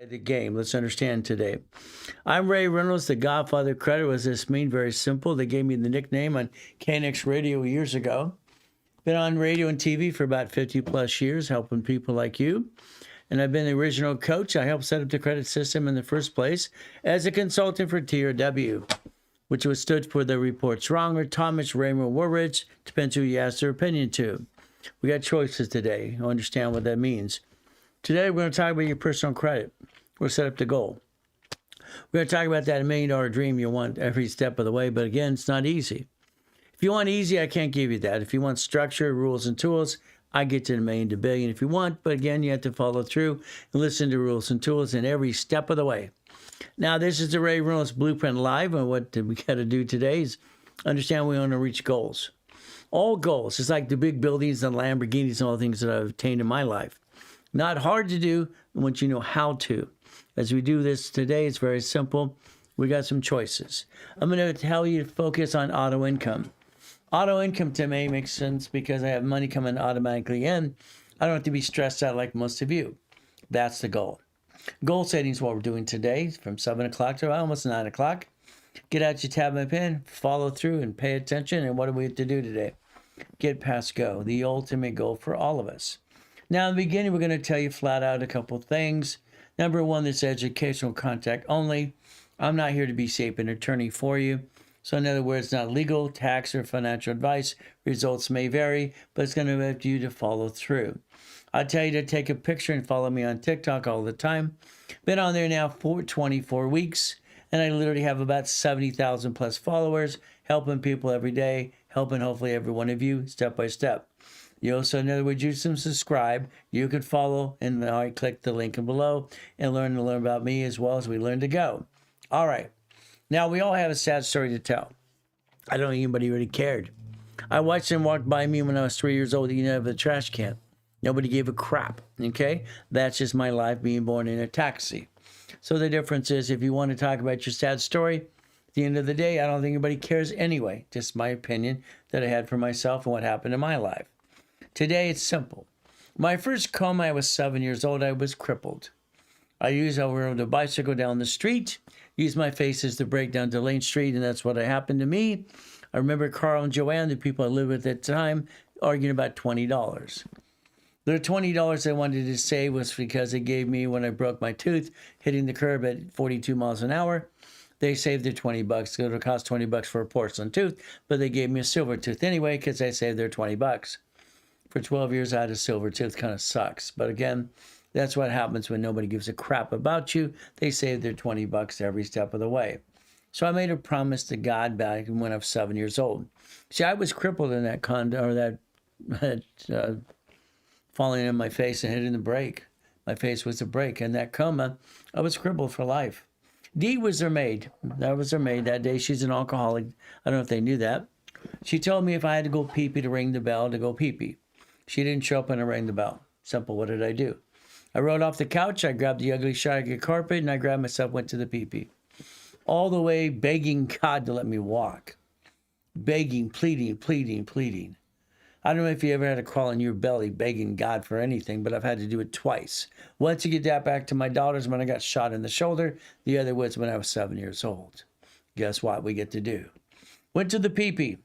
The game. Let's understand today. I'm Ray Reynolds, the Godfather of Credit. What does this mean? Very simple. They gave me the nickname on KNX Radio years ago. Been on radio and TV for about 50 plus years, helping people like you. And I've been the original coach. I helped set up the credit system in the first place as a consultant for TRW, which was stood for the Reports Wrong or Thomas Raymond Woolridge. Depends who you ask their opinion to. We got choices today. You understand what that means. Today, we're going to talk about your personal credit. We'll set up the goal. We're going to talk about that $1 million dream you want every step of the way, but again, it's not easy. If you want easy, I can't give you that. If you want structure, rules, and tools, I get to the million to billion if you want, but again, you have to follow through and listen to rules and tools in every step of the way. Now, this is the Ray Reynolds Blueprint Live, and what we got to do today is understand we want to reach goals. All goals. It's like the big buildings and Lamborghinis and all the things that I've attained in my life. Not hard to do once you know how to. As we do this today, it's very simple. We got some choices. I'm going to tell you to focus on auto income. Auto income to me makes sense because I have money coming automatically in. I don't have to be stressed out like most of you. That's the goal. Goal setting is what we're doing today from 7 o'clock to almost 9 o'clock. Get out your tab and pen, follow through, and pay attention. And what do we have to do today? Get past go, the ultimate goal for all of us. Now, in the beginning, we're going to tell you flat out a couple things. Number one, this educational contact only. I'm not here to be shape an attorney for you. So in other words, not legal, tax, or financial advice. Results may vary, but it's going to be up to you to follow through. I'll tell you to take a picture and follow me on TikTok all the time. Been on there now for 24 weeks, and I literally have about 70,000 plus followers, helping people every day, helping hopefully every one of you step by step. You also, in other words, you can subscribe, you can follow, and I click the link below and learn about me as well as we learn to go. All right. Now, we all have a sad story to tell. I don't think anybody really cared. I watched them walk by me when I was 3 years old eating out of a trash can. Nobody gave a crap, okay? That's just my life being born in a taxi. So the difference is if you want to talk about your sad story, at the end of the day, I don't think anybody cares anyway. Just my opinion that I had for myself and what happened in my life. Today, it's simple. My first coma, I was 7 years old. I was crippled. I rode a bicycle down the street, used my face as the brake down Delane Street, and that's what happened to me. I remember Carl and Joanne, the people I lived with at the time, arguing about $20. The $20 I wanted to save was because they gave me when I broke my tooth, hitting the curb at 42 miles an hour. They saved their $20. It would have cost $20 for a porcelain tooth, but they gave me a silver tooth anyway because I saved their $20. For 12 years, I had a silver tooth. Kind of sucks. But again, that's what happens when nobody gives a crap about you. They save their $20 every step of the way. So I made a promise to God back when I was 7 years old. See, I was crippled in that falling in my face and hitting the brake. My face was the brake. And that coma, I was crippled for life. Dee was their maid. That was their maid that day. She's an alcoholic. I don't know if they knew that. She told me if I had to go pee-pee to ring the bell, to go pee-pee. She didn't show up and I rang the bell. Simple. What did I do? I rolled off the couch. I grabbed the ugly shaggy carpet and I grabbed myself, went to the pee-pee. All the way begging God to let me walk. Begging, pleading, pleading, pleading. I don't know if you ever had to crawl on your belly begging God for anything, but I've had to do it twice. Once to get that back to my daughters when I got shot in the shoulder. The other was when I was 7 years old. Guess what we get to do? Went to the pee-pee.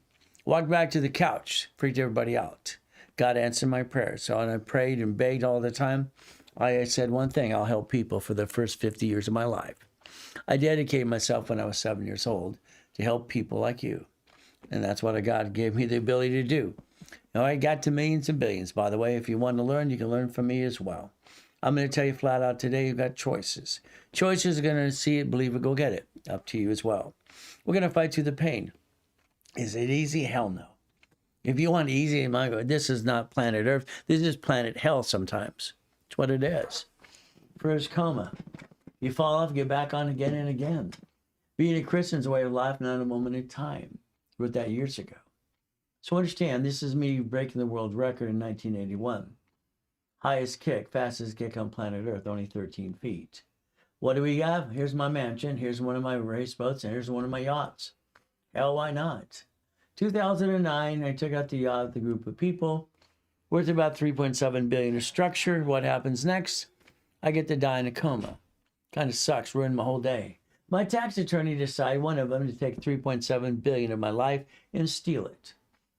Walked back to the couch. Freaked everybody out. God answered my prayers. So I prayed and begged all the time. I said one thing, I'll help people for the first 50 years of my life. I dedicated myself when I was 7 years old to help people like you. And that's what God gave me the ability to do. Now, I got to millions and billions, by the way. If you want to learn, you can learn from me as well. I'm going to tell you flat out today, you've got choices. Choices are going to see it, believe it, go get it. Up to you as well. We're going to fight through the pain. Is it easy? Hell no. If you want easy, my God, this is not planet Earth. This is planet hell sometimes. It's what it is. First coma. You fall off, get back on again and again. Being a Christian is a way of life, not a moment in time. I wrote that years ago. So understand, this is me breaking the world record in 1981. Highest kick, fastest kick on planet Earth, only 13 feet. What do we have? Here's my mansion. Here's one of my race boats. And here's one of my yachts. Hell, why not? 2009, I took out the yacht with a group of people. Worth about $3.7 billion of structure. What happens next? I get to die in a coma. Kind of sucks, ruined my whole day. My tax attorney decided, one of them, to take 3.7 billion of my life and steal it.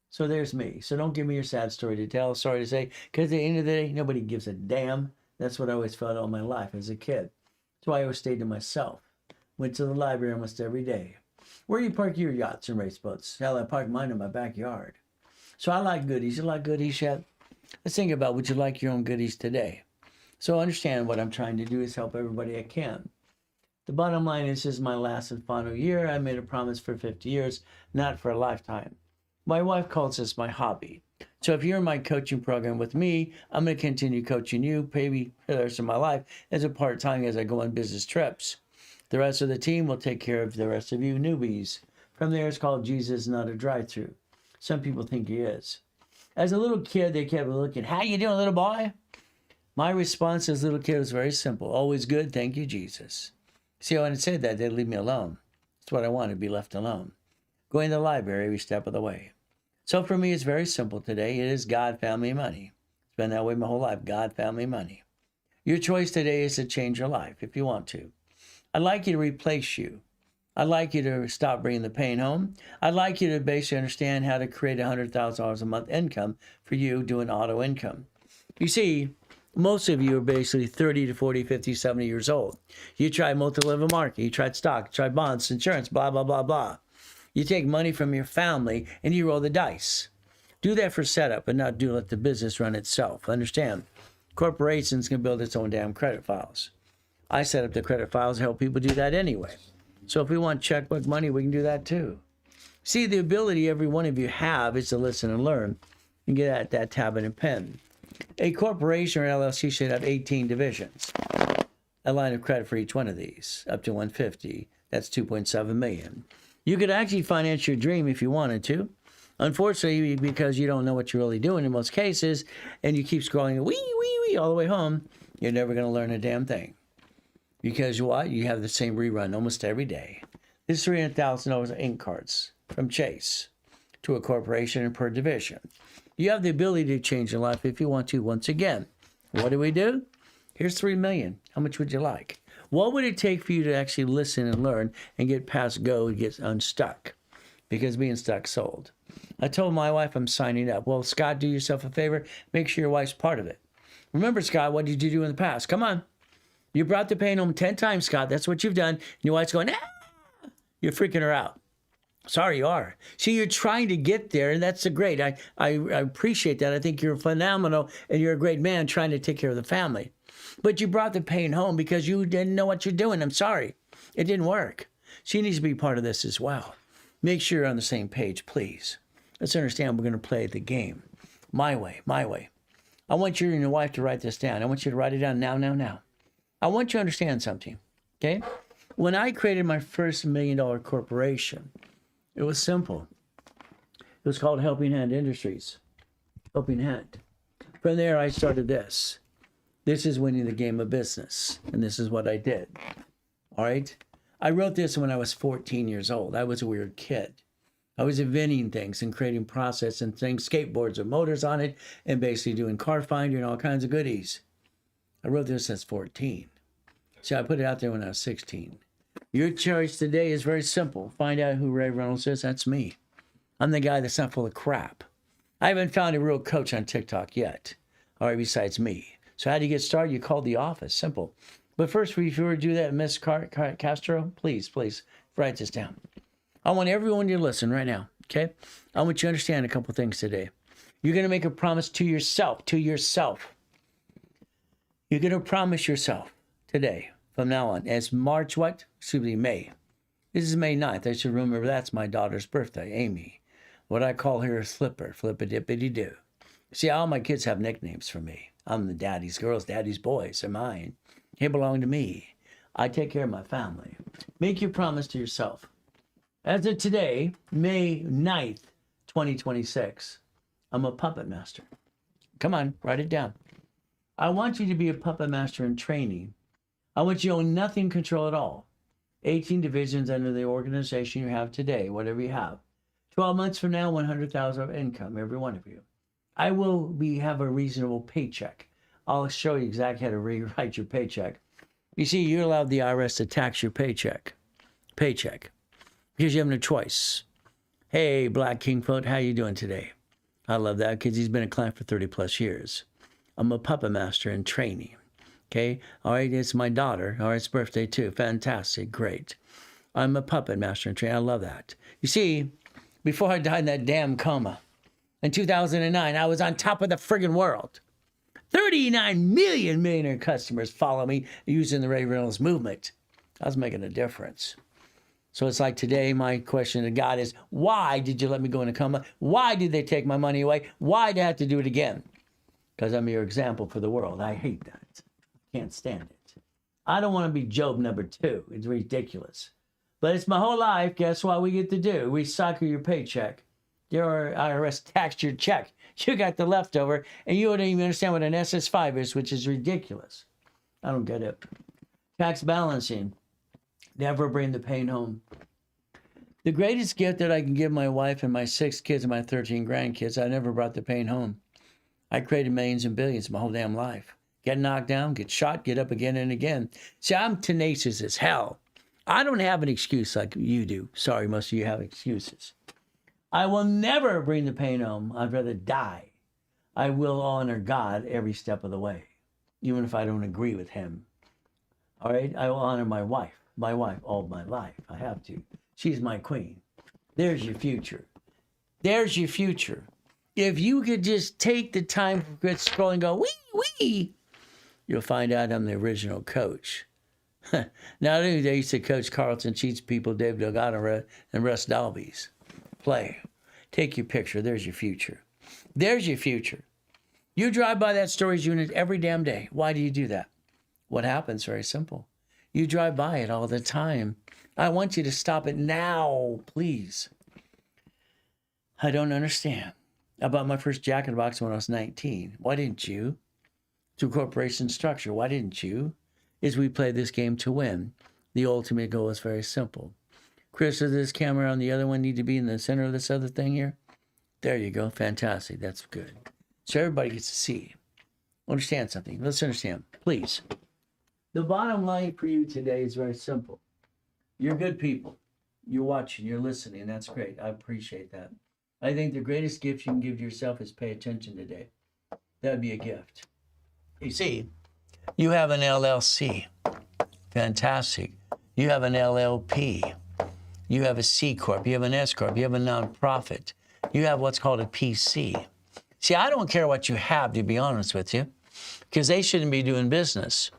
So there's me. So don't give me your sad story to tell. Sorry to say, because at the end of the day, nobody gives a damn. That's what I always felt all my life as a kid. That's why I always stayed to myself. Went to the library almost every day. Where do you park your yachts and race boats? Hell, I park mine in my backyard. So I like goodies. You like goodies yet? Let's think about, would you like your own goodies today? So understand what I'm trying to do is help everybody I can. The bottom line is, this is my last and final year. I made a promise for 50 years, not for a lifetime. My wife calls this my hobby. So if you're in my coaching program with me, I'm going to continue coaching you, maybe for the rest of my life, as a part-time as I go on business trips. The rest of the team will take care of the rest of you newbies. From there, it's called Jesus Not a Drive-Thru. Some people think he is. As a little kid, they kept looking, how you doing, little boy? My response as a little kid was very simple. Always good, thank you, Jesus. See, when I said that, they'd leave me alone. That's what I wanted, to be left alone. Going to the library every step of the way. So for me, it's very simple today. It is God, family, money. It's been that way my whole life. God, family, money. Your choice today is to change your life if you want to. I'd like you to replace you. I'd like you to stop bringing the pain home. I'd like you to basically understand how to create $100,000 a month income for you doing auto income. You see, most of you are basically 30 to 40, 50, 70 years old. You tried multi-level market. You tried stock, you tried bonds, insurance, blah, blah, blah, blah. You take money from your family and you roll the dice. Do that for setup, but not do let the business run itself. Understand? Corporations can build its own damn credit files. I set up the credit files to help people do that anyway. So if we want checkbook money, we can do that too. See, the ability every one of you have is to listen and learn and get at that tablet and pen. A corporation or LLC should have 18 divisions. A line of credit for each one of these, up to 150. That's 2.7 million. You could actually finance your dream if you wanted to. Unfortunately, because you don't know what you're really doing in most cases, and you keep scrolling all the way home, you're never going to learn a damn thing. Because what? You have the same rerun almost every day. This is $300,000 of ink cards from Chase to a corporation and per division. You have the ability to change your life if you want to. Once again, what do? Here's $3 million. How much would you like? What would it take for you to actually listen and learn and get past go and get unstuck? Because being stuck sold. I told my wife I'm signing up. Well, Scott, do yourself a favor. Make sure your wife's part of it. Remember, Scott, what did you do in the past? Come on. You brought the pain home 10 times, Scott. That's what you've done. And your wife's going, ah! You're freaking her out. Sorry, you are. See, you're trying to get there, and that's great. I appreciate that. I think you're phenomenal, and you're a great man trying to take care of the family. But you brought the pain home because you didn't know what you're doing. I'm sorry. It didn't work. She needs to be part of this as well. Make sure you're on the same page, please. Let's understand we're going to play the game. My way, my way. I want you and your wife to write this down. I want you to write it down now. I want you to understand something, okay? When I created my first $1 million corporation, it was simple. It was called Helping Hand Industries. Helping Hand. From there, I started this. This is winning the game of business, and this is what I did. All right? I wrote this when I was 14 years old. I was a weird kid. I was inventing things and creating process and things, skateboards with motors on it, and basically doing car finder and all kinds of goodies. I wrote this as 14. So I put it out there when I was 16. Your choice today is very simple. Find out who Ray Reynolds is. That's me. I'm the guy that's not full of crap. I haven't found a real coach on TikTok yet, all right, besides me. So how do you get started? You call the office. Simple. But first, if you were to do that, Miss Castro, please write this down. I want everyone to listen right now, okay? I want you to understand a couple things today. You're going to make a promise to yourself. You're going to promise yourself today, from now on, as March what? Excuse me, May. This is May 9th. I should remember that's my daughter's birthday, Amy. What I call her is Flipper, Flip-a-dippity-doo. See, all my kids have nicknames for me. I'm the daddy's girls, daddy's boys. They're mine. They belong to me. I take care of my family. Make your promise to yourself. As of today, May 9th, 2026, I'm a puppet master. Come on, write it down. I want you to be a puppet master in training. I want you to own nothing, control at all. 18 divisions under the organization you have today, whatever you have. 12 months from now, 100,000 of income, every one of you. I will have a reasonable paycheck. I'll show you exactly how to rewrite your paycheck. You see, you allowed the IRS to tax your paycheck, because you have no choice. Hey, Black King Float, how you doing today? I love that because he's been a client for 30 plus years. I'm a puppet master in training. Okay, all right, it's my daughter. All right, it's birthday too. Fantastic, great. I'm a puppet master in training. I love that. You see, before I died in that damn coma, in 2009, I was on top of the friggin' world. 39 million millionaire customers follow me using the Ray Reynolds movement. I was making a difference. So it's like today, my question to God is, why did you let me go in a coma? Why did they take my money away? Why did I have to do it again? Because I'm your example for the world. I hate that. Can't stand it. I don't want to be Job number 2. It's ridiculous. But it's my whole life. Guess what we get to do? We sucker your paycheck. Your IRS taxed your check. You got the leftover, and you don't even understand what an SS5 is, which is ridiculous. I don't get it. Tax balancing. Never bring the pain home. The greatest gift that I can give my wife and my 6 kids and my 13 grandkids, I never brought the pain home. I created millions and billions my whole damn life. Get knocked down, get shot, get up again and again. See, I'm tenacious as hell. I don't have an excuse like you do. Sorry, most of you have excuses. I will never bring the pain home. I'd rather die. I will honor God every step of the way, even if I don't agree with him. All right? I will honor my wife all my life. I have to. She's my queen. There's your future. There's your future. If you could just take the time to quit scrolling and go, wee, you'll find out I'm the original coach. Not only they used to coach Carlton Cheats people, Dave Delgado, and Russ Dalby's. Play. Take your picture. There's your future. There's your future. You drive by that storage unit every damn day. Why do you do that? What happens? Very simple. You drive by it all the time. I want you to stop it now, please. I don't understand. I bought my first Jack in the Box when I was 19. Why didn't you? Through corporation structure. Why didn't you? Is we play this game to win. The ultimate goal is very simple. Chris, does this camera on the other one need to be in the center of this other thing here? There you go. Fantastic. That's good. So everybody gets to see. Understand something. Let's understand, please. The bottom line for you today is very simple. You're good people. You're watching. You're listening. That's great. I appreciate that. I think the greatest gift you can give to yourself is pay attention today. That would be a gift. You see, you have an LLC. Fantastic. You have an LLP. You have a C Corp, you have an S Corp, you have a nonprofit. You have what's called a PC. See, I don't care what you have, to be honest with you, because they shouldn't be doing business.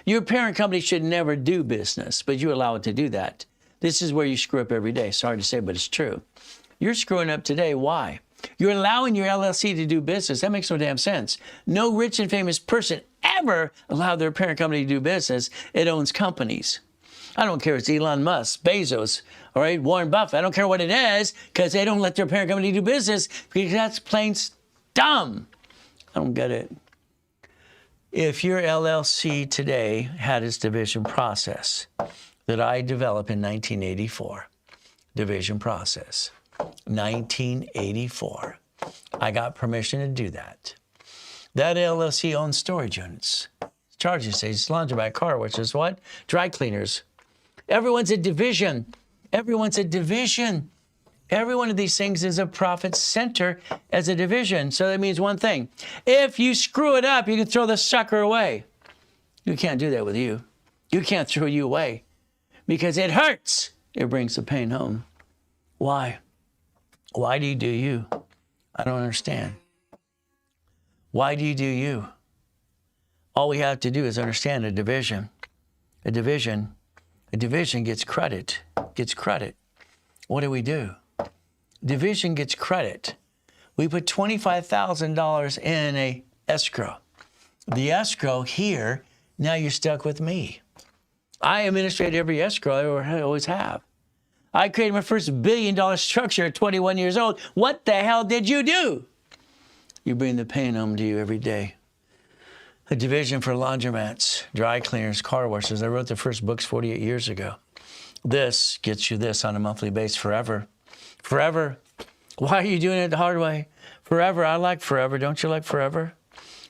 Your parent company should never do business, but you allow it to do that. This is where you screw up every day. Sorry to say, but it's true. You're screwing up today. Why? You're allowing your LLC to do business. That makes no damn sense. No rich and famous person ever allowed their parent company to do business. It owns companies. I don't care if it's Elon Musk, Bezos, all right, Warren Buffett. I don't care what it is, because they don't let their parent company do business, because that's plain dumb. I don't get it. If your LLC today had its division process that I developed in 1984, division process, 1984, I got permission to do that. That LLC owns storage units, charging stations, laundromat, car washes, what? Dry cleaners. Everyone's a division. Everyone's a division. Every one of these things is a profit center as a division. So that means one thing. If you screw it up, you can throw the sucker away. You can't do that with you. You can't throw you away because it hurts. It brings the pain home. Why? Why do you do you? I don't understand. Why do you do you? All we have to do is understand a division. A division gets credit. What do? Division gets credit. We put $25,000 in a escrow. The escrow here, now you're stuck with me. I administrate every escrow I always have. I created my first $1 billion structure at 21 years old. What the hell did you do? You bring the pain home to you every day. A division for laundromats, dry cleaners, car washes. I wrote the first books 48 years ago. This gets you this on a monthly basis forever. Forever. Why are you doing it the hard way? Forever. I like forever. Don't you like forever?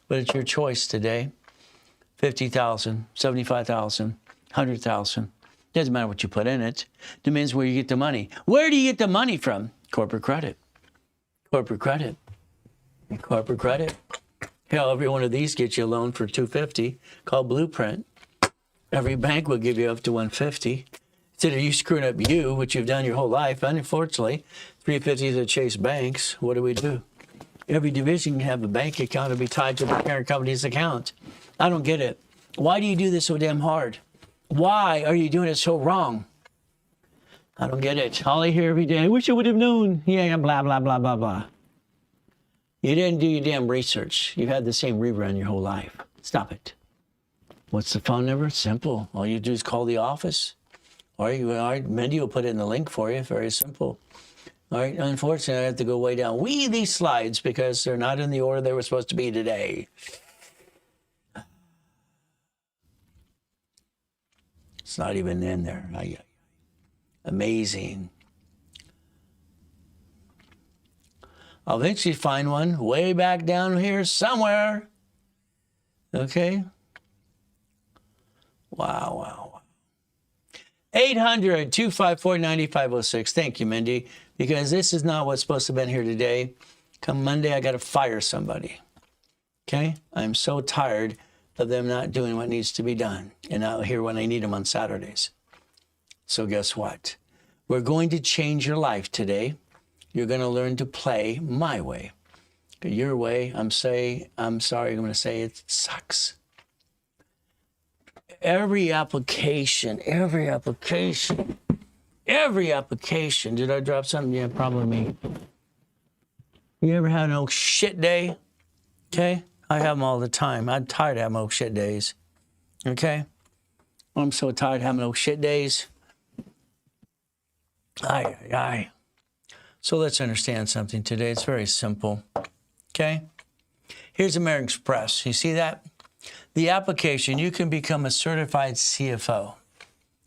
But it's your choice today. 50,000, 75,000, 100,000. Doesn't matter what you put in it. Depends where you get the money. Where do you get the money from? Corporate credit. Corporate credit. Corporate credit. Hell, every one of these gets you a loan for $250 called Blueprint. Every bank will give you up to $150. Instead of you screwing up you, which you've done your whole life, unfortunately, $350 to chase banks. What do? Every division can have a bank account to be tied to the parent company's account. I don't get it. Why do you do this so damn hard? Why are you doing it so wrong? I don't get it. All I hear every day, I wish I would have known. Yeah, blah, blah, blah, blah, blah. You didn't do your damn research. You've had the same rerun your whole life. Stop it. What's the phone number? Simple. All you do is call the office. All right, Mindy will put it in the link for you. Very simple. All right, unfortunately, I have to go way down these slides because they're not in the order they were supposed to be today. It's not even in there. Amazing. I'll eventually find one way back down here somewhere. Okay? Wow. 800-254-9506. Thank you, Mindy, because this is not what's supposed to have been here today. Come Monday, I got to fire somebody. Okay? I'm so tired of them not doing what needs to be done and not here when I need them on Saturdays. So guess what? We're going to change your life today. You're going to learn to play my way. Your way, I'm sorry, I'm going to say it sucks. Every application. Did I drop something? Yeah, probably me. You ever had an old shit day? Okay? I have them all the time. I'm tired of having old shit days. Okay? I'm so tired of having old shit days. Aye. So let's understand something today. It's very simple. Okay? Here's American Express. You see that? The application, you can become a certified CFO.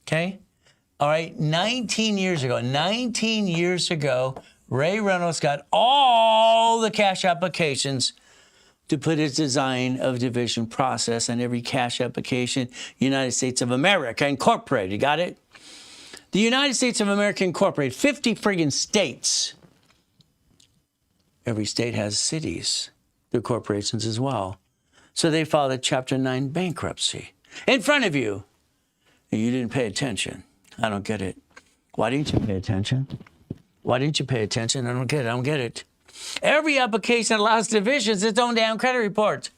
Okay? All right, 19 years ago, Ray Reynolds got all the cash applications to put his design of division process on every cash application, United States of America Incorporated. Got it? The United States of America Incorporated, 50 friggin' states. Every state has cities. They're corporations as well. So they filed a Chapter 9 bankruptcy in front of you. And you didn't pay attention. I don't get it. Why didn't you pay attention? I don't get it. Every application allows divisions its own damn credit report.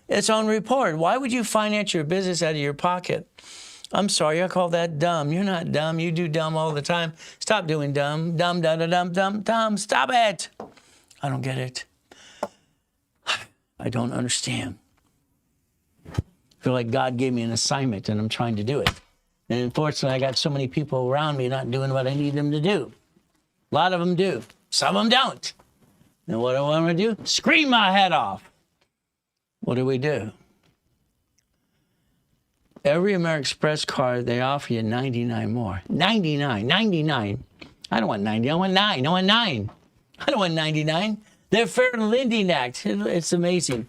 Its own report. Why would you finance your business out of your pocket? I'm sorry, I call that dumb. You're not dumb. You do dumb all the time. Stop doing dumb. Dumb. Stop it. I don't get it. I don't understand. I feel like God gave me an assignment and I'm trying to do it. And unfortunately, I got so many people around me not doing what I need them to do. A lot of them do. Some of them don't. And what do I want to do? Scream my head off. What do we do? Every American Express card, they offer you 99 more. 99. I don't want 90. I want 9. I want 9. I don't want 99. They're fair and lending act. It's amazing.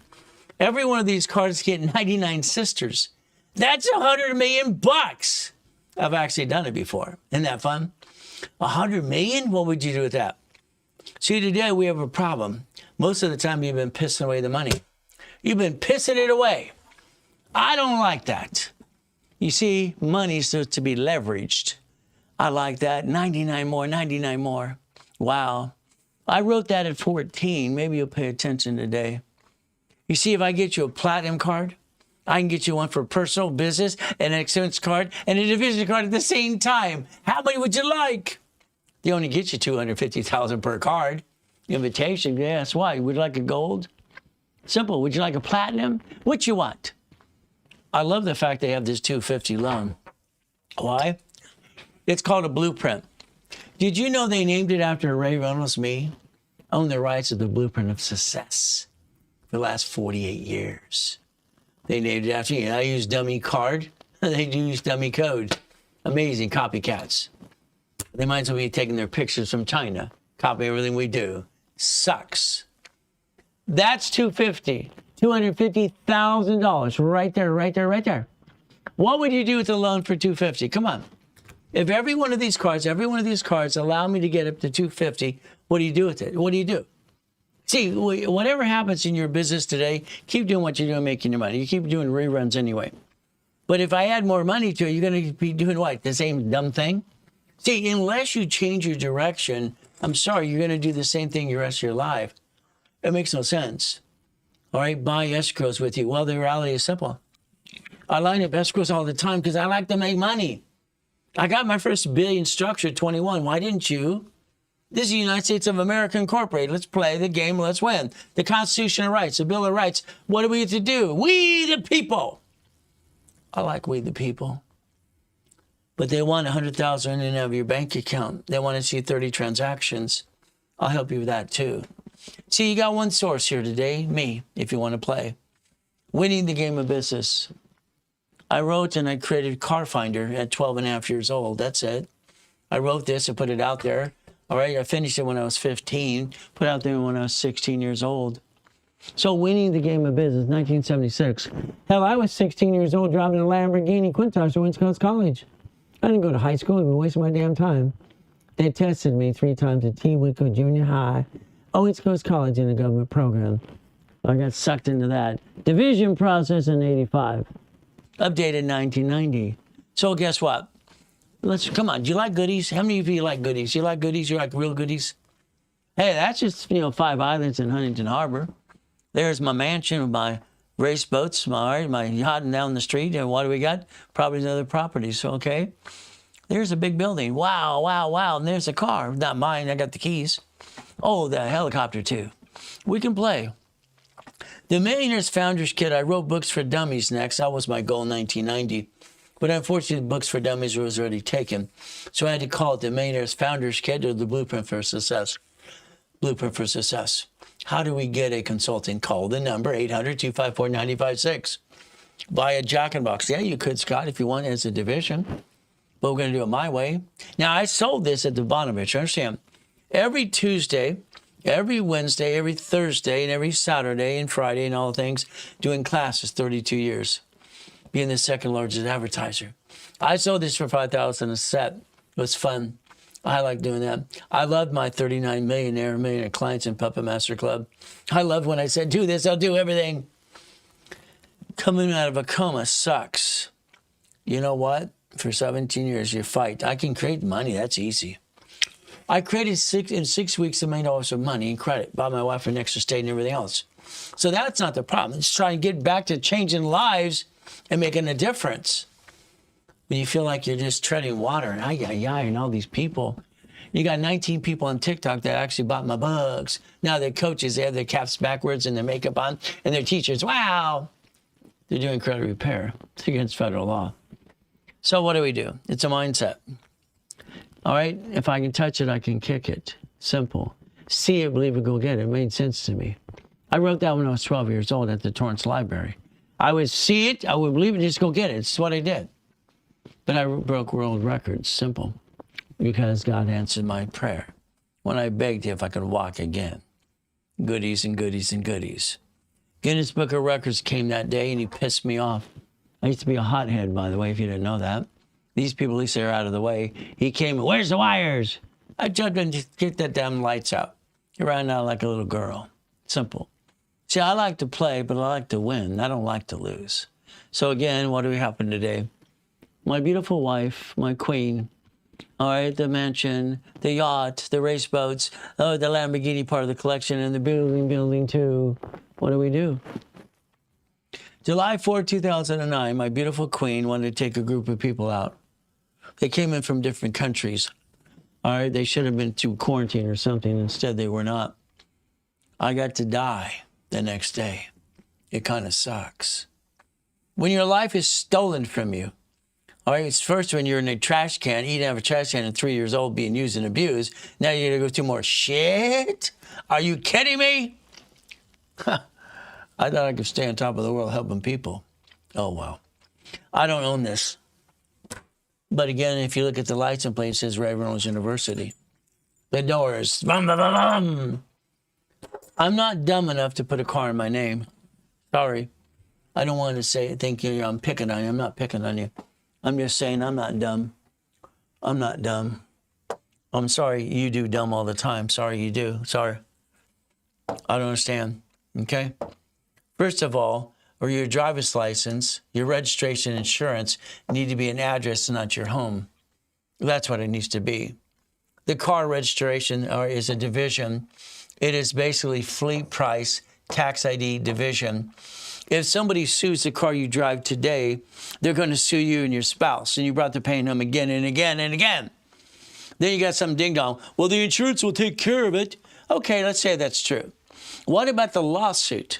Every one of these cards get 99 sisters. That's $100 million. I've actually done it before. Isn't that fun? $100 million? What would you do with that? See, today we have a problem. Most of the time you've been pissing away the money. You've been pissing it away. I don't like that. You see, money's supposed to be leveraged. I like that. 99 more. Wow. I wrote that at 14. Maybe you'll pay attention today. You see, if I get you a platinum card, I can get you one for personal business, an expense card, and a division card at the same time. How many would you like? They only get you $250,000 per card. Invitation, yes. Why? Would you like a gold? Simple. Would you like a platinum? What you want? I love the fact they have this $250 loan. Why? It's called a Blueprint. Did you know they named it after Ray Reynolds, me? Own the rights of the Blueprint of Success for the last 48 years. They named it after me. I use dummy card. They use dummy code. Amazing copycats. They might as well be taking their pictures from China. Copy everything we do. Sucks. That's $250. $250,000 right there, right there, right there. What would you do with a loan for $250? Come on. If every one of these cards allow me to get up to $250, what do you do with it? What do you do? See, whatever happens in your business today, keep doing what you're doing, making your money. You keep doing reruns anyway. But if I add more money to it, you're going to be doing what? The same dumb thing? See, unless you change your direction, I'm sorry, you're going to do the same thing the rest of your life. It makes no sense. All right, buy escrows with you. Well, the reality is simple. I line up escrows all the time because I like to make money. I got my first billion structure at 21. Why didn't you? This is the United States of America Incorporated. Let's play the game. Let's win. The Constitution of Rights, the Bill of Rights. What do we have to do? We the people. I like we the people. But they want $100,000 in your bank account. They want to see 30 transactions. I'll help you with that too. See, you got one source here today, me, if you want to play. Winning the game of business. I wrote and I created Car Finder at 12 and a half years old. That's it. I wrote this and put it out there. All right, I finished it when I was 15, put out there when I was 16 years old. So winning the game of business, 1976. Hell, I was 16 years old driving a Lamborghini Countach to West Coast College. I didn't go to high school. I've been wasting my damn time. They tested me 3 times at T. Whitco Junior High, West Coast College in a government program. I got sucked into that. Division process in 85. Updated 1990. So guess what? Come on. Do you like goodies? How many of you like goodies? You like goodies? You like real goodies? Hey, that's just, 5 islands in Huntington Harbor. There's my mansion, my race boats, my yacht down the street. And what do we got? Properties and other properties. Okay. There's a big building. Wow, wow, wow. And there's a car. Not mine. I got the keys. Oh, the helicopter too. We can play. The Millionaire's Founders Kit. I wrote Books for Dummies next. That was my goal in 1990. But unfortunately, Books for Dummies was already taken. So I had to call it the Millionaire's Founders Kit or the Blueprint for Success. Blueprint for Success. How do we get a consulting call? The number 800-254-9056. Buy a Jack in Box. Yeah, you could, Scott, if you want as a division. But we're going to do it my way. Now, I sold this at the Bonovich. Understand? Every Tuesday, every Wednesday, every Thursday, and every Saturday and Friday and all the things, doing classes, 32 years. Being the second largest advertiser. I sold this for $5,000 a set. It was fun. I like doing that. I loved my 39 millionaire clients in Puppet Master Club. I loved when I said, do this, I'll do everything. Coming out of a coma sucks. You know what? For 17 years, you fight. I can create money. That's easy. I created in 6 weeks $1 million of money and credit. Bought my wife an extra state and everything else. So that's not the problem. It's trying to get back to changing lives and making a difference. When you feel like you're just treading water, and all these people. You got 19 people on TikTok that actually bought my books. Now they're coaches. They have their caps backwards and their makeup on. And they're teachers. Wow. They're doing credit repair. It's against federal law. So what do we do? It's a mindset. All right? If I can touch it, I can kick it. Simple. See it, believe it, go get it. It made sense to me. I wrote that when I was 12 years old at the Torrance Library. I would see it, I would believe it, just go get it. It's what I did. But I broke world records, simple, because God answered my prayer when I begged him if I could walk again. Goodies and goodies and goodies. Guinness Book of Records came that day, and he pissed me off. I used to be a hothead, by the way, if you didn't know that. These people, at least they're out of the way. He came, where's the wires? I jumped in to get that damn lights out. He ran out like a little girl. Simple. See, I like to play, but I like to win. I don't like to lose. So again, what do we happen today? My beautiful wife, my queen, all right, the mansion, the yacht, the race boats, the Lamborghini part of the collection, and the building too. What do we do? July 4, 2009, my beautiful queen wanted to take a group of people out. They came in from different countries. All right, they should have been to quarantine or something. Instead, they were not. I got to die the next day. It kind of sucks. When your life is stolen from you, all right, it's first when you're in a trash can, eating out of a trash can at 3 years old, being used and abused. Now you're going to go through more shit? Are you kidding me? I thought I could stay on top of the world helping people. Oh, well. I don't own this. But again, if you look at the license plate, it says Reynolds University. The doors. Bum, bum, bum, bum. I'm not dumb enough to put a car in my name. Sorry. I don't want to think I'm picking on you. I'm not picking on you. I'm just saying I'm not dumb. I'm not dumb. I'm sorry you do dumb all the time. Sorry you do. Sorry. I don't understand. Okay? First of all, or your driver's license, your registration, insurance need to be an address and not your home. That's what it needs to be. The car registration is a division. It is basically fleet price, tax ID division. If somebody sues the car you drive today, they're going to sue you and your spouse, and you brought the pain home again and again and again. Then you got some ding-dong. Well, the insurance will take care of it. Okay, let's say that's true. What about the lawsuit?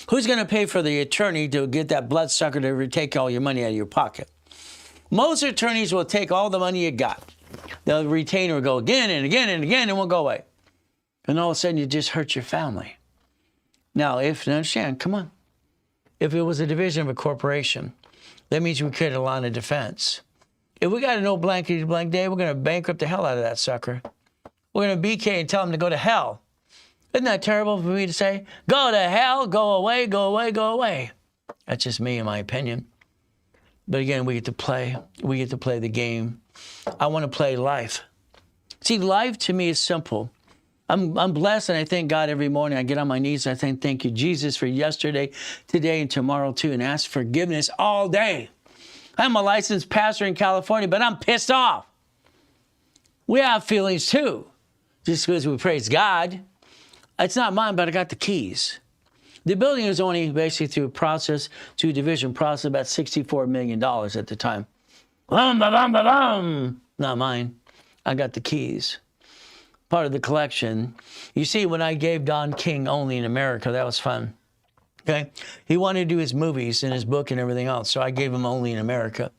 Who's going to pay for the attorney to get that bloodsucker to take all your money out of your pocket? Most attorneys will take all the money you got. The retainer will go again and again and again and won't go away. And all of a sudden, you just hurt your family. Now, understand, come on. If it was a division of a corporation, that means we create a line of defense. If we got a no blankety blank day, we're going to bankrupt the hell out of that sucker. We're going to BK and tell him to go to hell. Isn't that terrible for me to say? Go to hell, go away, go away, go away. That's just me, in my opinion. But again, we get to play. We get to play the game. I want to play life. See, life to me is simple. I'm blessed, and I thank God every morning. I get on my knees, and I thank you, Jesus, for yesterday, today, and tomorrow, too, and ask forgiveness all day. I'm a licensed pastor in California, but I'm pissed off. We have feelings, too, just because we praise God. It's not mine, but I got the keys. The building was only basically through division process, about $64 million at the time. Not mine. I got the keys. Part of the collection. You see, when I gave Don King Only in America, that was fun. Okay? He wanted to do his movies and his book and everything else, so I gave him Only in America.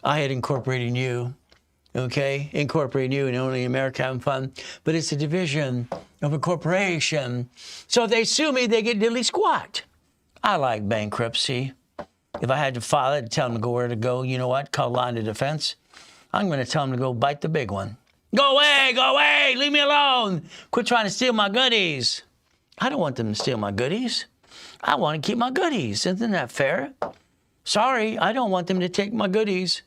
I had Incorporating You. Okay? Incorporating You and Only in America, having fun. But it's a division of a corporation. So if they sue me, they get diddly squat. I like bankruptcy. If I had to file it, tell them to go where to go, you know what? Call line of defense. I'm going to tell them to go bite the big one. Go away, leave me alone. Quit trying to steal my goodies. I don't want them to steal my goodies. I want to keep my goodies. Isn't that fair? Sorry, I don't want them to take my goodies.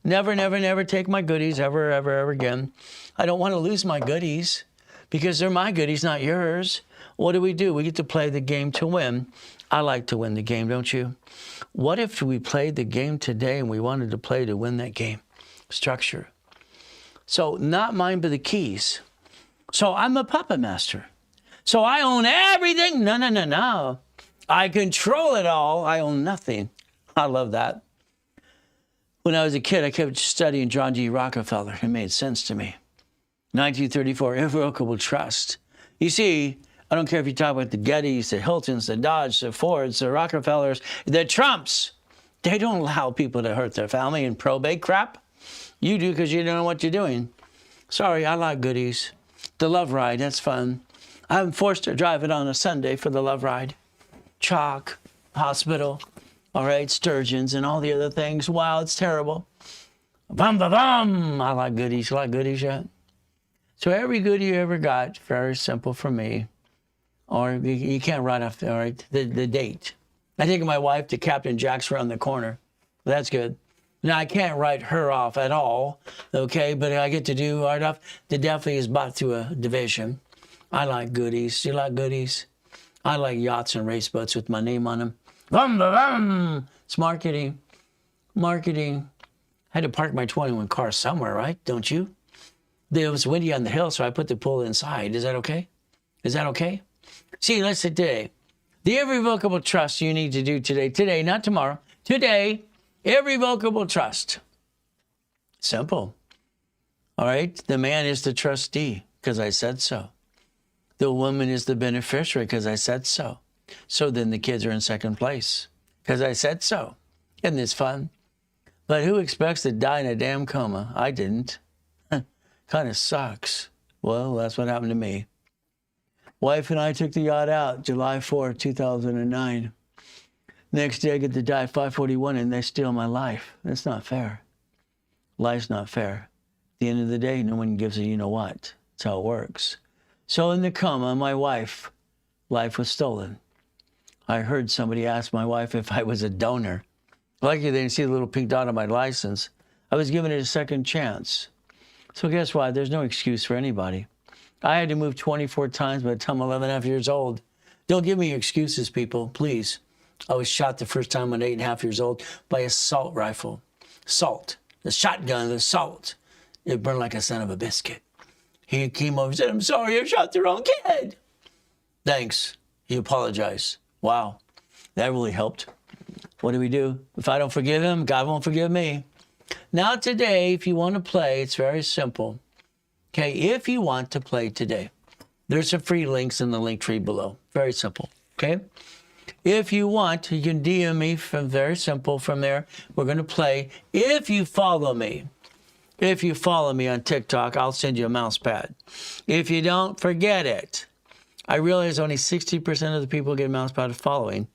Never, never, never take my goodies ever, ever, ever again. I don't want to lose my goodies because they're my goodies, not yours. What do? We get to play the game to win. I like to win the game, don't you? What if we played the game today and we wanted to play to win that game? Structure. So not mine, but the keys. So I'm a puppet master. So I own everything. No. I control it all. I own nothing. I love that. When I was a kid, I kept studying John G. Rockefeller. It made sense to me. 1934, irrevocable trust. You see, I don't care if you talk about the Gettys, the Hiltons, the Dodge, the Fords, the Rockefellers, the Trumps. They don't allow people to hurt their family in probate crap. You do because you don't know what you're doing. Sorry, I like goodies. The love ride, that's fun. I'm forced to drive it on a Sunday for the love ride. Chalk, hospital, all right, sturgeons and all the other things. Wow, it's terrible. Bum, bum, bum. I like goodies. You like goodies yet? So every goodie you ever got, very simple for me. Or you can't write off, all right, the date. I take my wife to Captain Jack's around the corner. That's good. Now, I can't write her off at all, okay? But I get to do art off. The definitely is bought through a division. I like goodies. You like goodies? I like yachts and race boats with my name on them. Bum, bum, bum. It's marketing. Marketing. I had to park my 21 car somewhere, right? Don't you? It was windy on the hill, so I put the pool inside. Is that okay? Is that okay? See, let's say today. The irrevocable trust you need to do today. Today, not tomorrow. Today. Irrevocable trust. Simple. All right? The man is the trustee because I said so. The woman is the beneficiary because I said so. So then the kids are in second place because I said so. Isn't this fun? But who expects to die in a damn coma? I didn't. Kind of sucks. Well, that's what happened to me. Wife and I took the yacht out July 4, 2009. Next day, I get to die at 5:41, and they steal my life. That's not fair. Life's not fair. At the end of the day, no one gives a you-know-what. That's how it works. So in the coma, my life was stolen. I heard somebody ask my wife if I was a donor. Lucky they didn't see the little pink dot on my license. I was given it a second chance. So guess what? There's no excuse for anybody. I had to move 24 times by the time I'm 11 and a half years old. Don't give me excuses, people, please. I was shot the first time when 8 and a half years old by a assault rifle. Salt. The shotgun, the salt. It burned like a son of a biscuit. He came over and said, I'm sorry, I shot the wrong kid. Thanks. He apologized. Wow. That really helped. What do we do? If I don't forgive him, God won't forgive me. Now today, if you want to play, it's very simple. Okay, if you want to play today, there's some free links in the link tree below. Very simple, okay? If you want, you can DM me from very simple from there. We're going to play. If you follow me on TikTok, I'll send you a mouse pad. If you don't, forget it. I realize only 60% of the people get a mouse pad following.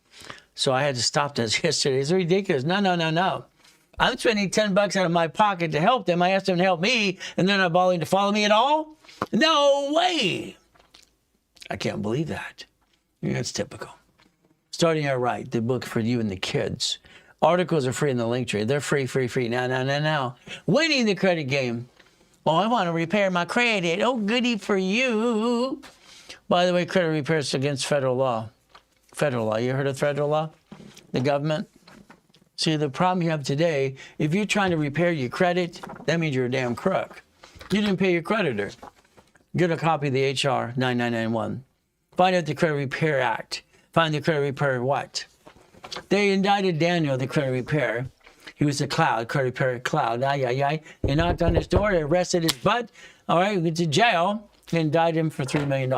So I had to stop this yesterday. It's ridiculous. No. I'm spending $10 out of my pocket to help them. I asked them to help me, and they're not bothering to follow me at all? No way. I can't believe that. Yeah, it's typical. Starting Out Right, the book for you and the kids. Articles are free in the link tree. They're free. Now. Winning the credit game. Oh, I want to repair my credit. Oh, goody for you. By the way, credit repair is against federal law. Federal law. You heard of federal law? The government? See, the problem you have today, if you're trying to repair your credit, that means you're a damn crook. You didn't pay your creditor. Get a copy of the HR 9991. Find out the Credit Repair Act. Find the credit repair what? They indicted Daniel, the credit repair. He was a credit repair cloud. They knocked on his door, they arrested his butt. All right, went to jail, and indicted him for $3 million.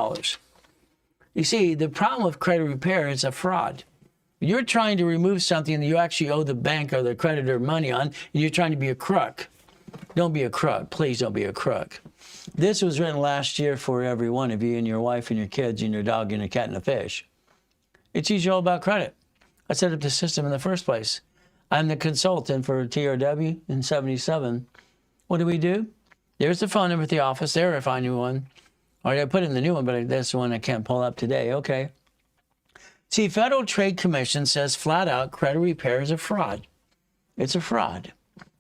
You see, the problem with credit repair is a fraud. You're trying to remove something that you actually owe the bank or the creditor money on, and you're trying to be a crook. Don't be a crook. Please don't be a crook. This was written last year for every one of you and your wife and your kids and your dog and your cat and a fish. It teaches you all about credit. I set up the system in the first place. I'm the consultant for TRW in 77. What do? There's the phone number at the office. There, if I knew one. All right, I put in the new one, but that's the one I can't pull up today. Okay. See, Federal Trade Commission says flat out credit repair is a fraud. It's a fraud.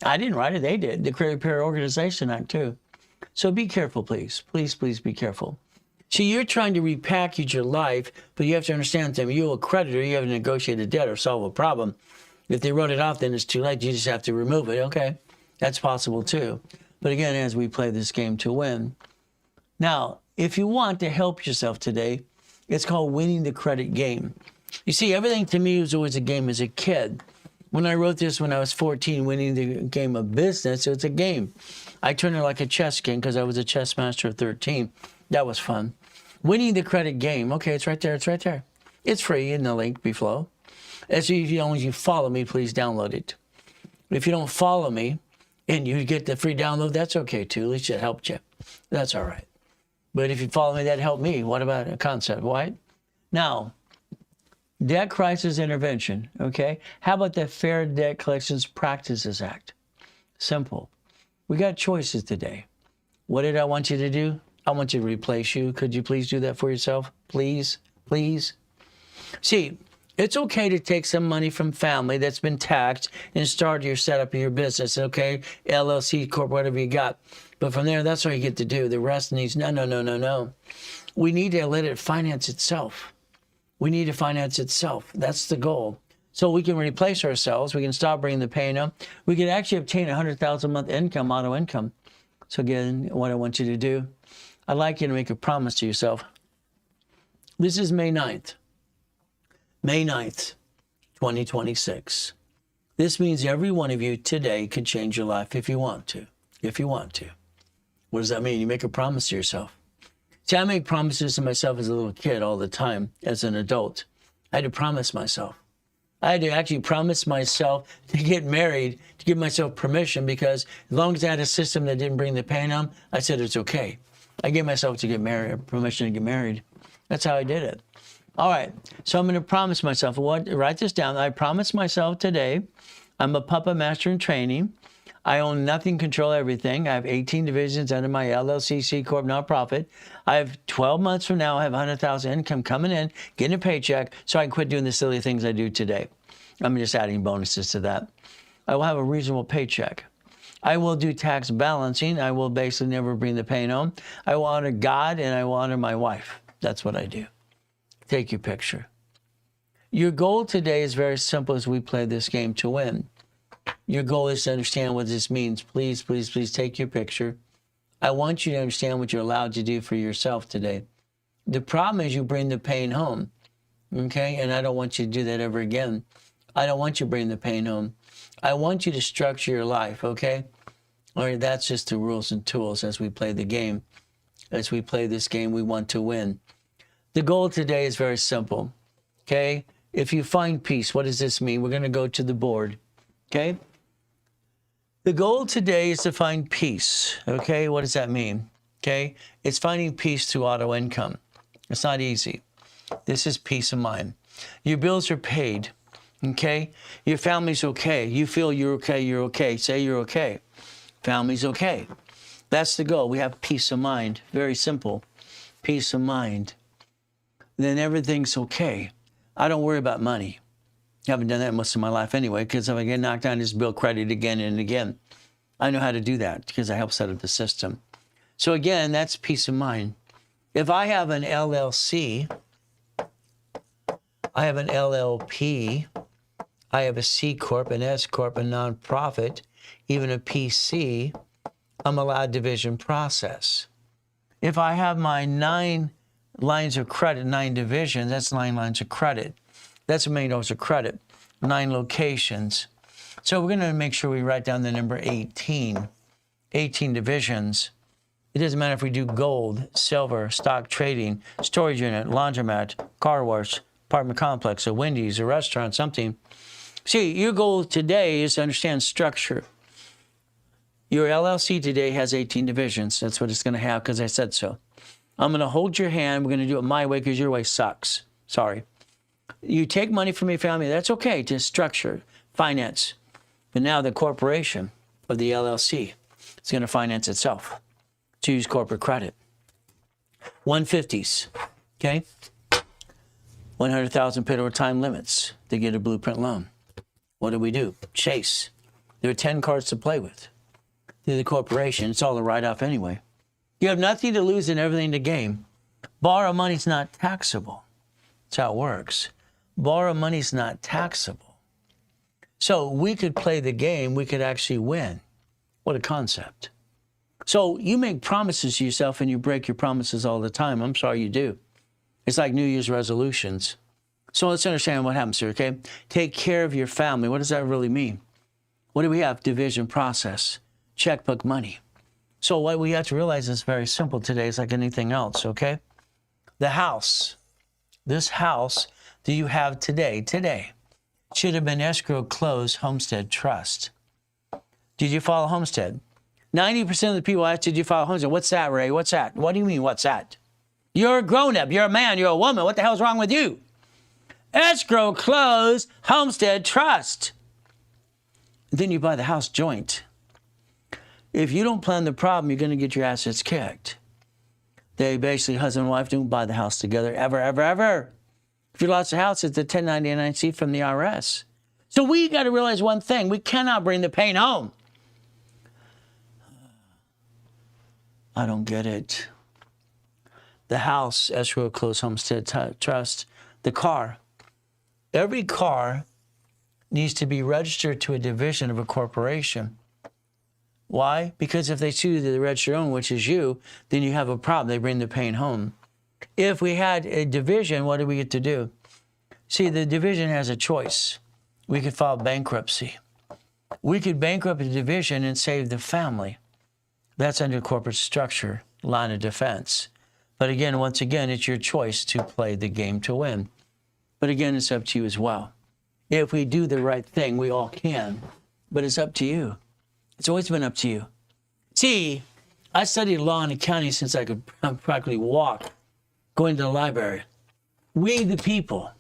I didn't write it. They did. The Credit Repair Organization Act, too. So be careful, please. Please be careful. See, you're trying to repackage your life, but you have to understand something. You're a creditor. You have to negotiate a debt or solve a problem. If they wrote it off, then it's too late. You just have to remove it. Okay, that's possible, too. But again, as we play this game to win. Now, if you want to help yourself today, it's called winning the credit game. You see, everything to me was always a game as a kid. When I wrote this when I was 14, winning the game of business, it's a game. I turned it like a chess game because I was a chess master at 13. That was fun. Winning the credit game. Okay, it's right there. It's right there. It's free in the link below. As long as you follow me, please download it. If you don't follow me and you get the free download, that's okay too. At least it helped you. That's all right. But if you follow me, that helped me. What about a concept, right? Now, debt crisis intervention, okay? How about the Fair Debt Collections Practices Act? Simple. We got choices today. What did I want you to do? I want you to replace you. Could you please do that for yourself? Please. See, it's okay to take some money from family that's been taxed and start your setup of your business, okay? LLC, corp, whatever you got. But from there, that's all you get to do. The rest needs, no. We need to let it finance itself. We need to finance itself. That's the goal. So we can replace ourselves. We can stop bringing the pain up. We can actually obtain $100,000 a month income, auto income. So again, what I want you to do, I'd like you to make a promise to yourself. This is May 9th. May 9th, 2026. This means every one of you today can change your life if you want to. If you want to. What does that mean? You make a promise to yourself. See, I make promises to myself as a little kid all the time, as an adult. I had to promise myself. I had to actually promise myself to get married, to give myself permission, because as long as I had a system that didn't bring the pain on, I said it's okay. I gave myself to get married, permission to get married. That's how I did it. All right, so I'm going to promise myself. Write this down. I promise myself today, I'm a puppet master in training. I own nothing, control everything. I have 18 divisions under my LLC C Corp nonprofit. I have 12 months from now, I have 100,000 income coming in, getting a paycheck, so I can quit doing the silly things I do today. I'm just adding bonuses to that. I will have a reasonable paycheck. I will do tax balancing. I will basically never bring the pain home. I will honor God and I will honor my wife. That's what I do. Take your picture. Your goal today is very simple as we play this game to win. Your goal is to understand what this means. Please, please, please take your picture. I want you to understand what you're allowed to do for yourself today. The problem is you bring the pain home, okay? And I don't want you to do that ever again. I don't want you to bring the pain home. I want you to structure your life, okay? All right, that's just the rules and tools as we play the game. As we play this game, we want to win. The goal today is very simple, okay? If you find peace, what does this mean? We're going to go to the board, okay? The goal today is to find peace, okay? What does that mean? Okay? It's finding peace through auto income. It's not easy. This is peace of mind. Your bills are paid, okay? Your family's okay. You feel you're okay, you're okay. Say you're okay. Family's okay. That's the goal. We have peace of mind. Very simple. Peace of mind. Then everything's okay. I don't worry about money. I haven't done that most of my life anyway, because if I get knocked down, just bill credit again and again. I know how to do that because I help set up the system. So again, that's peace of mind. If I have an LLC, I have an LLP, I have a C Corp, an S Corp, a nonprofit, even a PC, I'm allowed division process. If I have my 9 lines of credit, 9 divisions, that's 9 lines of credit. That's $1 million of credit, 9 locations. So we're going to make sure we write down the number 18. 18 divisions. It doesn't matter if we do gold, silver, stock trading, storage unit, laundromat, car wash, apartment complex, a Wendy's, a restaurant, something. See, your goal today is to understand structure. Your LLC today has 18 divisions. That's what it's going to have because I said so. I'm going to hold your hand. We're going to do it my way because your way sucks. Sorry. You take money from your family, that's okay, to structure, finance. But now the corporation of the LLC is going to finance itself to use corporate credit. 150s, okay? 100,000 paid over time limits to get a blueprint loan. What do? Chase. There are 10 cards to play with. Through the corporation, it's all a write-off anyway. You have nothing to lose and everything to gain. Borrow money's not taxable. That's how it works. Borrow money's not taxable. So we could play the game, we could actually win. What a concept. So you make promises to yourself and you break your promises all the time. I'm sorry you do. It's like New Year's resolutions. So let's understand what happens here, okay? Take care of your family. What does that really mean? What do we have? Division process, checkbook money. So what we have to realize is very simple today. It's like anything else, okay? The house, this house that you have today, should have been escrow closed homestead trust. Did you file a homestead? 90% of the people ask, did you file a homestead? What's that, Ray? What's that? What do you mean, what's that? You're a grown-up. You're a man. You're a woman. What the hell's wrong with you? Escrow closed homestead trust. Then you buy the house joint. If you don't plan the problem, you're going to get your assets kicked. They basically, husband and wife, don't buy the house together ever, ever, ever. If you lost the house, it's a 1099-C from the IRS. So we got to realize one thing. We cannot bring the pain home. I don't get it. The house, escrow closed homestead trust, the car. Every car needs to be registered to a division of a corporation. Why? Because if they sue the registered owner, which is you, then you have a problem. They bring the pain home. If we had a division, what do we get to do? See, the division has a choice. We could file bankruptcy. We could bankrupt a division and save the family. That's under corporate structure, line of defense. But again, once again, it's your choice to play the game to win. But again, it's up to you as well. If we do the right thing, we all can. But it's up to you. It's always been up to you. See, I studied law and accounting since I could practically walk, going to the library. We, the people,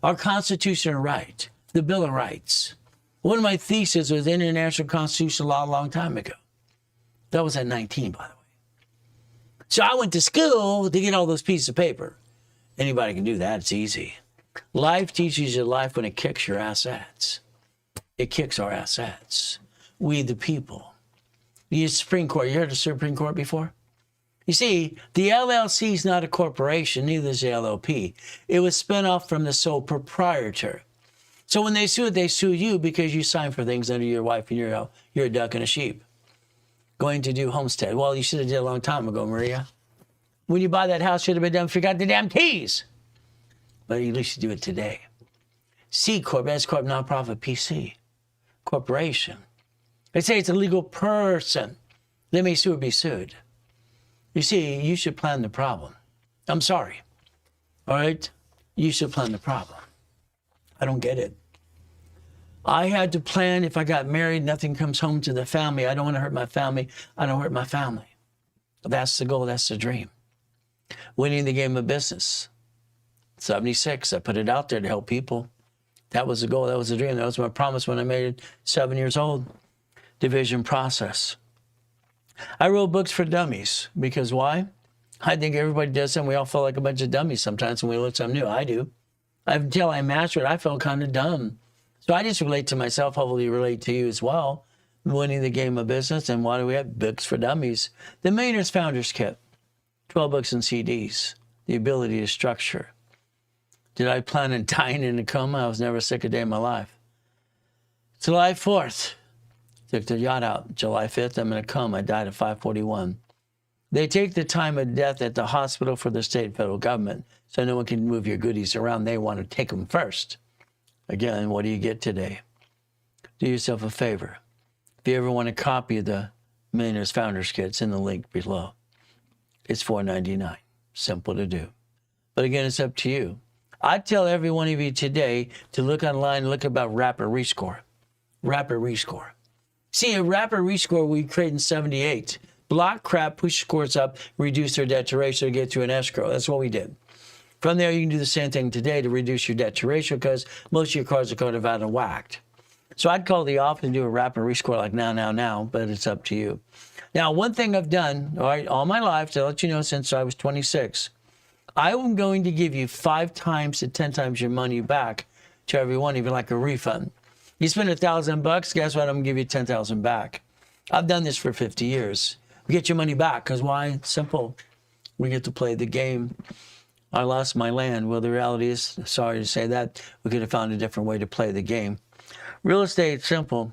our constitutional right, the Bill of Rights. One of my theses was international constitutional law a long time ago. That was at 19, by the way. So I went to school to get all those pieces of paper. Anybody can do that. It's easy. Life teaches you life when it kicks your assets. It kicks our assets. We, the people. The Supreme Court. You heard of the Supreme Court before? You see, the LLC is not a corporation, neither is the LLP. It was spun off from the sole proprietor. So when they sue you because you signed for things under your wife and you're a duck and a sheep. Going to do homestead. Well, you should have did it a long time ago, Maria. When you buy that house, should have been done, forgot the damn keys. But at least you do it today. C Corp, S Corp, nonprofit, PC, corporation. They say it's a legal person. They may sue or be sued. You see, you should plan the problem. I'm sorry. All right? You should plan the problem. I don't get it. I had to plan if I got married, nothing comes home to the family. I don't want to hurt my family. I don't hurt my family. That's the goal. That's the dream. Winning the game of business. 76, I put it out there to help people. That was the goal. That was the dream. That was my promise when I made it 7 years old. Division process. I wrote books for dummies because why? I think everybody does something. We all feel like a bunch of dummies sometimes when we learn something new. I do. Until I mastered it, I felt kind of dumb. So I just relate to myself, hopefully relate to you as well. Winning the game of business. And why do we have books for dummies? The Millionaires Founders Kit. 12 books and CDs. The ability to structure. Did I plan on dying in a coma? I was never sick a day in my life. July 4th. Took the yacht out. July 5th, I'm in a coma. I died at 5:41. They take the time of death at the hospital for the state and federal government, so no one can move your goodies around. They want to take them first. Again, what do you get today? Do yourself a favor. If you ever want a copy of the Millionaires Founders Kit, it's in the link below. It's $4.99. Simple to do. But again, it's up to you. I tell every one of you today to look online and look about Rapid Rescore. Rapid Rescore. See, a Rapid Rescore we created in 78. Block crap, push scores up, reduce their debt to ratio to get to an escrow. That's what we did. From there, you can do the same thing today to reduce your debt to ratio because most of your cards are kind of out of whack. So I'd call the office and do a Rapid Rescore like now, but it's up to you. Now, one thing I've done, all right, all my life, to let you know since I was 26, I am going to give you 5 times to 10 times your money back to every one of you, like a refund. You spend $1,000, guess what? I'm going to give you 10,000 back. I've done this for 50 years. We get your money back because why? It's simple. We get to play the game. I lost my land. Well, the reality is, sorry to say that, we could have found a different way to play the game. Real estate, simple.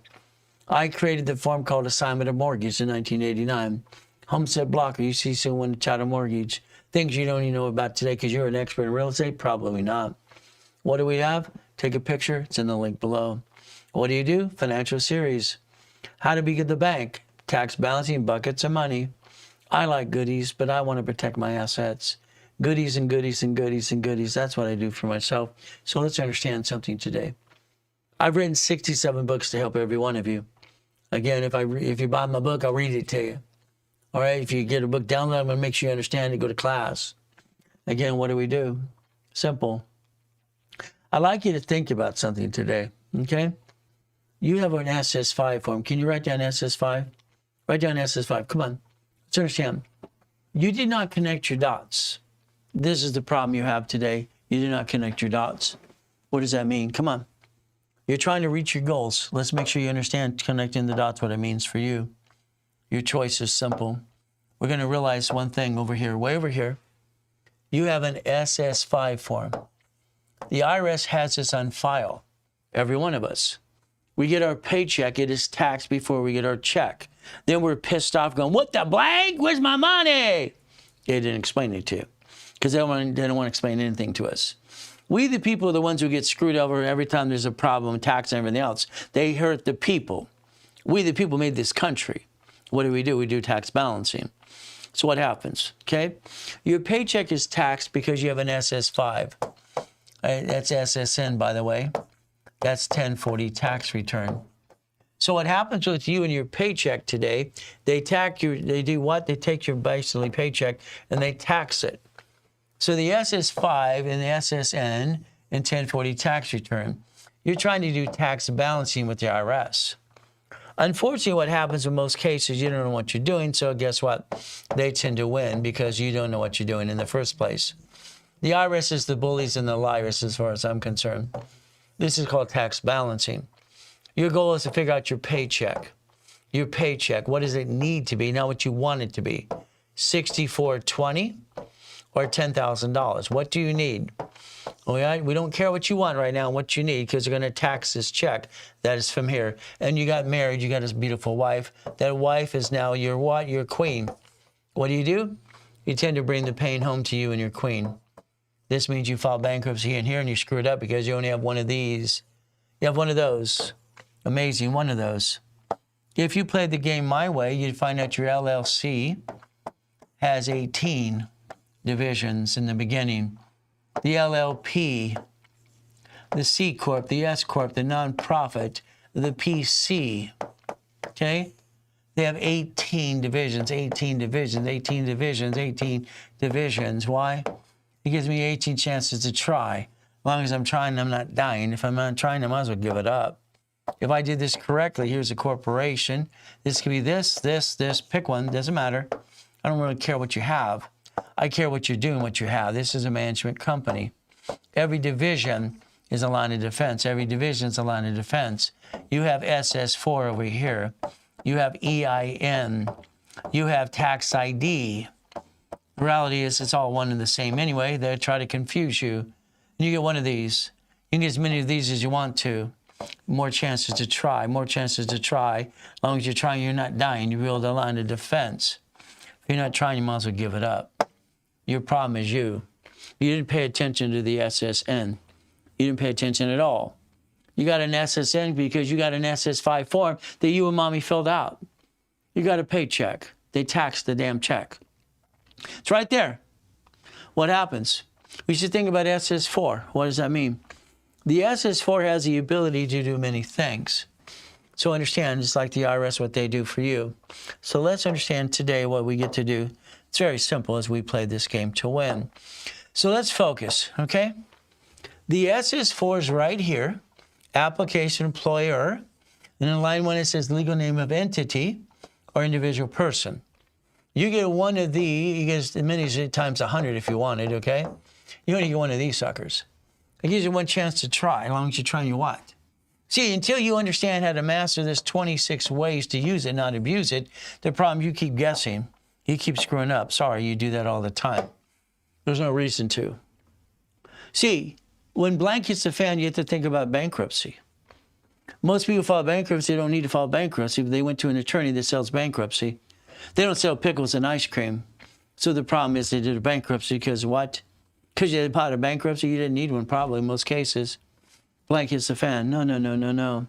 I created the form called assignment of mortgage in 1989. Homestead blocker, you see someone to chat a mortgage. Things you don't even know about today because you're an expert in real estate? Probably not. What do we have? Take a picture. It's in the link below. What do you do? Financial series. How to be at the bank. Tax balancing, buckets of money. I like goodies, but I want to protect my assets. Goodies and goodies and goodies and goodies. That's what I do for myself. So let's understand something today. I've written 67 books to help every one of you. Again, if you buy my book, I'll read it to you. All right, if you get a book download, I'm going to make sure you understand it, go to class. Again, what do we do? Simple. I'd like you to think about something today, okay? You have an SS5 form. Can you write down SS5? Write down SS5. Come on. Let's understand. You did not connect your dots. This is the problem you have today. You did not connect your dots. What does that mean? Come on. You're trying to reach your goals. Let's make sure you understand connecting the dots, what it means for you. Your choice is simple. We're going to realize one thing over here, way over here. You have an SS5 form. The IRS has this on file, every one of us. We get our paycheck, it is taxed before we get our check. Then we're pissed off going, what the blank? Where's my money? They didn't explain it to you because they don't want to explain anything to us. We, the people, are the ones who get screwed over every time there's a problem, tax and everything else. They hurt the people. We, the people, made this country. What do? We do tax balancing. So what happens, okay? Your paycheck is taxed because you have an SS5. That's SSN, by the way. That's 1040 tax return. So what happens with you and your paycheck today, they do what? They take your basically paycheck and they tax it. So the SS5 and the SSN and 1040 tax return, You're trying to do tax balancing with the IRS. Unfortunately, what happens in most cases, you don't know what you're doing, so guess what? They tend to win because you don't know what you're doing in the first place. The IRS is the bullies and the liars as far as I'm concerned. This is called tax balancing. Your goal is to figure out your paycheck. Your paycheck, what does it need to be, not what you want it to be? $64.20 or $10,000? What do you need? All right, we don't care what you want right now, what you need, because they're going to tax this check that is from here. And you got married, you got this beautiful wife. That wife is now your what? Your queen. What do? You tend to bring the pain home to you and your queen. This means you file bankruptcy in here and you screw it up because you only have one of these. You have one of those. Amazing, one of those. If you played the game my way, you'd find out your LLC has 18 divisions in the beginning. The LLP, the C Corp, the S Corp, the nonprofit, the PC, okay? They have 18 divisions, 18 divisions, 18 divisions, 18 divisions. Why? It gives me 18 chances to try. As long as I'm trying, I'm not dying. If I'm not trying, I might as well give it up. If I did this correctly, here's a corporation. This could be this, pick one, doesn't matter. I don't really care what you have. I care what you're doing, what you have. This is a management company. Every division is a line of defense. Every division is a line of defense. You have SS4 over here. You have EIN. You have tax ID. The reality is it's all one and the same anyway. They try to confuse you. And you get one of these. You can get as many of these as you want to. More chances to try, more chances to try. As long as you're trying, you're not dying. You build a line of defense. If you're not trying, you might as well give it up. Your problem is you. You didn't pay attention to the SSN. You didn't pay attention at all. You got an SSN because you got an SS5 form that you and mommy filled out. You got a paycheck. They taxed the damn check. It's right there. What happens? We should think about SS4. What does that mean? The SS4 has the ability to do many things. So understand, it's like the IRS, what they do for you. So let's understand today what we get to do. It's very simple as we play this game to win. So let's focus, okay? The SS4 is right here, application employer, and in line 1 it says legal name of entity or individual person. You get one of these, you get as many times 100 if you wanted, okay? You only get one of these suckers. It gives you one chance to try, as long as you're trying your what? See, until you understand how to master this 26 ways to use it, not abuse it, the problem, you keep guessing. You keep screwing up. Sorry, you do that all the time. There's no reason to. See, when blank hits the fan, you have to think about bankruptcy. Most people file bankruptcy, they don't need to file bankruptcy, but they went to an attorney that sells bankruptcy. They don't sell pickles and ice cream. So the problem is they did a bankruptcy because what? Because you had a bankruptcy, you didn't need one probably in most cases. Blank hits the fan. No.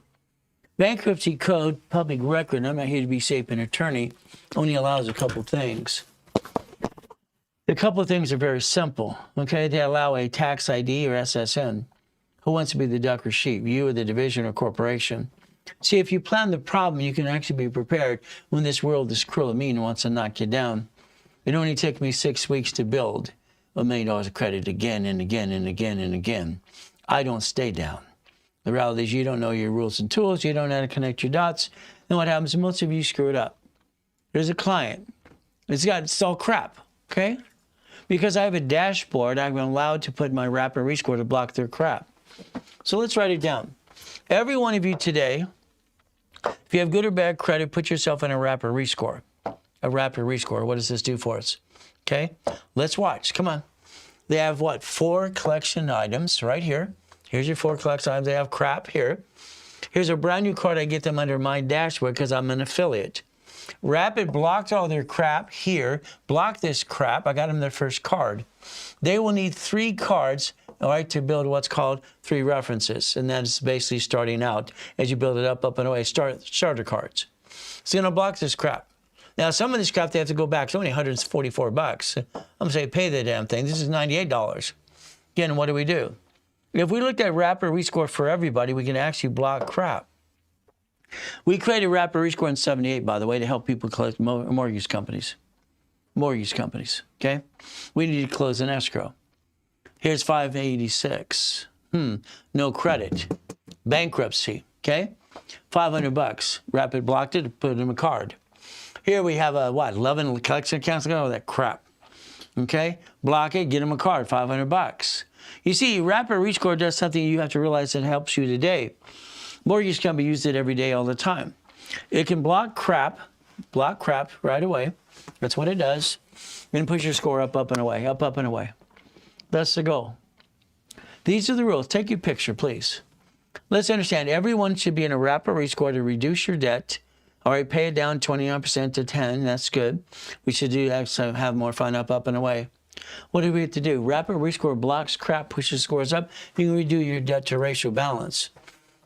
Bankruptcy code, public record, and I'm not here to be safe an attorney, only allows a couple things. The couple of things are very simple, okay? They allow a tax ID or SSN. Who wants to be the duck or sheep, you or the division or corporation? See, if you plan the problem, you can actually be prepared when this world is cruel and mean and wants to knock you down. It only took me 6 weeks to build $1 million of credit again and again and again and again. I don't stay down. The reality is you don't know your rules and tools. You don't know how to connect your dots. And what happens is most of you screw it up. There's a client. It's all crap, okay? Because I have a dashboard, I'm allowed to put my wrap and rescore to block their crap. So let's write it down. Every one of you today, if you have good or bad credit, put yourself in a wrap or rescore. A wrap or rescore. What does this do for us? Okay? Let's watch. Come on. They have what? 4 collection items right here. Here's your 4 collection items. They have crap here. Here's a brand new card. I get them under my dashboard because I'm an affiliate. Rapid blocked all their crap here. Block this crap. I got them their first card. They will need 3 cards, all right, to build what's called 3 references. And that's basically starting out as you build it up and away. Starter cards. So you're going to block this crap. Now, some of this crap, they have to go back. It's only $144. I'm going to say, pay the damn thing. This is $98. Again, what do? If we looked at wrap or rescore for everybody, we can actually block crap. We created wrap or rescore in 78, by the way, to help people collect mortgage companies. Mortgage companies, okay? We need to close an escrow. Here's 586, No credit. Bankruptcy, okay? $500. Rapid blocked it, put it in a card. Here we have a, 11 collection accounts? Oh, that crap. Okay? Block it, get them a card, $500. You see, Rapid Rescore does something you have to realize that helps you today. Mortgage company use it every day, all the time. It can block crap right away. That's what it does. And push your score up, and away, up, and away. That's the goal. These are the rules. Take your picture, please. Let's understand, everyone should be in a Rapid Rescore to reduce your debt. All right, pay it down 29% to 10. That's good. We should have more fun, up, and away. What do we have to do? Rapid Rescore blocks crap, pushes scores up. You can redo your debt to ratio balance.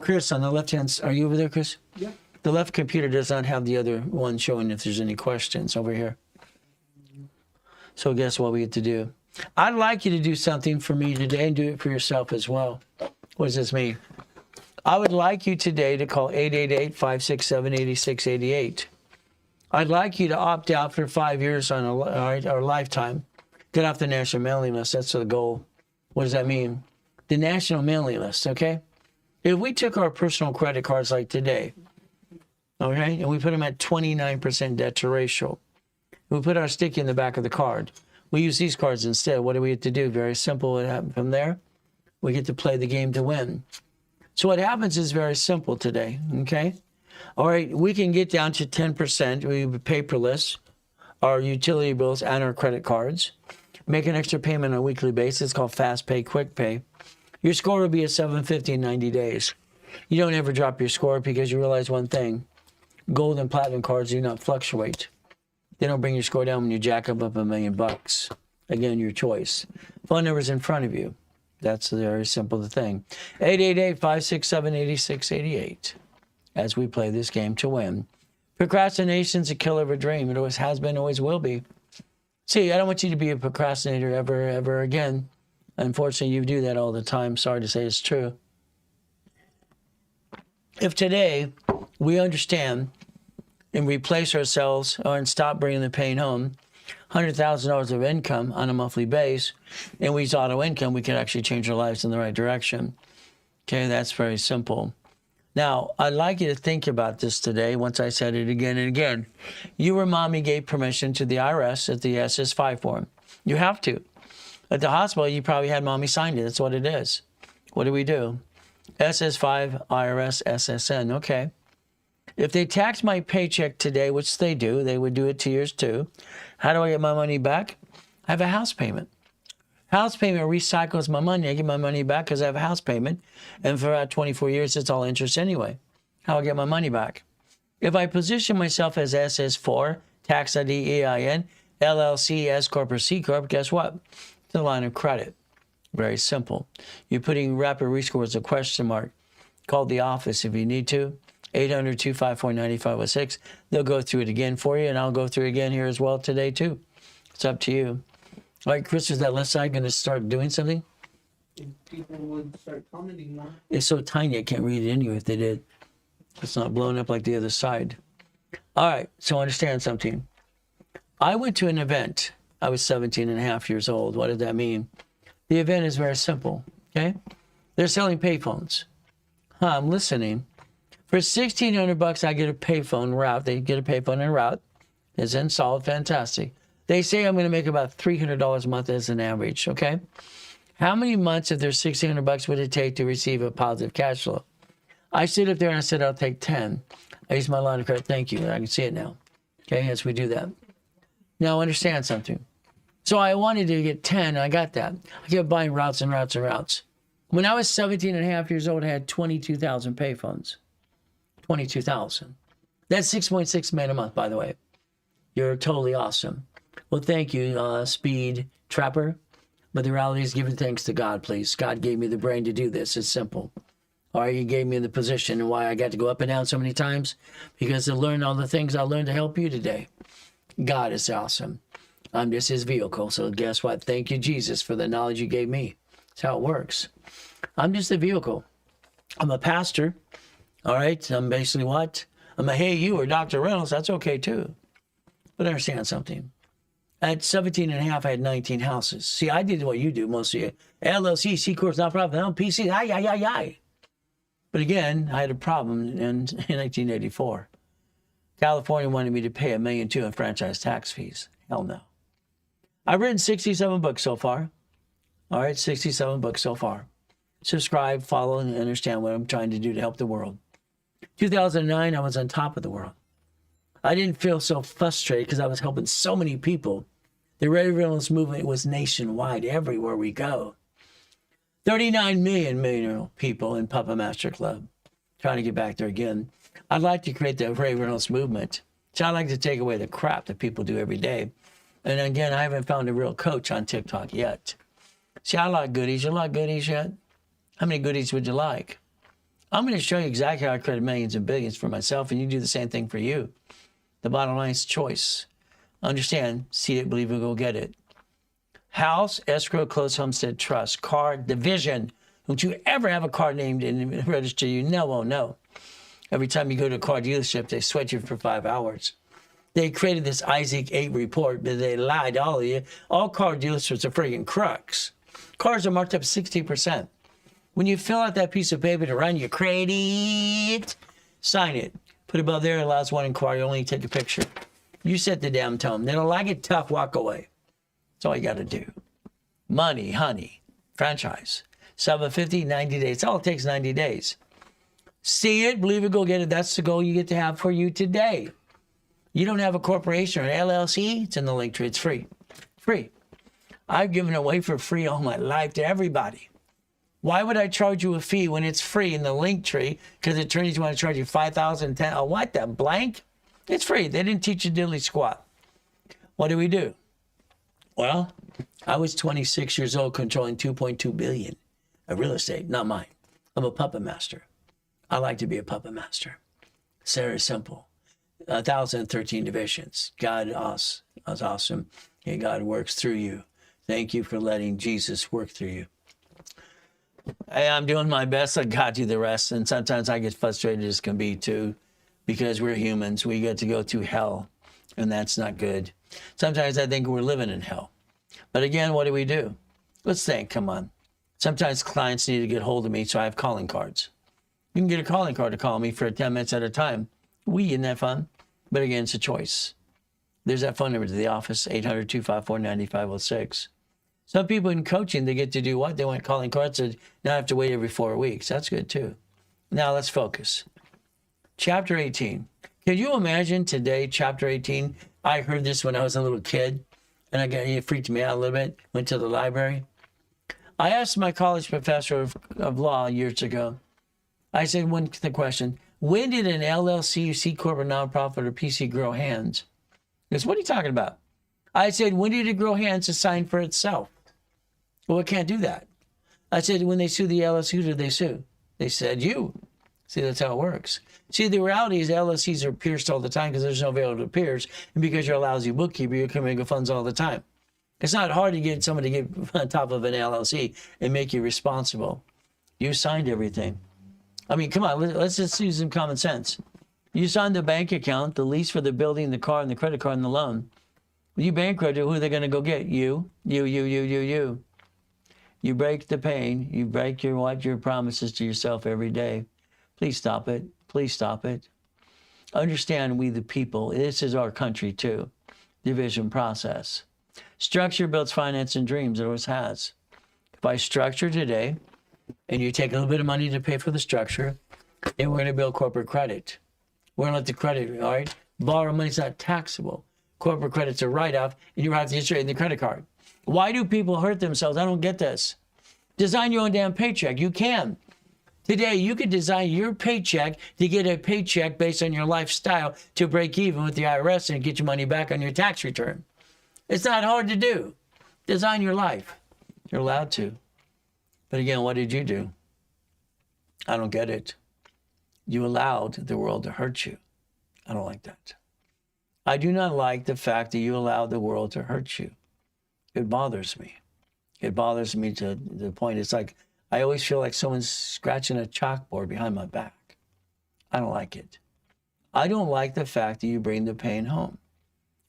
Chris, on the left hand, are you over there, Chris? Yeah. The left computer does not have the other one showing if there's any questions over here. So guess what we get to do? I'd like you to do something for me today and do it for yourself as well. What does this mean? I would like you today to call 888-567-8688. I'd like you to opt out for 5 years on our lifetime. Get off the national mailing list. That's the goal. What does that mean? The national mailing list, okay? If we took our personal credit cards like today, okay, and we put them at 29% debt to ratio, we put our sticky in the back of the card. We use these cards instead. What do we have to do? Very simple. What happened from there? We get to play the game to win. So what happens is very simple today, okay? All right, we can get down to 10%. We paperless, our utility bills and our credit cards. Make an extra payment on a weekly basis. It's called Fast Pay, Quick Pay. Your score will be at 750 in 90 days. You don't ever drop your score because you realize one thing. Gold and platinum cards do not fluctuate. They don't bring your score down when you jack up $1 million. Again, your choice. Phone number's in front of you. That's very simple thing. 888-567-8688 as we play this game to win. Procrastination's a killer of a dream. It always has been, always will be. See, I don't want you to be a procrastinator ever again. Unfortunately, you do that all the time. Sorry to say it's true. If today we understand and replace ourselves and stop bringing the pain home, $100,000 of income on a monthly base, and we use auto income, we can actually change our lives in the right direction. Okay, that's very simple. Now, I'd like you to think about this today once I said it again and again. You or mommy gave permission to the IRS at the SS5 form. You have to. At the hospital, you probably had mommy sign it. That's what it is. What do we do? SS5, IRS, SSN. Okay. If they tax my paycheck today, which they do, they would do it 2 years too. How do I get my money back? I have a house payment. House payment recycles my money. I get my money back because I have a house payment. And for about 24 years, it's all interest anyway. How do I get my money back? If I position myself as SS4, tax ID, EIN, LLC, S Corp, or C Corp, guess what? It's a line of credit. Very simple. You're putting Rapid Rescore as a question mark. Call the office if you need to. 800-254-9506. They'll go through it again for you, and I'll go through it again here as well today, too. It's up to you. All right, Chris, is that left side going to start doing something? People would start commenting more. It's so tiny, I can't read it anyway if they did. It's not blown up like the other side. All right, so understand something. I went to an event. I was 17 and a half years old. What did that mean? The event is very simple, okay? They're selling payphones. I'm listening. For $1,600, I get a payphone route. They get a payphone and route. It's installed. Fantastic. They say I'm going to make about $300 a month as an average, okay? How many months, if there's $1,600, would it take to receive a positive cash flow? I stood up there and I said, I'll take 10. I used my line of credit. Thank you. I can see it now. Okay, as we do that. Now understand something. So I wanted to get 10, and I got that. I kept buying routes and routes and routes. When I was 17 and a half years old, I had 22,000 payphones. 22,000. That's 6.6 million a month, by the way. You're totally awesome. Well, thank you, Speed Trapper. But the reality is giving thanks to God, please. God gave me the brain to do this. It's simple. All right, he gave me the position, and why I got to go up and down so many times? Because to learn all the things I learned to help you today. God is awesome. I'm just his vehicle. So guess what? Thank you, Jesus, for the knowledge you gave me. That's how it works. I'm just a vehicle. I'm a pastor. All right. I'm basically what? I'm a hey you or Dr. Reynolds. That's okay too. But understand something. At 17 and a half, I had 19 houses. See, I did what you do, most of you. LLC, C Corp, nonprofit, PC, aye. But again, I had a problem in 1984. California wanted me to pay $1.2 million in franchise tax fees. Hell no. I've written 67 books so far. All right, 67 books so far. Subscribe, follow, and understand what I'm trying to do to help the world. 2009, I was on top of the world. I didn't feel so frustrated because I was helping so many people. The Ray Reynolds movement was nationwide, everywhere we go. 39 million people in Puppet Master Club. Trying to get back there again. I'd like to create the Ray Reynolds movement. So I'd like to take away the crap that people do every day. And again, I haven't found a real coach on TikTok yet. See, I like goodies. You like goodies yet? How many goodies would you like? I'm going to show you exactly how I created millions and billions for myself, and you do the same thing for you. The bottom line is choice. Understand, see it, believe it, go get it. House, escrow, closed homestead, trust, car, division. Don't you ever have a car named and register you? No, oh no. Every time you go to a car dealership, they sweat you for 5 hours. They created this Isaac 8 report, but they lied to all of you. All car dealerships are friggin' crooks. Cars are marked up 60%. When you fill out that piece of paper to run your credit, sign it. Put it above there, allows one inquiry, only take a picture. You set the damn tone. They don't like it, tough, walk away. That's all you got to do. Money, honey, franchise. 750, 90 days. It's all it takes, 90 days. See it, believe it, go get it. That's the goal you get to have for you today. You don't have a corporation or an LLC, it's in the link tree. It's free. Free. I've given away for free all my life to everybody. Why would I charge you a fee when it's free in the link tree? Because attorneys want to charge you $5,000, $10,000. Oh, what the blank? It's free. They didn't teach you diddly squat. What do we do? Well, I was 26 years old controlling $2.2 billion of real estate, not mine. I'm a puppet master. I like to be a puppet master. It's very simple. 1,013 divisions. God is awesome. And God works through you. Thank you for letting Jesus work through you. Hey, I'm doing my best. I got you the rest. And sometimes I get frustrated as can be too, because we're humans. We get to go through hell, and that's not good. Sometimes I think we're living in hell. But again, what do? Let's think, come on. Sometimes clients need to get hold of me, so I have calling cards. You can get a calling card to call me for 10 minutes at a time. Isn't that fun? But again, it's a choice. There's that phone number to the office, 800-254-9506. Some people in coaching, they get to do what? They want calling cards and not have to wait every 4 weeks. That's good too. Now let's focus. Chapter 18. Can you imagine today, chapter 18? I heard this when I was a little kid, and it freaked me out a little bit. Went to the library. I asked my college professor of law years ago. I said the question, when did an LLC, C Corp, or nonprofit, or PC grow hands? He goes, what are you talking about? I said, when did it grow hands to sign for itself? Well, it can't do that. I said, when they sue the LLC, who did they sue? They said, you. See, that's how it works. See, the reality is LLCs are pierced all the time because there's no veil to pierce. And because you're a lousy bookkeeper, you're committing funds all the time. It's not hard to get somebody to get on top of an LLC and make you responsible. You signed everything. I mean, come on, let's just use some common sense. You signed the bank account, the lease for the building, the car, and the credit card, and the loan. When you bankrupted, who are they going to go get? You. You break the pain. You break your promises to yourself every day. Please stop it. Please stop it. Understand, we the people, this is our country too. Division process. Structure builds finance and dreams. It always has. If I structure today, and you take a little bit of money to pay for the structure, then we're going to build corporate credit. We're going to let the credit, all right? Borrow money's not taxable. Corporate credit's a write-off, and you write it in the credit card. Why do people hurt themselves? I don't get this. Design your own damn paycheck. You can. Today, you could design your paycheck to get a paycheck based on your lifestyle to break even with the IRS and get your money back on your tax return. It's not hard to do. Design your life. You're allowed to. But again, what did you do? I don't get it. You allowed the world to hurt you. I don't like that. I do not like the fact that you allowed the world to hurt you. It bothers me. It bothers me to the point, it's like, I always feel like someone's scratching a chalkboard behind my back. I don't like it. I don't like the fact that you bring the pain home.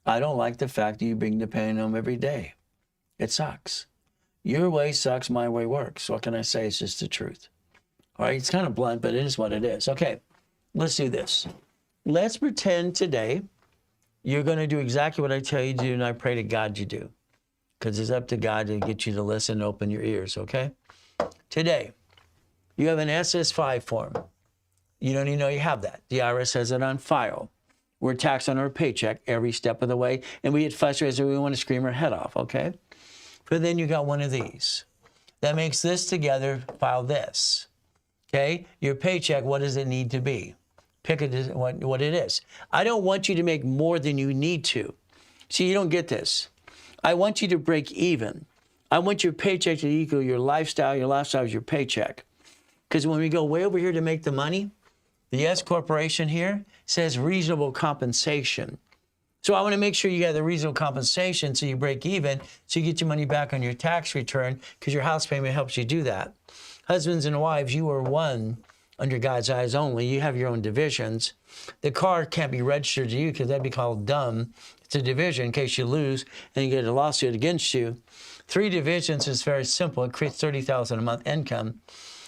I don't like the fact that you bring the pain home every day. It sucks. Your way sucks, my way works. What can I say? It's just the truth. All right, it's kind of blunt, but it is what it is. Okay, let's do this. Let's pretend today you're going to do exactly what I tell you to do, and I pray to God you do. Because it's up to God to get you to listen and open your ears, okay? Today, you have an SS5 form. You don't even know you have that. The IRS has it on file. We're taxed on our paycheck every step of the way, and we get frustrated, we want to scream our head off, okay? But then you got one of these. That makes this together, file this, okay? Your paycheck, what does it need to be? Pick it what it is. I don't want you to make more than you need to. See, you don't get this. I want you to break even. I want your paycheck to equal your lifestyle is your paycheck. Because when we go way over here to make the money, the S corporation here says reasonable compensation. So I want to make sure you get the reasonable compensation so you break even, so you get your money back on your tax return, because your house payment helps you do that. Husbands and wives, you are one under God's eyes only. You have your own divisions. The car can't be registered to you because that'd be called dumb. It's a division in case you lose and you get a lawsuit against you. 3 divisions is very simple. It creates $30,000 a month income.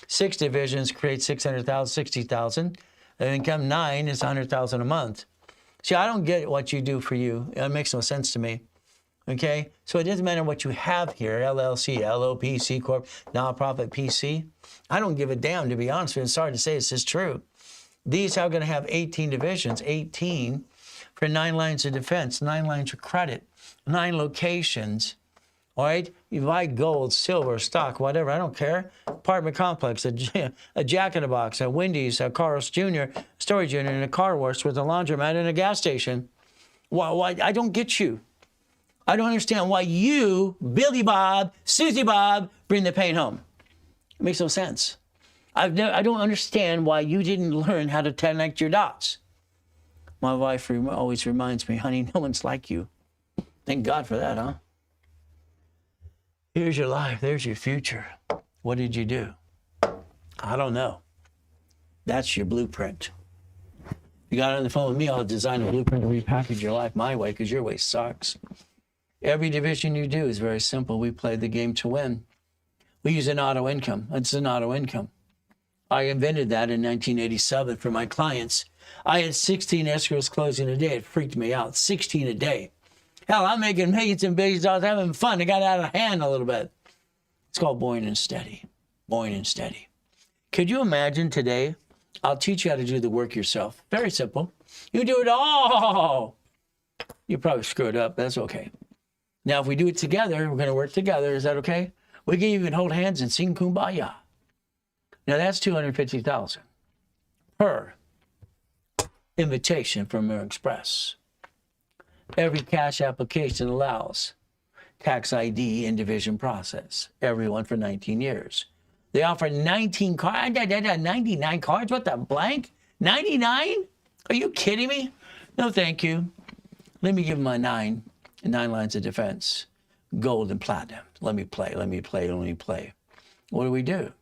6 divisions create $600,000, $60,000. Income 9 is $100,000 a month. See, I don't get what you do for you. It makes no sense to me. Okay? So it doesn't matter what you have here, LLC, LOP, C Corp, nonprofit, PC. I don't give a damn, to be honest with you. Sorry to say it's just true. These are going to have 18 divisions, 18 for 9 lines of defense, 9 lines of credit, 9 locations. All right? You buy gold, silver, stock, whatever, I don't care. Apartment complex, a Jack in the Box, a Wendy's, a Carl's Jr., storage unit, and a car wash with a laundromat and a gas station. Why? I don't get you. I don't understand why you, Billy Bob, Susie Bob, bring the pain home. It makes no sense. I don't understand why you didn't learn how to connect your dots. My wife always reminds me, honey, no one's like you. Thank God for that, huh? Here's your life. There's your future. What did you do? I don't know. That's your blueprint. You got on the phone with me, I'll design a blueprint and repackage your life my way, because your way sucks. Every division you do is very simple. We play the game to win. We use an auto income. It's an auto income. I invented that in 1987 for my clients. I had 16 escrows closing a day. It freaked me out. 16 a day. Hell, I'm making millions and billions of dollars, having fun. It got out of hand a little bit. It's called boring and steady. Boring and steady. Could you imagine today? I'll teach you how to do the work yourself. Very simple. You do it all. You probably screw it up. That's okay. Now, if we do it together, we're going to work together. Is that okay? We can even hold hands and sing Kumbaya. Now, that's $250,000 per invitation from American Express. Every cash application allows tax ID and division process. Everyone for 19 years. They offer 19 cards. 99 cards? What the blank? 99? Are you kidding me? No, thank you. Let me give them my 9 lines of defense. Gold and platinum. Let me play. What do?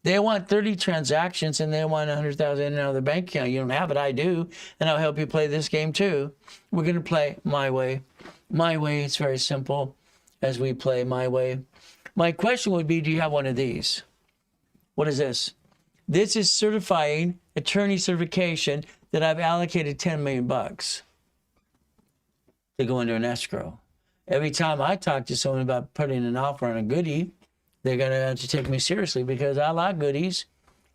They want 30 transactions and they want 100,000 in and out of the bank account. You don't have it, I do. And I'll help you play this game too. We're going to play my way. My way, it's very simple as we play my way. My question would be, do you have one of these? What is this? This is certifying attorney certification that I've allocated $10 million to go into an escrow. Every time I talk to someone about putting an offer on a goodie, they're going to have to take me seriously because I like goodies.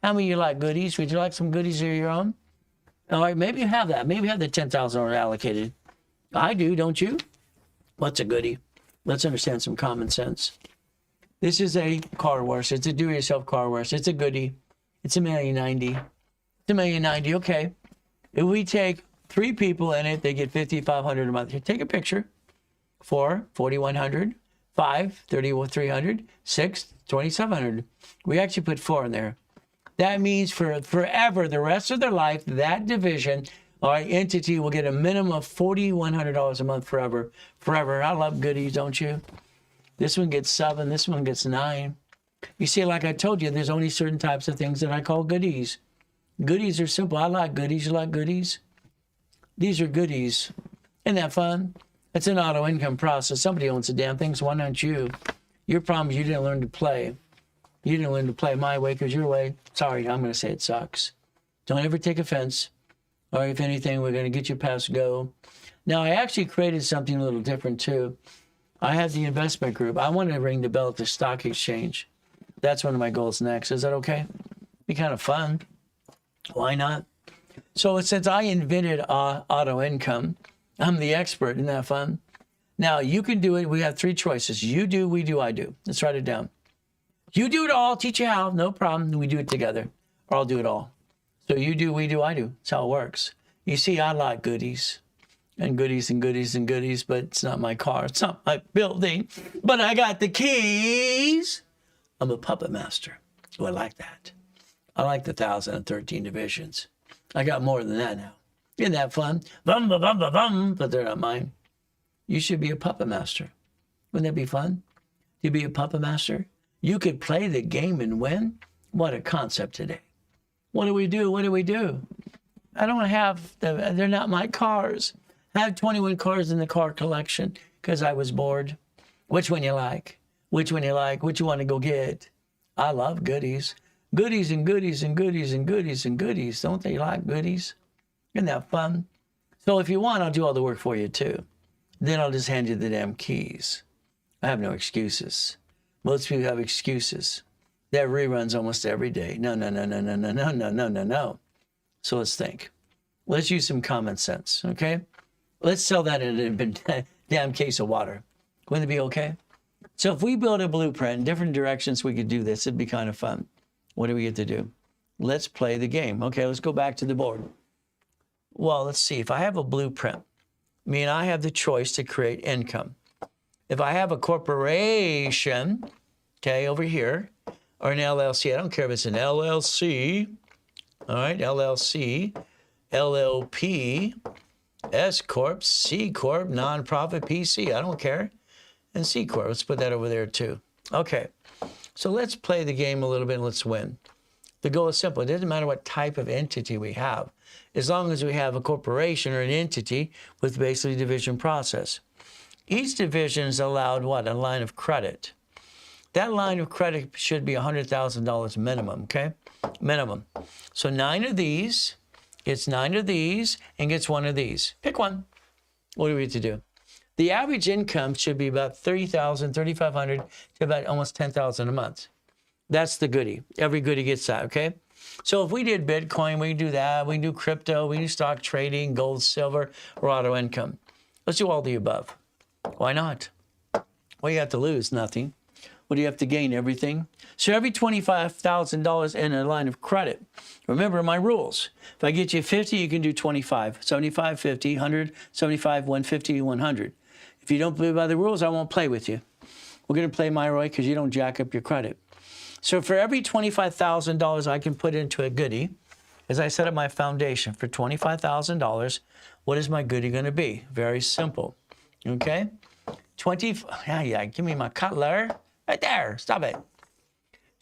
How many of you like goodies? Would you like some goodies of your own? All right, maybe you have that. Maybe you have the $10,000 allocated. I do, don't you? What's a goodie? Let's understand some common sense. This is a car wash. It's a do-it-yourself car wash. It's a goodie. It's $1,090,000. It's $1,090,000. Okay. If we take 3 people in it, they get $5,500 a month. Here, take a picture. 4, $4,100. 5, $3,300. 6, $2,700. We actually put 4 in there. That means for forever, the rest of their life, that division or entity will get a minimum of $4,100 a month forever. Forever. I love goodies, don't you? This one gets 7. This one gets 9. You see, like I told you, there's only certain types of things that I call goodies. Goodies are simple. I like goodies. You like goodies? These are goodies. Isn't that fun? It's an auto income process. Somebody owns the damn thing, so why not you? Your problem is you didn't learn to play. You didn't learn to play my way because your way, sorry, I'm going to say it sucks. Don't ever take offense. Or if anything, we're going to get you past go. Now, I actually created something a little different too. I have the investment group. I want to ring the bell at the stock exchange. That's one of my goals next. Is that okay? Be kind of fun. Why not? So since I invented auto income, I'm the expert. Isn't that fun? Now, you can do it. We have three choices. You do, we do, I do. Let's write it down. You do it all. Teach you how. No problem. We do it together. Or I'll do it all. So you do, we do, I do. That's how it works. You see, I like goodies. And goodies and goodies and goodies, but it's not my car. It's not my building. But I got the keys. I'm a puppet master. So I like that. I like the 1,013 divisions. I got more than that now. Isn't that fun? Bum, bum, bum, bum, bum, but they're not mine. You should be a puppet master. Wouldn't that be fun? You be a puppet master? You could play the game and win? What a concept today. What do we do? What do we do? I don't have, they're not my cars. I have 21 cars in the car collection because I was bored. Which one you like? Which one you like? Which you want to go get? I love goodies. Goodies and goodies and goodies and goodies and goodies. Don't they like goodies? Isn't that fun? So if you want, I'll do all the work for you too. Then I'll just hand you the damn keys. I have no excuses. Most people have excuses. That reruns almost every day. No. So let's think. Let's use some common sense, okay? Let's sell that in a damn case of water. Wouldn't it be okay? So if we build a blueprint in different directions, we could do this. It'd be kind of fun. What do we get to do? Let's play the game. Okay, let's go back to the board. Well, let's see. If I have a blueprint, I have the choice to create income. If I have a corporation, okay, over here, or an LLC, I don't care if it's an LLC, all right, LLC, LLP, S Corp, C Corp, nonprofit, PC, I don't care. And C Corp, let's put that over there too. Okay, so let's play the game a little bit and let's win. The goal is simple. It doesn't matter what type of entity we have, as long as we have a corporation or an entity with basically division process. Each division is allowed what? A line of credit. That line of credit should be $100,000 minimum, okay? Minimum. So 9 of these, gets 9 of these, and gets 1 of these. Pick one. What do we have to do? The average income should be about $30,000, $3,500 to about almost $10,000 a month. That's the goodie. Every goodie gets that, okay? So if we did Bitcoin, we can do that. We can do crypto. We can do stock trading, gold, silver, or auto income. Let's do all the above. Why not? What do you have to lose? Nothing. What do you have to gain? Everything. So every $25,000 in a line of credit, remember my rules. If I get you 50, you can do 25, 75, 50, 100, 75, 150, 100. If you don't play by the rules, I won't play with you. We're going to play my way because you don't jack up your credit. So for every $25,000 I can put into a goodie, as I set up my foundation for $25,000, what is my goodie going to be? Very simple. Okay? Give me my cutler. Right there. Stop it.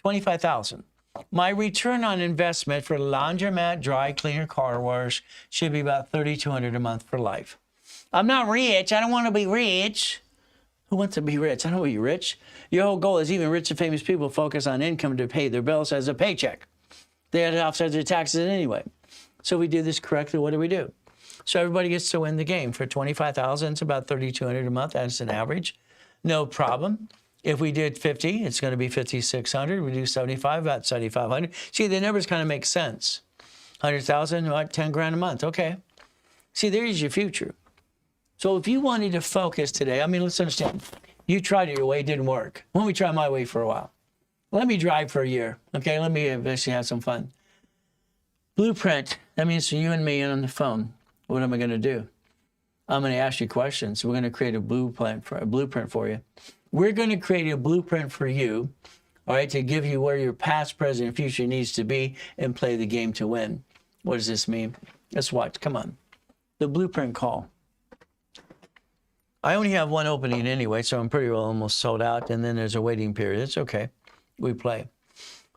$25,000. My return on investment for laundromat, dry cleaner, car wash should be about $3,200 a month for life. I'm not rich. I don't want to be rich. Who wants to be rich? I don't want to be rich. Your whole goal is even rich and famous people focus on income to pay their bills as a paycheck. They had to offset their taxes anyway. So we do this correctly. What do? So everybody gets to win the game. For $25,000, it's about $3,200 a month. That's an average. No problem. If we did 50, it's going to be $5,600. We do 75, about $7,500. See, the numbers kind of make sense. 100,000, what, 10 grand a month. Okay. See, there's your future. So if you wanted to focus today, let's understand. You tried it your way, it didn't work. Let me try my way for a while. Let me drive for a year. Okay, let me eventually have some fun. Blueprint, that means you and me on the phone. What am I going to do? I'm going to ask you questions. We're going to create a blueprint for you. We're going to create a blueprint for you, all right, to give you where your past, present, and future needs to be and play the game to win. What does this mean? Let's watch. Come on. The blueprint call. I only have one opening anyway, so I'm pretty well almost sold out, and then there's a waiting period. It's okay. We play.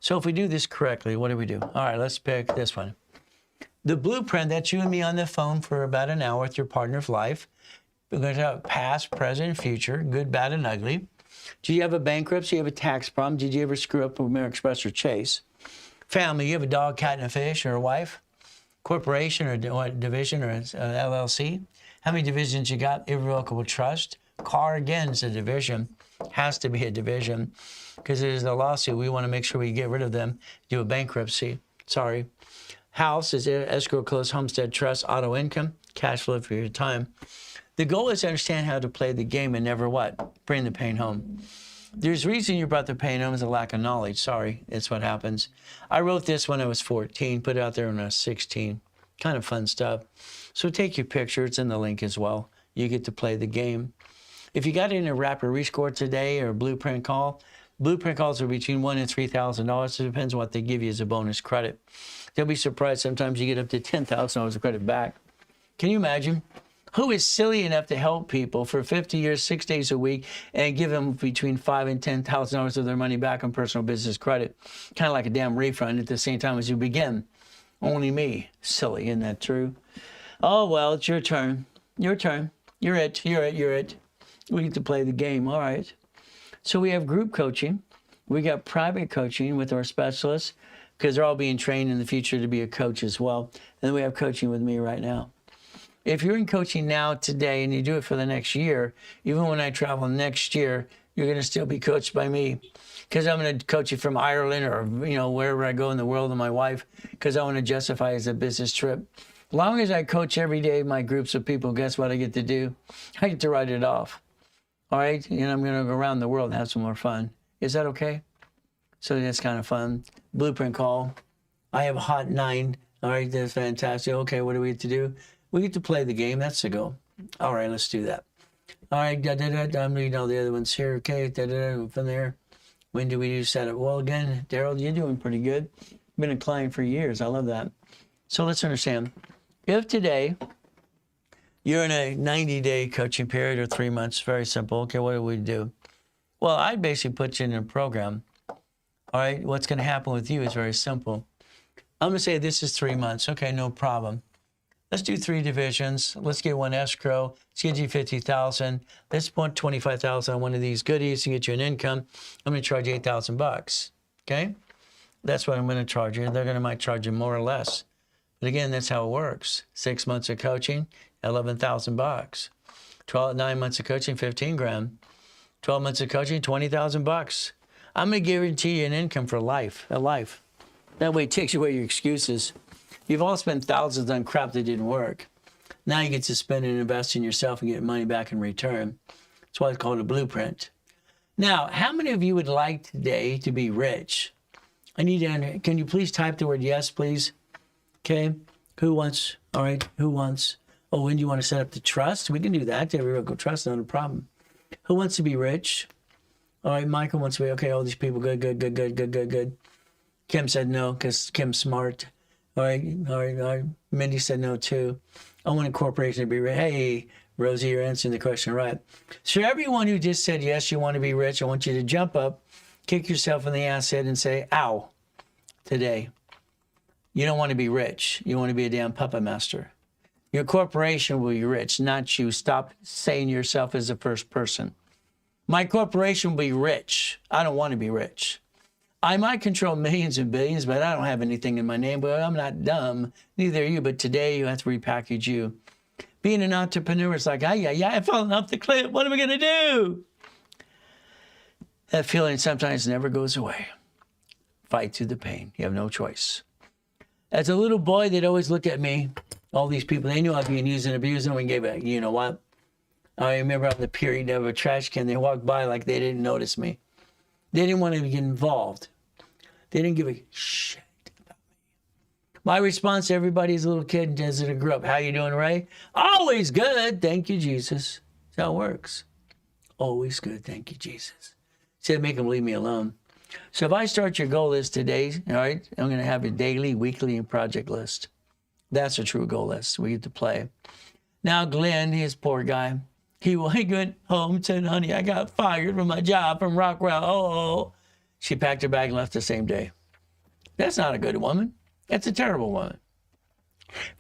So if we do this correctly, what do? All right, let's pick this one. The blueprint, that's you and me on the phone for about an hour with your partner of life. We're going to have past, present, future, good, bad, and ugly. Do you have a bankruptcy? You have a tax problem? Did you ever screw up with American Express or Chase? Family, you have a dog, cat, and a fish, or a wife? Corporation or division or LLC? How many divisions you got? Irrevocable trust. Car, again, is a division. Has to be a division because it is a lawsuit. We want to make sure we get rid of them. Do a bankruptcy. Sorry. House is escrow, close, homestead, trust, auto income, cash flow for your time. The goal is to understand how to play the game and never what? Bring the pain home. There's reason you brought the pain home is a lack of knowledge. Sorry, it's what happens. I wrote this when I was 14, put it out there when I was 16. Kind of fun stuff. So take your picture. It's in the link as well. You get to play the game. If you got in a rapid rescore today or a blueprint call, blueprint calls are between $1,000 and $3,000. It depends on what they give you as a bonus credit. They'll be surprised sometimes you get up to $10,000 of credit back. Can you imagine? Who is silly enough to help people for 50 years, 6 days a week, and give them between $5,000 and $10,000 of their money back on personal business credit? Kind of like a damn refund at the same time as you begin. Only me. Silly, isn't that true? Oh, well, it's your turn. Your turn. You're it. You're it. You're it. We get to play the game. All right. So we have group coaching. We got private coaching with our specialists because they're all being trained in the future to be a coach as well. And then we have coaching with me right now. If you're in coaching now, today, and you do it for the next year, even when I travel next year, you're going to still be coached by me because I'm going to coach you from Ireland or, wherever I go in the world with my wife because I want to justify it as a business trip. As long as I coach every day my groups of people, guess what I get to do? I get to write it off. All right? And I'm going to go around the world and have some more fun. Is that okay? So that's kind of fun. Blueprint call. I have a hot 9. All right, that's fantastic. Okay, what do we get to do? We get to play the game. That's the goal. All right, let's do that. All right, I'm reading all the other ones here. Okay, from there. When do we do setup? Well, again, Daryl, you're doing pretty good. Been a client for years. I love that. So let's understand. If today you're in a 90-day coaching period or 3 months, very simple. Okay, what do we do? Well, I'd basically put you in a program. All right, what's going to happen with you is very simple. I'm going to say this is 3 months. Okay, no problem. Let's do 3 divisions. Let's get one escrow. Let's get you $50,000. Let's put $25,000 on one of these goodies to get you an income. I'm going to charge you $8,000. Okay, that's what I'm going to charge you. They're going to might charge you more or less. But again, that's how it works. 6 months of coaching, $11,000. 9 months of coaching, $15,000. 12 months of coaching, $20,000. I'm going to guarantee you an income for life, a life. That way it takes away your excuses. You've all spent thousands on crap that didn't work. Now you get to spend and invest in yourself and get money back in return. That's why it's called a blueprint. Now, how many of you would like today to be rich? I need to, can you please type the word yes, please? Okay, who wants? All right, who wants? Oh, when do you want to set up the trust? We can do that. Irrevocable trust, not a problem. Who wants to be rich? All right, Michael wants to be, okay, all these people, good. Kim said no, because Kim's smart. All right. Mindy said no, too. I want a corporation to be rich. Hey, Rosie, you're answering the question right. So everyone who just said yes, you want to be rich, I want you to jump up, kick yourself in the ass head and say, ow, today. You don't want to be rich. You want to be a damn puppet master. Your corporation will be rich, not you. Stop saying yourself as the first person. My corporation will be rich. I don't want to be rich. I might control millions and billions, but I don't have anything in my name. But I'm not dumb. Neither are you. But today you have to repackage you. Being an entrepreneur is like, I've fallen off the cliff. What am I going to do? That feeling sometimes never goes away. Fight through the pain. You have no choice. As a little boy, they'd always look at me. All these people, they knew I was being used and abused, and we gave it. You know what? I remember on the period of a trash can, they walked by like they didn't notice me. They didn't want to get involved. They didn't give a shit about me. My response to everybody as a little kid as I grew up, how you doing, Ray? Always good, thank you, Jesus. That's how it works. Always good, thank you, Jesus. Said make them leave me alone. So if I start your goal list today, all right, I'm going to have a daily, weekly, and project list. That's a true goal list. We get to play. Now, Glenn, his poor guy, he went home and said, honey, I got fired from my job from Rockwell. Oh. She packed her bag and left the same day. That's not a good woman. That's a terrible woman.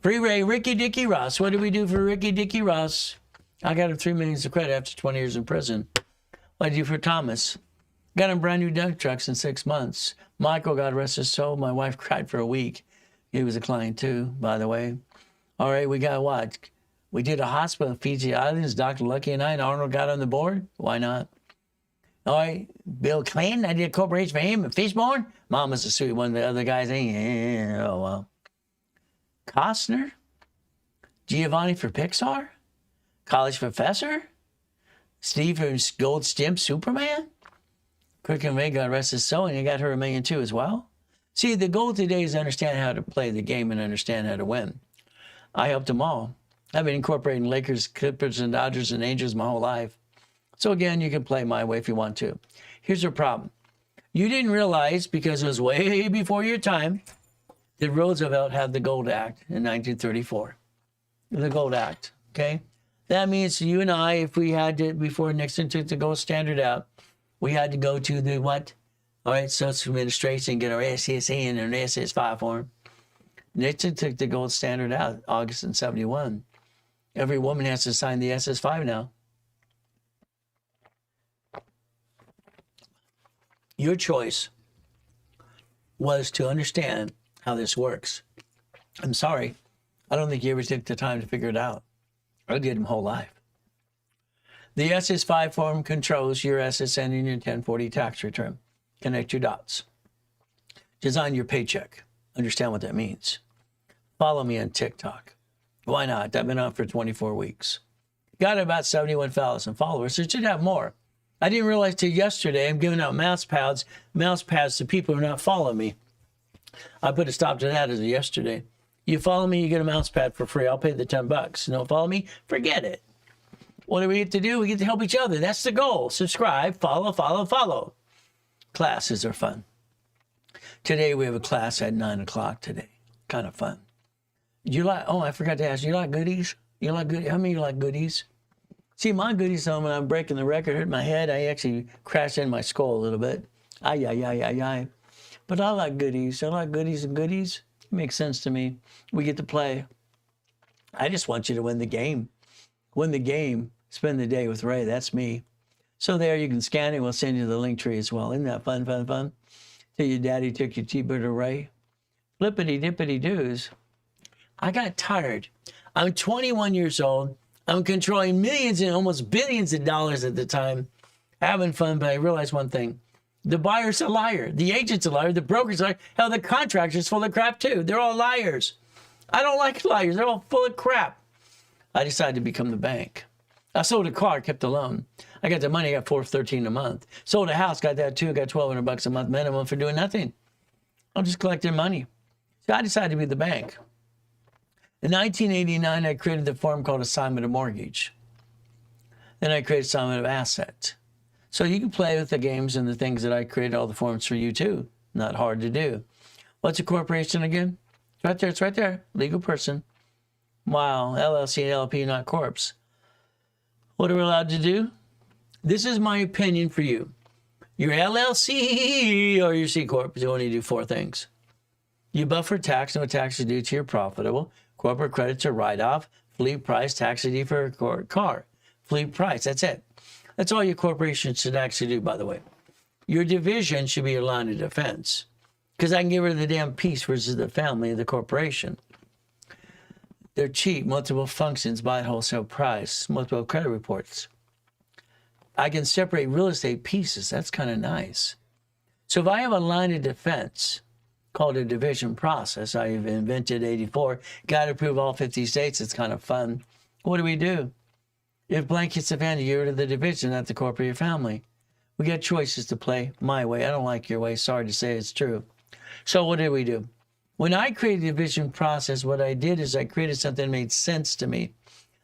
Free Ray, Ricky Dicky Ross. What do we do for Ricky Dicky Ross? I got him $3 million of credit after 20 years in prison. What did I do for Thomas? Got him brand new dump trucks in 6 months. Michael, God rest his soul, my wife cried for a week. He was a client too, by the way. All right, we got what? We did a hospital in Fiji Islands. Dr. Lucky and I, and Arnold got on the board. Why not? All right, Bill Clinton, I did a corporation for him at Fishborn. Mom was a sweet one. The other guys, oh, well. Costner? Giovanni for Pixar? College professor? Steve from Gold Stimp Superman? Quick and Ray, God rest his soul, and you got her $1 million too as well. See, the goal today is to understand how to play the game and understand how to win. I helped them all. I've been incorporating Lakers, Clippers, and Dodgers and Angels my whole life. So again, you can play my way if you want to. Here's the problem. You didn't realize, because it was way before your time, that Roosevelt had the Gold Act in 1934. The Gold Act, okay? That means you and I, if we had to, before Nixon took the gold standard out, we had to go to the what? All right, Social Administration, get our SSA and our SS5 form. Nixon took the gold standard out August in 71. Every woman has to sign the SS5 now. Your choice was to understand how this works. I'm sorry, I don't think you ever took the time to figure it out. I did my whole life. The SS5 form controls your SSN and your 1040 tax return. Connect your dots. Design your paycheck. Understand what that means. Follow me on TikTok. Why not? I've been on for 24 weeks. Got about 71,000 followers. So it should have more. I didn't realize till yesterday I'm giving out mouse pads to people who are not following me. I put a stop to that as of yesterday. You follow me, you get a mouse pad for free. I'll pay the $10. You don't follow me, forget it. What do we get to do? We get to help each other. That's the goal. Subscribe, follow. Classes are fun. Today we have a class at 9 o'clock today. Kind of fun. I forgot to ask, you like goodies? You like goodies? How many of you like goodies? See, my goodies on when I'm breaking the record, hurt my head. I actually crashed in my skull a little bit. Ay. But I like goodies. I like goodies and goodies. It makes sense to me. We get to play. I just want you to win the game. Win the game. Spend the day with Ray. That's me. So there, you can scan it. We'll send you the link tree as well. Isn't that fun? Till your daddy took your T-bird to Ray. Flippity dippity doos. I got tired. I'm 21 years old. I'm controlling millions and almost billions of dollars at the time. Having fun, but I realized one thing. The buyer's a liar. The agent's a liar. The broker's a liar. Hell, the contractor's full of crap too. They're all liars. I don't like liars. They're all full of crap. I decided to become the bank. I sold a car, kept the loan. I got the money, I got $413 a month. Sold a house, got that too. I got $1,200 a month minimum for doing nothing. I'm just collecting money. So I decided to be the bank. In 1989, I created the form called assignment of mortgage. Then I created assignment of asset. So you can play with the games and the things that I created, all the forms for you too. Not hard to do. What's a corporation again? It's right there. Legal person. Wow, LLC and LP, not corps. What are we allowed to do? This is my opinion for you. Your LLC or your C Corp, you only do 4 things. You buffer tax, no tax is due to your profitable. Corporate credits are write-off. Fleet price, tax ID for a car. Fleet price, that's it. That's all your corporation should actually do, by the way. Your division should be your line of defense. Because I can get rid of the damn piece versus the family of the corporation. They're cheap, multiple functions, buy at wholesale price, multiple credit reports. I can separate real estate pieces. That's kind of nice. So if I have a line of defense called a division process, I've invented 84, got to approve all 50 states. It's kind of fun. What do? If blank hits the fan, you get rid of the division, not the corporate or family. We got choices to play my way. I don't like your way. Sorry to say it's true. So what do? When I created the division process, what I did is I created something that made sense to me.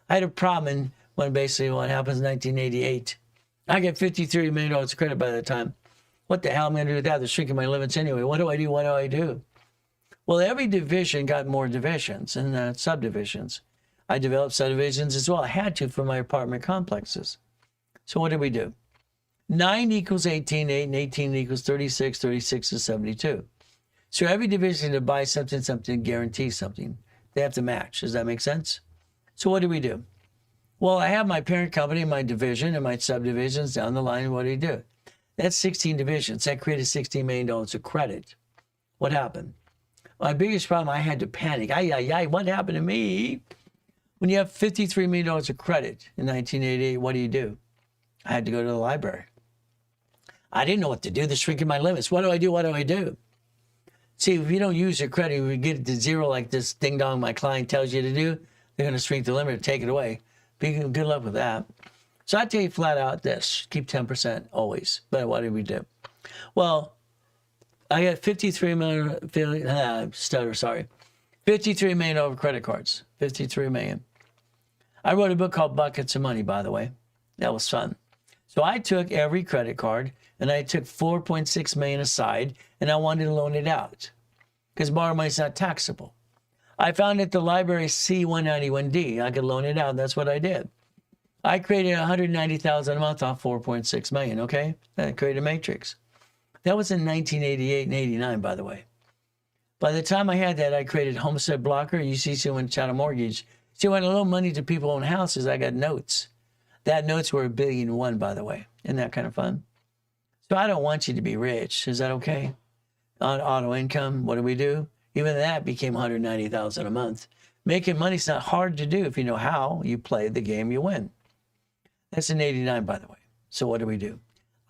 I had a problem when basically what happens in 1988. I got $53 million of credit by that time. What the hell am I going to do with that? They're shrinking my limits anyway. What do I do? Well, every division got more divisions and subdivisions. I developed subdivisions as well. I had to for my apartment complexes. So what do? 9 equals 18, 8, and 18 equals 36, 36 is 72. So every division to buy something guarantees something. They have to match. Does that make sense? So what do? Well, I have my parent company, my division, and my subdivisions down the line. What do you do? That's 16 divisions. That created $16 million of credit. What happened? My biggest problem, I had to panic. What happened to me? When you have $53 million of credit in 1988, what do? I had to go to the library. I didn't know what to do. They're shrinking my limits. What do I do? What do I do? See, if you don't use your credit, we get it to zero like this ding dong my client tells you to do, they're going to shrink the limit or take it away. Good luck with that. So I tell you flat out this, keep 10% always. But what do we do? Well, I got 53 million over credit cards. 53 million. I wrote a book called Buckets of Money, by the way. That was fun. So I took every credit card and I took 4.6 million aside and I wanted to loan it out because borrow money is not taxable. I found at the library C191D. I could loan it out. That's what I did. I created 190,000 a month off 4.6 million. Okay, that created a matrix. That was in 1988 and 89, by the way. By the time I had that, I created Homestead Blocker, UCC and Chattel Mortgage. See, when I loan money to people who own houses, I got notes. That notes were $1.1 billion, by the way. Isn't that kind of fun? So I don't want you to be rich. Is that okay? On auto income, what do? Even that became 190,000 a month. Making money's not hard to do if you know how. You play the game, you win. That's in 89, by the way. So what do?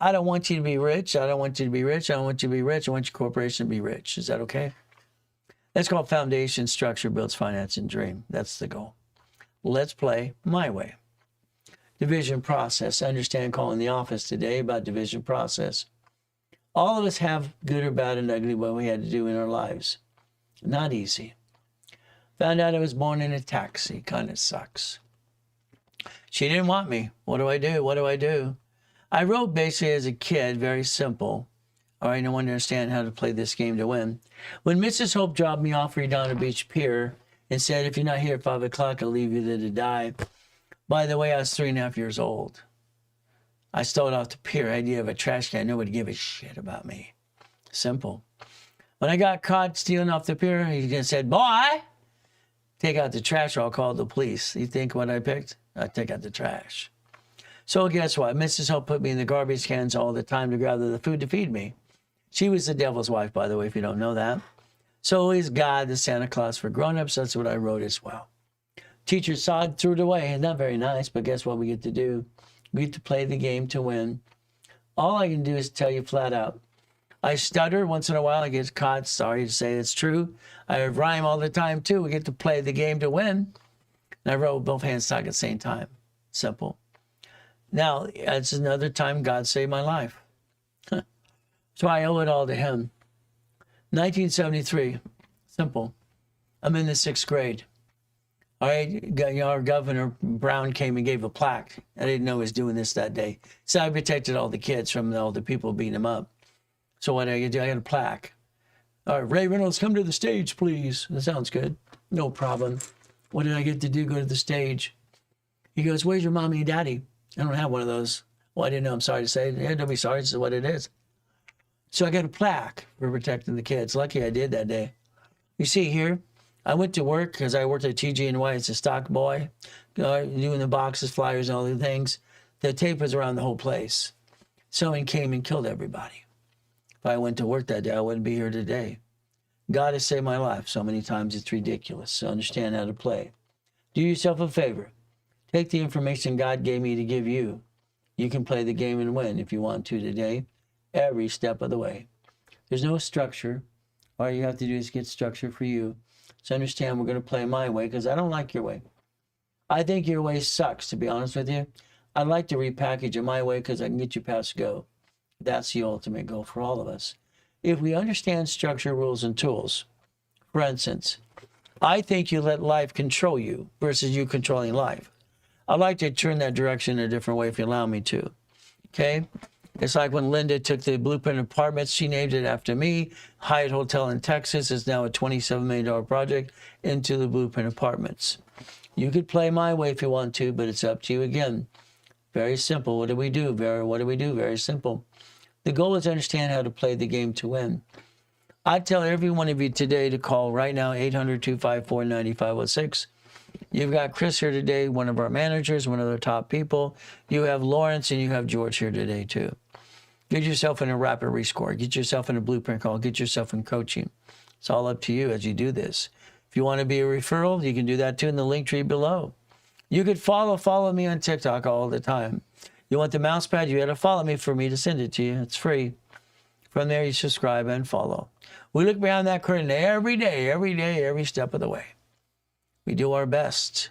I don't want you to be rich. I don't want you to be rich. I don't want you to be rich. I want your corporation to be rich. Is that okay? That's called foundation structure builds finance and dream. That's the goal. Let's play my way. Division process. Understand calling the office today about division process. All of us have good or bad and ugly what we had to do in our lives. Not easy. Found out I was born in a taxi. Kind of sucks. She didn't want me. What do I do? What do? I wrote basically as a kid, very simple. All right, I want to understand how to play this game to win. When Mrs. Hope dropped me off Redondo Beach Pier and said, if you're not here at 5 o'clock, I'll leave you there to die. By the way, I was 3.5 years old. I stole it off the pier. I had to have a trash can. Nobody gave a shit about me. Simple. When I got caught stealing off the pier, he just said, boy, take out the trash or I'll call the police. You think what I picked? I take out the trash. So guess what? Mrs. Hope put me in the garbage cans all the time to gather the food to feed me. She was the devil's wife, by the way, if you don't know that. So is God the Santa Claus for grown-ups? That's what I wrote as well. Teacher saw it, threw it away. Not very nice, but guess what we get to do? We get to play the game to win. All I can do is tell you flat out. I stutter once in a while. I get caught. Sorry to say it's true. I rhyme all the time, too. We get to play the game to win. And I wrote with both hands stuck at the same time. Simple. Now, it's another time God saved my life. So I owe it all to him. 1973. Simple. I'm in the 6th grade. All right, our Governor Brown came and gave a plaque. I didn't know he was doing this that day. So I protected all the kids from all the people beating them up. So what did I do? I got a plaque. All right, Ray Reynolds, come to the stage, please. That sounds good. No problem. What did I get to do? Go to the stage. He goes, where's your mommy and daddy? I don't have one of those. Well, I didn't know. I'm sorry to say. Yeah, don't be sorry. This is what it is. So I got a plaque for protecting the kids. Lucky I did that day. You see here, I went to work because I worked at TG&Y as a stock boy, doing the boxes, flyers, and all the things. The tape was around the whole place. Someone came and killed everybody. If I went to work that day, I wouldn't be here today. God has saved my life so many times it's ridiculous. So understand how to play. Do yourself a favor. Take the information God gave me to give you. You can play the game and win if you want to today, every step of the way. There's no structure. All you have to do is get structure for you. So understand we're going to play my way because I don't like your way. I think your way sucks, to be honest with you. I'd like to repackage it my way because I can get you past go. That's the ultimate goal for all of us. If we understand structure, rules, and tools, for instance, I think you let life control you versus you controlling life. I'd like to turn that direction in a different way if you allow me to. Okay? It's like when Linda took the Blueprint Apartments, she named it after me. Hyatt Hotel in Texas is now a $27 million project into the Blueprint Apartments. You could play my way if you want to, but it's up to you again. Very simple. What do we do? Very simple. The goal is to understand how to play the game to win. I tell every one of you today to call right now, 800-254-9506. You've got Chris here today, one of our managers, one of the top people. You have Lawrence and you have George here today too. Get yourself in a rapid rescore. Get yourself in a blueprint call. Get yourself in coaching. It's all up to you as you do this. If you want to be a referral, you can do that too in the link tree below. You could follow me on TikTok all the time. You want the mouse pad, you got to follow me for me to send it to you. It's free. From there, you subscribe and follow. We look behind that curtain every day, every step of the way. We do our best.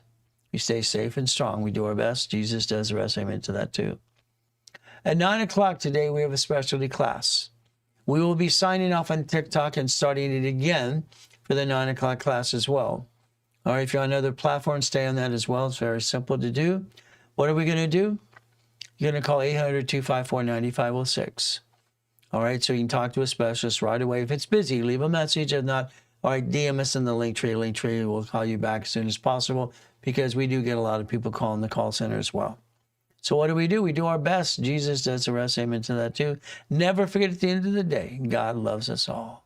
We stay safe and strong. We do our best. Jesus does the rest. Amen to that too. At 9 o'clock today, we have a specialty class. We will be signing off on TikTok and starting it again for the 9 o'clock class as well. All right, if you're on other platforms, stay on that as well. It's very simple to do. What are we going to do? You're going to call 800-254-9506. All right, so you can talk to a specialist right away. If it's busy, leave a message. If not, all right, DM us in the link tree. Link tree will call you back as soon as possible because we do get a lot of people calling the call center as well. So what do? We do our best. Jesus does the rest. Amen to that too. Never forget at the end of the day, God loves us all.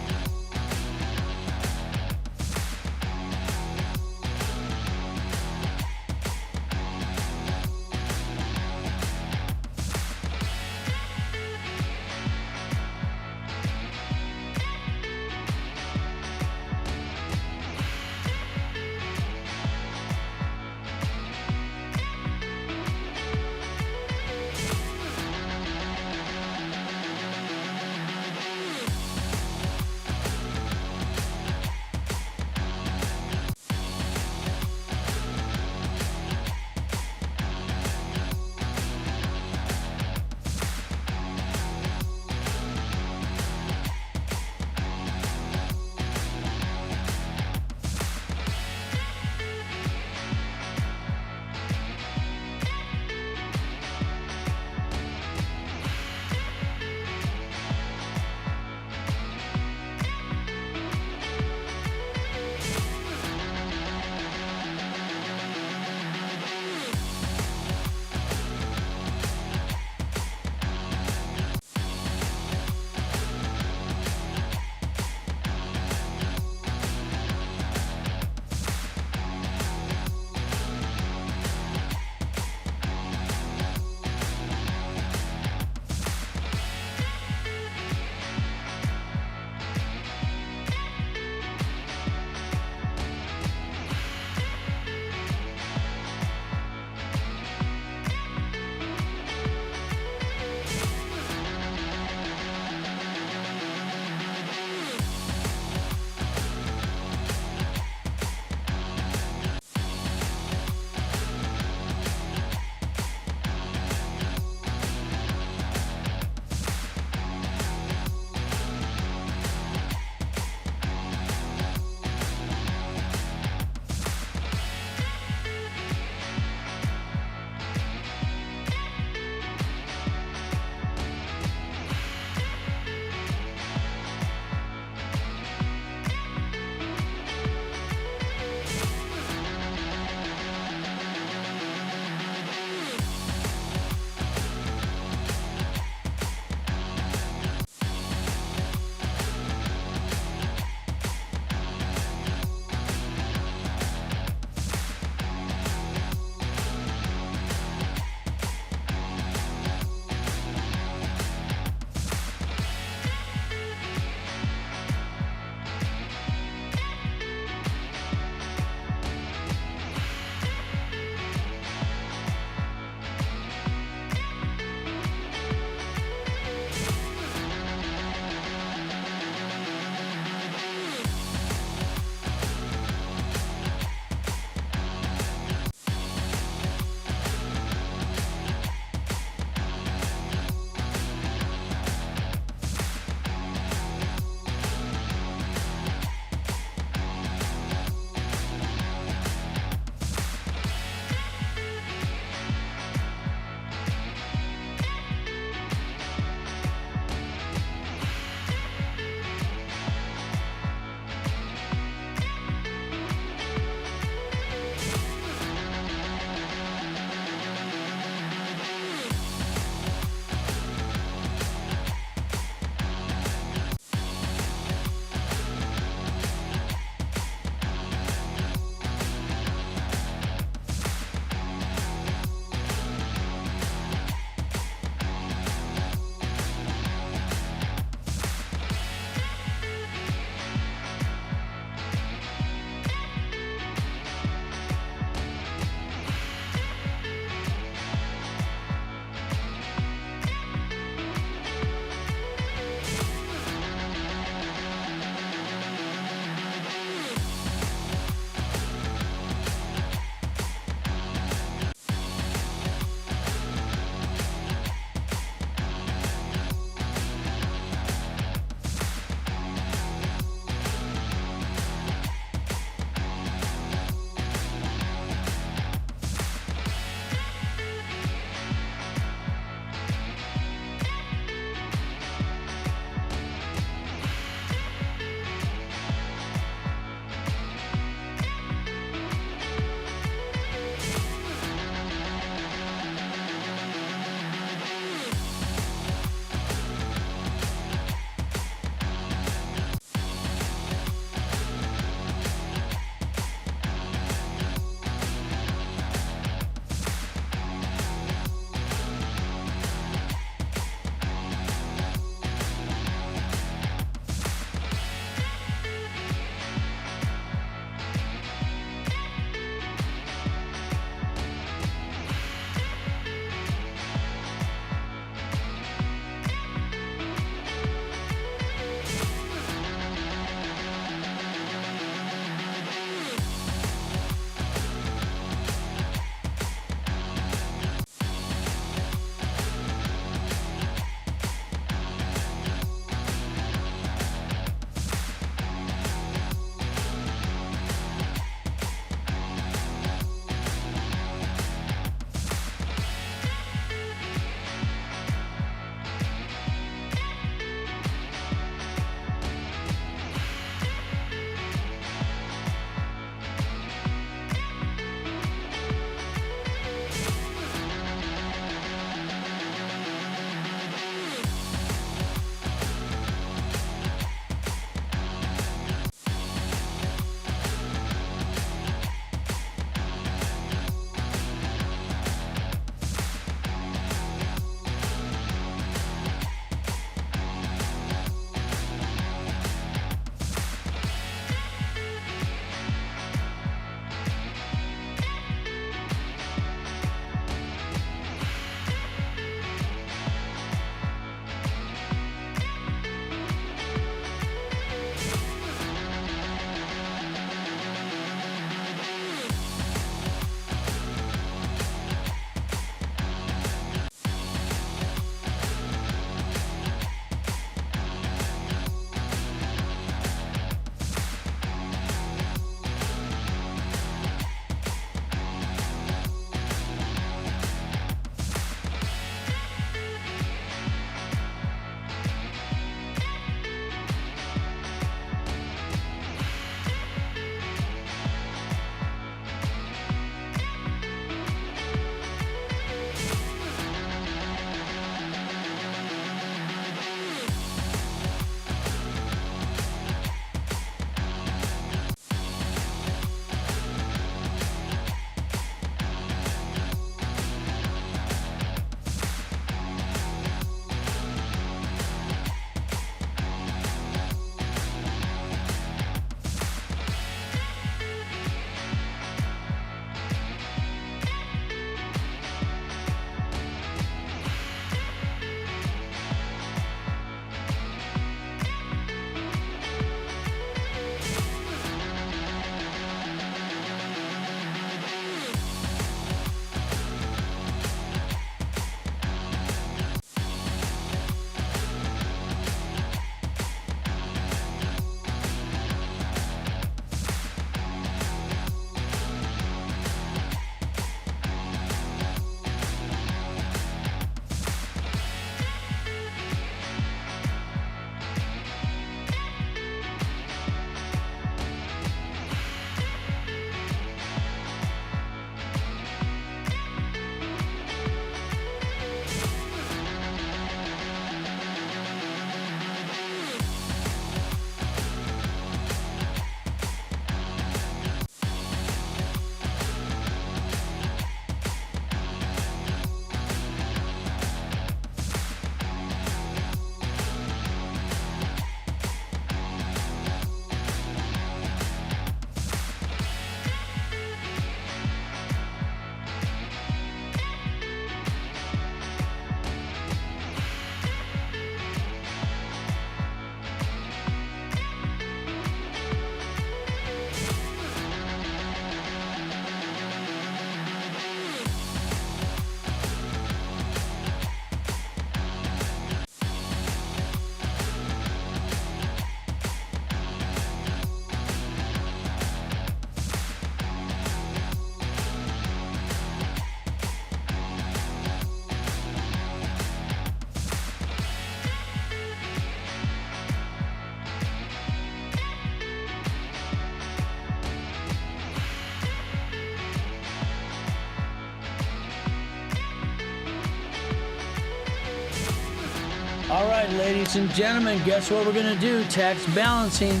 All right, ladies and gentlemen, guess what we're going to do? Tax balancing.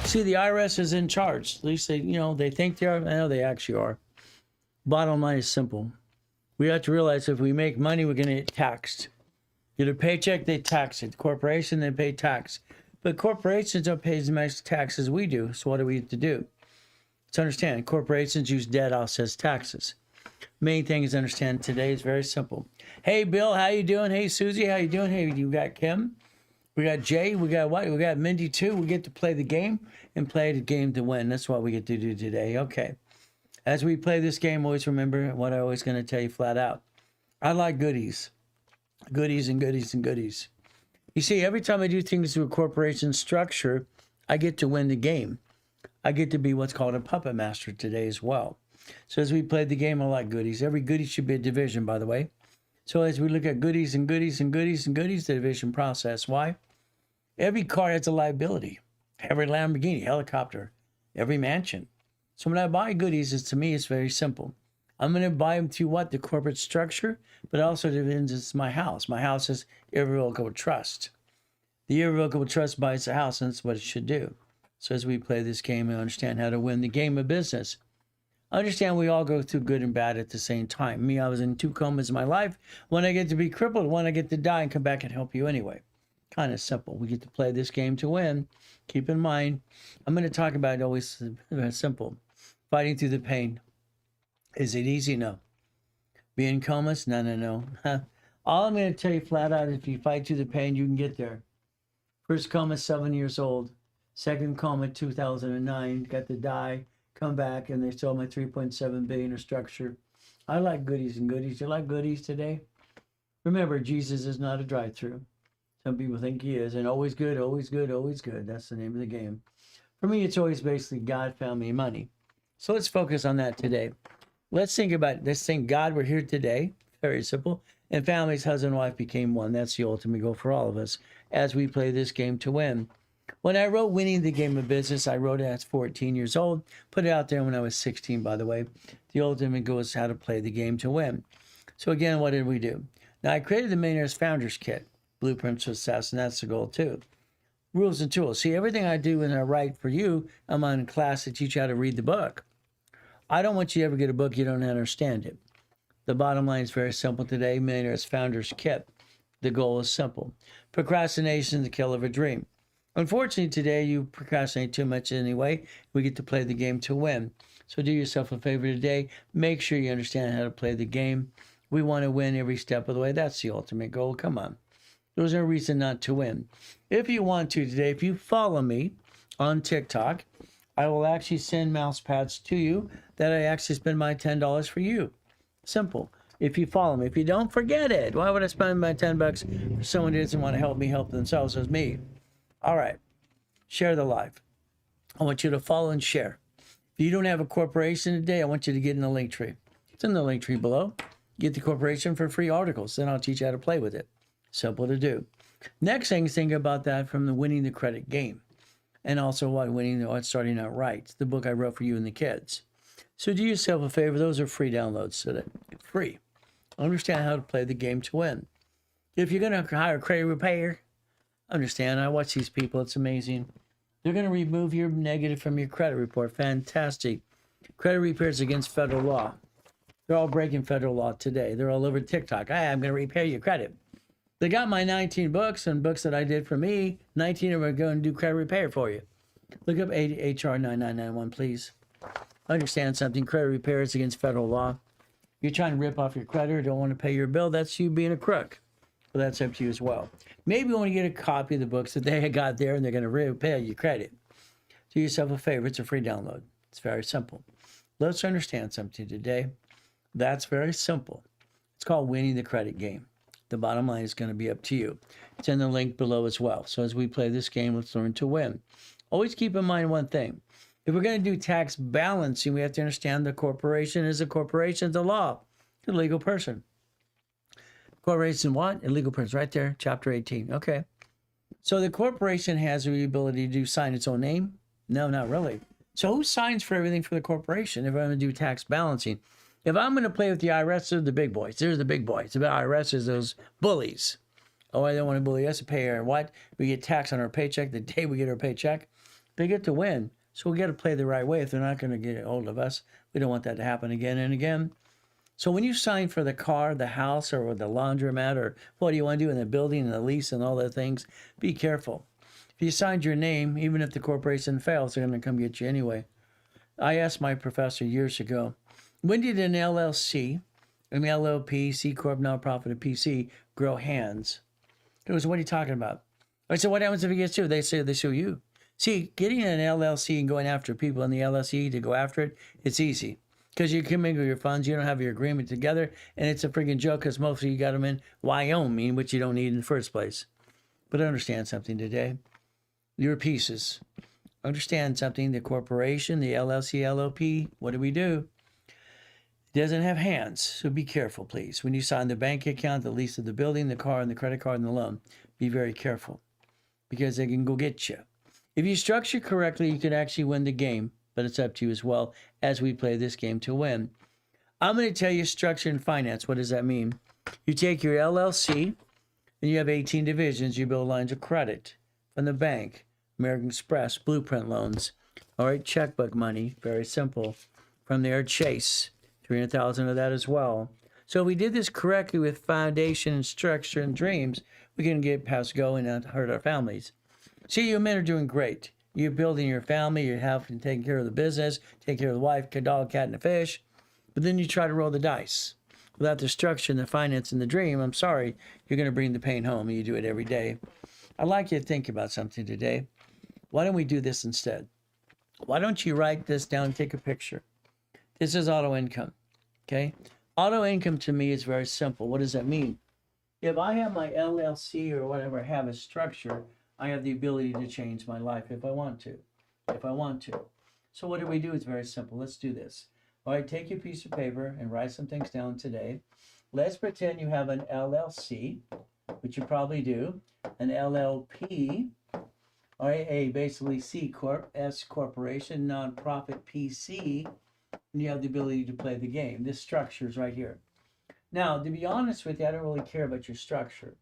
See, the IRS is in charge. At least they think they are. I know they actually are. Bottom line is simple. We have to realize if we make money, we're going to get taxed. Get a paycheck, they tax it. Corporation, they pay tax. But corporations don't pay as much tax as we do. So what do we have to do? Let's understand. Corporations use debt offsets taxes. Main thing is understand today is very simple. Hey, Bill, how you doing? Hey, Susie, how you doing? Hey, you got Kim? We got Jay. We got what? We got Mindy too. We get to play the game and play the game to win. That's what we get to do today. Okay. As we play this game, always remember what I'm always going to tell you flat out. I like goodies. Goodies and goodies and goodies. You see, every time I do things through a corporation structure, I get to win the game. I get to be what's called a puppet master today as well. So as we play the game, I like goodies. Every goodie should be a division, by the way. So as we look at goodies and goodies and goodies and goodies, the division process. Why? Every car has a liability. Every Lamborghini, helicopter, every mansion. So when I buy goodies, to me, it's very simple. I'm going to buy them through what? The corporate structure, but also dividends. It's my house. My house is irrevocable trust. The irrevocable trust buys the house, and that's what it should do. So as we play this game, I understand how to win the game of business. I understand we all go through good and bad at the same time. Me, I was in 2 comas in my life. One, I get to be crippled. One, I get to die and come back and help you anyway. Kind of simple. We get to play this game to win. Keep in mind, I'm going to talk about it always simple. Fighting through the pain. Is it easy? No. Being comas? No. All I'm going to tell you flat out, if you fight through the pain, you can get there. First coma, 7 years old. Second coma, 2009. Got to die. Come back, and they sold my $3.7 billion structure. I like goodies and goodies. You like goodies today? Remember, Jesus is not a drive-through. Some people think he is, and always good, always good, always good. That's the name of the game. For me, it's always basically God found me money. So let's focus on that today. Let's think about this thing. God, we're here today. Very simple. And families, husband and wife became one. That's the ultimate goal for all of us as we play this game to win. When I wrote Winning the Game of Business, I wrote it at 14 years old. Put it out there when I was 16, by the way. The ultimate goal is how to play the game to win. So again, what did we do? Now, I created the Millionaire's Founders Kit, Blueprints to Success, and that's the goal too. Rules and tools. See, everything I do and I write for you, I'm on class to teach you how to read the book. I don't want you to ever get a book you don't understand it. The bottom line is very simple today. Millionaire's Founders Kit. The goal is simple. Procrastination is the kill of a dream. Unfortunately, today you procrastinate too much anyway. We get to play the game to win. So do yourself a favor today. Make sure you understand how to play the game. We want to win every step of the way. That's the ultimate goal. Come on. There's no reason not to win. If you want to today, if you follow me on TikTok, I will actually send mouse pads to you that I actually spend my $10 for you. Simple. If you follow me. If you don't, forget it. Why would I spend my $10 for someone who doesn't want to help me help themselves as me? All right. Share the live. I want you to follow and share. If you don't have a corporation today, I want you to get in the link tree. It's in the link tree below. Get the corporation for free articles. Then I'll teach you how to play with it. Simple to do. Next thing is think about that from the Winning the Credit game. And also what starting out right. The book I wrote for you and the kids. So do yourself a favor. Those are free downloads today. Free. Understand how to play the game to win. If you're going to hire a credit repair, understand, I watch these people. It's amazing. They're going to remove your negative from your credit report. Fantastic. Credit repairs against federal law. They're all breaking federal law today. They're all over TikTok. Hey, I'm going to repair your credit. They got my 19 books and books that I did for me. 19 of them are going to do credit repair for you. Look up HR 9991, please. Understand something. Credit repair is against federal law. You're trying to rip off your creditor, don't want to pay your bill. That's you being a crook. Well, that's up to you as well. Maybe you want to get a copy of the books that they got there and they're going to repay your credit. Do yourself a favor. It's a free download. It's very simple. Let's understand something today. That's very simple. It's called Winning the Credit game. The bottom line is going to be up to you. It's in the link below as well. So as we play this game, let's learn to win. Always keep in mind one thing. If we're going to do tax balancing, we have to understand the corporation is a corporation. The law. It's a legal person. Corporation what? A legal person. Right there, chapter 18. Okay. So the corporation has the ability to sign its own name? No, not really. So who signs for everything for the corporation if I'm going to do tax balancing? If I'm going to play with the IRS, they're the big boys. There's the big boys. The IRS is those bullies. Oh, I don't want to bully us to pay our what? We get taxed on our paycheck the day we get our paycheck. They get to win. So we got to play the right way if they're not going to get a hold of us. We don't want that to happen again and again. So when you sign for the car, the house, or the laundromat, or what do you want to do in the building and the lease and all the things, be careful. If you signed your name, even if the corporation fails, they're going to come get you anyway. I asked my professor years ago, when did an LLC, an LLP, C Corp, nonprofit, a PC, grow hands? He goes, what are you talking about? I said, what happens if it gets sued? They say they sue you. See, getting an LLC and going after people in the LLC to go after it, it's easy. Because you commingle your funds, you don't have your agreement together, and it's a freaking joke because most of you got them in Wyoming, which you don't need in the first place. But understand something today. Your pieces. Understand something. The corporation, the LLC, LLP, what do we do? It doesn't have hands, so be careful, please. When you sign the bank account, the lease of the building, the car, and the credit card and the loan, be very careful because they can go get you. If you structure correctly, you can actually win the game, but it's up to you as well as we play this game to win. I'm going to tell you structure and finance. What does that mean? You take your LLC and you have 18 divisions. You build lines of credit from the bank, American Express, Blueprint loans. All right, checkbook money, very simple. From there, Chase, 300,000 of that as well. So if we did this correctly with foundation and structure and dreams, we can get past go and not hurt our families. See, you men are doing great. You're building your family, you're having taking care of the business, take care of the wife, dog, cat, and the fish. But then you try to roll the dice. Without the structure and the finance and the dream, I'm sorry, you're going to bring the pain home, and you do it every day. I'd like you to think about something today. Why don't we do this instead? Why don't you write this down and take a picture? This is auto income, okay? Auto income to me is very simple. What does that mean? If I have my LLC or whatever, have a structure, I have the ability to change my life if I want to. So what do we do? It's very simple. Let's do this. All right, take your piece of paper and write some things down today. Let's pretend you have an LLC, which you probably do, an LLP, all right, a basically C Corp, S Corporation, nonprofit PC, and you have the ability to play the game. This structure is right here. Now, to be honest with you, I don't really care about your structure.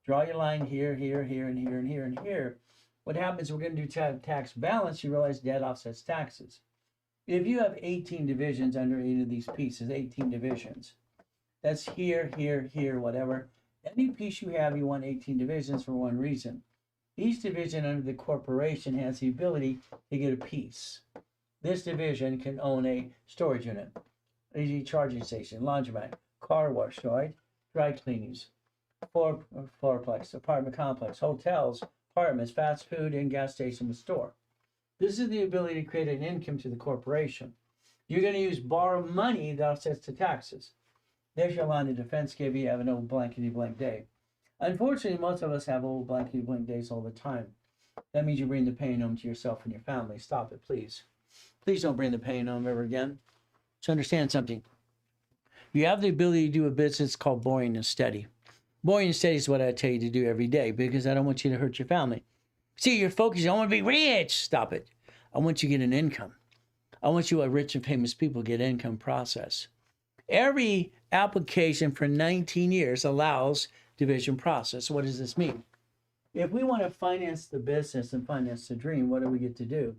Draw your line here, here, here, and here, and here, and here. What happens, we're going to do tax balance, you realize debt offsets taxes. If you have 18 divisions under any of these pieces, 18 divisions, that's here, here, here, whatever. Any piece you have, you want 18 divisions for one reason. Each division under the corporation has the ability to get a piece. This division can own a storage unit, a charging station, laundromat, car wash, right? Dry cleanings, fourplex, apartment complex, hotels, apartments, fast food, and gas station with store. This is the ability to create an income to the corporation. You're going to borrow money that offsets the taxes. There's your line of defense, give you have an old blankety blank day. Unfortunately, most of us have old blankety blank days all the time. That means you bring the pain home to yourself and your family. Stop it, please. Please don't bring the pain home ever again. So understand something. You have the ability to do a business called boring and steady. Boring and steady is what I tell you to do every day because I don't want you to hurt your family. See, you're focused, I want to be rich. Stop it. I want you to get an income. I want you, what rich and famous people get income process. Every application for 19 years allows division process. What does this mean? If we want to finance the business and finance the dream, what do we get to do?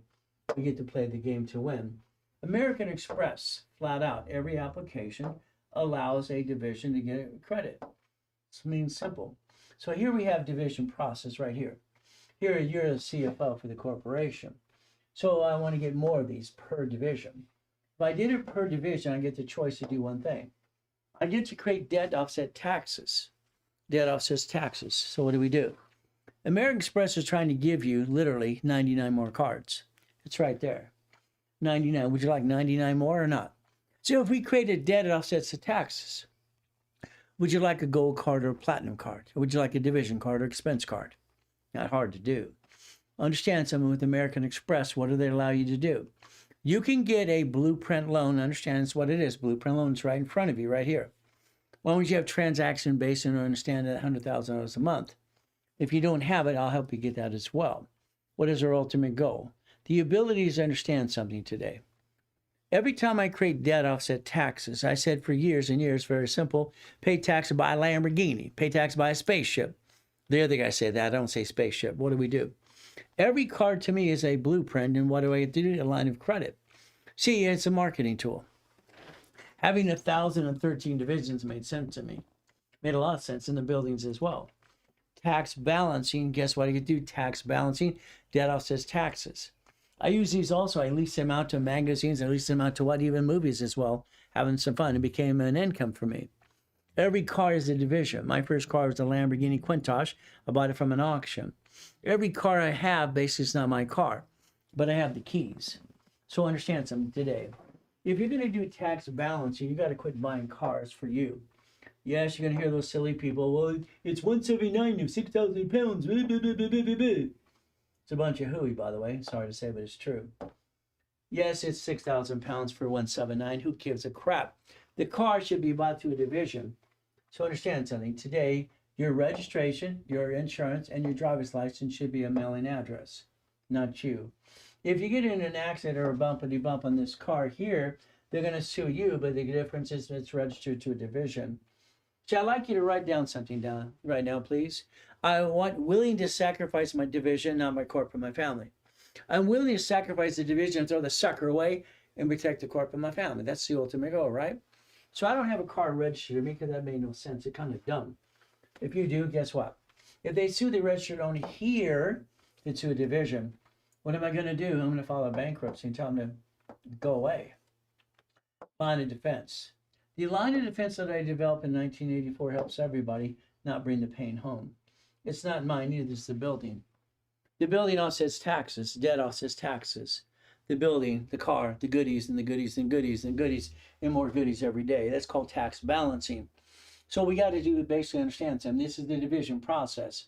We get to play the game to win. American Express, flat out, every application allows a division to get credit. It means simple. So here we have division process right here. Here you're a CFO for the corporation. So I want to get more of these per division. If I did it per division, I get the choice to do one thing. I get to create debt offset taxes. Debt offsets taxes. So what do? American Express is trying to give you literally 99 more cards. It's right there. 99. Would you like 99 more or not? So if we create a debt, it offsets the taxes. Would you like a gold card or a platinum card? Or would you like a division card or expense card? Not hard to do. Understand something with American Express. What do they allow you to do? You can get a Blueprint loan. Understand what it is. Blueprint loan is right in front of you, right here. As long as you have transaction based and understand that $100,000 a month. If you don't have it, I'll help you get that as well. What is our ultimate goal? The ability to understand something today. Every time I create debt offset taxes, I said for years and years, very simple, pay tax to buy a Lamborghini, pay tax to buy a spaceship. The other guys say that. I don't say spaceship. What do? Every card to me is a blueprint, and what do I do? A line of credit. See, it's a marketing tool. Having 1,013 divisions made sense to me. Made a lot of sense in the buildings as well. Tax balancing, guess what I could do? Tax balancing, debt offsets taxes. I use these also. I lease them out to magazines. I lease them out to even movies as well, having some fun. It became an income for me. Every car is a division. My first car was a Lamborghini Countach. I bought it from an auction. Every car I have basically is not my car, but I have the keys. So understand something today. If you're going to do tax balancing, you got to quit buying cars for you. Yes, you're going to hear those silly people. Well, it's 179 of 6,000 pounds. It's a bunch of hooey, by the way. Sorry to say, but it's true. Yes, it's 6,000 pounds for 179. Who gives a crap? The car should be bought through a division. So understand something. Today, your registration, your insurance, and your driver's license should be a mailing address, not you. If you get in an accident or a bumpity bump on this car here, they're going to sue you, but the difference is it's registered to a division. So I'd like you to write down something down right now, please. I want willing to sacrifice my division, not my corporate, my family. I'm willing to sacrifice the division and throw the sucker away and protect the corporate, my family. That's the ultimate goal, right? So I don't have a car registered to me because that made no sense. It's kind of dumb. If you do, guess what? If they sue the registered owner here, it's to a division. What am I going to do? I'm going to file a bankruptcy and tell them to go away. Line of defense. The line of defense that I developed in 1984 helps everybody not bring the pain home. It's not mine either, it's the building. The building offsets taxes, debt offsets taxes. The building, the car, the goodies, and the goodies, and goodies, and goodies, and more goodies every day. That's called tax balancing. So we got to do basically understand something. This is the division process.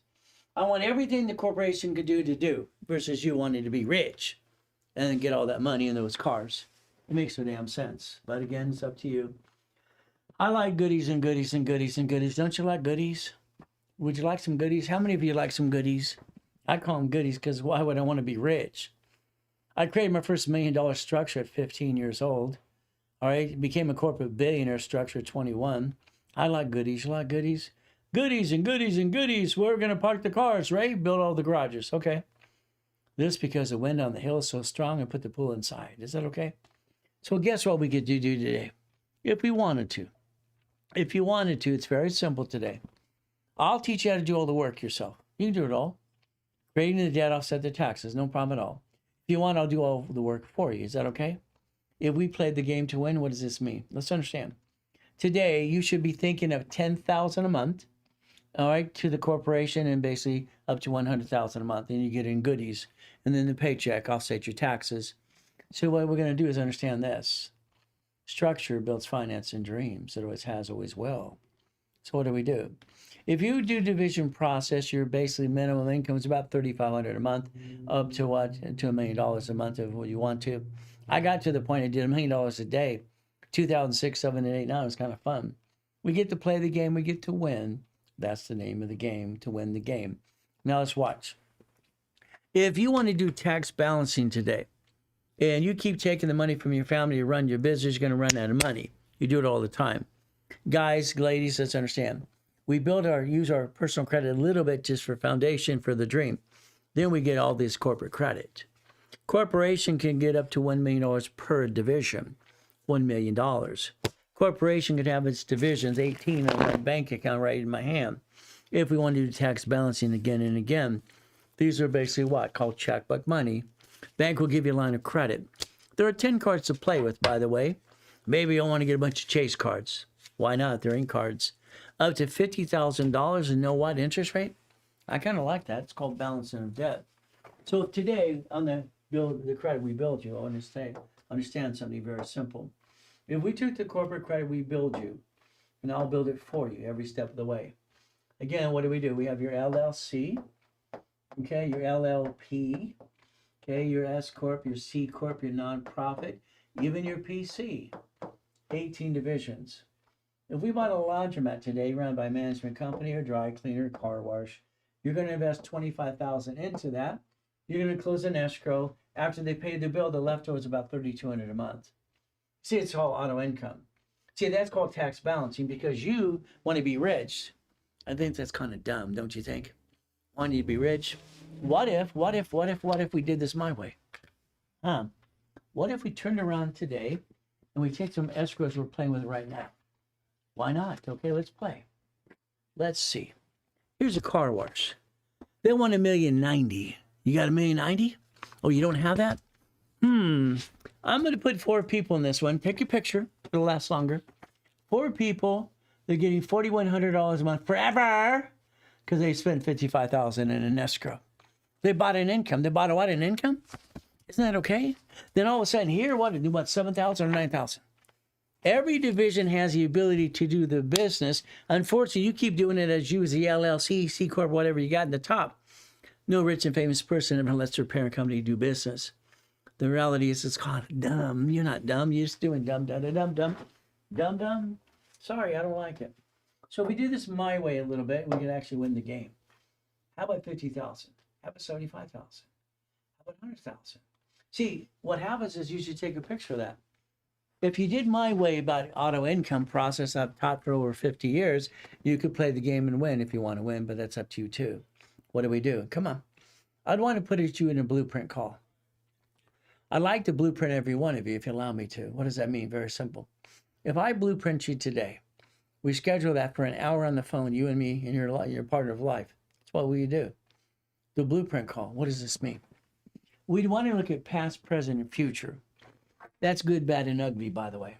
I want everything the corporation could do to do versus you wanting to be rich and then get all that money in those cars. It makes no damn sense. But again, it's up to you. I like goodies and goodies and goodies and goodies. Don't you like goodies? Would you like some goodies? How many of you like some goodies? I call them goodies because why would I want to be rich? I created my first $1 million structure at 15 years old. All right, became a corporate billionaire structure at 21. I like goodies. You like goodies? Goodies and goodies and goodies. We're going to park the cars, right? Build all the garages. Okay. This because the wind on the hill is so strong and put the pool inside. Is that okay? So guess what we could do today? If we wanted to. If you wanted to, it's very simple today. I'll teach you how to do all the work yourself. You can do it all. Creating the debt, offset the taxes. No problem at all. If you want, I'll do all the work for you. Is that okay? If we played the game to win, what does this mean? Let's understand. Today, you should be thinking of $10,000 a month, all right, to the corporation and basically up to $100,000 a month. And you get in goodies. And then the paycheck offset your taxes. So what we're going to do is understand this. Structure builds finance and dreams. It always has, always will. So what do? If you do division process, your basically minimum income is about $3,500 a month, up to what? To $1 million a month if what you want to. I got to the point I did $1 million a day, 2006, 7, and 8, 9. It was kind of fun. We get to play the game. We get to win. That's the name of the game, to win the game. Now let's watch. If you want to do tax balancing today, and you keep taking the money from your family to run your business, you're going to run out of money. You do it all the time. Guys, ladies, let's understand. We use our personal credit a little bit just for foundation for the dream. Then we get all this corporate credit. Corporation can get up to $1 million per division. $1 million. Corporation could have its divisions, 18 on my bank account right in my hand. If we want to do tax balancing again and again, these are basically what? Called checkbook money. Bank will give you a line of credit. There are 10 cards to play with, by the way. Maybe you want to get a bunch of chase cards. Why not? They're in cards. Up to $50,000 and know what interest rate? I kind of like that. It's called balancing of debt. So today, on the credit we build you, I want to understand something very simple. If we took the corporate credit we build you, and I'll build it for you every step of the way. Again, what do? We have your LLC, okay, your LLP, okay, your S Corp, your C Corp, your nonprofit, even your PC. 18 divisions. If we bought a laundromat today run by a management company or dry cleaner, car wash, you're going to invest $25,000 into that. You're going to close an escrow. After they pay the bill, the leftover is about $3,200 a month. See, it's all auto income. See, that's called tax balancing because you want to be rich. I think that's kind of dumb, don't you think? Want you to be rich. What if we did this my way? Huh? What if we turned around today and we take some escrows we're playing with right now? Why not? Okay, let's play. Let's see. Here's a car wash. They want $1,090,000. You got $1,090,000? Oh, you don't have that? I'm going to put 4 people in this one. Take your picture. It'll last longer. 4 people. They're getting $4,100 a month forever because they spent $55,000 in an escrow. They bought an income. They bought a what? An income? Isn't that okay? Then all of a sudden here, what? 7,000 or 9,000? Every division has the ability to do the business. Unfortunately, you keep doing it as you as the LLC, C Corp, whatever you got in the top. No rich and famous person ever lets their parent company do business. The reality is it's called dumb. You're not dumb. You're just doing dumb, dumb, dumb, dumb, dumb, dumb. Sorry, I don't like it. So if we do this my way a little bit, we can actually win the game. How about 50,000? How about 75,000? How about 100,000? See, what happens is you should take a picture of that. If you did my way about auto income process I've taught for over 50 years, you could play the game and win if you want to win, but that's up to you too. What do we do? Come on. I'd want to put you in a blueprint call. I'd like to blueprint every one of you if you allow me to. What does that mean? Very simple. If I blueprint you today, we schedule that for an hour on the phone, you and me and your partner of life. That's what we do. The blueprint call. What does this mean? We'd want to look at past, present, and future. That's good, bad, and ugly, by the way.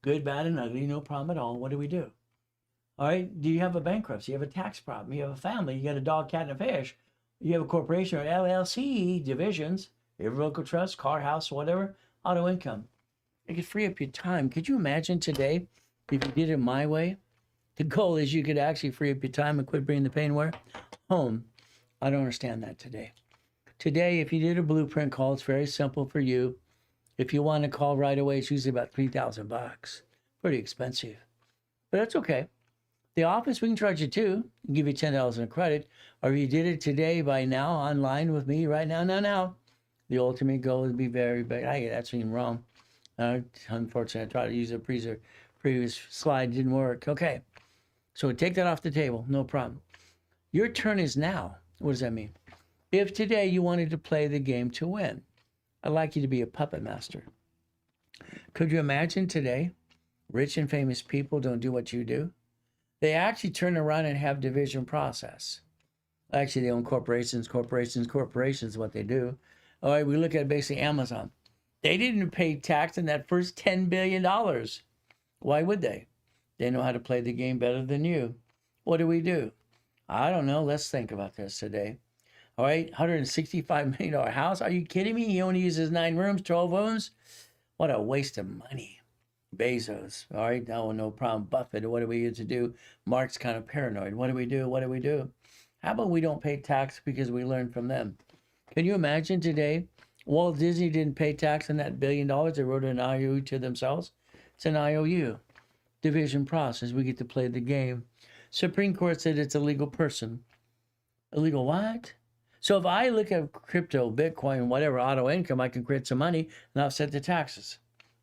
Good, bad, and ugly, no problem at all. What do we do? All right, do you have a bankruptcy? You have a tax problem. You have a family. You got a dog, cat, and a fish. You have a corporation or LLC, divisions, irrevocable trust, car, house, whatever, auto income. It could free up your time. Could you imagine today if you did it my way? The goal is you could actually free up your time and quit bringing the pain where? Home. I don't understand that today. Today, if you did a blueprint call, it's very simple for you. If you want to call right away, it's usually about $3,000. Pretty expensive, but that's okay. The office, we can charge you too, and give you $10 in credit. Or if you did it today by now, online with me right now. The ultimate goal would be very big. That's even wrong. Unfortunately, I tried to use a previous slide, didn't work. Okay, so take that off the table, no problem. Your turn is now. What does that mean? If today you wanted to play the game to win, I'd like you to be a puppet master. Could you imagine today, rich and famous people don't do what you do? They actually turn around and have division process. Actually, they own corporations, what they do. All right, we look at basically Amazon. They didn't pay tax on that first $10 billion. Why would they? They know how to play the game better than you. What do? I don't know. Let's think about this today. All right, $165 million house. Are you kidding me? He only uses 9 rooms, 12 rooms. What a waste of money. Bezos. All right, no problem. Buffett. What do we used to do? Mark's kind of paranoid. What do we do? How about we don't pay tax because we learned from them? Can you imagine today? Walt Disney didn't pay tax on that $1 billion. They wrote an IOU to themselves. It's an IOU. Division process. We get to play the game. Supreme Court said it's a legal person. Illegal what? So if I look at crypto, Bitcoin, whatever, auto income, I can create some money and offset the taxes.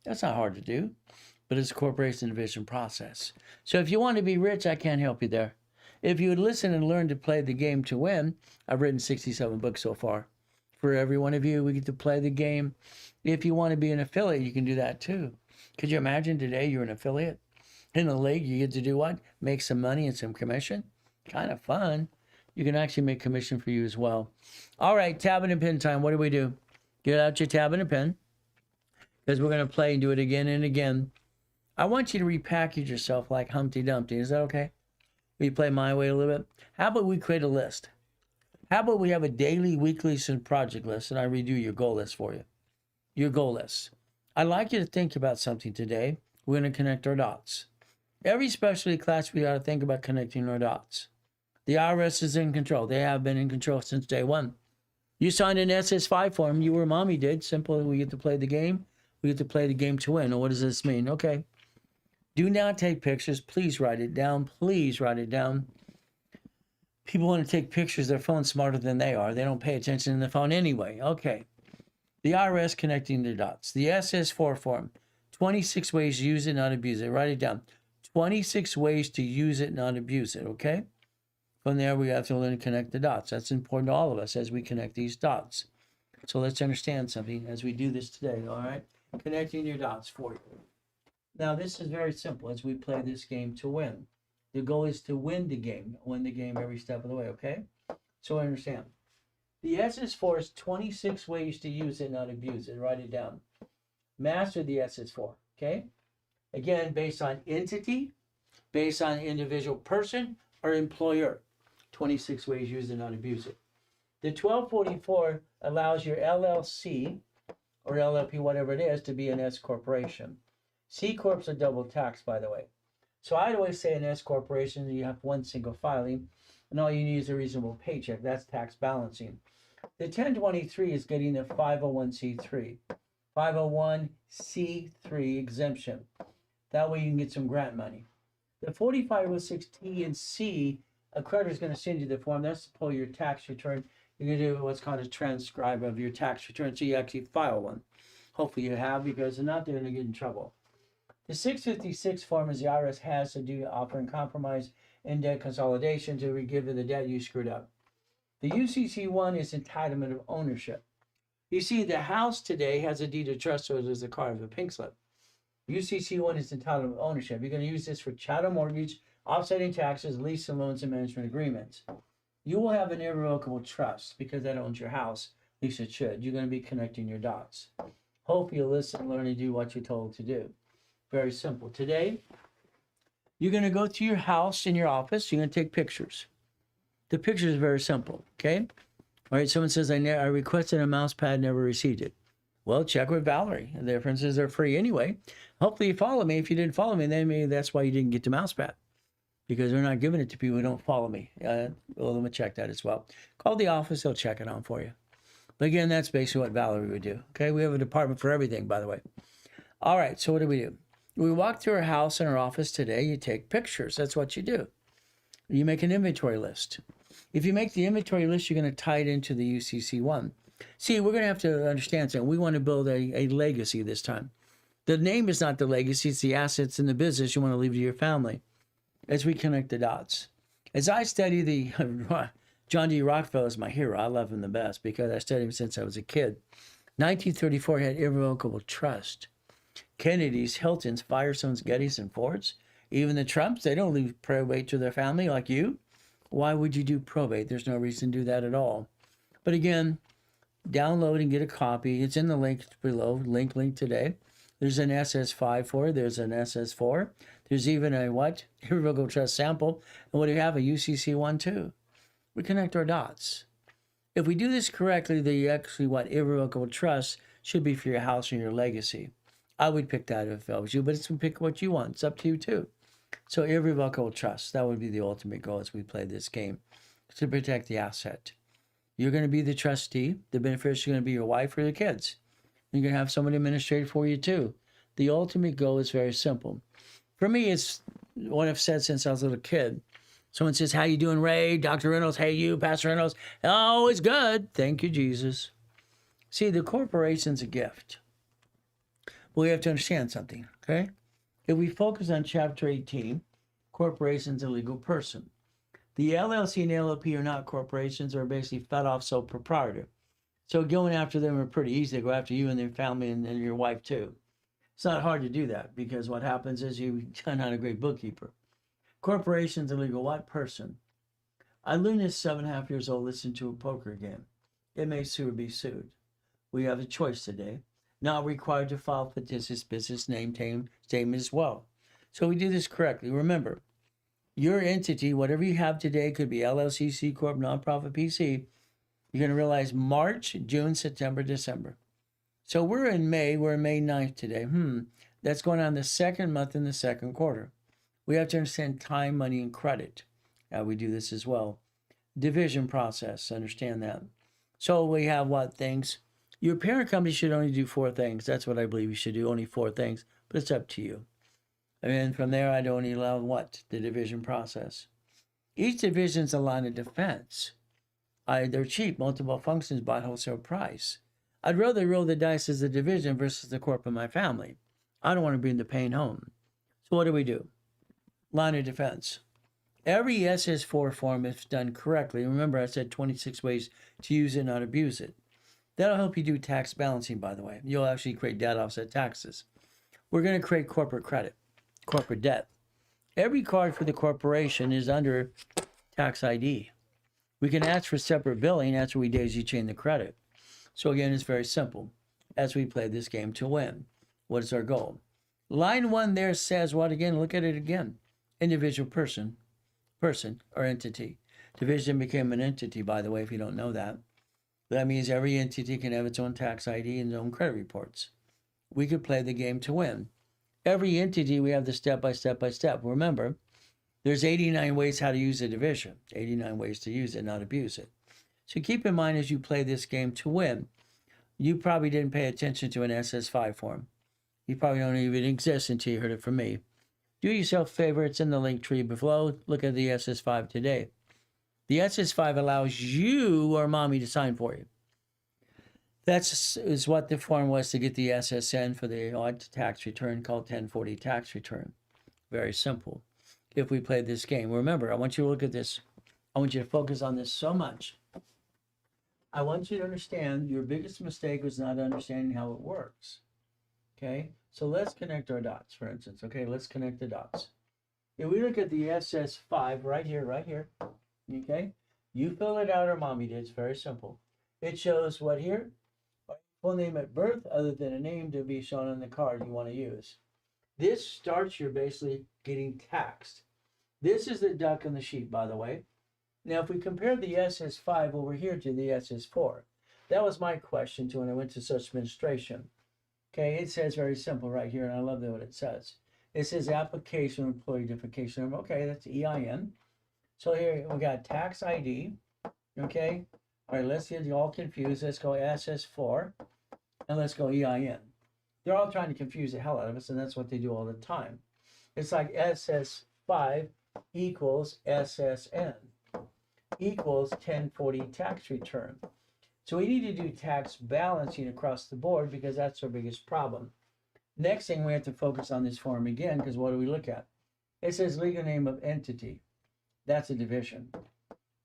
That's not hard to do, but it's a corporation division process. So if you want to be rich, I can't help you there. If you would listen and learn to play the game to win, I've written 67 books so far. For every one of you, we get to play the game. If you want to be an affiliate, you can do that too. Could you imagine today you're an affiliate? In a league, you get to do what? Make some money and some commission. Kind of fun. You can actually make commission for you as well. All right, tab and pen time. What do? Get out your tab and a pen because we're going to play and do it again and again. I want you to repackage yourself like Humpty Dumpty. Is that okay? We play my way a little bit. How about we create a list? How about we have a daily, weekly, and project list, and I redo your goal list for you. Your goal list. I'd like you to think about something today. We're going to connect our dots. Every specialty class, we got to think about connecting our dots. The IRS is in control. They have been in control since day one. You signed an SS5 form. You or mommy did. Simple. We get to play the game. We get to play the game to win. What does this mean? Okay. Do not take pictures. Please write it down. Please write it down. People want to take pictures. Their phone's smarter than they are. They don't pay attention to the phone anyway. Okay. The IRS connecting the dots. The SS4 form. 26 ways to use it, not abuse it. Write it down. 26 ways to use it, not abuse it. Okay. From there, we have to learn to connect the dots. That's important to all of us as we connect these dots. So let's understand something as we do this today, all right? Connecting your dots for you. Now, this is very simple as we play this game to win. The goal is to win the game every step of the way, okay? So understand. The SS4 is 26 ways to use it, not abuse it. Write it down. Master the SS4, okay? Again, based on entity, based on individual person or employer. 26 ways use it, not abuse it. The 1244 allows your LLC or LLP, whatever it is, to be an S corporation. C corps are double taxed, by the way. So I'd always say an S corporation, you have one single filing, and all you need is a reasonable paycheck. That's tax balancing. The 1023 is getting the 501c3. 501c3 exemption. That way you can get some grant money. The 4506T and C, a creditor is going to send you the form. That's to pull your tax return. You're going to do what's called a transcribe of your tax return, so you actually file one. Hopefully you have, because if not, they're going to get in trouble. The 656 form is the IRS has to do offering compromise and debt consolidation to give you the debt you screwed up. The UCC1 is entitlement of ownership. You see, the house today has a deed of trust, so it is a card of a pink slip. UCC1 is entitlement of ownership. You're going to use this for chattel mortgage, offsetting taxes, lease and loans, and management agreements. You will have an irrevocable trust because that owns your house. At least it should. You're going to be connecting your dots. Hope you'll listen, learn, and do what you're told to do. Very simple. Today, you're going to go to your house in your office. You're going to take pictures. The picture is very simple, okay? All right, someone says, I requested a mouse pad, never received it. Well, check with Valerie. The differences are free anyway. Hopefully you follow me. If you didn't follow me, then maybe that's why you didn't get the mouse pad, because they're not giving it to people who don't follow me. Well, let me check that as well. Call the office. They'll check it on for you. But again, that's basically what Valerie would do, okay? We have a department for everything, by the way. All right, so what do? We walk through our house and our office today. You take pictures. That's what you do. You make an inventory list. If you make the inventory list, you're going to tie it into the UCC1. See, we're going to have to understand something. We want to build a legacy this time. The name is not the legacy. It's the assets in the business you want to leave to your family as we connect the dots. As I study the John D. Rockefeller is my hero. I love him the best because I studied him since I was a kid. 1934 had irrevocable trust. Kennedy's, Hilton's, Firestone's, Gettys, and Fords. Even the Trumps, they don't leave probate to their family like you. Why would you do probate? There's no reason to do that at all. But again, download and get a copy. It's in the link below, link today. There's an SS5 for it. There's an SS4. There's even a what? Irrevocable trust sample. And what do you have? A UCC1 too. We connect our dots. If we do this correctly, the actually what? Irrevocable trust should be for your house and your legacy. I would pick that if I was you, but it's pick what you want. It's up to you too. So irrevocable trust, that would be the ultimate goal as we play this game, to protect the asset. You're going to be the trustee. The beneficiary is going to be your wife or your kids. You're going to have someone administrate for you too. The ultimate goal is very simple. For me, it's what I've said since I was a little kid. Someone says, how you doing, Ray? Dr. Reynolds, hey you, Pastor Reynolds. Oh, it's good. Thank you, Jesus. See, the corporation's a gift. But we have to understand something, okay? If we focus on Chapter 18, corporation's a legal person. The LLC and LLP are not corporations, are basically fed off sole proprietor. So going after them are pretty easy. They go after you and their family and your wife too. It's not hard to do that because what happens is you're not a great bookkeeper. Corporation's a legal what? Person. I learned this 7.5 years old listening to a poker game. It may sue or be sued. We have a choice today. Not required to file fictitious business name statement as well. So we do this correctly. Remember, your entity, whatever you have today, could be LLC, C Corp, nonprofit, PC. You're going to realize March, June, September, December. So we're in May 9th today. That's going on the second month in the second quarter. We have to understand time, money, and credit. We do this as well. Division process, understand that. So we have what things? Your parent company should only do 4 things. That's what I believe you should do, only 4 things. But it's up to you. And from there, I'd only allow what? The division process. Each division's a line of defense. They're cheap, multiple functions, bought wholesale price. I'd rather roll the dice as a division versus the corp of my family. I don't want to bring the pain home. So what do? Line of defense. Every SS4 form, if done correctly, remember I said 26 ways to use it, not abuse it. That'll help you do tax balancing, by the way. You'll actually create debt offset taxes. We're going to create corporate credit, corporate debt. Every card for the corporation is under tax ID. We can ask for separate billing after we daisy chain the credit. So again, it's very simple as we play this game to win. What is our goal? Line 1 there says what again? Look at it again. Individual person or entity. Division became an entity, by the way, if you don't know that. That means every entity can have its own tax ID and its own credit reports. We could play the game to win. Every entity, we have the step by step by step. Remember, there's 89 ways how to use a division, 89 ways to use it, not abuse it. So keep in mind as you play this game to win, you probably didn't pay attention to an SS5 form. You probably don't even exist until you heard it from me. Do yourself a favor, it's in the link tree below. Look at the SS5 today. The SS5 allows you or mommy to sign for you. That's is what the form was to get the SSN for the odd tax return called 1040 tax return. Very simple. If we play this game, remember, I want you to look at this. I want you to focus on this so much. I want you to understand your biggest mistake was not understanding how it works. Okay, so let's connect our dots, for instance. Okay, let's connect the dots. If we look at the SS5 right here, okay, you fill it out or mommy did. It's very simple. It shows what here? Full name at birth, other than a name to be shown on the card you want to use. This starts you basically getting taxed. This is the duck and the sheep, by the way. Now, if we compare the SS5 over here to the SS4, that was my question to when I went to social administration. Okay, it says very simple right here, and I love what it says. It says application employee identification number. Okay, that's EIN. So here we got tax ID. Okay, all right, let's get you all confused. Let's go SS4 and let's go EIN. They're all trying to confuse the hell out of us, and that's what they do all the time. It's like SS5 equals SSN equals 1040 tax return. So we need to do tax balancing across the board because that's our biggest problem. Next thing we have to focus on this form again, because what do we look at? It says legal name of entity. That's a division.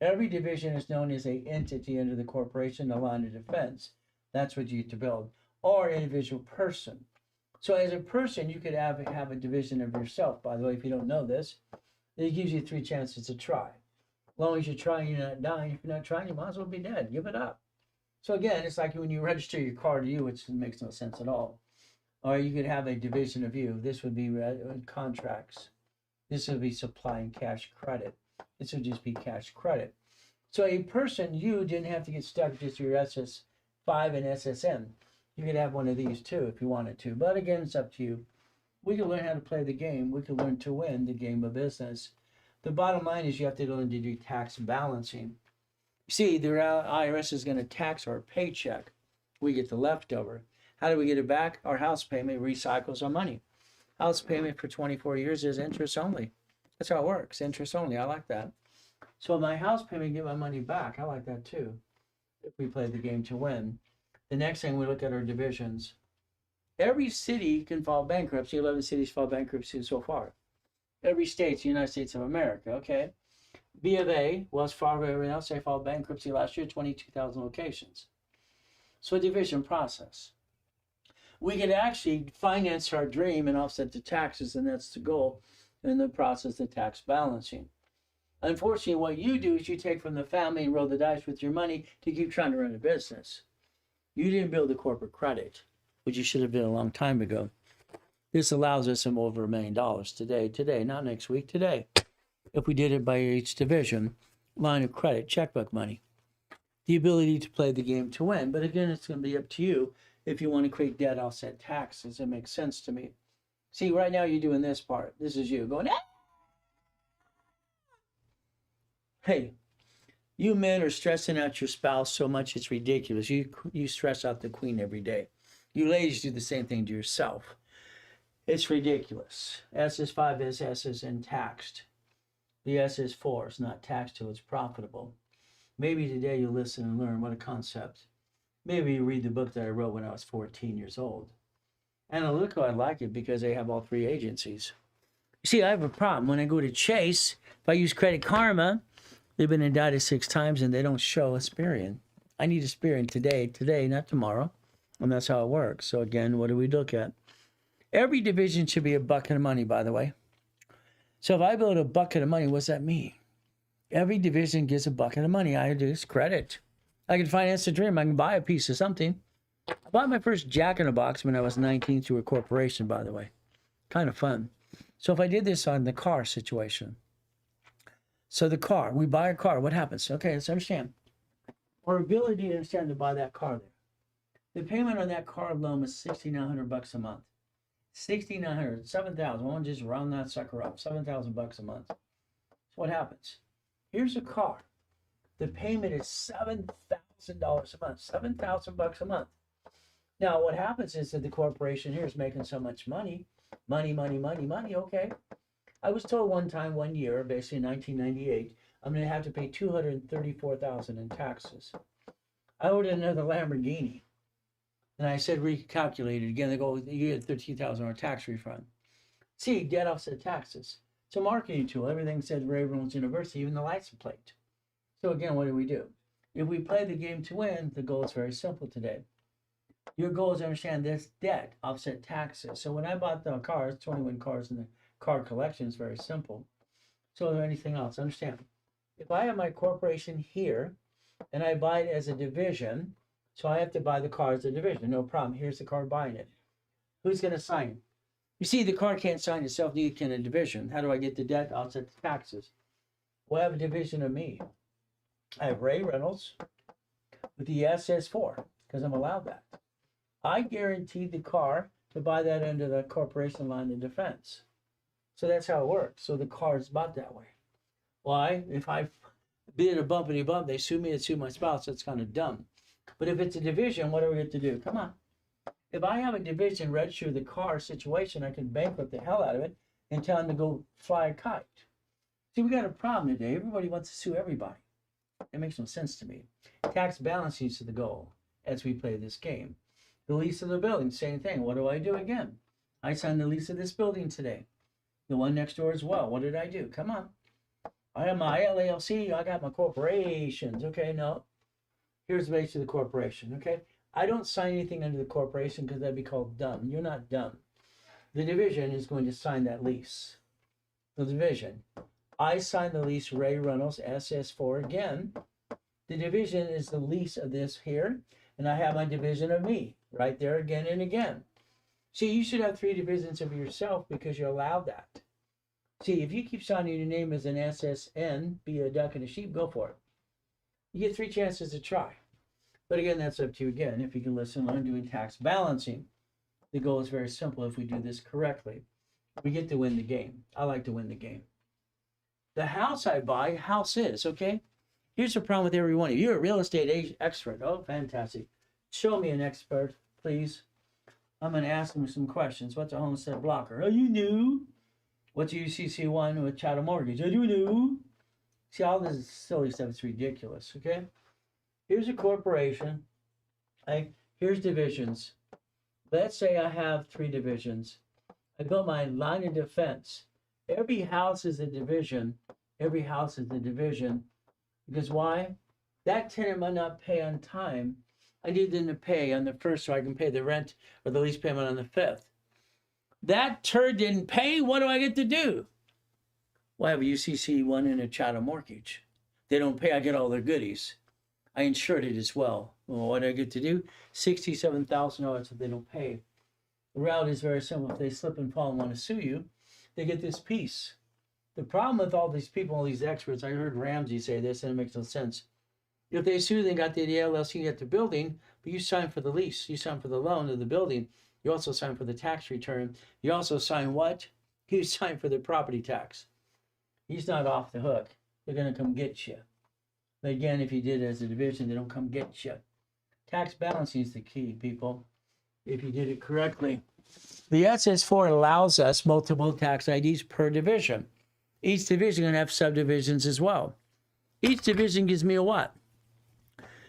Every division is known as an entity under the corporation, the line of defense. That's what you get to build. Or individual person. So as a person, you could have a division of yourself. By the way, if you don't know this, it gives you 3 chances to try. As long as you're trying, you're not dying. If you're not trying, you might as well be dead. Give it up. So again, it's like when you register your car to you, which makes no sense at all. Or you could have a division of you. This would be contracts. This would be supplying cash credit. This would just be cash credit. So a person, you didn't have to get stuck just your SS5 and SSN. You could have one of these too if you wanted to. But again, it's up to you. We can learn how to play the game. We can learn to win the game of business. The bottom line is you have to learn to do tax balancing. See, the IRS is going to tax our paycheck. We get the leftover. How do we get it back? Our house payment recycles our money. House payment for 24 years is interest only. That's how it works, interest only. I like that. So my house payment, get my money back. I like that too, if we play the game to win. The next thing, we look at our divisions. Every city can file bankruptcy. 11 cities file bankruptcy so far. Every state, the United States of America, okay? B of A, Wells Fargo, everyone else, they filed bankruptcy last year, 22,000 locations. So a division process. We could actually finance our dream and offset the taxes, and that's the goal in the process of tax balancing. Unfortunately, what you do is you take from the family and roll the dice with your money to keep trying to run a business. You didn't build the corporate credit, which you should have done a long time ago. This allows us some over $1 million today, not next week, today. If we did it by each division, line of credit, checkbook money. The ability to play the game to win. But again, it's going to be up to you if you want to create debt offset taxes. It makes sense to me. See, right now you're doing this part. This is you going, ah! Hey, you men are stressing out your spouse so much it's ridiculous. You stress out the queen every day. You ladies do the same thing to yourself. It's ridiculous. SS5 is SSN taxed. The SS4 is not taxed till it's profitable. Maybe today you'll listen and learn what a concept. Maybe you read the book that I wrote when I was 14 years old. Analytical, I like it because they have all 3 agencies. See, I have a problem. When I go to Chase, if I use Credit Karma, they've been indicted 6 times and they don't show Experian. I need Experian today, not tomorrow. And that's how it works. So again, what do we look at? Every division should be a bucket of money, by the way. So if I build a bucket of money, what's that mean? Every division gets a bucket of money. I do is credit. I can finance a dream. I can buy a piece of something. I bought my first Jack in the Box when I was 19 through a corporation, by the way. Kind of fun. So if I did this on the car situation. So the car, we buy a car. What happens? Okay, let's understand. Our ability to understand to buy that car there. The payment on that car alone was $6,900 a month. 6,900, 7,000. I want to just round that sucker up. $7,000 a month. So what happens? Here's a car. The payment is $7,000 a month. $7,000 a month. Now what happens is that the corporation here is making so much money. Money. Okay. I was told one year, basically in 1998, I'm going to have to pay $234,000 in taxes. I ordered another Lamborghini. And I said, recalculate it again. They go, you get $13,000 tax refund. See, debt offset taxes. It's a marketing tool. Everything says Reynolds University, even the license plate. So again, what do? If we play the game to win, the goal is very simple today. Your goal is to understand this debt offset taxes. So when I bought the cars, 21 cars in the car collection is very simple. So is there anything else? Understand, if I have my corporation here and I buy it as a division, so I have to buy the car as a division. No problem. Here's the car buying it. Who's going to sign it? You see, the car can't sign itself, neither can a division. How do I get the debt? Offset the taxes. Well, I have a division of me. I have Ray Reynolds with the SS4 because I'm allowed that. I guaranteed the car to buy that under the corporation line of defense. So that's how it works. So the car is bought that way. Why? If I bid a bumpity bump, they sue me and sue my spouse. That's kind of dumb. But if it's a division, what do we have to do? Come on. If I have a division register the car situation, I can bankrupt the hell out of it and tell them to go fly a kite. See, we got a problem today. Everybody wants to sue everybody. It makes no sense to me. Tax balancing is the goal as we play this game. The lease of the building, same thing. What do I do again? I signed the lease of this building today. The one next door as well. What did I do? Come on. I have my LLC. I got my corporations. Okay, no. Here's the base of the corporation, okay? I don't sign anything under the corporation because that'd be called dumb. You're not dumb. The division is going to sign that lease. The division. I sign the lease, Ray Reynolds, SS4 again. The division is the lease of this here, and I have my division of me right there again and again. See, you should have 3 divisions of yourself because you're allowed that. See, if you keep signing your name as an SSN, be a duck and a sheep, go for it. You get 3 chances to try. But again, that's up to you again. If you can listen, learn doing tax balancing. The goal is very simple. If we do this correctly, we get to win the game. I like to win the game. The house I buy, house is, okay? Here's the problem with every one of you. You're a real estate expert. Oh, fantastic. Show me an expert, please. I'm going to ask them some questions. What's a homestead blocker? Oh, you knew. What's a UCC1 with chattel mortgage? Oh, you knew. See, all this silly stuff is ridiculous, okay? Here's a corporation. Here's divisions. Let's say I have 3 divisions. I built my line of defense. Every house is a division. Every house is a division. Because why? That tenant might not pay on time. I need them to pay on the 1st so I can pay the rent or the lease payment on the 5th. That turd didn't pay. What do I get to do? Well, I have a UCC1 and a chattel mortgage. They don't pay. I get all their goodies. I insured it as well. Well, what do I get to do? $67,000 if they don't pay. The route is very simple. If they slip and fall and want to sue you, they get this piece. The problem with all these people, all these experts, I heard Ramsey say this and it makes no sense. If they sue, they got the LLC at the building, but you sign for the lease. You sign for the loan of the building. You also sign for the tax return. You also sign what? You sign for the property tax. He's not off the hook. They're going to come get you. But again, if you did it as a division, they don't come get you. Tax balancing is the key, people, if you did it correctly. The SS4 allows us multiple tax IDs per division. Each division is going to have subdivisions as well. Each division gives me a what?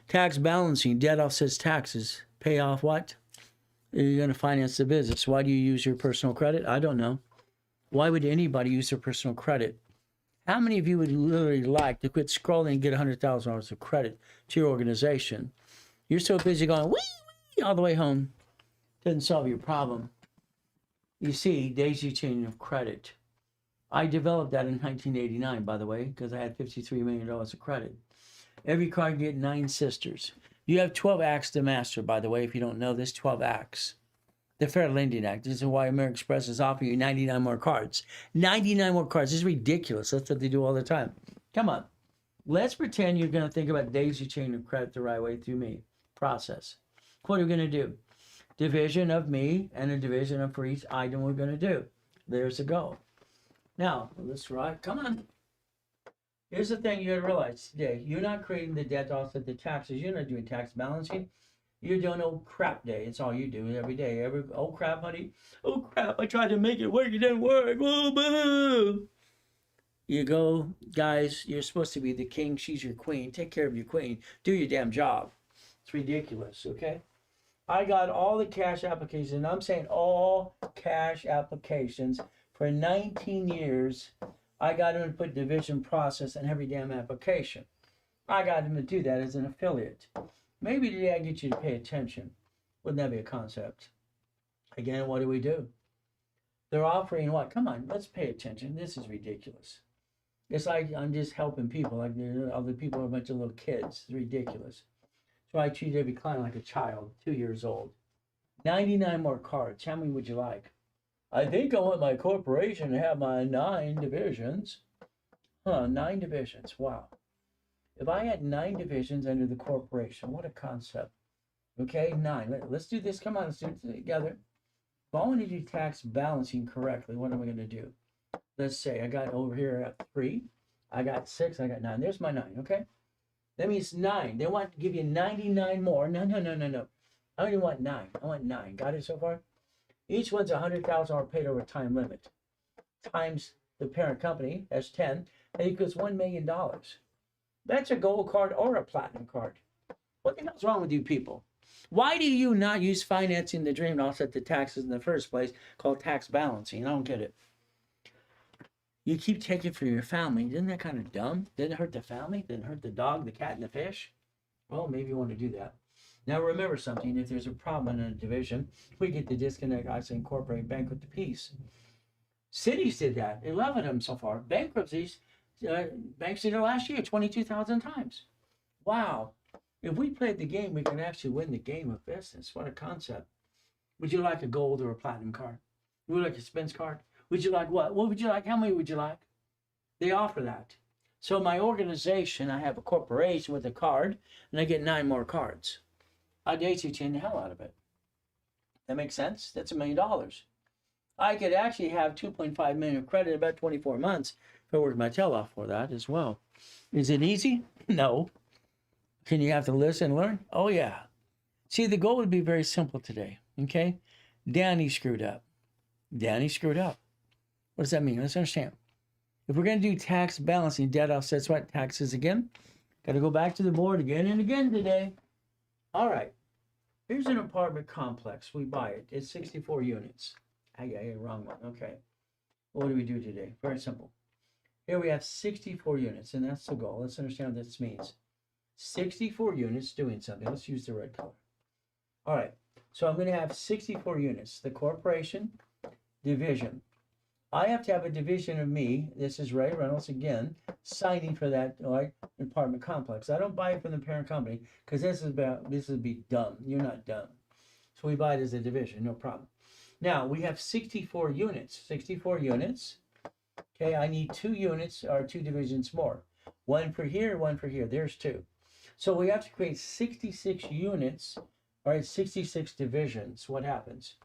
Tax balancing, debt offsets taxes. Pay off what? You're going to finance the business. Why do you use your personal credit? I don't know. Why would anybody use their personal credit? How many of you would literally like to quit scrolling and get $100,000 of credit to your organization? You're so busy going, wee, wee, all the way home. Doesn't solve your problem. You see, daisy chaining of credit. I developed that in 1989, by the way, because I had $53 million of credit. Every card get 9 sisters. You have 12 acts to master, by the way, if you don't know this, 12 acts. The Fair Lending Act. This is why American Express is offering you 99 more cards. 99 more cards. This is ridiculous. That's what they do all the time. Come on. Let's pretend you're going to think about daisy chain of credit the right way through me. Process. What are we going to do? Division of me and a division of for each item we're going to do. There's the goal. Now, let's write. Come on. Here's the thing you got to realize today. You're not creating the debt to offset the taxes. You're not doing tax balancing. You're doing old crap day. It's all you do every day. Oh crap, honey. Oh crap, I tried to make it work. It didn't work. Whoa, boo. You go, guys, you're supposed to be the king. She's your queen. Take care of your queen. Do your damn job. It's ridiculous, okay? I got all the cash applications, and I'm saying all cash applications for 19 years. I got them to put division process in every damn application. I got them to do that as an affiliate. Maybe today I get you to pay attention. Wouldn't that be a concept? Again, what do? They're offering what? Come on, let's pay attention. This is ridiculous. It's like I'm just helping people, like other people are a bunch of little kids. It's ridiculous. So I treat every client like a child, 2 years old. 99 more cards. How many would you like? I think I want my corporation to have my 9 divisions. 9 divisions. Wow. If I had 9 divisions under the corporation, what a concept. Okay, 9. Let's do this. Come on, let's do it together. If I want to do tax balancing correctly, what am I going to do? Let's say I got over here at 3. I got 6. I got 9. There's my 9, okay? That means 9. They want to give you 99 more. No. I only want 9. I want 9. Got it so far? Each one's $100,000 paid over time limit. Times the parent company, that's 10. That equals $1 million. That's a gold card or a platinum card. What the hell's wrong with you people? Why do you not use financing the dream to offset the taxes in the first place, called tax balancing? I don't get it. You keep taking from your family. Isn't that kind of dumb? Didn't it hurt the family? Didn't it hurt the dog, the cat, and the fish? Well, maybe you want to do that. Now remember something. If there's a problem in a division, we get to disconnect, I say incorporate bankrupt the peace. Cities did that. 11 of them so far. Bankruptcies. Banks did it last year 22,000 times. Wow. If we played the game, we could actually win the game of business. What a concept. Would you like a gold or a platinum card? Would you like a Spence card? Would you like what? What would you like? How many would you like? They offer that. So my organization, I have a corporation with a card, and I get 9 more cards. I daisy chain the hell out of it. That makes sense? That's $1 million. I could actually have 2.5 million of credit in about 24 months if I worked my tail off for that as well. Is it easy? No. Can you have to listen and learn? Oh, yeah. See, the goal would be very simple today, okay? Danny screwed up. Danny screwed up. What does that mean? Let's understand. If we're going to do tax balancing, debt offsets what? Taxes again. Got to go back to the board again and again today. All right. Here's an apartment complex. We buy it. It's 64 units. I got it, wrong one. Okay. What do we do today? Very simple. Here we have 64 units, and that's the goal. Let's understand what this means. 64 units doing something. Let's use the red color. All right. So I'm going to have 64 units. The corporation, division. I have to have a division of me. This is Ray Reynolds again, signing for that apartment complex. I don't buy it from the parent company because this would be dumb. You're not dumb. So we buy it as a division, no problem. Now we have 64 units. 64 units. Okay, I need 2 units or 2 divisions more. One for here, one for here. There's 2. So we have to create 66 units, all right, 66 divisions. What happens?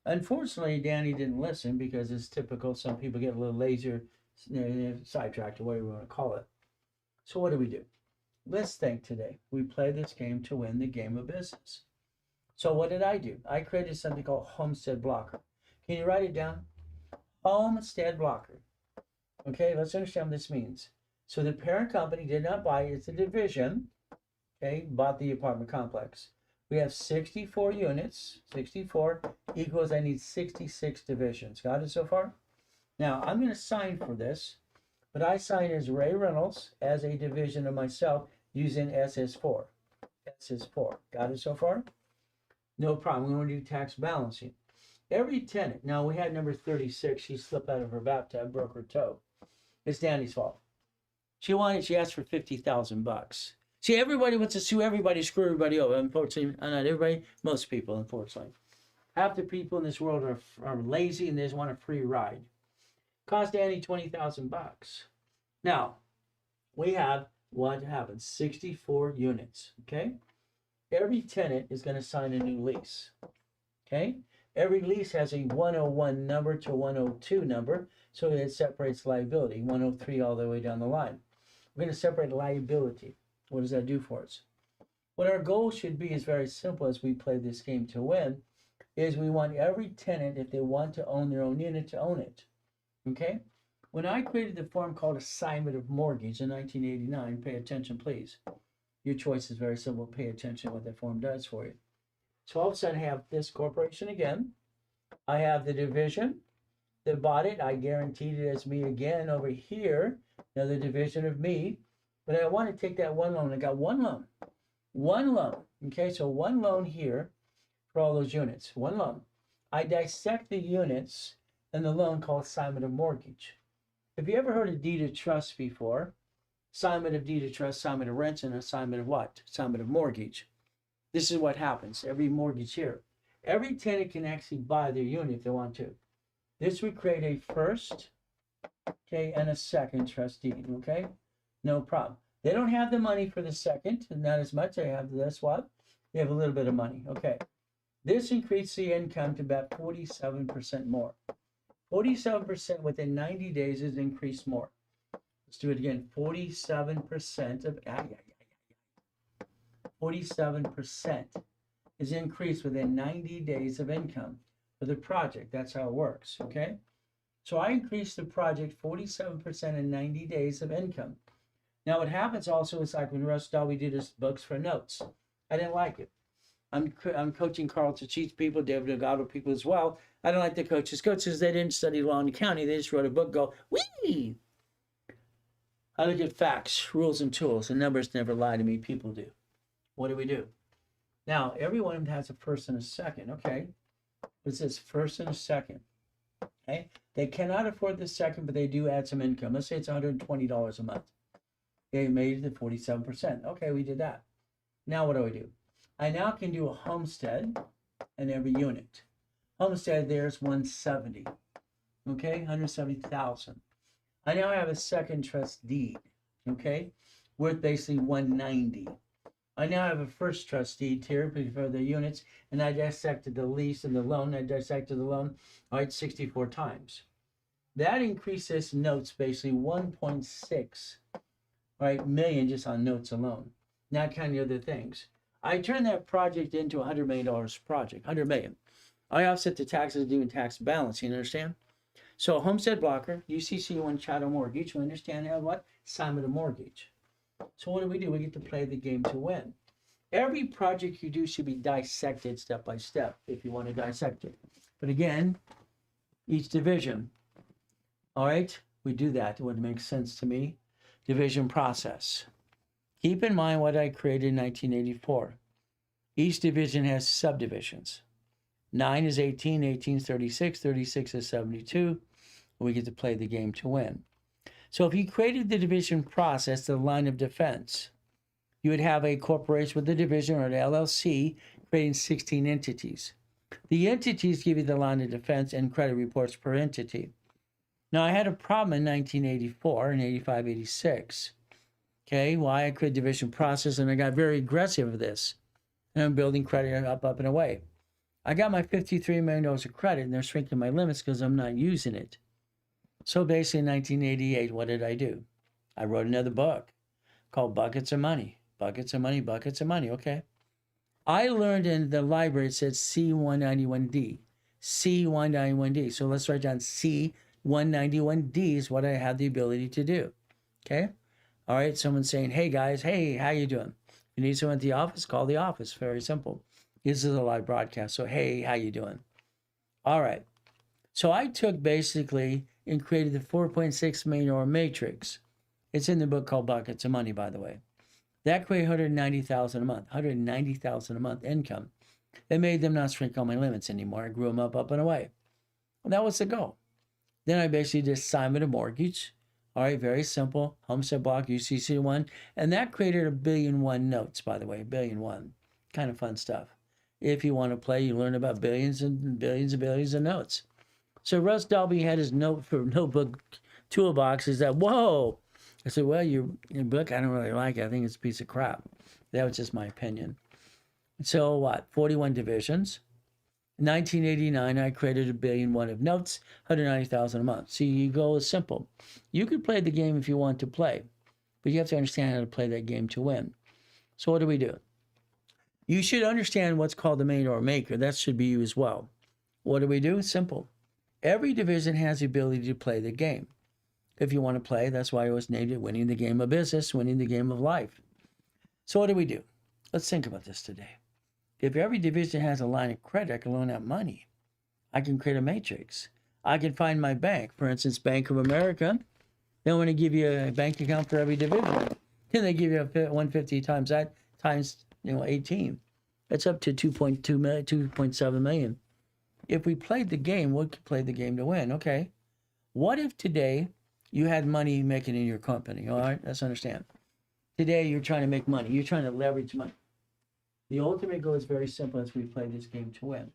Unfortunately, Danny didn't listen because it's typical. Some people get a little laser, sidetracked, or whatever you want to call it. So what do? Let's think today. We play this game to win the game of business. So what did I do? I created something called Homestead Blocker. Can you write it down? Homestead Blocker. Okay, let's understand what this means. So the parent company did not buy it. It's a division. Okay, bought the apartment complex. We have 64 units. 64 equals I need 66 divisions. Got it so far? Now, I'm going to sign for this, but I sign as Ray Reynolds as a division of myself using SS4. SS4. Got it so far? No problem. We want to do tax balancing. Every tenant, now we had number 36. She slipped out of her bathtub, broke her toe. It's Danny's fault. She asked for $50,000. See, everybody wants to sue everybody, screw everybody over. Unfortunately, not everybody, most people, unfortunately. Half the people in this world are lazy and they just want a free ride. Cost Danny $20,000. Now, we have what happens 64 units. Okay, every tenant is going to sign a new lease. Okay, every lease has a 101 number to 102 number, so it separates liability 103 all the way down the line. We're going to separate liability. What does that do for us? What our goal should be is very simple as we play this game to win, is we want every tenant, if they want to own their own unit, to own it. Okay? When I created the form called assignment of mortgage in 1989, pay attention please. Your choice is very simple. Pay attention to what that form does for you. So all of a sudden I have this corporation again. I have the division that bought it. I guaranteed it as me again over here. Another division of me. But I want to take that one loan. I got one loan. One loan. Okay, so one loan here for all those units. One loan. I dissect the units in the loan called assignment of mortgage. Have you ever heard of deed of trust before? Assignment of deed of trust, assignment of rents, and assignment of what? Assignment of mortgage. This is what happens. Every mortgage here. Every tenant can actually buy their unit if they want to. This would create a first, okay, and a second trust deed, okay? No problem. They don't have the money for the second, not as much. They have this what? They have a little bit of money, okay. This increased the income to about 47% more. 47% within 90 days is increased more. Let's do it again. 47% of 47% is increased within 90 days of income for the project. That's how it works. Okay. So I increased the project 47% in 90 days of income. Now what happens also is like when Russ Dahl, we did his books for notes. I didn't like it. I'm coaching Carl to teach people, David Delgado people as well. I don't like the coaches. Coaches, they didn't study law in the county. They just wrote a book, go, wee! I look at facts, rules, and tools, and numbers never lie to me. People do. What do we do? Now, every one of them has a first and a second. Okay. It says first and a second. Okay. They cannot afford the second, but they do add some income. Let's say it's $120 a month. They made it to 47%. Okay, we did that. Now what do? I now can do a homestead in every unit. Homestead there's 170. Okay, 170,000. I now have a second trust deed. Okay, worth basically 190. I now have a first trust deed here for the units, and I dissected the lease and the loan. I dissected the loan, all right, 64 times. That increases notes basically 1.6, right, million just on notes alone. Not counting other things. I turned that project into a $100 million project, 100 million. I offset the taxes doing tax balancing, you understand? So homestead blocker, UCC1 chattel mortgage, we understand how what? Assignment of mortgage. So what do? We get to play the game to win. Every project you do should be dissected step by step if you want to dissect it. But again, each division. All right, we do that. It would make sense to me. Division process. Keep in mind what I created in 1984. Each division has subdivisions. 9 is 18, 18 is 36, 36 is 72. And we get to play the game to win. So if you created the division process, the line of defense, you would have a corporation with a division or an LLC creating 16 entities. The entities give you the line of defense and credit reports per entity. Now, I had a problem in 1984 and 85, 86. Okay, why? I created division process and I got very aggressive with this. And I'm building credit up and away. I got my $53 million of credit and they're shrinking my limits because I'm not using it. So basically in 1988, what did I do? I wrote another book called Buckets of Money. Buckets of Money, Buckets of Money, okay? I learned in the library, it said C191D. C191D. So let's write down C191D is what I have the ability to do, okay? All right, someone's saying, hey guys, hey, how you doing? If you need someone at the office, call the office. Very simple. This is a live broadcast, so hey, how you doing? All right. So I took basically and created the $4.6 million matrix. It's in the book called Buckets of Money, by the way. That created $190,000 a month, $190,000 a month income. It made them not shrink all my limits anymore. I grew them up and away. And that was the goal. Then I basically just signed with a mortgage. All right, very simple. Homestead block, UCC1. And that created $1.1 billion notes, by the way, $1.1 billion. Kind of fun stuff. If you want to play, you learn about billions and billions and billions of notes. So Russ Dalby had his notebook toolbox. Is that, whoa. I said, well, your book, I don't really like it. I think it's a piece of crap. That was just my opinion. So what? 41 divisions. In 1989, I created $1.1 billion of notes, $190,000 a month. See, your goal is simple. You can play the game if you want to play, but you have to understand how to play that game to win. So what do? You should understand what's called the main or maker. That should be you as well. What do? Simple. Every division has the ability to play the game. If you want to play, that's why I was named it winning the game of business, winning the game of life. So what do? Let's think about this today. If every division has a line of credit, I can loan out money. I can create a matrix. I can find my bank. For instance, Bank of America, they want to give you a bank account for every division. Then they give you 150 times that, times 18. That's up to 2.2 million, 2.7 million. If we played the game, we could play the game to win. Okay. What if today you had money making in your company? All right, let's understand. Today you're trying to make money. You're trying to leverage money. The ultimate goal is very simple as we play this game to win.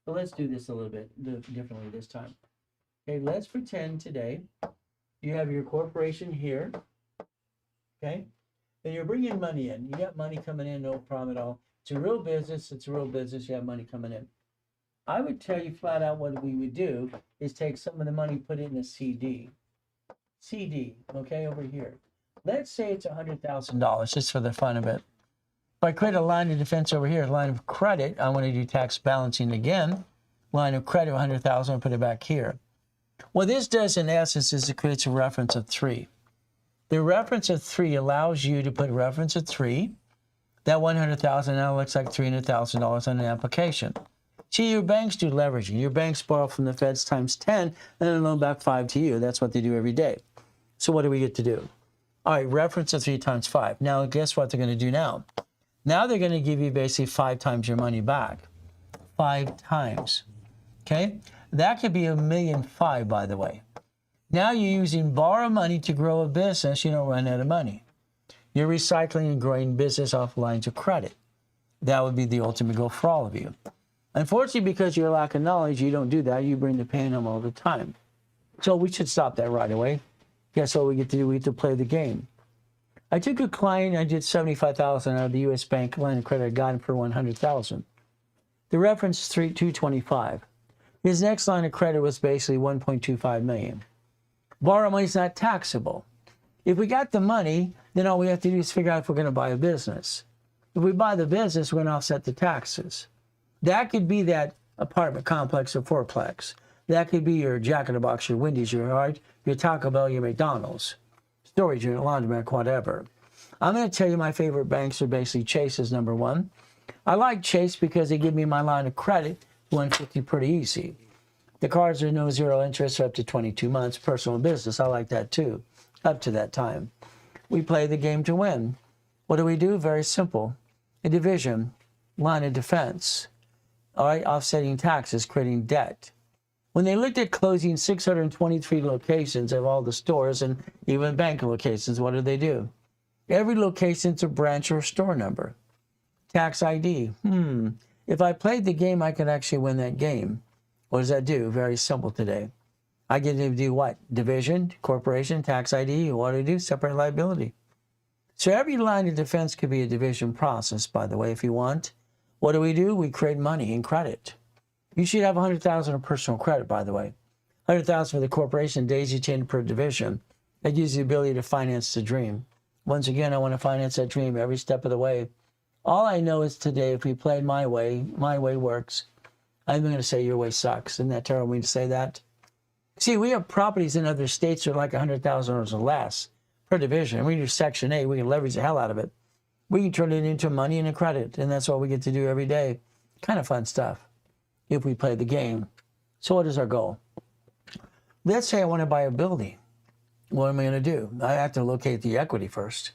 But let's do this a little bit differently this time. Okay, let's pretend today you have your corporation here. Okay, and you're bringing money in. You got money coming in, no problem at all. It's a real business. It's a real business. You have money coming in. I would tell you flat out what we would do is take some of the money, put it in a CD. CD, okay, over here. Let's say it's $100,000, just for the fun of it. If I create a line of defense over here, a line of credit, I want to do tax balancing again. Line of credit, 100,000, I'll put it back here. What this does in essence is it creates a reference of 3. The reference of 3 allows you to put a reference of 3. That 100,000 now looks like $300,000 on an application. See, your banks do leveraging. Your banks borrow from the feds times 10 and then loan back 5 to you. That's what they do every day. So what do we get to do? All right, reference of 3 times 5. Now, guess what they're going to do now? Now they're going to give you basically 5 times your money back. 5 times. Okay? That could be $1.5 million, by the way. Now you're using borrow money to grow a business. You don't run out of money. You're recycling and growing business off lines of credit. That would be the ultimate goal for all of you. Unfortunately, because of your lack of knowledge, you don't do that. You bring the pain home all the time. So we should stop that right away. Guess what we get to do? We get to play the game. I took a client, I did $75,000 out of the U.S. Bank line of credit. I got him for $100,000. The reference 225. His next line of credit was basically $1.25 million. Borrow money is not taxable. If we got the money, then all we have to do is figure out if we're going to buy a business. If we buy the business, we're going to offset the taxes. That could be that apartment complex or fourplex. That could be your Jack in the Box, your Wendy's, your Taco Bell, your McDonald's, storage unit, laundromat, whatever. I'm going to tell you my favorite banks are basically Chase is number 1. I like Chase because they give me my line of credit, $150 pretty easy. The cards are no zero interest for up to 22 months. Personal business, I like that too, up to that time. We play the game to win. What do? Very simple. A division, line of defense. All right, offsetting taxes, creating debt. When they looked at closing 623 locations of all the stores and even bank locations, what do? Every location's a branch or store number. Tax ID. If I played the game, I could actually win that game. What does that do? Very simple today. I get to do what? Division, corporation, tax ID. What do? Separate liability. So every line of defense could be a division process, by the way, if you want. What do? We create money and credit. You should have $100,000 of personal credit, by the way. $100,000 for the corporation, daisy chain per division. That gives you the ability to finance the dream. Once again, I want to finance that dream every step of the way. All I know is today, if we played my way works. I'm going to say your way sucks. Isn't that terrible of me to say that? See, we have properties in other states that are like $100,000 or less per division. We do Section 8. We can leverage the hell out of it. We can turn it into money and a credit, and that's what we get to do every day. Kind of fun stuff if we play the game. So what is our goal? Let's say I want to buy a building. What am I going to do? I have to locate the equity first.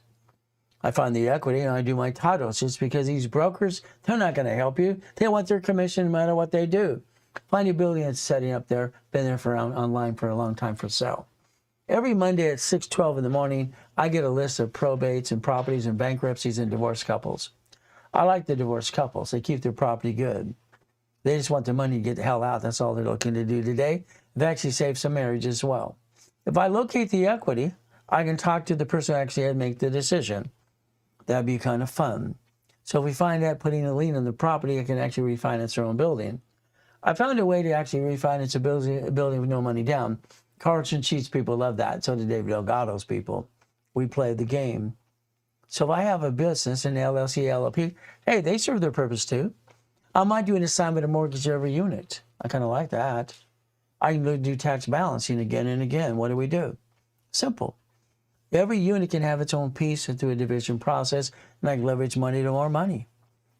I find the equity and I do my titles. Just because these brokers, they're not going to help you. They want their commission no matter what they do. Find a building that's setting up there, been there for online for a long time for sale. Every Monday at 6:12 in the morning, I get a list of probates and properties and bankruptcies and divorced couples. I like the divorced couples. They keep their property good. They just want the money to get the hell out. That's all they're looking to do today. They've actually saved some marriage as well. If I locate the equity, I can talk to the person who actually had to make the decision. That'd be kind of fun. So if we find out putting a lien on the property, I can actually refinance their own building. I found a way to actually refinance a building with no money down. Carlson Sheets people love that. So did David Delgado's people. We played the game. So if I have a business, an LLC, LLP, hey, they serve their purpose too. I might do an assignment of mortgage every unit. I kind of like that. I can do tax balancing again and again. What do we do? Simple. Every unit can have its own piece through a division process, and I can leverage money to more money.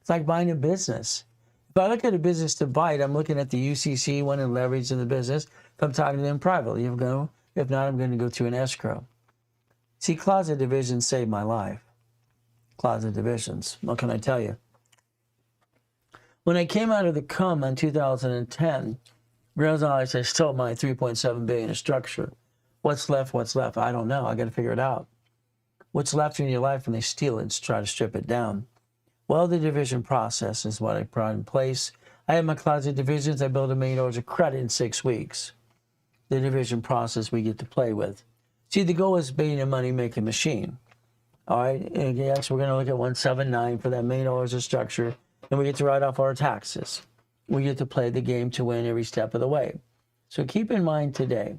It's like buying a business. If I look at a business to buy it, I'm looking at the UCC one and leverage in the business. If I'm talking to them privately, if not, I'm going to go to an escrow. See, closet divisions saved my life. Closet divisions. What can I tell you? When I came out of the coma in 2010, realized I stole my $3.7 billion in structure. What's left? What's left? I don't know. I got to figure it out. What's left in your life when they steal it and try to strip it down? Well, the division process is what I put in place. I have my closet divisions. I built $1 million of credit in 6 weeks. The division process we get to play with. See, the goal is being a money-making machine. All right, and yes, we're going to look at 179 for that $1 million of structure, and we get to write off our taxes. We get to play the game to win every step of the way. So keep in mind today,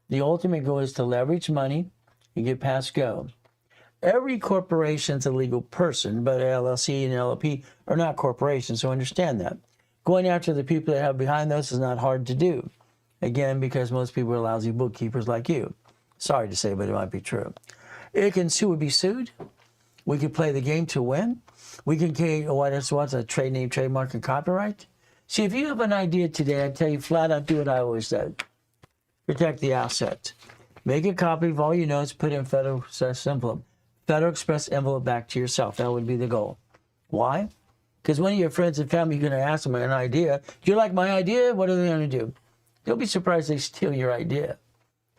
the ultimate goal is to leverage money and get past go. Every corporation's a legal person, but LLC and LLP are not corporations, so understand that. Going after the people that have behind those is not hard to do. Again, because most people are lousy bookkeepers like you. Sorry to say, but it might be true. It can sue or be sued. We can play the game to win. We can create what's a trade name, trademark, and copyright. See, if you have an idea today, I tell you flat out, do what I always said. Protect the asset. Make a copy of all your notes, put it in Federal Express envelope. Federal Express envelope back to yourself. That would be the goal. Why? Because one of your friends and family, you're going to ask them an idea. Do you like my idea? What are they going to do? You'll be surprised they steal your idea.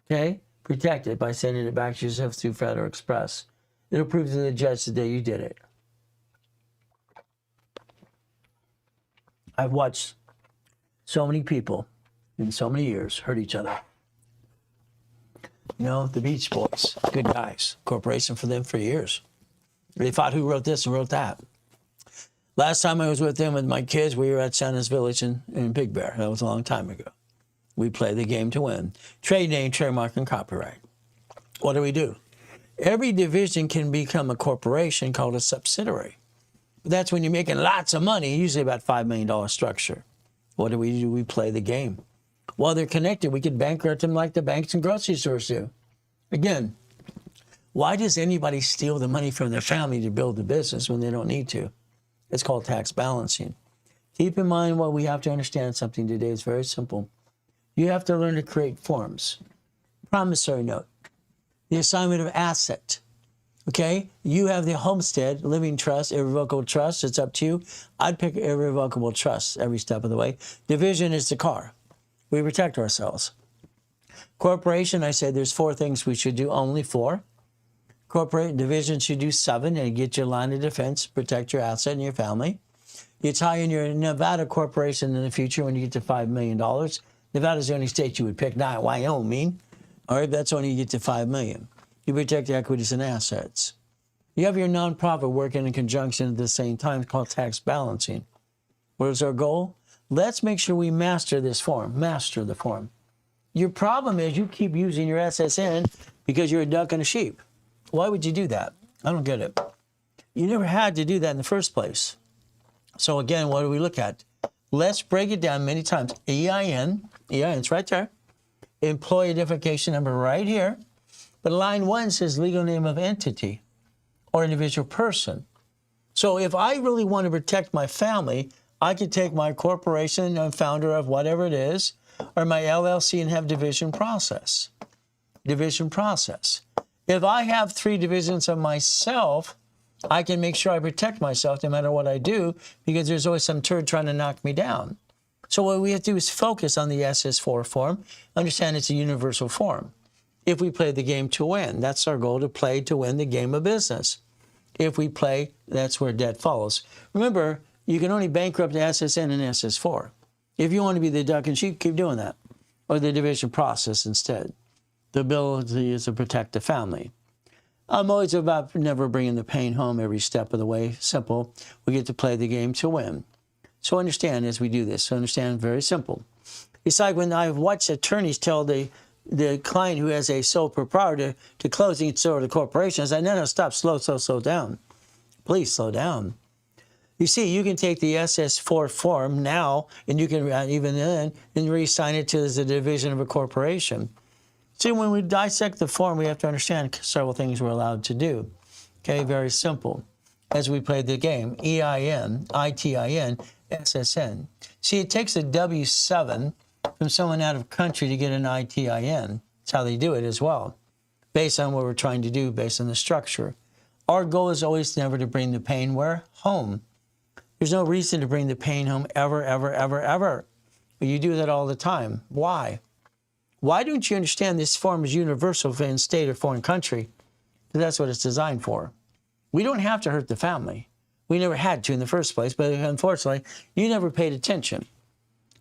Okay? Protect it by sending it back to yourself through Federal Express. It'll prove to the judge the day you did it. I've watched so many people in so many years hurt each other. You know, the Beach Boys, good guys. Corporation for them for years. They fought who wrote this and wrote that. Last time I was with them with my kids, we were at Santa's Village in Big Bear. That was a long time ago. We play the game to win. Trade name, trademark, and copyright. What do? Every division can become a corporation called a subsidiary. That's when you're making lots of money, usually about $5 million structure. What do? We play the game. While they're connected, we could bankrupt them like the banks and grocery stores do. Again, why does anybody steal the money from their family to build the business when they don't need to? It's called tax balancing. Keep in mind what we have to understand something today. It's very simple. You have to learn to create forms. Promissory note. The assignment of asset. Okay? You have the homestead, living trust, irrevocable trust. It's up to you. I'd pick irrevocable trust every step of the way. Division is the car. We protect ourselves. Corporation, I said there's 4 things we should do, only 4. Corporate division should do 7 and get your line of defense, protect your asset and your family. You tie in your Nevada corporation in the future when you get to $5 million. Nevada's the only state you would pick, not Wyoming. All right, that's when you get to $5 million. You protect the equities and assets. You have your nonprofit working in conjunction at the same time. It's called tax balancing. What is our goal? Let's make sure we master this form. Master the form. Your problem is you keep using your SSN because you're a duck and a sheep. Why would you do that? I don't get it. You never had to do that in the first place. So again, what do we look at? Let's break it down many times. EIN's right there. Employee identification number right here. But line 1 says legal name of entity or individual person. So if I really want to protect my family, I could take my corporation and founder of whatever it is, or my LLC and have division process. Division process. If I have 3 divisions of myself, I can make sure I protect myself no matter what I do, because there's always some turd trying to knock me down. So what we have to do is focus on the SS4 form, understand it's a universal form. If we play the game to win, that's our goal, to play to win the game of business. If we play, that's where debt follows. Remember, you can only bankrupt the SSN and SS4. If you want to be the duck and sheep, keep doing that. Or the division process instead. The ability is to protect the family. I'm always about never bringing the pain home every step of the way. Simple. We get to play the game to win. So understand as we do this. So understand, very simple. It's like when I've watched attorneys tell the client who has a sole proprietor to closing and sort of the corporation. I say, no, stop, slow down. Please slow down. You see, you can take the SS4 form now, and you can even then, and re-sign it to as a division of a corporation. See, when we dissect the form, we have to understand several things we're allowed to do. Okay, very simple. As we play the game, EIN, ITIN, SSN. See, it takes a W-7 from someone out of country to get an ITIN. That's how they do it as well, based on what we're trying to do, based on the structure. Our goal is always never to bring the pain where? Home. There's no reason to bring the pain home ever. But you do that all the time. Why? Why don't you understand this form is universal in state or foreign country? Because that's what it's designed for. We don't have to hurt the family. We never had to in the first place, but unfortunately, you never paid attention.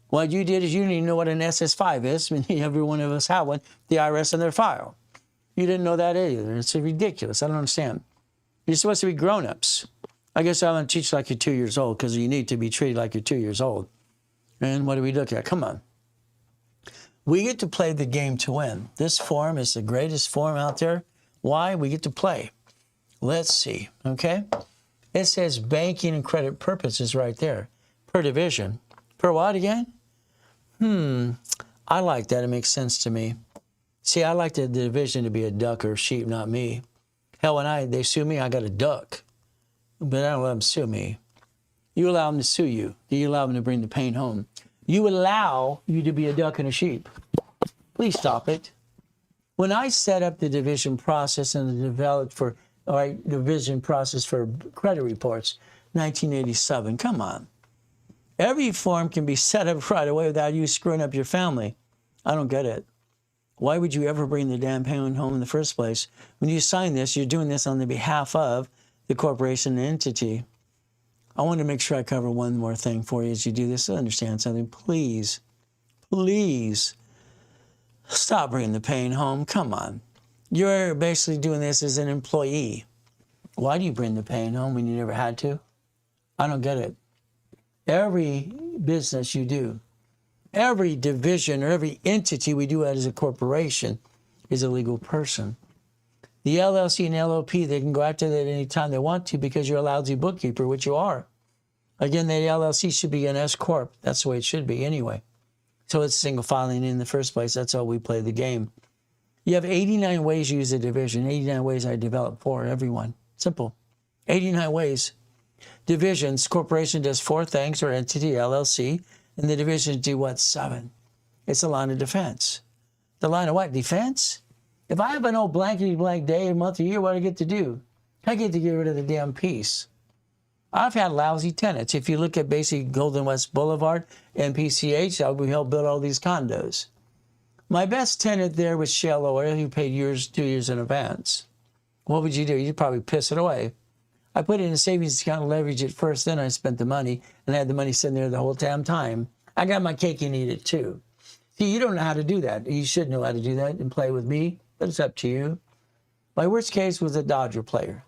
What you did is you didn't even know what an SS5 is. I mean, every one of us had one, the IRS in their file. You didn't know that either. It's ridiculous. I don't understand. You're supposed to be grown-ups. I guess I'm going to teach like you're 2 years old, because you need to be treated like you're 2 years old. And what do we look at? Come on. We get to play the game to win. This form is the greatest form out there. Why? We get to play. Let's see, okay? It says banking and credit purposes right there. Per division. Per what again? I like that. It makes sense to me. See, I like the division to be a duck or sheep, not me. Hell, when they sue me, I got a duck. But I don't let them sue me. You allow them to sue you. You allow them to bring the pain home. You allow you to be a duck and a sheep. Please stop it. When I set up the division process and developed division process for credit reports, 1987, come on. Every form can be set up right away without you screwing up your family. I don't get it. Why would you ever bring the damn pain home in the first place? When you sign this, you're doing this on the behalf of the corporation and entity. I want to make sure I cover one more thing for you as you do this. Understand something. Please stop bringing the pain home. Come on. You're basically doing this as an employee. Why do you bring the pain home when you never had to? I don't get it. Every business you do, every division or every entity we do as a corporation is a legal person. The LLC and LLP, they can go after that any time they want to because you're a lousy bookkeeper, which you are. Again, the LLC should be an S Corp. That's the way it should be anyway. So it's single filing in the first place. That's how we play the game. You have 89 ways you use a division, 89 ways I develop for everyone. Simple. 89 ways. Divisions, corporation does 4 things, or entity, LLC, and the divisions do what? 7. It's a line of defense. The line of what? Defense? If I have an old blankety blank day, a month, a year, what do I get to do? I get to get rid of the damn piece. I've had lousy tenants. If you look at basically Golden West Boulevard and PCH, we helped build all these condos. My best tenant there was Shell Oil, who paid 2 years in advance. What would you do? You'd probably piss it away. I put it in a savings account and leverage it first, then I spent the money, and I had the money sitting there the whole damn time. I got my cake and eat it too. See, you don't know how to do that. You should know how to do that and play with me, but it's up to you. My worst case was a Dodger player.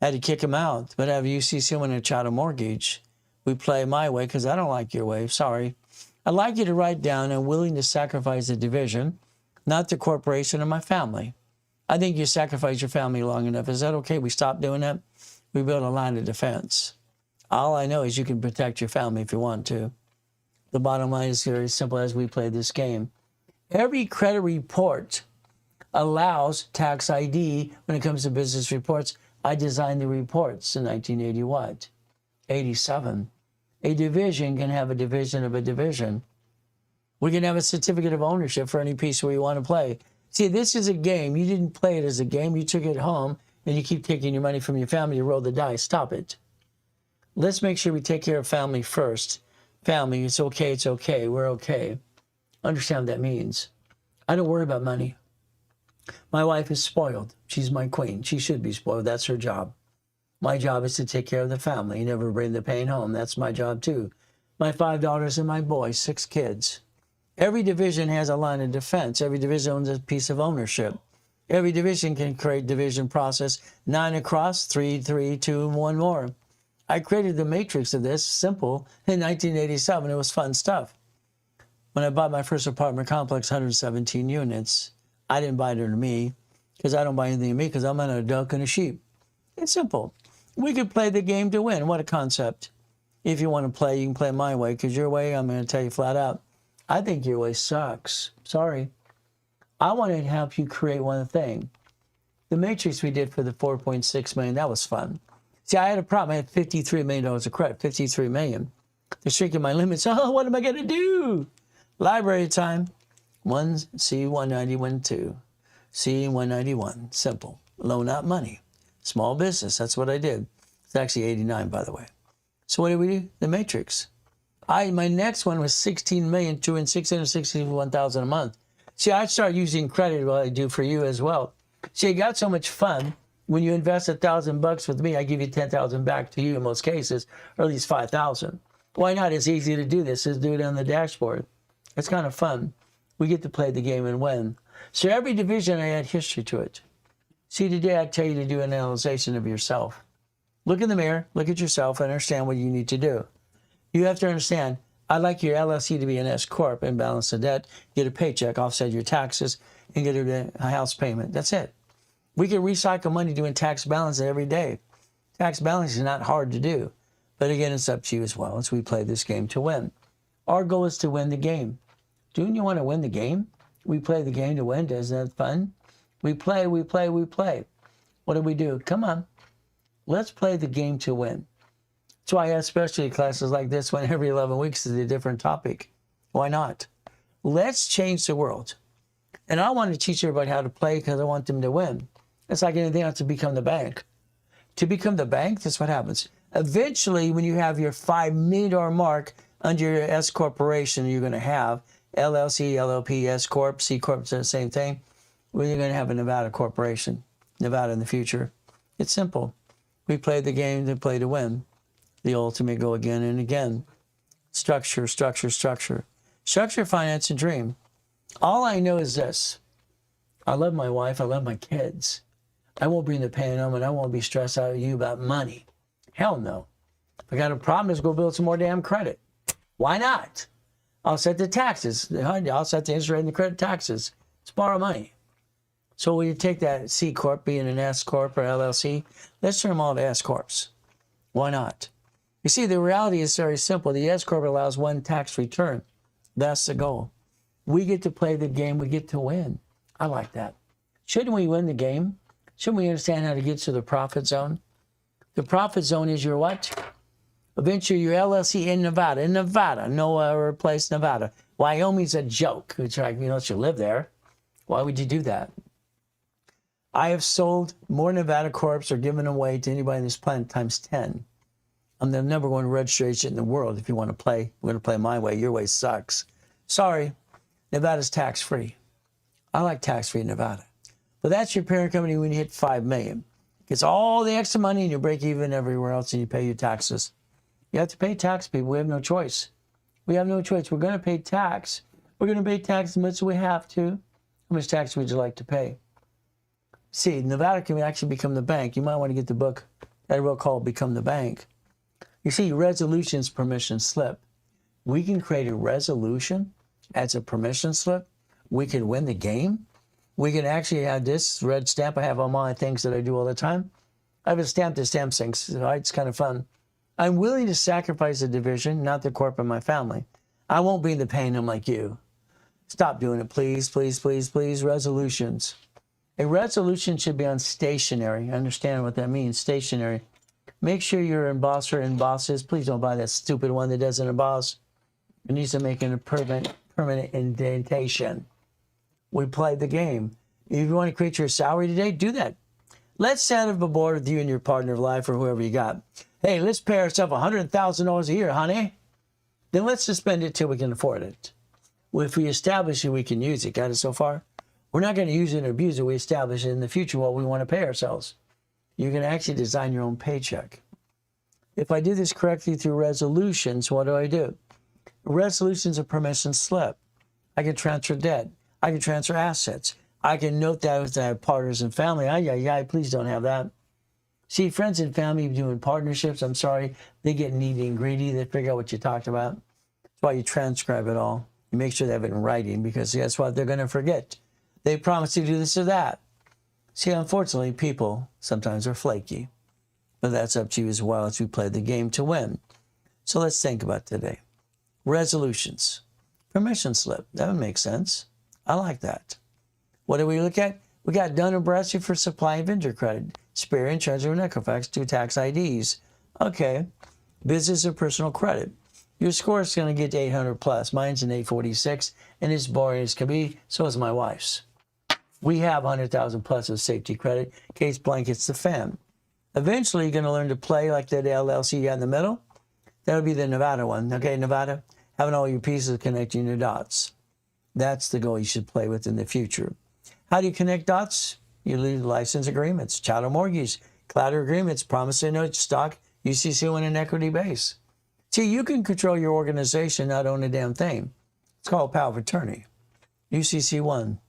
I had to kick him out, but I have UCC when I tried a mortgage. We play my way because I don't like your way. Sorry. I'd like you to write down, I'm willing to sacrifice the division, not the corporation or my family. I think you sacrifice your family long enough. Is that okay? We stop doing that? We build a line of defense. All I know is you can protect your family if you want to. The bottom line is very simple as we play this game. Every credit report allows tax ID when it comes to business reports. I designed the reports in 1980 what? 87. A division can have a division of a division. We can have a certificate of ownership for any piece we want to play. See, this is a game. You didn't play it as a game. You took it home, and you keep taking your money from your family. You roll the dice. Stop it. Let's make sure we take care of family first. Family, it's okay, it's okay. We're okay. Understand what that means. I don't worry about money. My wife is spoiled. She's my queen. She should be spoiled. That's her job. My job is to take care of the family. Never bring the pain home. That's my job, too. My 5 daughters and my boys, 6 kids. Every division has a line of defense. Every division owns a piece of ownership. Every division can create division process. 9 across, 3, 3, 2, and 1 more. I created the matrix of this, simple, in 1987. It was fun stuff. When I bought my first apartment complex, 117 units, I didn't buy it to me because I don't buy anything to me because I'm not a duck and a sheep. It's simple. We could play the game to win. What a concept. If you want to play, you can play my way because your way, I'm going to tell you flat out, I think your way sucks. Sorry. I want to help you create one thing. The matrix we did for the 4.6 million, that was fun. See, I had a problem. I had $53 million of credit, $53 million. They're shrinking my limits. Oh, what am I going to do? Library time. 1 C191 2. C191. Simple. Loan out money. Small business. That's what I did. It's actually 89, by the way. So what did we do? The matrix. My next one was $16,261,000 a month. See, I started using credit, what I do for you as well. See, it got so much fun. When you invest $1,000 with me, I give you 10,000 back to you in most cases, or at least 5,000. Why not? It's easy to do this. Just do it on the dashboard. It's kind of fun. We get to play the game and win. So every division, I add history to it. See, today I tell you to do an analysis of yourself. Look in the mirror, look at yourself, and understand what you need to do. You have to understand, I'd like your LLC to be an S Corp and balance the debt, get a paycheck, offset your taxes, and get a house payment. That's it. We can recycle money doing tax balance every day. Tax balance is not hard to do. But again, it's up to you as well as we play this game to win. Our goal is to win the game. Don't you want to win the game? We play the game to win. Isn't that fun? We play, we play, we play. What do we do? Come on. Let's play the game to win. That's why I have specialty classes like this one every 11 weeks is a different topic. Why not? Let's change the world. And I want to teach everybody how to play because I want them to win. It's like anything else to become the bank. To become the bank, that's what happens. Eventually, when you have your $5 million mark under your S corporation, you're going to have LLC, LLP, S Corp, C Corp, it's the same thing. Well, you're going to have a Nevada corporation, Nevada in the future. It's simple. We play the game to play to win. The ultimate go again and again. Structure, structure, structure. Structure, finance, and dream. All I know is this. I love my wife. I love my kids. I won't bring the pain home, and I won't be stressed out of you about money. Hell no. If I got a problem, let's go build some more damn credit. Why not? I'll set the taxes. I'll set the interest rate and the credit taxes. Let's borrow money. So when you take that C Corp, being an S Corp or LLC, let's turn them all to S Corps. Why not? You see, the reality is very simple. The S Corp allows one tax return. That's the goal. We get to play the game. We get to win. I like that. Shouldn't we win the game? Shouldn't we understand how to get to the profit zone? The profit zone is your what? Eventually, your LLC in Nevada. In Nevada. No other place, Nevada. Wyoming's a joke. It's like, you live there. Why would you do that? I have sold more Nevada Corps or given away to anybody on this planet times 10. I'm the number one registration in the world. If you want to play, we're going to play my way. Your way sucks. Sorry, Nevada's tax-free. I like tax-free Nevada. But that's your parent company when you hit $5 million. It's all the extra money and you break even everywhere else and you pay your taxes. You have to pay tax, people. We have no choice. We have no choice. We're going to pay tax. We're going to pay tax as much as we have to. How much tax would you like to pay? See, Nevada can actually become the bank. You might want to get the book that I will call Become the Bank. You see, resolution's permission slip. We can create a resolution as a permission slip. We can win the game. We can actually have this red stamp. I have on my things that I do all the time. I have a stamp that stamps things. It's kind of fun. I'm willing to sacrifice the division, not the corp and my family. I won't be in the pain. I'm like you. Stop doing it, please, please, please, please. Resolutions. A resolution should be on stationery. Understand what that means, stationery. Make sure your embosser embosses. Please don't buy that stupid one that doesn't emboss. It needs to make an permanent permanent indentation. We played the game. If you want to create your salary today, do that. Let's set up a board with you and your partner of life or whoever you got. Hey, let's pay ourselves $100,000 a year, honey. Then let's just spend it till we can afford it. Well, if we establish it, we can use it. Got it so far? We're not going to use it and abuse it. We establish it in the future what we want to pay ourselves. You can actually design your own paycheck. If I do this correctly through resolutions, what do? Resolution's a permission slip. I can transfer debt. I can transfer assets. I can note that as I have partners and family. Please don't have that. See, friends and family doing partnerships, I'm sorry, they get needy and greedy. They figure out what you talked about. That's why you transcribe it all. You make sure they have it in writing, because guess what? They're going to forget. They promise to do this or that. See, unfortunately, people sometimes are flaky. But that's up to you as well as we play the game to win. So let's think about today. Resolutions. Permission slip. That would make sense. I like that. What do we look at? We got Dun & Bradstreet for supply and vendor credit. Experian, Treasurer, and Equifax, 2 tax IDs. Okay. Business and personal credit. Your score is going to get to 800 plus. Mine's an 846, and it's boring as can be. So is my wife's. We have 100,000 plus of safety credit. Case blankets the fan. Eventually, you're going to learn to play like that LLC you got in the middle. That'll be the Nevada one. Okay, Nevada, having all your pieces connecting your dots. That's the goal you should play with in the future. How do you connect dots? You leave license agreements, chattel mortgage, collateral agreements, promissory notes, stock, UCC1 and equity base. See, you can control your organization, not own a damn thing. It's called power of attorney. UCC1.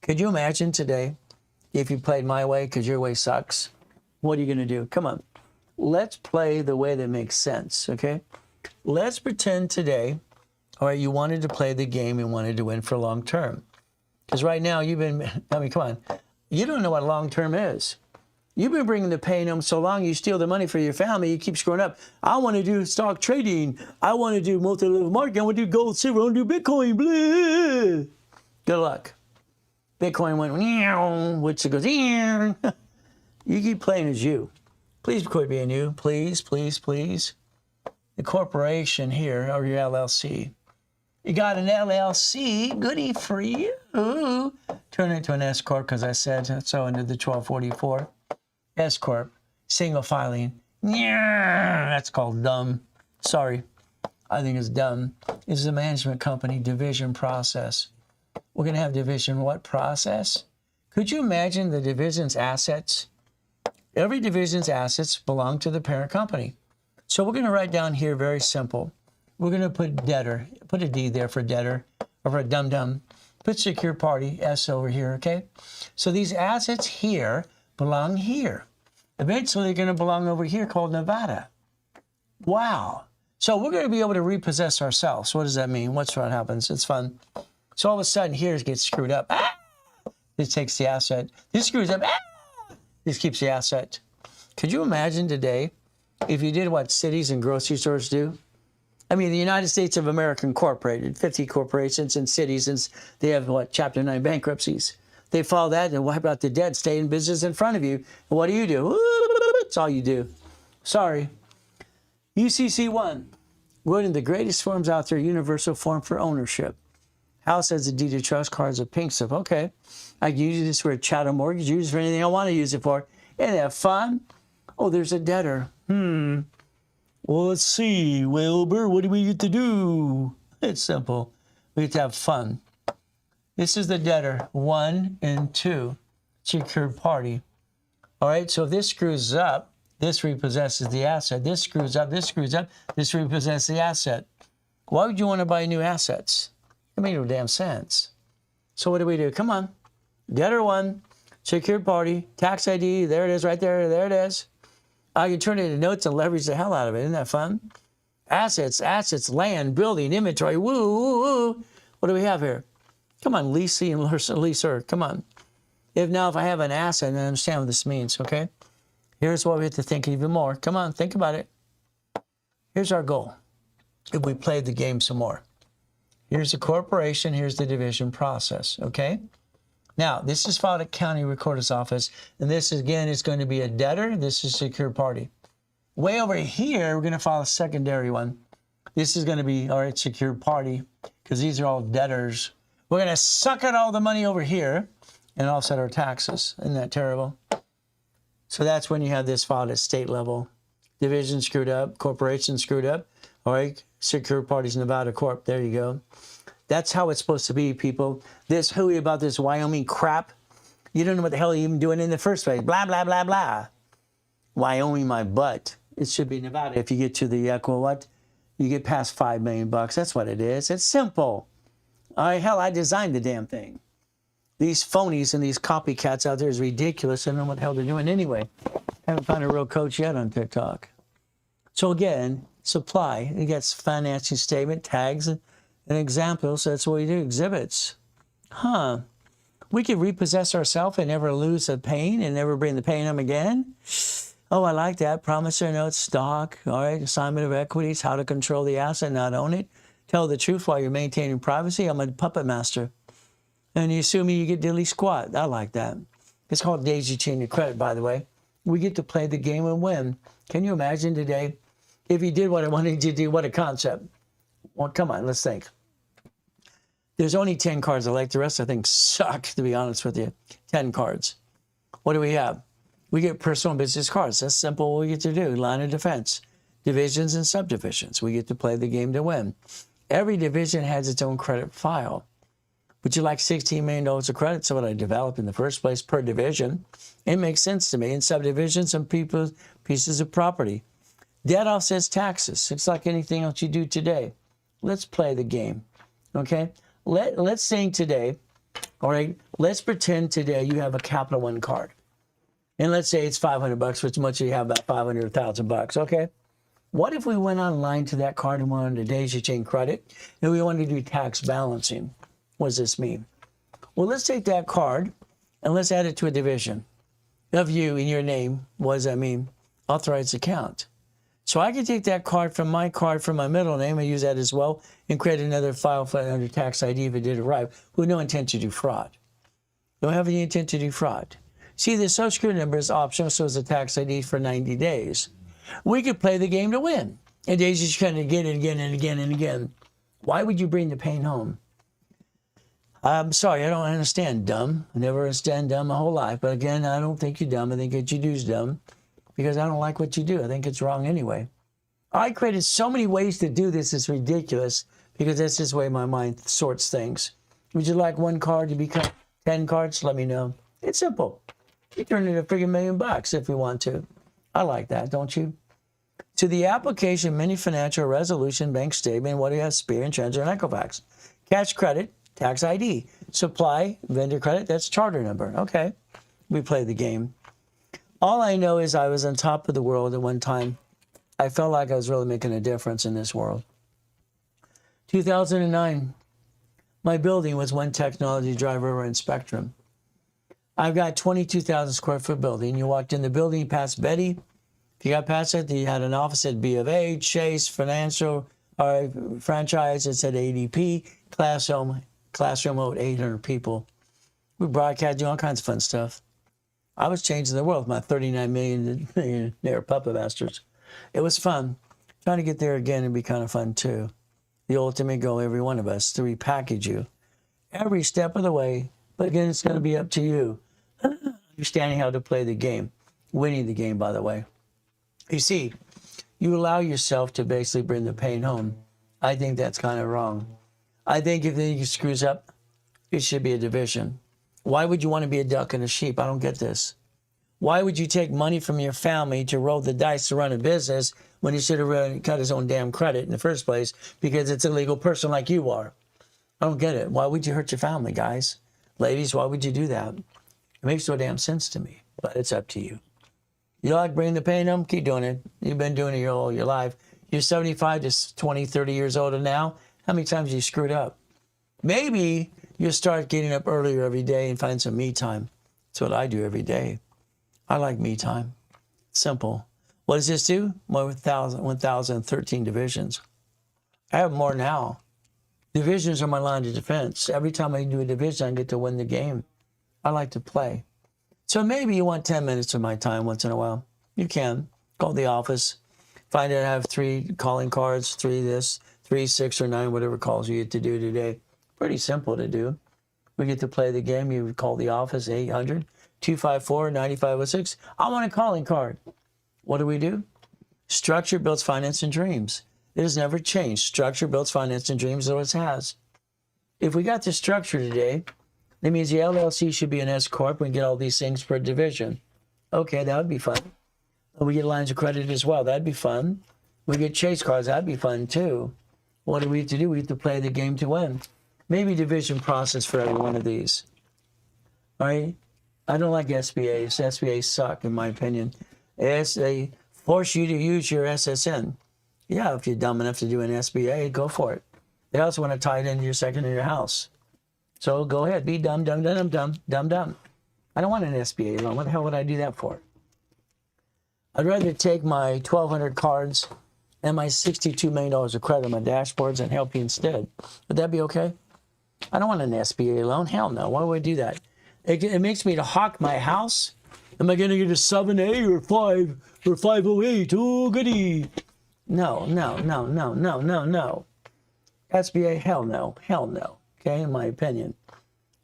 Could you imagine today if you played my way because your way sucks? What are you going to do? Come on. Let's play the way that makes sense, okay? Let's pretend today, all right, you wanted to play the game and wanted to win for long term. Because right now come on. You don't know what long term is. You've been bringing the pain home so long, you steal the money for your family, you keep screwing up. I want to do stock trading. I want to do multi-level marketing. I want to do gold, silver. I want to do Bitcoin. Blah. Good luck. Bitcoin went, which it goes, you keep playing as you. Please quit being you. Please, please, please. The corporation here, or your LLC. You got an LLC, goody for you. Turn it into an S Corp, because I said so under the 1244. S Corp, single filing. That's called dumb. Sorry, I think it's dumb. This is a management company, division process. We're going to have division what process? Could you imagine the division's assets? Every division's assets belong to the parent company. So we're going to write down here very simple. We're going to put debtor, put a D there for debtor, or for dum-dum. Put secure party, S over here, okay? So these assets here belong here. Eventually they're going to belong over here called Nevada. Wow. So we're going to be able to repossess ourselves. What does that mean? What's what happens? It's fun. So all of a sudden here it gets screwed up. This takes the asset. This screws up. This keeps the asset. Could you imagine today if you did what cities and grocery stores do? I mean, the United States of America Incorporated, 50 corporations and cities, and they have, what, Chapter 9 bankruptcies. They follow that and wipe out the debt, stay in business in front of you. And what do? That's all you do. Sorry. UCC1, one of the greatest forms out there, universal form for ownership. House has a deed of trust, cards of pink stuff. Okay, I can use this for a chattel mortgage, use it for anything I want to use it for. Isn't that fun? Oh, there's a debtor. Well, let's see, Wilbur, what do we get to do? It's simple. We get to have fun. This is the debtor, 1 and 2, secured party. All right, so if this screws up, this repossesses the asset. This screws up, this repossesses the asset. Why would you want to buy new assets? It made no damn sense. So what do? Come on. Debtor 1, secured party, tax ID, there it is right there, there it is. I can turn it into notes and leverage the hell out of it. Isn't that fun? Assets, land, building, inventory, woo. What do we have here? Come on, leasing and leaser, come on. If I have an asset, I understand what this means, okay? Here's what we have to think even more. Come on, think about it. Here's our goal. If we played the game some more. Here's the corporation, here's the division process, okay? Now, this is filed at county recorder's office, and this, again, is going to be a debtor. This is secure party. Way over here, we're going to file a secondary one. This is going to be, all right, secured party, because these are all debtors. We're going to suck out all the money over here and offset our taxes. Isn't that terrible? So that's when you have this filed at state level. Division screwed up, corporation screwed up. All right, secured parties, Nevada Corp. There you go. That's how it's supposed to be, people. This hooey about this Wyoming crap. You don't know what the hell you're even doing in the first place. Blah, blah, blah, blah. Wyoming, my butt. It should be Nevada. If you get to the, what? You get past $5 million. That's what it is. It's simple. All right, hell, I designed the damn thing. These phonies and these copycats out there is ridiculous. I don't know what the hell they're doing anyway. Haven't found a real coach yet on TikTok. So again, supply. It gets financing statement, tags, and examples. That's what we do, exhibits. Huh. We could repossess ourselves and never lose the pain and never bring the pain home again. Oh, I like that. Promissory notes, stock, all right, assignment of equities, how to control the asset, not own it. Tell the truth while you're maintaining privacy. I'm a puppet master. And you sue me, you get dilly squat. I like that. It's called daisy chain of credit, by the way. We get to play the game and win. Can you imagine today if you did what I wanted you to do? What a concept. Well, come on, let's think. There's only 10 cards I like. The rest I think suck, to be honest with you. 10 cards. What do we have? We get personal and business cards. That's simple what we get to do. Line of defense. Divisions and subdivisions. We get to play the game to win. Every division has its own credit file. Would you like $16 million of credit? So what I developed in the first place per division. It makes sense to me. In subdivisions, some people's pieces of property. Debt offsets taxes. It's like anything else you do today. Let's play the game. Okay? Let's sing today. All right? Let's pretend today you have a Capital One card. And let's say it's $500, which much you have about $500,000, okay? What if we went online to that card and wanted a daisy chain credit and we wanted to do tax balancing? What does this mean? Well, let's take that card and let's add it to a division of you in your name. What does that mean? Authorized account. So I can take that card from my middle name and use that as well and create another file for under tax ID if it did arrive with no intent to do fraud. Don't have any intent to do fraud. See, the Social Security number is optional, so is the tax ID for 90 days. We could play the game to win. And Daisy's kind of again and again and again and again. Why would you bring the pain home? I'm sorry, I don't understand dumb. I never understand dumb my whole life. But again, I don't think you're dumb. I think what you do is dumb because I don't like what you do. I think it's wrong anyway. I created so many ways to do this. It's ridiculous because that's just the way my mind sorts things. Would you like one card to become 10 cards? Let me know. It's simple. You turn it into $1 million if we want to. I like that, don't you? To the application, mini financial resolution, bank statement, what do you have? Spear and Transit and Equifax. Cash credit, tax ID. Supply, vendor credit, that's charter number. Okay, we play the game. All I know is I was on top of the world at one time. I felt like I was really making a difference in this world. 2009, my building was one technology driver over in Spectrum. I've got 22,000 square foot building. You walked in the building, you passed Betty. If you got past it, you had an office at B of A, Chase, Financial, franchise. It said ADP, classroom with 800 people. We broadcast, all kinds of fun stuff. I was changing the world with my 39 millionaire puppet masters. It was fun. Trying to get there again would be kind of fun too. The ultimate goal, every one of us, to repackage you every step of the way. But again, it's going to be up to you. Understanding how to play the game. Winning the game, by the way. You see, you allow yourself to basically bring the pain home. I think that's kind of wrong. I think if anything screws up, it should be a division. Why would you want to be a duck and a sheep? I don't get this. Why would you take money from your family to roll the dice to run a business when he should have cut his own damn credit in the first place because it's a legal person like you are? I don't get it. Why would you hurt your family, guys? Ladies, why would you do that? It makes no damn sense to me, but it's up to you. You like bringing the pain home? Keep doing it. You've been doing it all your life. You're 75 to 20, 30 years older now. How many times have you screwed up? Maybe you'll start getting up earlier every day and find some me time. That's what I do every day. I like me time. Simple. What does this do? 1,013 divisions. I have more now. Divisions are my line of defense. Every time I do a division, I get to win the game. I like to play. So maybe you want 10 minutes of my time once in a while. You can. Call the office. Find out I have 3 calling cards, 3 this, 3, 6, or 9, whatever calls you get to do today. Pretty simple to do. We get to play the game. You would call the office 800-254-9506. I want a calling card. What do? Structure builds finance and dreams. It has never changed. Structure builds finance and dreams, it always has. If we got the structure today, that means the LLC should be an S Corp. We can get all these things per division. Okay, that would be fun. We get lines of credit as well. That'd be fun. We get chase cards. That'd be fun too. What do? We have to play the game to win. Maybe division process for every one of these. All right? I don't like SBAs. SBAs suck, in my opinion. They force you to use your SSN. Yeah, if you're dumb enough to do an SBA, go for it. They also want to tie it into your second in your house. So go ahead, be dumb. I don't want an SBA loan. What the hell would I do that for? I'd rather take my 1,200 cards and my $62 million of credit on my dashboards and help you instead. Would that be okay? I don't want an SBA loan. Hell no. Why would I do that? It makes me to hawk my house. Am I going to get a 7A or 5 or 508? Oh, goody. No. SBA, hell no. Okay, in my opinion.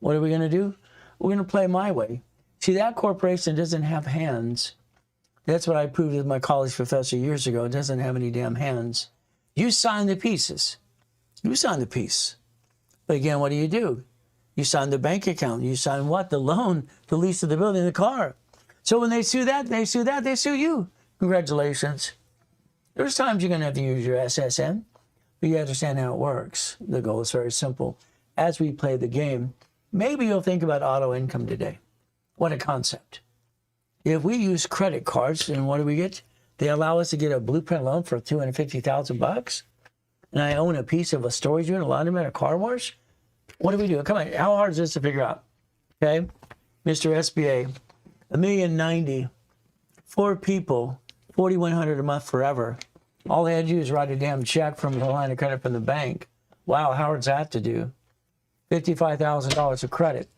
What are we going to do? We're going to play my way. See, that corporation doesn't have hands. That's what I proved with my college professor years ago. It doesn't have any damn hands. You sign the pieces. You sign the piece. But again, what do? You sign the bank account. You sign what? The loan, the lease of the building, the car. So when they sue they sue you. Congratulations. There's times you're going to have to use your SSN, but you understand how it works. The goal is very simple. As we play the game, maybe you'll think about auto income today. What a concept. If we use credit cards, then what do we get? They allow us to get a blueprint loan for $250,000, and I own a piece of a storage unit, a laundromat, a car wash. What do we do? Come on, how hard is this to figure out? Okay, Mr. SBA, $1,090,000, 4 people, $4,100 a month forever. All they had to do is write a damn check from the line of credit from the bank. Wow, how hard's that to do? $55,000 of credit.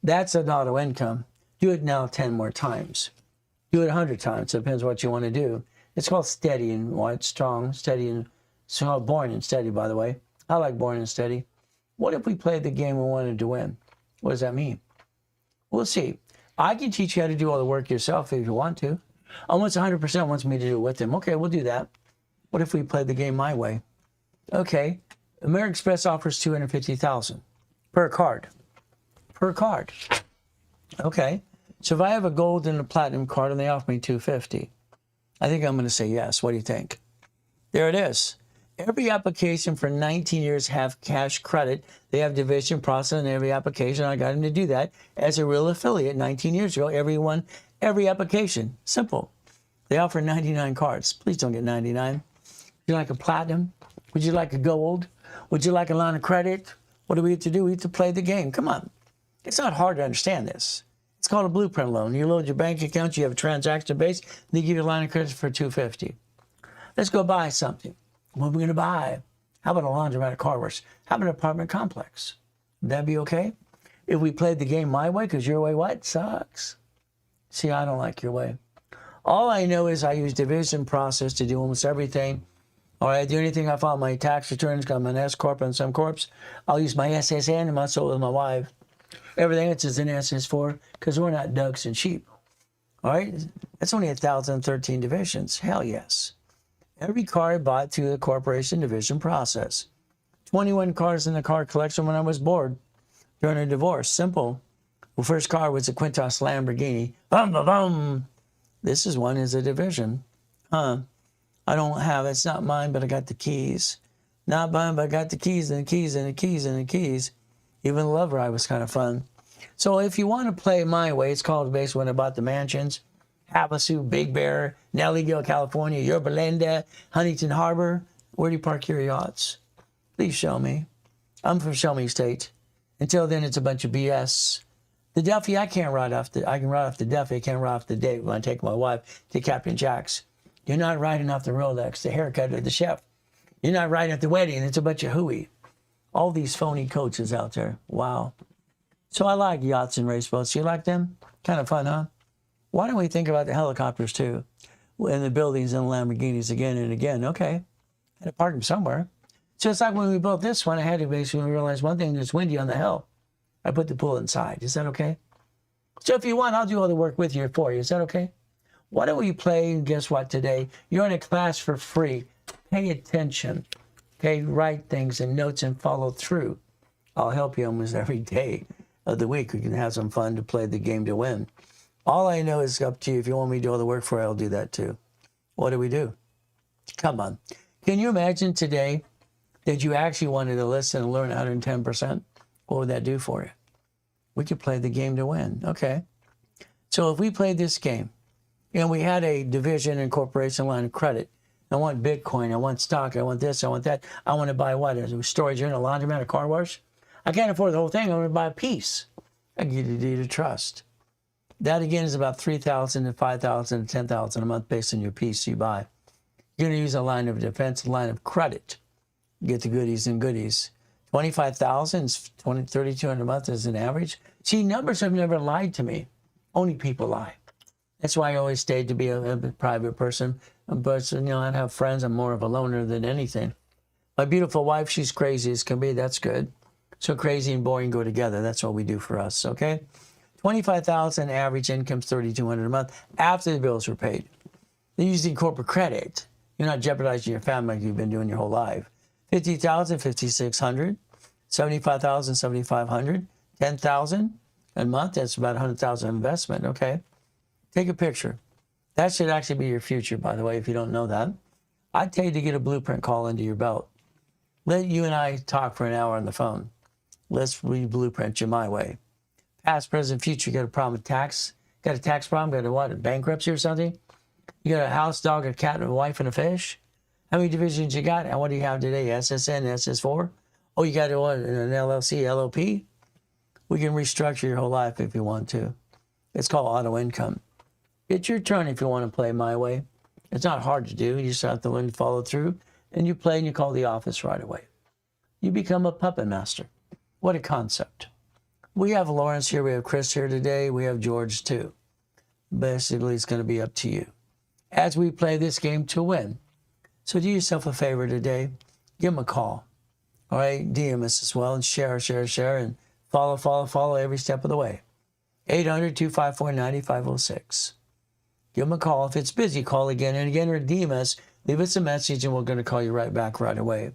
That's an auto income. Do it now 10 more times. Do it 100 times. It depends what you want to do. It's called steady and what? Strong, steady, and it's called boring and steady, by the way. I like boring and steady. What if we played the game we wanted to win? What does that mean? We'll see. I can teach you how to do all the work yourself if you want to. Almost 100% wants me to do it with them. Okay, we'll do that. What if we played the game my way? Okay, American Express offers $250,000 per card. Per card. Okay, so if I have a gold and a platinum card and they offer me $250,000, I think I'm going to say yes. What do you think? There it is. Every application for 19 years have cash credit. They have division process in every application. I got them to do that as a real affiliate 19 years ago. Every application. Simple. They offer 99 cards. Please don't get 99. Would you like a platinum? Would you like a gold? Would you like a line of credit? What do we have to do? We have to play the game. Come on. It's not hard to understand this. It's called a blueprint loan. You load your bank account, you have a transaction base, they give you a line of credit for $250,000. Let's go buy something. What are we going to buy? How about a laundromat, a car wash? How about an apartment complex? Would that be okay? If we played the game my way, because your way, what? Sucks. See, I don't like your way. All I know is I use division process to do almost everything. Or I do anything I file my tax returns, I'm an S Corp and some Corps. I'll use my SSN and my soul with my wife. Everything else is an SS4 because we're not ducks and sheep. All right? That's only 1,013 divisions. Hell yes. Every car I bought through the corporation division process. 21 cars in the car collection when I was bored during a divorce. Simple. The first car was a Quintos Lamborghini. Bum, bum, bum. This is one is a division. I don't have, it's not mine, but I got the keys. Not mine, but I got the keys and the keys and the keys and the keys. Even the love ride was kind of fun. So if you want to play my way, it's called basically when I bought the mansions. Havasu, Big Bear, Nellyville, California, Yorba Linda, Huntington Harbor. Where do you park your yachts? Please show me. I'm from Show Me State. Until then, it's a bunch of BS. The Duffy, I can ride off the Duffy. I can't ride off the date when I take my wife to Captain Jack's. You're not riding off the Rolex, the haircut, or the chef. You're not riding at the wedding. It's a bunch of hooey. All these phony coaches out there. Wow. So I like yachts and race boats. You like them? Kind of fun, huh? Why don't we think about the helicopters too? in the buildings and Lamborghinis again and again. Okay, I had to park them somewhere. So it's like when we built this one, I had to basically realize one thing, it's windy on the hill. I put the pool inside. Is that okay? So if you want, I'll do all the work with you or for you. Is that okay? Why don't we play? And guess what today? You're in a class for free. Pay attention. Okay, write things and notes and follow through. I'll help you almost every day of the week. We can have some fun to play the game to win. All I know is up to you. If you want me to do all the work for you, I'll do that too. What do we do? Come on. Can you imagine today that you actually wanted to listen and learn 110%? What would that do for you? We could play the game to win. Okay. So if we played this game and we had a division and corporation line of credit, I want Bitcoin, I want stock, I want this, I want that. I want to buy what? A storage unit, a laundromat, a car wash? I can't afford the whole thing. I want to buy a piece. I give you a deed of trust. That again is about $3,000 to $5,000 to $10,000 a month based on your piece you buy. You're going to use a line of defense, a line of credit. Get the goodies and goodies. $25,000 is $3,200 a month as an average. See, numbers have never lied to me. Only people lie. That's why I always stayed to be a private person. But you know, I have friends. I'm more of a loner than anything. My beautiful wife, she's crazy as can be. That's good. So crazy and boring go together. That's what we do for us. Okay. $25,000 average income, $3,200 a month after the bills were paid. They're using corporate credit. You're not jeopardizing your family like you've been doing your whole life. $50,000, $5,600, $75,000, $7,500, $10,000 a month. That's about $100,000 investment. Okay. Take a picture. That should actually be your future, by the way, if you don't know that. I'd tell you to get a blueprint call into your belt. Let you and I talk for an hour on the phone. Let's re-blueprint you my way. Past, present, future. You got a problem with tax? Got a tax problem? Got a what? A bankruptcy or something? You got a house, dog, a cat, a wife, and a fish? How many divisions you got? And what do you have today? SSN, SS4? Oh, you got what? An LLC, LLP? We can restructure your whole life if you want to. It's called auto income. It's your turn if you want to play my way. It's not hard to do. You just have to learn to follow through. And you play and you call the office right away. You become a puppet master. What a concept. We have Lawrence here. We have Chris here today. We have George too. Basically, it's going to be up to you as we play this game to win. So do yourself a favor today. Give them a call. All right? DM us as well and share, and follow every step of the way. 800-254-9506. Give them a call. If it's busy, call again and again or DM us. Leave us a message and we're going to call you right back right away.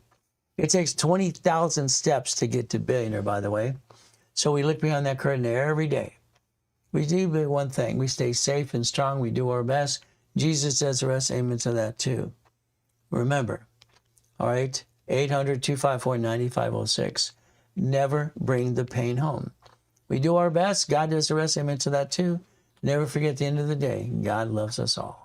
It takes 20,000 steps to get to billionaire, by the way. So we look behind that curtain every day. We do one thing. We stay safe and strong. We do our best. Jesus does the rest. Amen to that too. Remember, all right, 800-254-9506. Never bring the pain home. We do our best. God does the rest. Amen to that too. Never forget at the end of the day, God loves us all.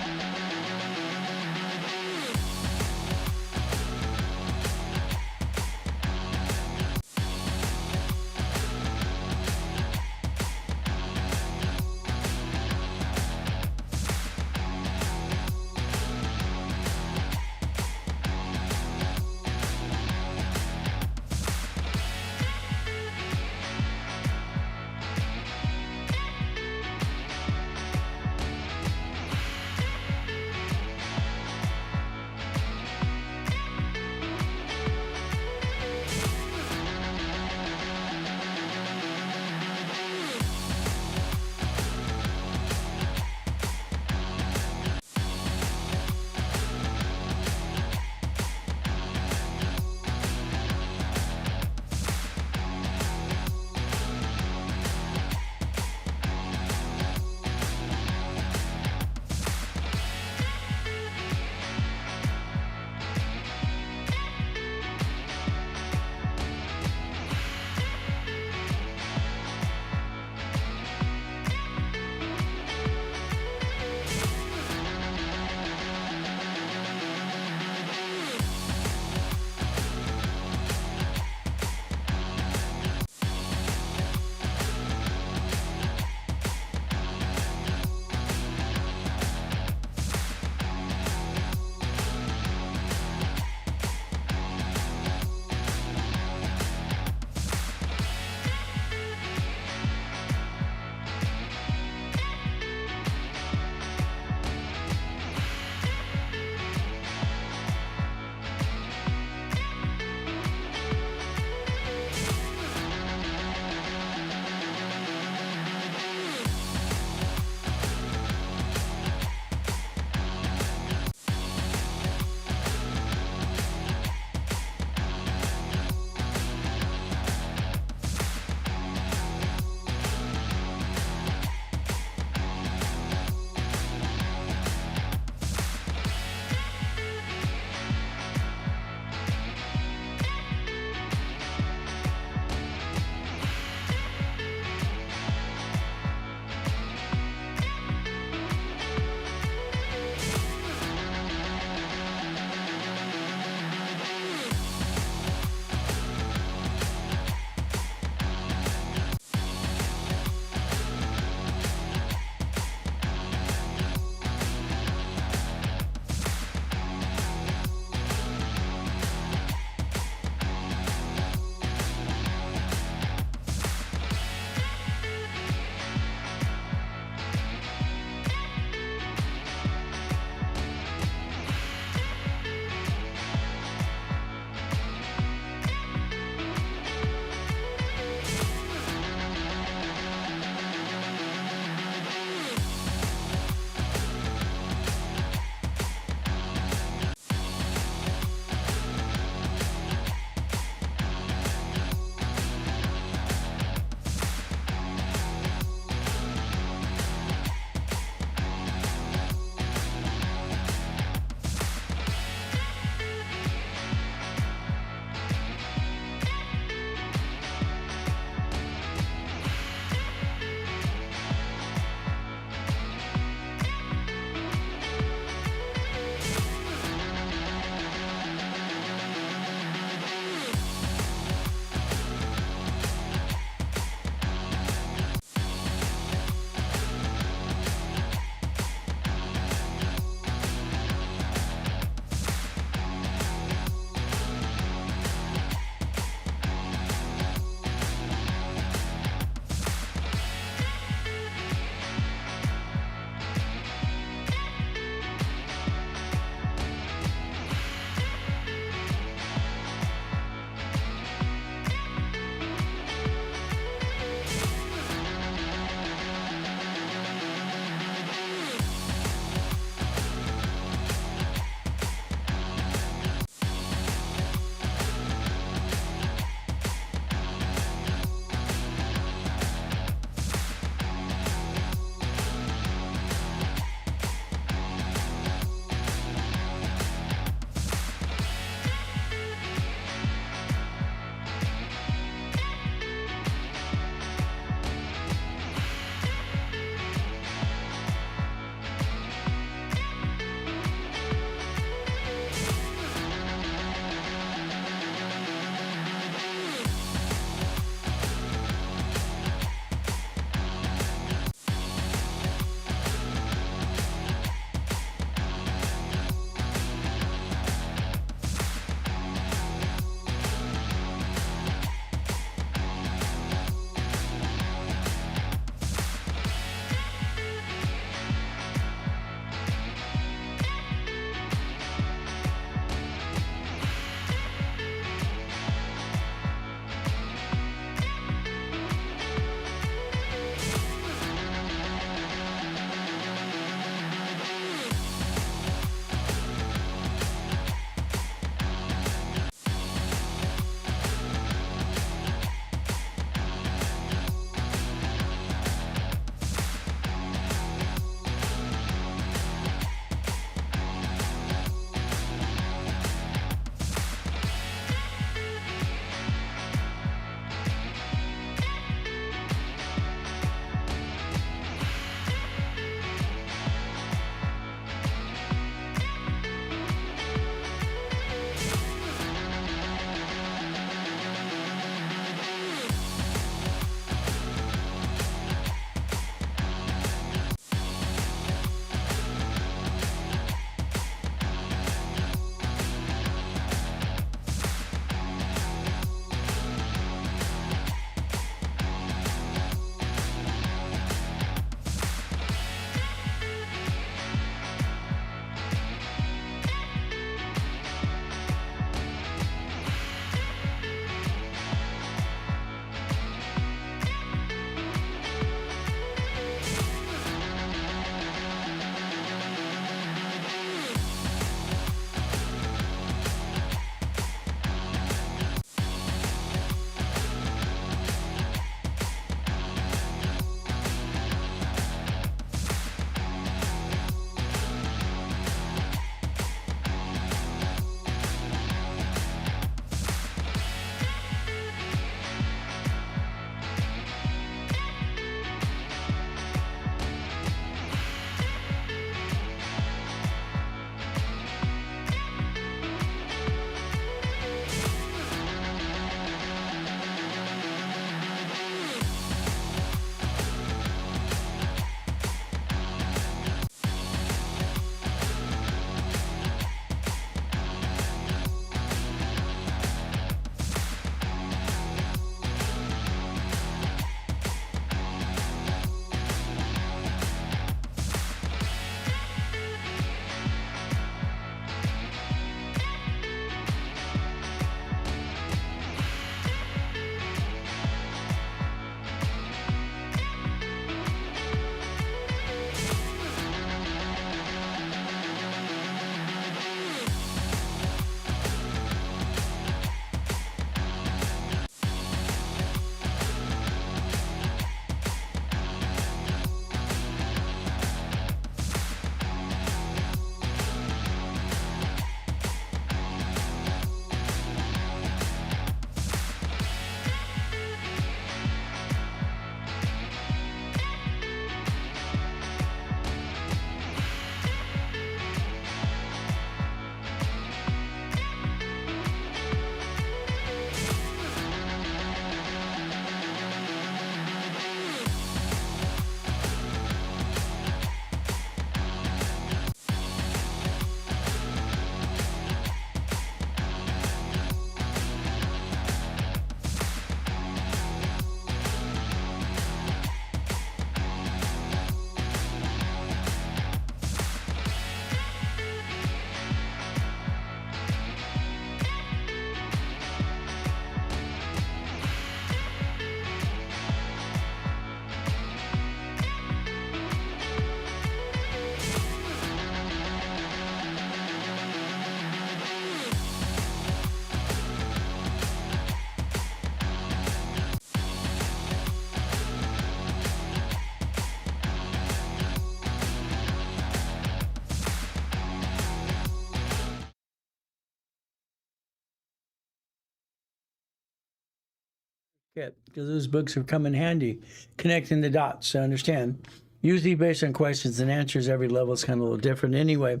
Good, because those books have come in handy, connecting the dots to understand. Usually based on questions and answers, every level is kind of a little different anyway.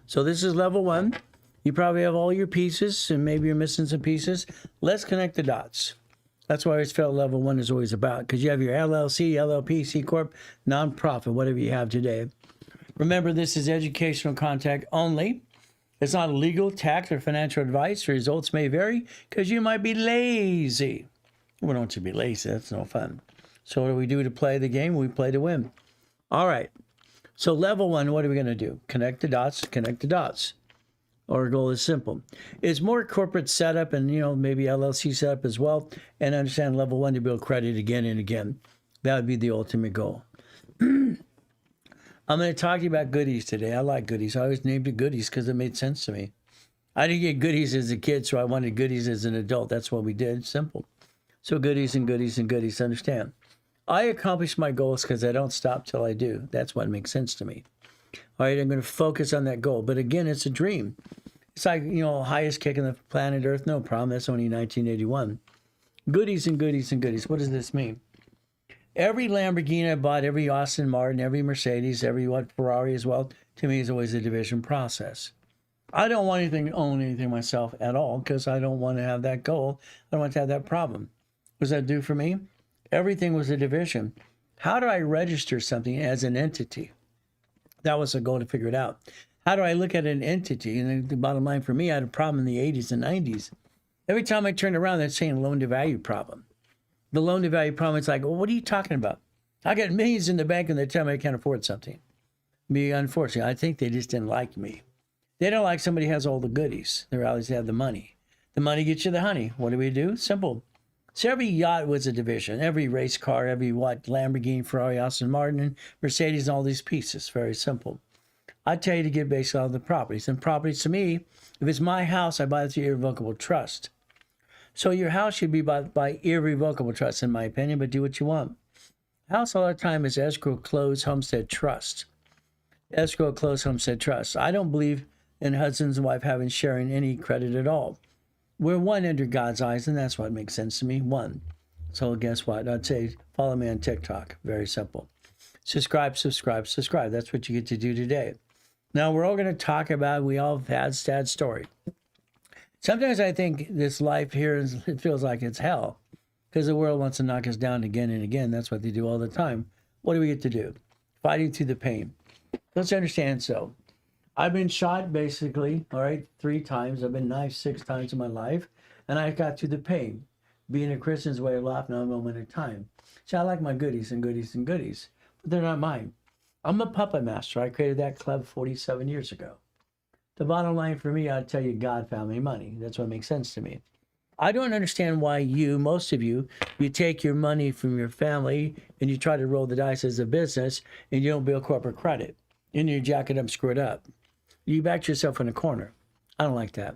So this is level one. You probably have all your pieces, and maybe you're missing some pieces. Let's connect the dots. That's why I always felt level one is always about, because you have your LLC, LLP, C Corp, nonprofit, whatever you have today. Remember, this is educational contact only. It's not legal, tax, or financial advice. Results may vary because you might be lazy. We don't want you to be lazy. That's no fun. So what do we do to play the game? We play to win. All right. So level one, what are we going to do? Connect the dots, connect the dots. Our goal is simple. It's more corporate setup and, maybe LLC setup as well. And understand level one to build credit again and again. That would be the ultimate goal. I'm going to talk to you about goodies today. I like goodies. I always named it goodies because it made sense to me. I didn't get goodies as a kid, so I wanted goodies as an adult. That's what we did. Simple. So goodies and goodies and goodies, understand. I accomplish my goals because I don't stop till I do. That's what makes sense to me. All right, I'm going to focus on that goal. But again, it's a dream. It's like, highest kick on the planet Earth, no problem. That's only 1981. Goodies and goodies and goodies. What does this mean? Every Lamborghini I bought, every Aston Martin, every Mercedes, every Ferrari as well, to me is always a division process. I don't want own anything myself at all because I don't want to have that goal. I don't want to have that problem. What does that do for me? Everything was a division. How do I register something as an entity? That was the goal to figure it out. How do I look at an entity? And the bottom line for me, I had a problem in the 80s and 90s. Every time I turned around, they're saying loan to value problem. The loan to value problem, it's like, well, what are you talking about? I got millions in the bank and they tell me I can't afford something. Unfortunately, I think they just didn't like me. They don't like somebody who has all the goodies. They always have the money. The money gets you the honey. What do? Simple. So every yacht was a division. Every race car, every Lamborghini, Ferrari, Aston Martin, and Mercedes, and all these pieces. Very simple. I tell you to get based on the properties. And properties to me, if it's my house, I buy it through irrevocable trust. So your house should be bought by irrevocable trust, in my opinion, but do what you want. House all the time is escrow, closed, homestead trust. Escrow, closed, homestead trust. I don't believe in husbands and wife having sharing any credit at all. We're one under God's eyes, and that's what makes sense to me. One. So guess what? I'd say follow me on TikTok. Very simple. Subscribe, subscribe, subscribe. That's what you get to do today. Now, we're all going to talk about, we all have had sad story. Sometimes I think this life here, it feels like it's hell because the world wants to knock us down again and again. That's what they do all the time. What do we get to do? Fighting through the pain. Let's understand so. I've been shot basically, 3 times. I've been knifed 6 times in my life, and I got through the pain. Being a Christian's way of life, now a moment at a time. See, I like my goodies and goodies and goodies, but they're not mine. I'm a puppet master. I created that club 47 years ago. The bottom line for me, I'd tell you, God found me money. That's what makes sense to me. I don't understand why most of you take your money from your family and you try to roll the dice as a business and you don't build corporate credit. And you jack it up, screw it up. You backed yourself in a corner. I don't like that.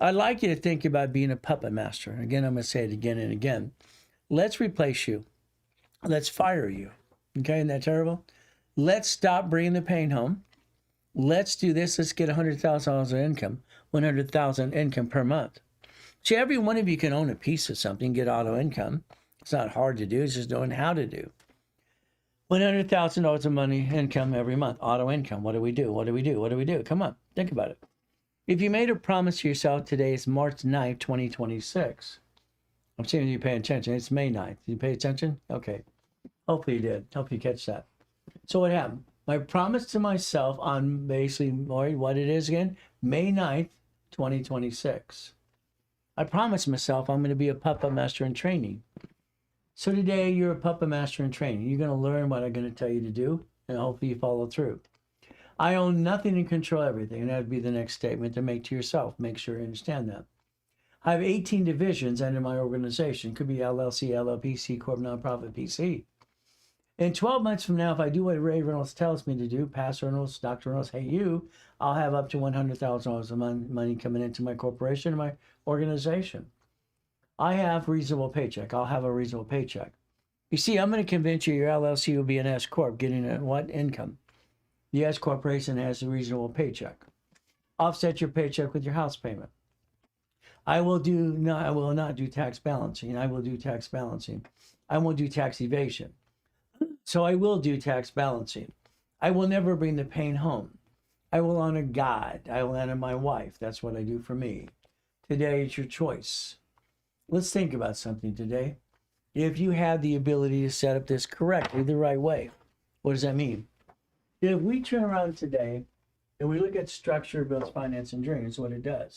I'd like you to think about being a puppet master. Again, I'm going to say it again and again. Let's replace you. Let's fire you. Okay, isn't that terrible? Let's stop bringing the pain home. Let's do this. Let's get $100,000 of income, $100,000 income per month. See, every one of you can own a piece of something, get auto income. It's not hard to do. It's just knowing how to do. $100,000 of money income every month, auto income. What do we do? What do we do? What do we do? Come on, think about it. If you made a promise to yourself, today is March 9th, 2026. I'm seeing you paying attention. It's May 9th. Did you pay attention? Okay. Hopefully you did. Hope you catch that. So what happened? My promise to myself on basically, what it is again, May 9th, 2026. I promised myself I'm going to be a puppet master in training. So today you're a puppet master in training. You're going to learn what I'm going to tell you to do, and hopefully you follow through. I own nothing and control everything, and that would be the next statement to make to yourself. Make sure you understand that. I have 18 divisions under my organization. Could be LLC, LLP, C Corp, nonprofit, PC. In 12 months from now, if I do what Ray Reynolds tells me to do, Pastor Reynolds, Dr. Reynolds, hey you, I'll have up to $100,000 of money coming into my corporation and my organization. I have a reasonable paycheck. I'll have a reasonable paycheck. You see, I'm going to convince you your LLC will be an S Corp, getting a what income? The S Corporation has a reasonable paycheck. Offset your paycheck with your house payment. I will not do tax balancing. I will do tax balancing. I won't do tax evasion. So I will do tax balancing. I will never bring the pain home. I will honor God. I will honor my wife. That's what I do for me. Today it's your choice. Let's think about something today. If you have the ability to set up this correctly, the right way, what does that mean? If we turn around today and we look at structure builds finance and dream, it's what it does.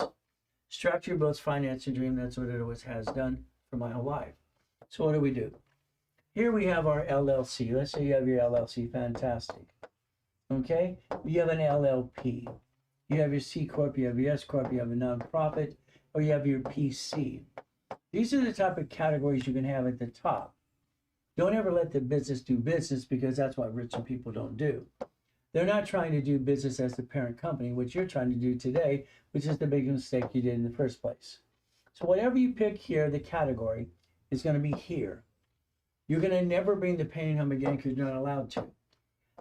Structure builds finance and dream, that's what it always has done for my whole life. So what do? Here we have our LLC. Let's say you have your LLC, fantastic. Okay? You have an LLP. You have your C Corp, you have your S Corp, you have a nonprofit, or you have your PC. These are the type of categories you can have at the top. Don't ever let the business do business, because that's what rich people don't do. They're not trying to do business as the parent company, which you're trying to do today, which is the big mistake you did in the first place. So whatever you pick here, the category is going to be here. You're going to never bring the pain home again, because you're not allowed to.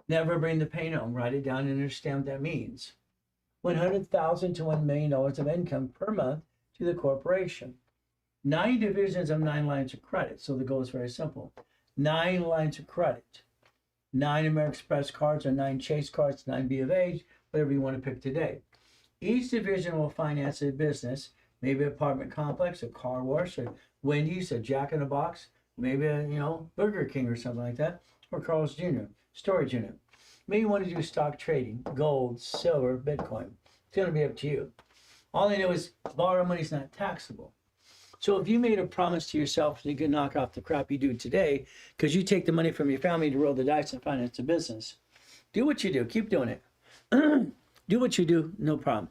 Never bring the pain home. Write it down and understand what that means. $100,000 to $1 million of income per month to the corporation. 9 divisions of 9 lines of credit. So the goal is very simple. 9 lines of credit. 9 American Express cards, or 9 Chase cards, 9 B of A, whatever you want to pick today. Each division will finance a business, maybe an apartment complex, a car wash, a Wendy's, a Jack in the Box, maybe a Burger King or something like that, or Carl's Jr. storage unit. Maybe you want to do stock trading, gold, silver, Bitcoin. It's going to be up to you. All I know is borrow money is not taxable. So if you made a promise to yourself that you can knock off the crap you do today, because you take the money from your family to roll the dice and finance a business, do what you do. Keep doing it. Do what you do, no problem.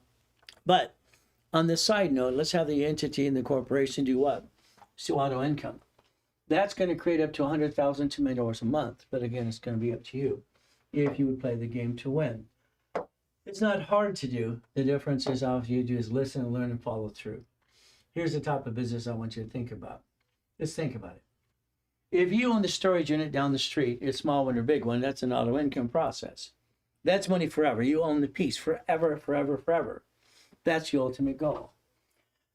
But on the side note, let's have the entity and the corporation do what? Still auto income. That's going to create up to $100,000, $2 million a month. But again, it's going to be up to you if you would play the game to win. It's not hard to do. The difference is all you do is listen, learn, and follow through. Here's the type of business I want you to think about. Let's think about it. If you own the storage unit down the street, a small one or big one, that's an auto income process. That's money forever. You own the piece forever, forever, forever. That's the ultimate goal.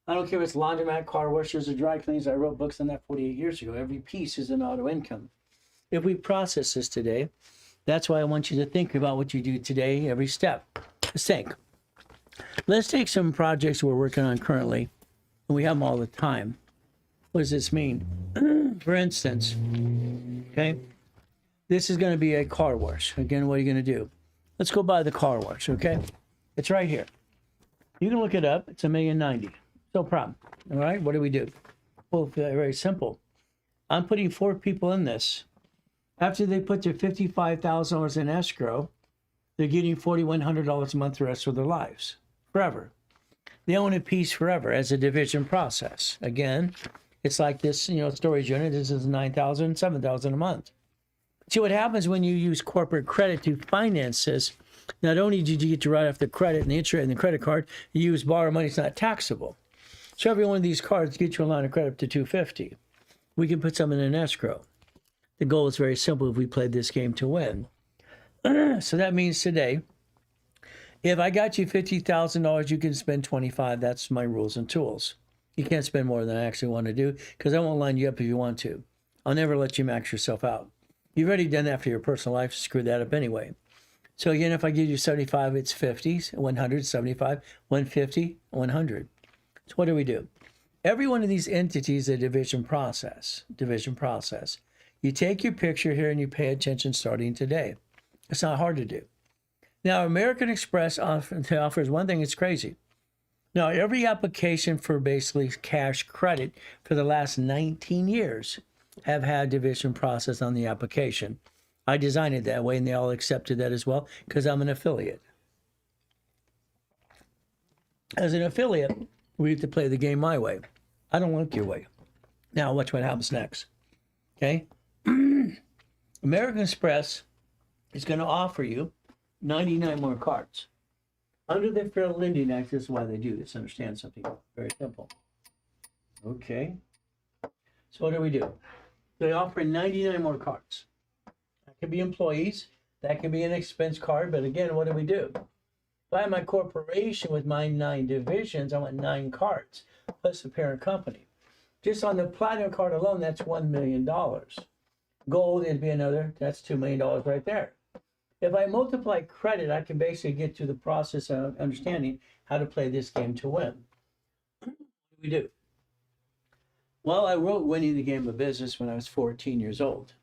I don't care if it's laundromat, car washers, or dry cleaners. I wrote books on that 48 years ago. Every piece is an auto income. If we process this today, that's why I want you to think about what you do today, every step. Let's think. Let's take some projects we're working on currently, and we have them all the time. What does this mean? For instance, okay, this is going to be a car wash. Again, what are you going to do? Let's go buy the car wash, okay? It's right here. You can look it up. It's $1,090,000. No problem. All right, what do? Well, very simple. I'm putting 4 people in this. After they put their $55,000 in escrow, they're getting $4,100 a month the rest of their lives, forever. They own a piece forever as a division process. Again, it's like this, storage unit. This is $9,000, $7,000 a month. See what happens when you use corporate credit to finance this. Not only did you get to write off the credit and the interest and the credit card, you use borrow money. It's not taxable. So every one of these cards gets you a line of credit up to $250. We can put some in an escrow. The goal is very simple if we played this game to win. So that means today, if I got you $50,000, you can spend $25,000. That's my rules and tools. You can't spend more than I actually want to do, because I won't line you up if you want to. I'll never let you max yourself out. You've already done that for your personal life. Screw that up anyway. So again, if I give you 75, it's 50, 100, 75, 150, 100. So what do? Every one of these entities is a division process. You take your picture here and you pay attention starting today. It's not hard to do. Now, American Express offers one thing. It's crazy. Now, every application for basically cash credit for the last 19 years have had division process on the application. I designed it that way, and they all accepted that as well, because I'm an affiliate. As an affiliate, we have to play the game my way. I don't like your way. Now, watch what happens next. Okay? American Express is going to offer you 99 more cards. Under the Fair Lending Act, this is why they do this. Understand something very simple. Okay. So what do? They offer 99 more cards. That could be employees. That could be an expense card. But again, what do? If I have my corporation with my 9 divisions, I want 9 cards plus the parent company. Just on the platinum card alone, that's $1 million. Gold would be another, that's $2 million right there. If I multiply credit, I can basically get to the process of understanding how to play this game to win. What do we do? Well, I wrote Winning the Game of Business when I was 14 years old.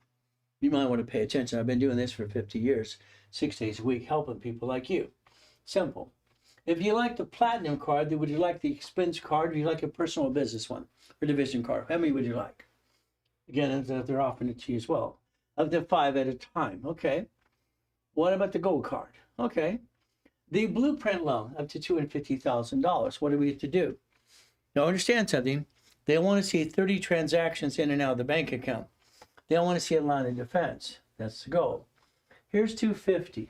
You might want to pay attention. I've been doing this for 50 years, 6 days a week, helping people like you. Simple. If you like the platinum card, then would you like the expense card, or would you like a personal business one, or division card? How many would you like? Again, they're offering it to you as well. Up to 5 at a time. Okay. What about the gold card? Okay. The blueprint loan, up to $250,000. What do we have to do? Now, understand something. They want to see 30 transactions in and out of the bank account. They don't want to see a line of defense. That's the goal. Here's $250.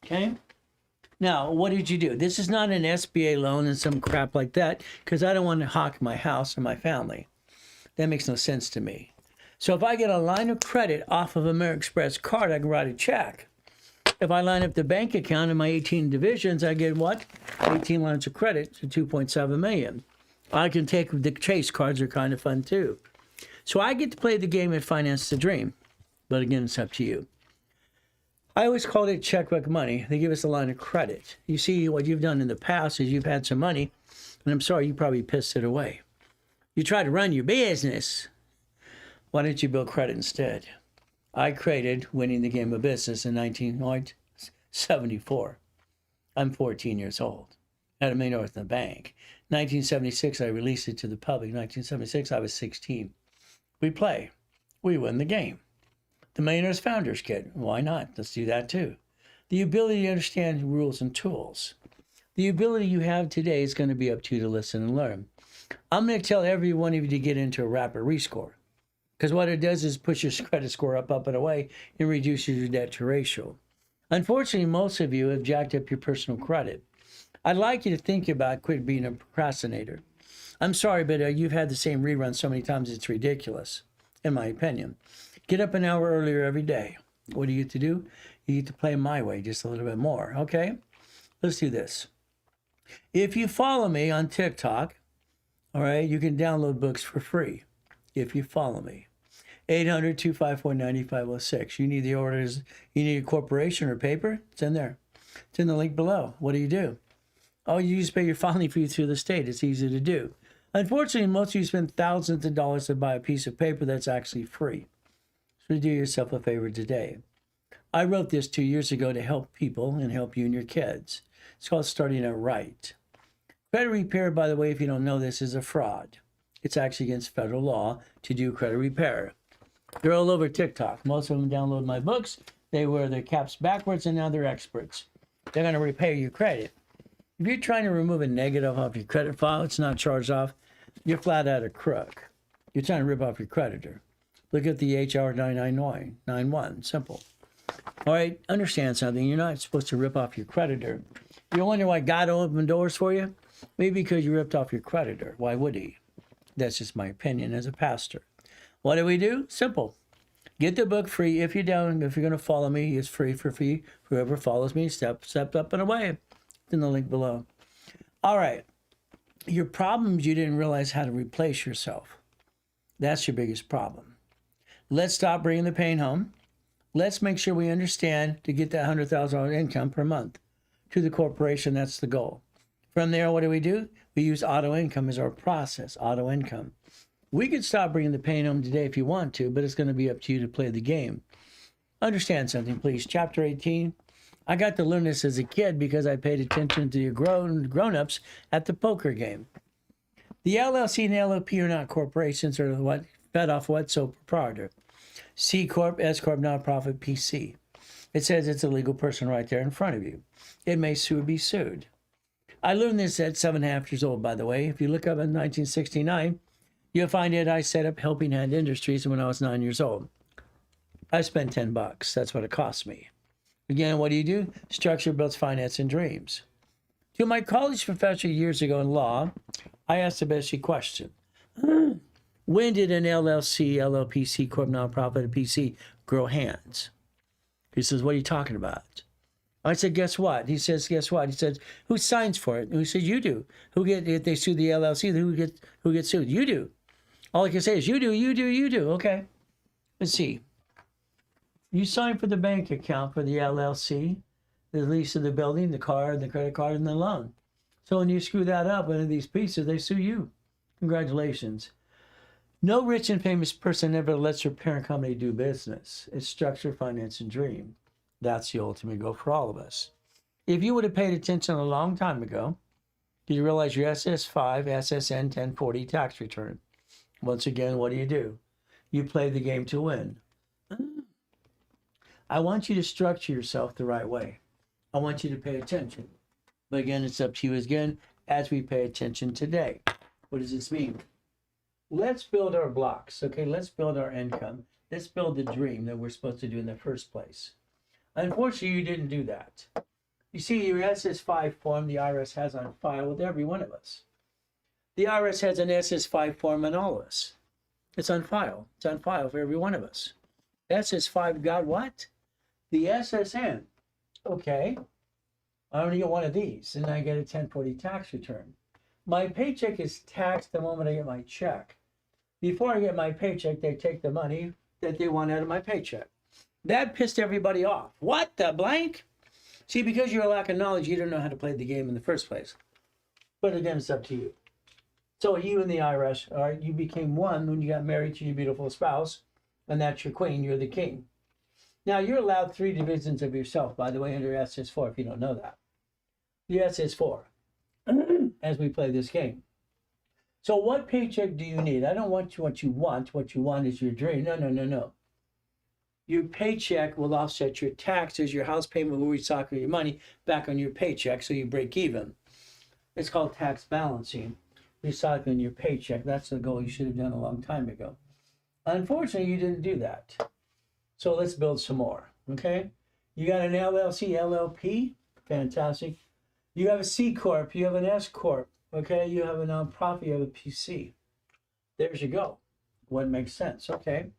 Okay. Now, what did you do? This is not an SBA loan and some crap like that, because I don't want to hawk my house or my family. That makes no sense to me. So if I get a line of credit off of American Express card, I can write a check. If I line up the bank account in my 18 divisions, I get what? 18 lines of credit to 2.7 million. I can take the Chase cards, are kind of fun too. So I get to play the game and finance the dream. But again, it's up to you. I always called it checkbook money. They give us a line of credit. You see, what you've done in the past is you've had some money, and I'm sorry, you probably pissed it away. You try to run your business. Why don't you build credit instead? I created Winning the Game of Business in 1974. I'm 14 years old. Had $1 million in the bank. 1976, I released it to the public. 1976, I was 16. We play. We win the game. The Millionaire's Founders Kit. Why not? Let's do that too. The ability to understand rules and tools. The ability you have today is going to be up to you to listen and learn. I'm going to tell every one of you to get into a rapid rescore. Because what it does is push your credit score up and away and reduces your debt to ratio. Unfortunately, most of you have jacked up your personal credit. I'd like you to think about quit being a procrastinator. I'm sorry, but you've had the same rerun so many times it's ridiculous, in my opinion. Get up an hour earlier every day. What do you get to do? You get to play my way just a little bit more, okay? Let's do this. If you follow me on TikTok, all right, you can download books for free if you follow me. 800-254-9506. You need the orders, you need a corporation or paper? It's in there. It's in the link below. What do? Oh, you just pay your filing fee through the state. It's easy to do. Unfortunately, most of you spend thousands of dollars to buy a piece of paper that's actually free. So do yourself a favor today. I wrote this 2 years ago to help people and help you and your kids. It's called Starting Out Right. Credit repair, by the way, if you don't know this, is a fraud. It's actually against federal law to do credit repair. They're all over TikTok. Most of them download my books. They wear their caps backwards, and now they're experts. They're going to repair your credit. If you're trying to remove a negative off your credit file, it's not charged off, you're flat out a crook. You're trying to rip off your creditor. Look at the HR 991. Simple. All right, understand something. You're not supposed to rip off your creditor. You wonder why God opened doors for you? Maybe because you ripped off your creditor. Why would he? That's just my opinion as a pastor. What do? Simple. Get the book free. If you're going to follow me, it's free for free. Whoever follows me, step up and away. It's in the link below. All right. Your problem is you didn't realize how to replace yourself. That's your biggest problem. Let's stop bringing the pain home. Let's make sure we understand to get that $100,000 income per month to the corporation. That's the goal. From there, what do? We use auto income as our process, auto income. We could stop bringing the pain home today if you want to, but it's going to be up to you to play the game. Understand something, please. Chapter 18. I got to learn this as a kid because I paid attention to your grown-ups at the poker game. The LLC and LLP are not corporations, or what? Fed off what? Sole proprietor. C Corp, S Corp, nonprofit, PC. It says it's a legal person right there in front of you. It may sue or be sued. I learned this at 7.5 years old, by the way. If you look up in 1969, you'll find it I set up Helping Hand Industries when I was 9 years old. I spent $10. That's what it cost me. Again, what do? Structure builds finance and dreams. To my college professor years ago in law, I asked the basic question. When did an LLC, LLP, C Corp, nonprofit, and PC grow hands? He says, what are you talking about? I said, guess what? He says, guess what? He said, who signs for it? And we said, you do. Who get if they sue the LLC? Who gets sued? You do. All I can say is, you do, you do, you do. Okay. Let's see. You sign for the bank account for the LLC, the lease of the building, the car, the credit card, and the loan. So when you screw that up, one of these pieces, they sue you. Congratulations. No rich and famous person ever lets their parent company do business. It's structure, finance, and dream. That's the ultimate goal for all of us. If you would have paid attention a long time ago, did you realize your SS5, SSN 1040 tax return? Once again, what do? You play the game to win. I want you to structure yourself the right way. I want you to pay attention. But again, it's up to you again as we pay attention today. What does this mean? Let's build our blocks, okay? Let's build our income. Let's build the dream that we're supposed to do in the first place. Unfortunately, you didn't do that. You see, your SS5 form the IRS has on file with every one of us. The IRS has an SS5 form on all of us. It's on file. It's on file for every one of us. SS5 got what? The SSN. Okay. I only get one of these, and I get a 1040 tax return. My paycheck is taxed the moment I get my check. Before I get my paycheck, they take the money that they want out of my paycheck. That pissed everybody off. What the blank? See, because you're a lack of knowledge, you don't know how to play the game in the first place. But again, it's up to you. So you and the IRS, all right, you became one when you got married to your beautiful spouse, and that's your queen, you're the king. Now, you're allowed 3 divisions of yourself, by the way, under SS4, if you don't know that. The SS4, as we play this game. So what paycheck do you need? I don't want you what you want. What you want is your dream. No. Your paycheck will offset your taxes. Your house payment will recycle your money back on your paycheck so you break even. It's called tax balancing, recycling your paycheck. That's the goal you should have done a long time ago. Unfortunately, you didn't do that. So let's build some more, okay? You got an LLC, LLP, fantastic. You have a C Corp, you have an S Corp, okay? You have a nonprofit, you have a PC. There's you go. What makes sense, okay?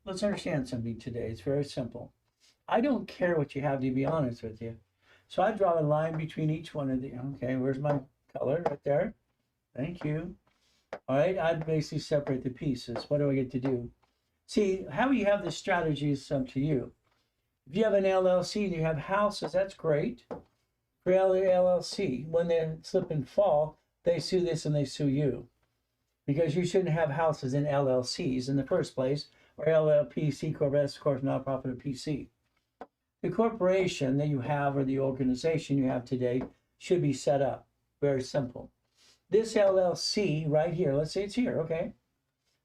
Let's understand something today. It's very simple. I don't care what you have, to be honest with you. So I draw a line between each one of the, okay, where's my color? Right there. Thank you. All right, I'd basically separate the pieces. What do I get to do? See, how you have this strategy is up to you. If you have an LLC and you have houses, that's great. For LLC, when they slip and fall, they sue this and they sue you. Because you shouldn't have houses in LLCs in the first place, or LLP, C Corp, S Corp, nonprofit, or PC. The corporation that you have or the organization you have today should be set up. Very simple. This LLC right here, let's say it's here, okay?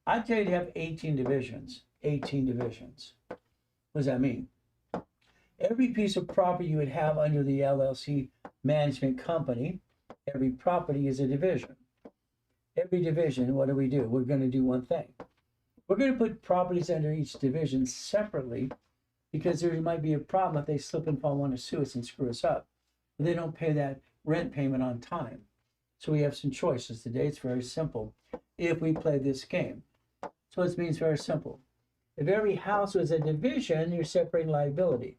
I'd tell you to have 18 divisions. 18 divisions. What does that mean? Every piece of property you would have under the LLC management company, every property is a division. Every division, what do? We're going to do one thing. We're going to put properties under each division separately because there might be a problem if they slip and fall, want to sue us and screw us up. They don't pay that rent payment on time. So we have some choices today. It's very simple if we play this game. So it means very simple. If every house was a division, you're separating liability.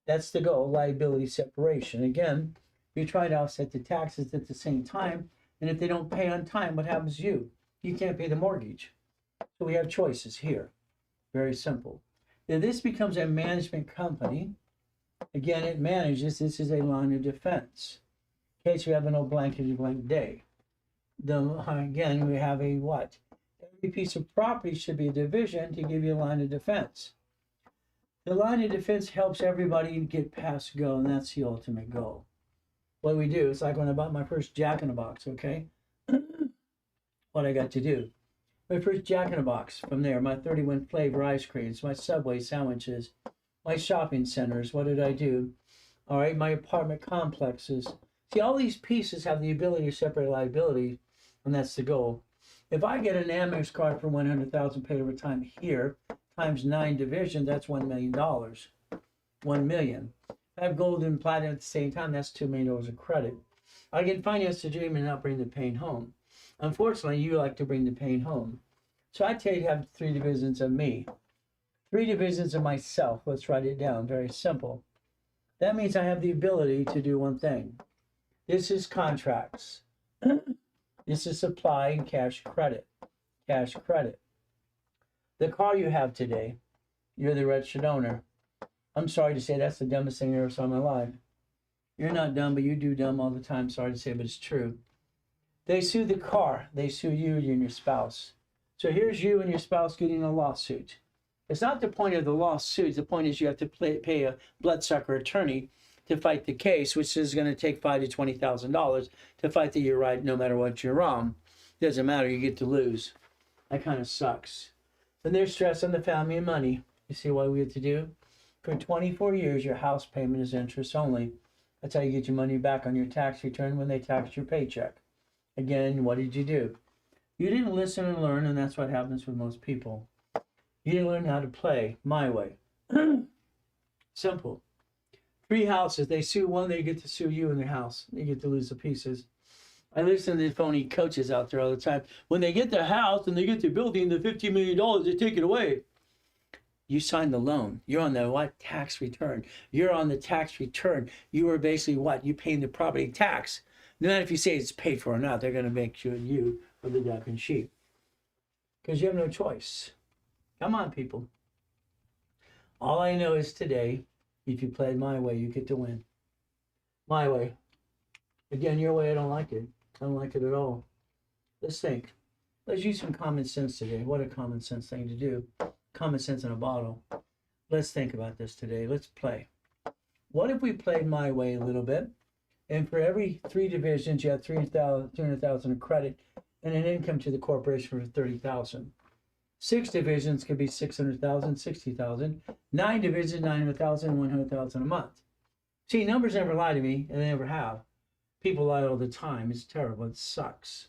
That's the goal, liability separation. Again, you're trying to offset the taxes at the same time. And if they don't pay on time, what happens to you? You can't pay the mortgage. So we have choices here. Very simple. If this becomes a management company, again, it manages. This is a line of defense. In case you have an old blankety blank day. Again, we have a what? Every piece of property should be a division to give you a line of defense. The line of defense helps everybody get past go, and that's the ultimate goal. What we do, it's like when I bought my first Jack in the Box, okay? What I got to do. My first Jack in the Box, from there, my 31 flavor ice creams, my Subway sandwiches, my shopping centers, what did I do? All right, my apartment complexes. See, all these pieces have the ability to separate liability, and that's the goal. If I get an Amex card for $100,000 paid over time here, times 9 divisions, that's $1 million. $1 million. If I have gold and platinum at the same time, that's $2 million of credit. I can finance the dream and not bring the pain home. Unfortunately, you like to bring the pain home. So I tell you to have 3 divisions of me. 3 divisions of myself. Let's write it down. Very simple. That means I have the ability to do one thing. This is contracts. This is supply and cash credit. Cash credit. The car you have today, you're the registered owner. I'm sorry to say that's the dumbest thing I ever saw in my life. You're not dumb, but you do dumb all the time. Sorry to say, but it's true. They sue the car. They sue you and your spouse. So here's you and your spouse getting a lawsuit. It's not the point of the lawsuit. The point is you have to pay a bloodsucker attorney to fight the case, which is going to take $5,000 to $20,000 to fight that you're right no matter what you're wrong. Doesn't matter. You get to lose. That kind of sucks. Then there's stress on the family and money. You see what we have to do? For 24 years, your house payment is interest only. That's how you get your money back on your tax return when they tax your paycheck. Again, what did you do? You didn't listen and learn, and that's what happens with most people. You didn't learn how to play my way. Simple. 3 houses, they sue one, they get to sue you in their house. They get to lose the pieces. I listen to the phony coaches out there all the time. When they get their house and they get their building, the $50 million, they take it away. You signed the loan. You're on the what? Tax return. You're on the tax return. You are basically what? You paying the property tax. No matter if you say it's paid for or not, they're going to make sure you are the duck and sheep. Because you have no choice. Come on, people. All I know is today, if you played my way, you get to win. My way. Again, your way, I don't like it. I don't like it at all. Let's think. Let's use some common sense today. What a common sense thing to do. Common sense in a bottle. Let's think about this today. Let's play. What if we played my way a little bit? And for every 3 divisions, you have $300,000 in credit and an income to the corporation for $30,000. 6 divisions could be $600,000, $60,000. 9 divisions, $900,000, $100,000 a month. See, numbers never lie to me, and they never have. People lie all the time. It's terrible. It sucks.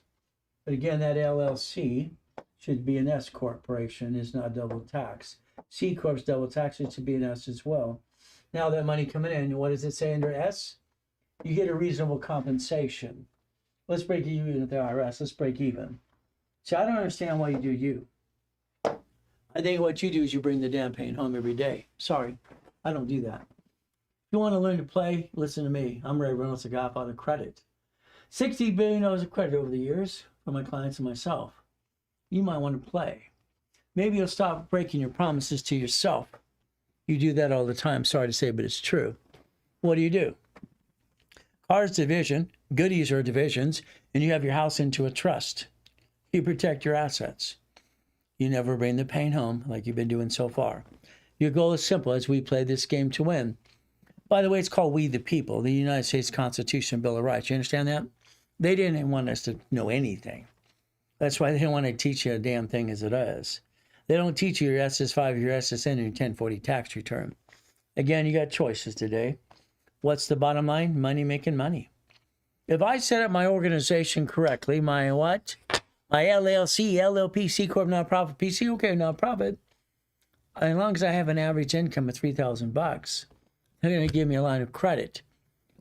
But again, that LLC should be an S corporation. It's not double tax. C corp's double tax. It should be an S as well. Now that money coming in, what does it say under S? You get a reasonable compensation. Let's break even at the IRS. Let's break even. See, I don't understand why you do you. I think what you do is you bring the damn pain home every day. Sorry, I don't do that. If you want to learn to play, listen to me. I'm Ray Reynolds, the Godfather of Credit. $60 billion of credit over the years for my clients and myself. You might want to play. Maybe you'll stop breaking your promises to yourself. You do that all the time. Sorry to say, but it's true. What do? Cars division, goodies are divisions, and you have your house into a trust. You protect your assets. You never bring the pain home like you've been doing so far. Your goal is simple as we play this game to win. By the way, it's called We the People, the United States Constitution Bill of Rights. You understand that? They didn't want us to know anything. That's why they don't want to teach you a damn thing as it is. They don't teach you your SS5, your SSN, and your 1040 tax return. Again, you got choices today. What's the bottom line? Money making money. If I set up my organization correctly, my what? My LLC, LLP, C Corp, nonprofit, PC, okay, nonprofit. As long as I have an average income of $3,000, they're going to give me a line of credit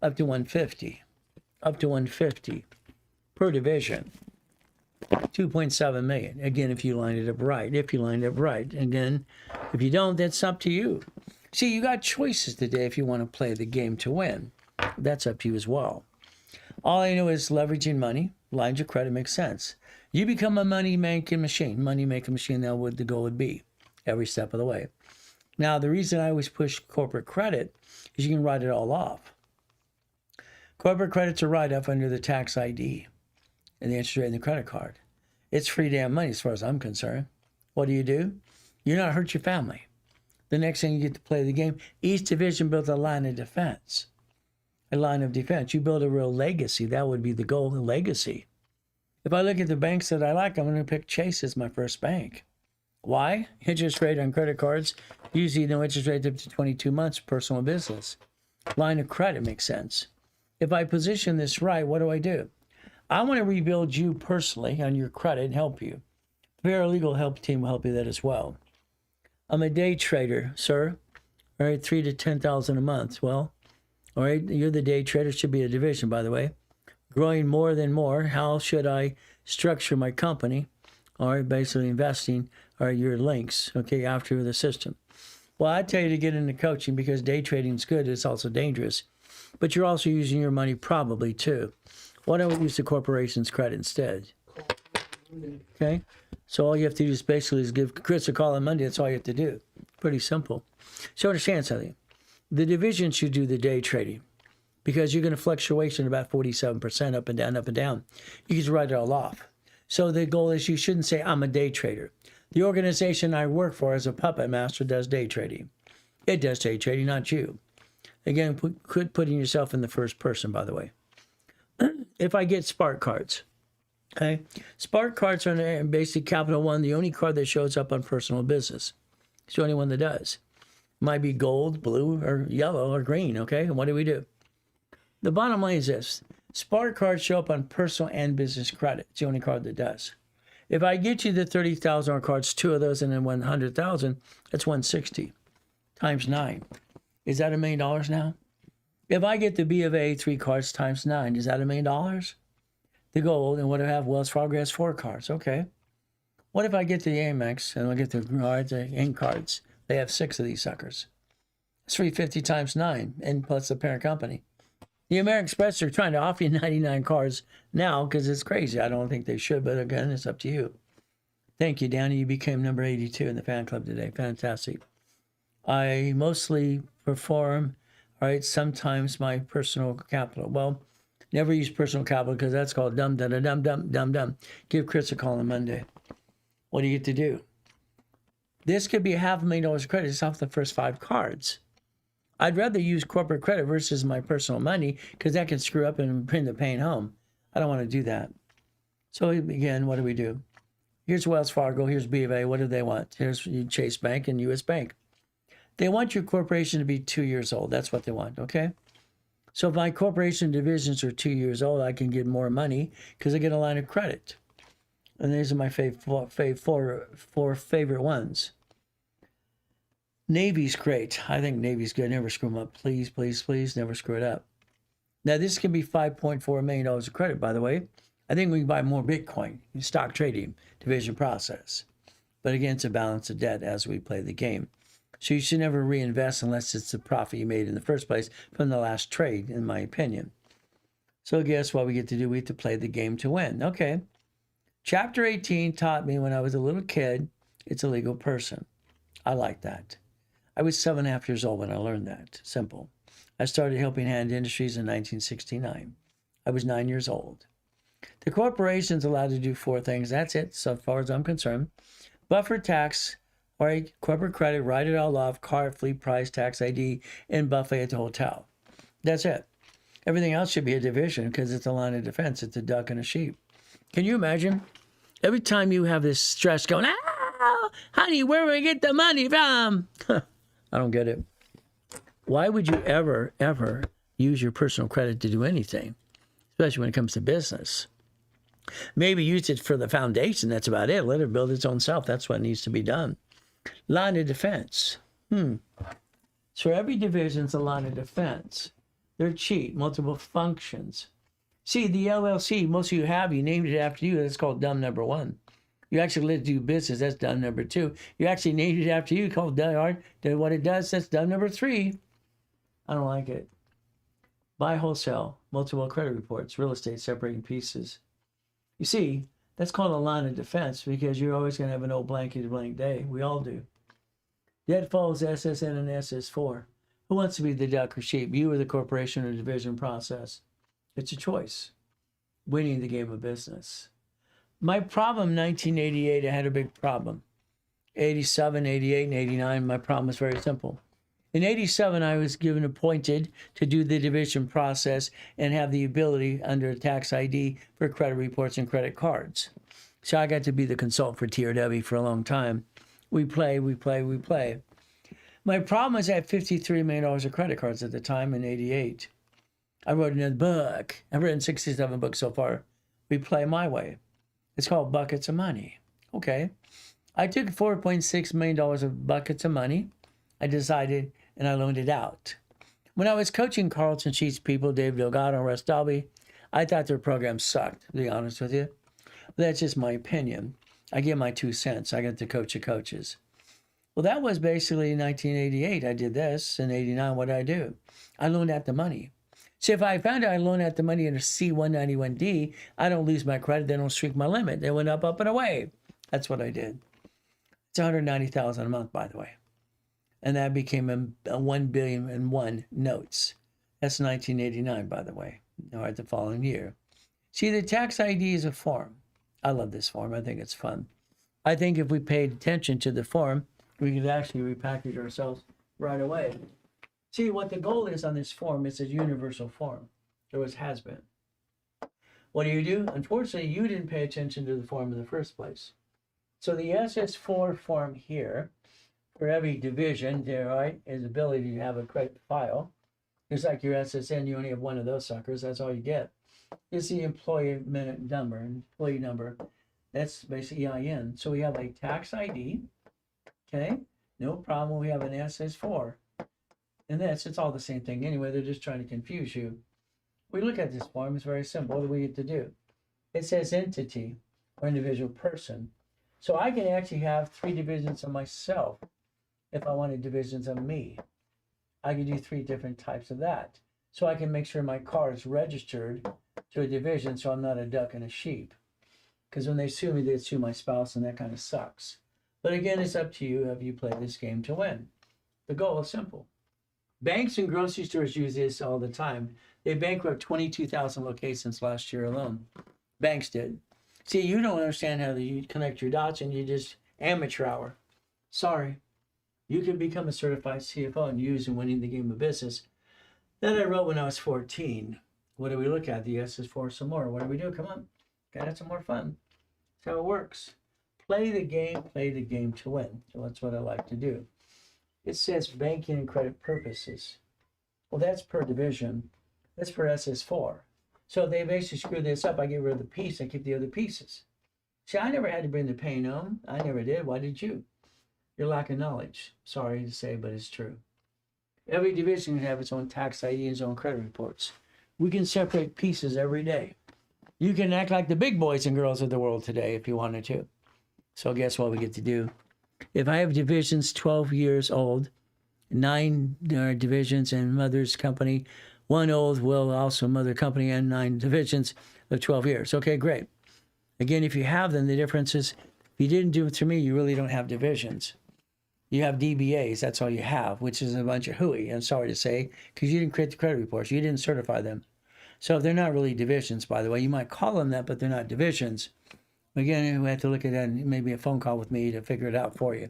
up to $150 per division. 2.7 million. Again, if you line it up right. Again, if you don't, that's up to you. See, you got choices today if you want to play the game to win. That's up to you as well. All I know is leveraging money, lines of credit makes sense. You become a money-making machine. That would the goal would be every step of the way. Now, the reason I always push corporate credit is you can write it all off. Corporate credit's a write-off under the tax ID and the interest rate in the credit card. It's free damn money as far as I'm concerned. What do? You're not hurt your family. The next thing you get to play the game, each division builds a line of defense. A line of defense. You build a real legacy. That would be the goal, a legacy. If I look at the banks that I like, I'm going to pick Chase as my first bank. Why? Interest rate on credit cards, usually no interest rate up to 22 months, personal business. Line of credit makes sense. If I position this right, what do? I want to rebuild you personally on your credit and help you. The paralegal help team will help you that as well. I'm a day trader, sir. All right, $3,000 to $10,000 a month. Well, all right, you're the day trader. Should be a division, by the way. Growing more than more. How should I structure my company? All right, basically investing are your links, okay, after the system. Well, I tell you to get into coaching because day trading is good. It's also dangerous. But you're also using your money probably too. Why don't we use the corporation's credit instead? Okay? So all you have to do is basically give Chris a call on Monday. That's all you have to do. Pretty simple. So understand something. The division should do the day trading because you're going to fluctuation about 47% up and down, up and down. You can just write it all off. So the goal is you shouldn't say, I'm a day trader. The organization I work for as a puppet master does day trading. It does day trading, not you. Again, quit putting yourself in the first person, by the way. If I get Spark cards, okay? Spark cards are in basic Capital One, the only card that shows up on personal business. It's the only one that does. Might be gold, blue, or yellow, or green, okay? And what do we do? The bottom line is this. Spark cards show up on personal and business credit. It's the only card that does. If I get you the 30,000 cards, 2 of those, and then 100,000, that's 160 times 9. Is that $1 million now? If I get the B of A 3 cards times 9, is that $1 million? The gold, and what do I have? Wells Fargo has 4 cards. Okay. What if I get the Amex and I get the ink cards? They have 6 of these suckers. It's 350 times 9, and plus the parent company. The American Express are trying to offer you 99 cards now because it's crazy. I don't think they should, but again, it's up to you. Thank you, Danny. You became number 82 in the fan club today. Fantastic. I mostly perform, all right, sometimes my personal capital. Well, never use personal capital because that's called dumb. Give Chris a call on Monday. What do you get to do? This could be $500,000 of credit just off the first 5 cards. I'd rather use corporate credit versus my personal money because that can screw up and bring the pain home. I don't want to do that. So again, what do we do? Here's Wells Fargo. Here's B of A. What do they want? Here's Chase Bank and U.S. Bank. They want your corporation to be 2 years old. That's what they want, okay? So if my corporation divisions are 2 years old, I can get more money because I get a line of credit. And these are my four favorite ones. Navy's great. I think Navy's good. Never screw them up. Please, please, please, never screw it up. Now, this can be $5.4 million of credit, by the way. I think we can buy more Bitcoin in stock trading division process. But again, it's a balance of debt as we play the game. So you should never reinvest unless it's the profit you made in the first place from the last trade, in my opinion. So guess what we get to do? We have to play the game to win. Okay. Chapter 18 taught me when I was a little kid, it's a legal person. I like that. I was 7.5 years old when I learned that. Simple. I started Helping Hand Industries in 1969. I was 9 years old. The corporation's allowed to do 4 things. That's it, so far as I'm concerned. Buffer tax, all right, corporate credit, write it all off, car, fleet price, tax ID, and buffet at the hotel. That's it. Everything else should be a division because it's a line of defense. It's a duck and a sheep. Can you imagine? Every time you have this stress going, honey, where do I get the money from? I don't get it. Why would you ever use your personal credit to do anything, especially when it comes to business? Maybe use it for the foundation. That's about it. Let it build its own self. That's what needs to be done. Line of defense. So every division's a line of defense. They're cheap, multiple functions. See, the LLC, most of you have, you named it after you. That's called dumb number 1. You actually let it do business. That's dumb number 2. You actually named it after you, called what it does. That's dumb number 3. I don't like it. Buy wholesale, multiple credit reports, real estate, separating pieces. You see, that's called a line of defense because you're always going to have an old blankety blank day. We all do. Debt follows SSN and SS4. Who wants to be the duck or sheep? You or the corporation or division process? It's a choice. Winning the game of business. My problem, 1988, I had a big problem. 87, 88, and 89, my problem was very simple. In 87, I was appointed to do the division process and have the ability under tax ID for credit reports and credit cards. So I got to be the consultant for TRW for a long time. We play. My problem is I had $53 million of credit cards at the time in 88. I wrote another book. I've written 67 books so far. We play my way. It's called Buckets of Money. Okay. I took $4.6 million of buckets of money. I decided, and I loaned it out. When I was coaching Carlton Sheets people, Dave Delgado and Russ Dalby, I thought their program sucked, to be honest with you. But that's just my opinion. I give my 2 cents. I got to coach the coaches. Well, that was basically 1988. I did this. In 89, what did I do? I loaned out the money. See, if I found out I loaned out the money in a C191D, I don't lose my credit. They don't shrink my limit. They went up, and away. That's what I did. It's 190,000 a month, by the way. And that became a 1,000,000,001 notes. That's 1989, by the way, or the following year. See, the tax ID is a form. I love this form. I think it's fun. I think if we paid attention to the form, we could actually repackage ourselves right away. See, what the goal is on this form is a universal form. It always has been. What do? Unfortunately, you didn't pay attention to the form in the first place. So the SS4 form here, for every division, there, right, is ability to have a credit file. Just like your SSN, you only have one of those suckers. That's all you get. It's the employee number. That's basically EIN. So we have a tax ID. Okay, no problem. We have an SS4. And it's all the same thing anyway. They're just trying to confuse you. We look at this form. It's very simple. What do we get to do? It says entity or individual person. So I can actually have 3 divisions of myself if I wanted divisions of me. I can do 3 different types of that. So I can make sure my car is registered to a division so I'm not a duck and a sheep. Because when they sue me, they sue my spouse, and that kind of sucks. But again, it's up to you if you play this game to win. The goal is simple. Banks and grocery stores use this all the time. They bankrupt 22,000 locations last year alone. Banks did. See, you don't understand how you connect your dots, and you just amateur hour. Sorry. You can become a certified CFO and use in winning the game of business. That I wrote when I was 14. What do we look at? The SS4 some more. What do we do? Come on. Gotta have some more fun. That's how it works. Play the game to win. So that's what I like to do. It says banking and credit purposes. Well, that's per division. That's for SS4. So they basically screw this up. I get rid of the piece. I keep the other pieces. See, I never had to bring the pain home. I never did. Why did you? Your lack of knowledge. Sorry to say, but it's true. Every division can have its own tax ID and its own credit reports. We can separate pieces every day. You can act like the big boys and girls of the world today if you wanted to. So guess what we get to do? If I have divisions 12 years old, 9 divisions and mother's company, 1 old will also mother company, and 9 divisions of 12 years. Okay, great. Again, if you have them, the difference is if you didn't do it to me, you really don't have divisions. You have DBAs, that's all you have, which is a bunch of hooey, I'm sorry to say, because you didn't create the credit reports. You didn't certify them. So they're not really divisions, by the way. You might call them that, but they're not divisions. Again, we have to look at that and maybe a phone call with me to figure it out for you.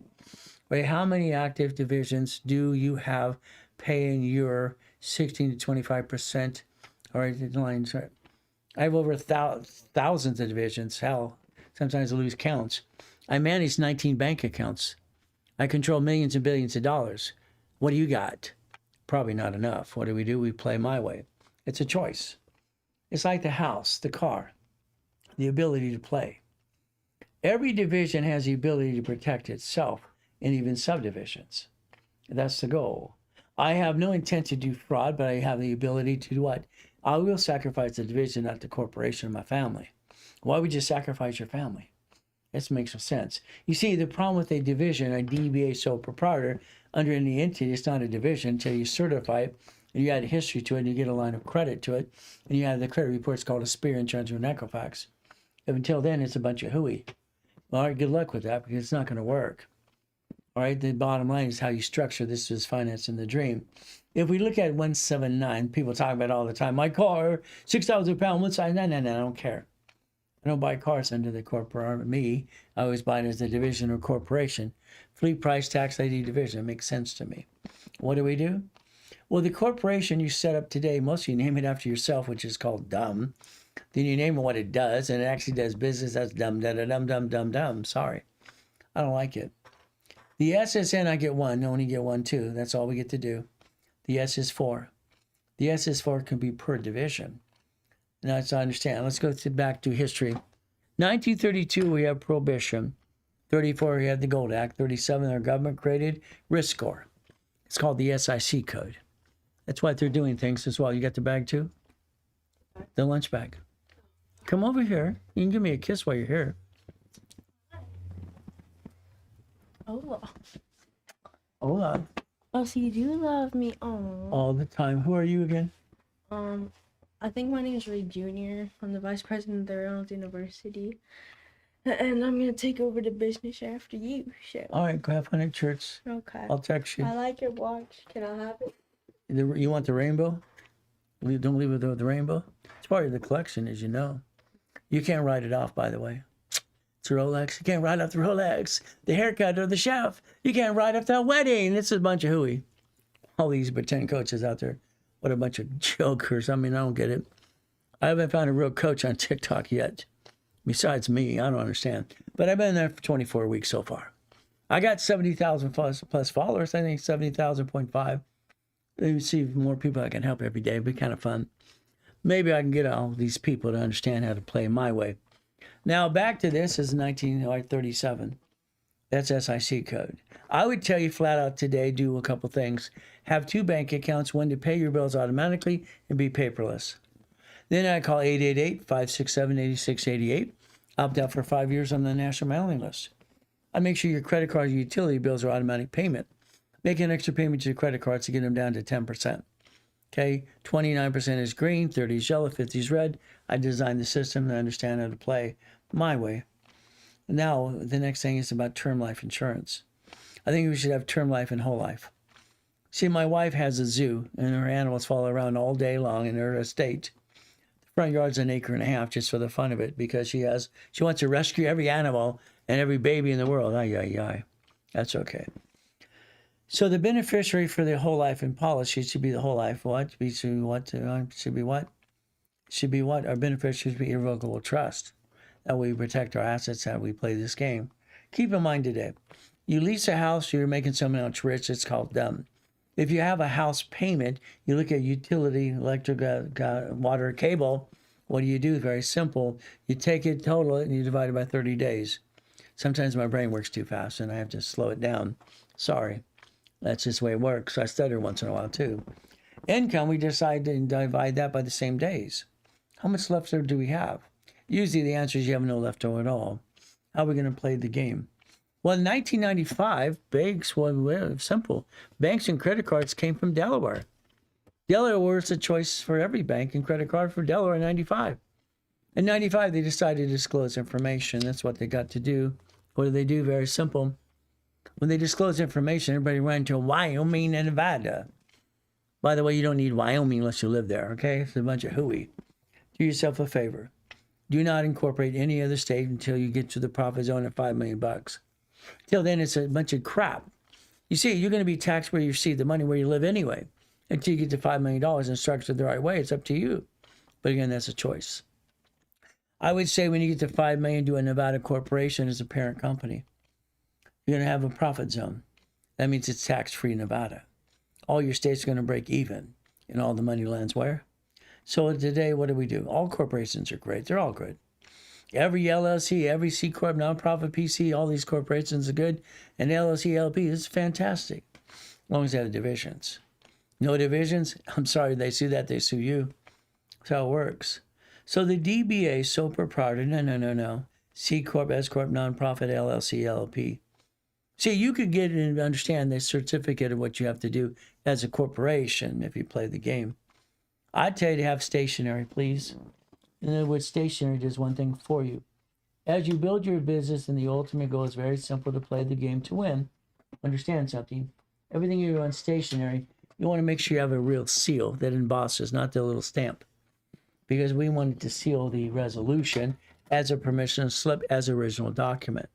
Right? How many active divisions do you have paying your 16 to 25%? All right, the lines. I have over thousands of divisions. Hell, sometimes I lose counts. I manage 19 bank accounts. I control millions and billions of dollars. What do you got? Probably not enough. What do? We play my way. It's a choice. It's like the house, the car, the ability to play. Every division has the ability to protect itself, and even subdivisions. That's the goal. I have no intent to do fraud, but I have the ability to do what? I will sacrifice the division, not the corporation of my family. Why would you sacrifice your family? This makes no sense. You see, the problem with a division, a DBA sole proprietor, under any entity, it's not a division until you certify it, and you add a history to it, and you get a line of credit to it, and you have the credit reports called a SPEAR in terms of an Equifax. If until then, it's a bunch of hooey. All right, good luck with that, because it's not going to work. All right, the bottom line is how you structure this is financing the dream. If we look at 179, people talk about it all the time. My car, £6,000, what's I? No, I don't care. I don't buy cars under the corporate me. I always buy it as a division or corporation. Fleet price tax ID division. It makes sense to me. What do? Well, the corporation you set up today, most of you name it after yourself, which is called dumb. Then you name it what it does, and it actually does business. That's dumb. Sorry. I don't like it. The SSN, I get one. I only get one, too. That's all we get to do. The SS4. The SS4 can be per division. Now, let's understand. Let's go back to history. 1932, we have Prohibition. 34, we had the Gold Act. 37, our government created risk score. It's called the SIC code. That's why they're doing things as well. You got the bag, too? The lunch bag. Come over here. You can give me a kiss while you're here. Oh. Hola. Oh, so you do love me. Oh. All the time. Who are you again? I think my name is Ray Jr. I'm the vice president of the Reynolds University. And I'm gonna take over the business after you, so. All right, go have fun at church. Okay. I'll text you. I like your watch. Can I have it? You want the rainbow? Don't leave it with the rainbow. It's part of the collection, as you know. You can't write it off, by the way. It's a Rolex. You can't write off the Rolex, the haircut, or the chef. You can't write off the wedding. It's a bunch of hooey. All these pretend coaches out there. What a bunch of jokers. I mean, I don't get it. I haven't found a real coach on TikTok yet. Besides me, I don't understand. But I've been there for 24 weeks so far. I got 70,000 plus followers. I think 70,000.5. Let me see if more people I can help every day. It'd be kind of fun. Maybe I can get all these people to understand how to play my way. Now, back to this is 1937. That's SIC code. I would tell you flat out today, do a couple things. Have 2 bank accounts, one to pay your bills automatically and be paperless. Then I call 888-567-8688. Opt out for 5 years on the national mailing list. I make sure your credit card and utility bills are automatic payment. Make an extra payment to your credit cards to get them down to 10%. Okay, 29% is green, 30 is yellow, 50 is red. I designed the system and I understand how to play my way. Now, the next thing is about term life insurance. I think we should have term life and whole life. See, my wife has a zoo, and her animals follow around all day long in her estate. The front yard's an acre and a half just for the fun of it, because she wants to rescue every animal and every baby in the world. Ay, ay, ay. That's okay. So the beneficiary for the whole life and policy should be the whole life. What? Should be what? Our beneficiary should be irrevocable trust. That way we protect our assets, how we play this game. Keep in mind today, you lease a house, you're making someone else rich, it's called dumb. If you have a house payment, you look at utility, electric, water, cable, what do? Very simple. You take it, total it, and you divide it by 30 days. Sometimes my brain works too fast and I have to slow it down. Sorry. That's just the way it works. I stutter once in a while too. Income, we decide to divide that by the same days. How much leftover do we have? Usually the answer is you have no leftover at all. How are we going to play the game? Well, in 1995, banks were simple. Banks and credit cards came from Delaware. Delaware was the choice for every bank and credit card for Delaware in 95. In 95, they decided to disclose information. That's what they got to do. What do? Very simple. When they disclose information, everybody ran to Wyoming and Nevada. By the way, you don't need Wyoming unless you live there, okay? It's a bunch of hooey. Do yourself a favor. Do not incorporate any other state until you get to the profit zone at $5 million. Till then, it's a bunch of crap. You see, you're going to be taxed where you receive the money where you live anyway. Until you get to $5 million and structure it the right way, it's up to you. But again, that's a choice. I would say when you get to $5 million, do a Nevada corporation as a parent company. You're going to have a profit zone. That means it's tax-free Nevada. All your states are going to break even, and all the money lands where? So today, what do? All corporations are great. They're all good. Every LLC, every C Corp, nonprofit PC, all these corporations are good. And LLC, LP is fantastic, as long as they have divisions. No divisions? I'm sorry, they sue that, they sue you. That's how it works. So the DBA, sole proprietor, no. C Corp, S Corp, nonprofit, LLC, LP. See, you could get and understand the certificate of what you have to do as a corporation if you play the game. I'd tell you to have stationery, please. In other words, stationery does one thing for you. As you build your business, and the ultimate goal is very simple, to play the game to win. Understand something. Everything you do on stationery, you want to make sure you have a real seal that embosses, not the little stamp. Because we wanted to seal the resolution as a permission slip as original document.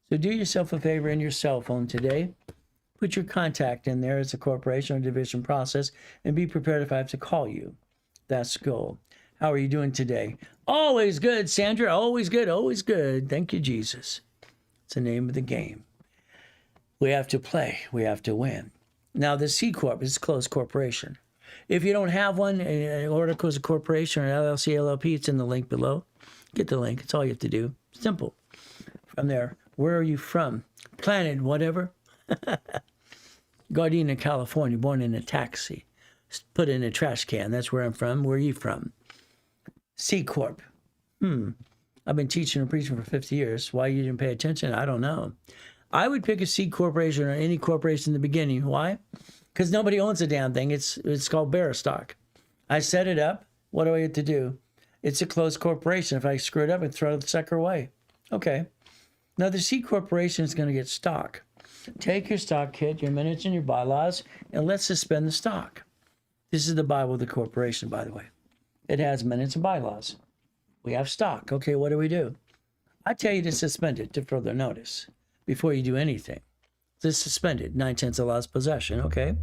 So do yourself a favor in your cell phone today. Put your contact in there as a corporation or division process, and be prepared if I have to call you. That's the goal. How are you doing today? Always good, Sandra. Always good, always good. Thank you, Jesus. It's the name of the game. We have to play. We have to win. Now, the C Corp is a closed corporation. If you don't have one, or it goes a corporation or LLC, LLP, it's in the link below. Get the link. It's all you have to do. Simple. From there, where are you from? Planet whatever. Gardena, California, born in a taxi. Put in a trash can. That's where I'm from. Where are you from? C Corp. I've been teaching and preaching for 50 years. Why you didn't pay attention, I don't know. I would pick a C corporation or any corporation in the beginning. Why? Because nobody owns the damn thing. It's called bearer stock. I set it up. What do I have to do? It's a closed corporation. If I screw it up, I throw the sucker away. Okay. Now the C corporation is going to get stock. Take your stock kit, your minutes, and your bylaws, and let's suspend the stock. This is the Bible of the corporation, by the way. It has minutes and bylaws. We have stock. Okay, what do? I tell you to suspend it to further notice before you do anything. Just suspend it. 9/10 of lost possession. Okay.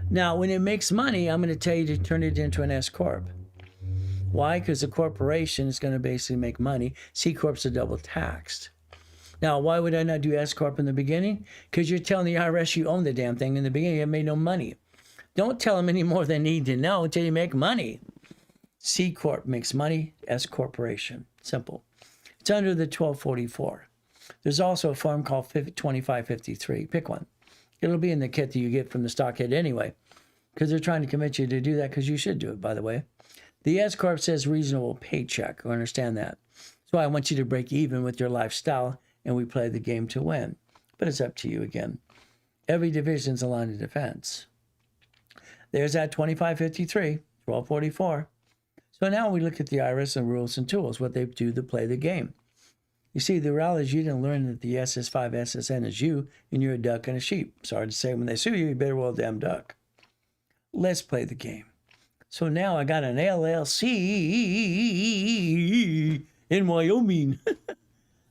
Now, when it makes money, I'm going to tell you to turn it into an S corp. Why? Because the corporation is going to basically make money. C corps are double taxed. Now, why would I not do S corp in the beginning? Because you're telling the IRS you own the damn thing in the beginning. You made no money. Don't tell them any more than they need to know until you make money. C corp makes money. S corporation. Simple. It's under the 1244. There's also a form called 2553. Pick one. It'll be in the kit that you get from the stock kit anyway, because they're trying to commit you to do that, because you should do it, by the way. The S corp says reasonable paycheck. I understand that. So I want you to break even with your lifestyle, and we play the game to win. But it's up to you again. Every division's a line of defense. There's that 2553, 1244. So now we look at the IRS and rules and tools, what they do to play the game. You see, the reality is you didn't learn that the SS5 SSN is you, and you're a duck and a sheep. Sorry to say, when they sue you, you better well damn duck. Let's play the game. So now I got an LLC in Wyoming.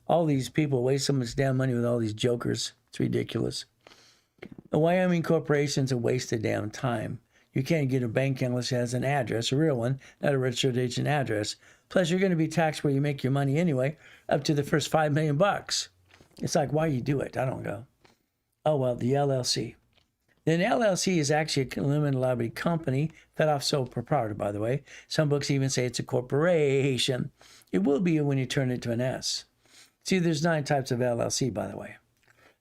All these people waste so much damn money with all these jokers. It's ridiculous. A Wyoming corporation's a waste of damn time. You can't get a bank unless it has an address, a real one, not a registered agent address. Plus, you're going to be taxed where you make your money anyway, up to the first $5 million. It's like, why you do it? I don't go. Oh, well, the LLC. Then LLC is actually a limited liability company, fed off sole proprietor, by the way. Some books even say it's a corporation. It will be when you turn it to an S. See, there's 9 types of LLC, by the way.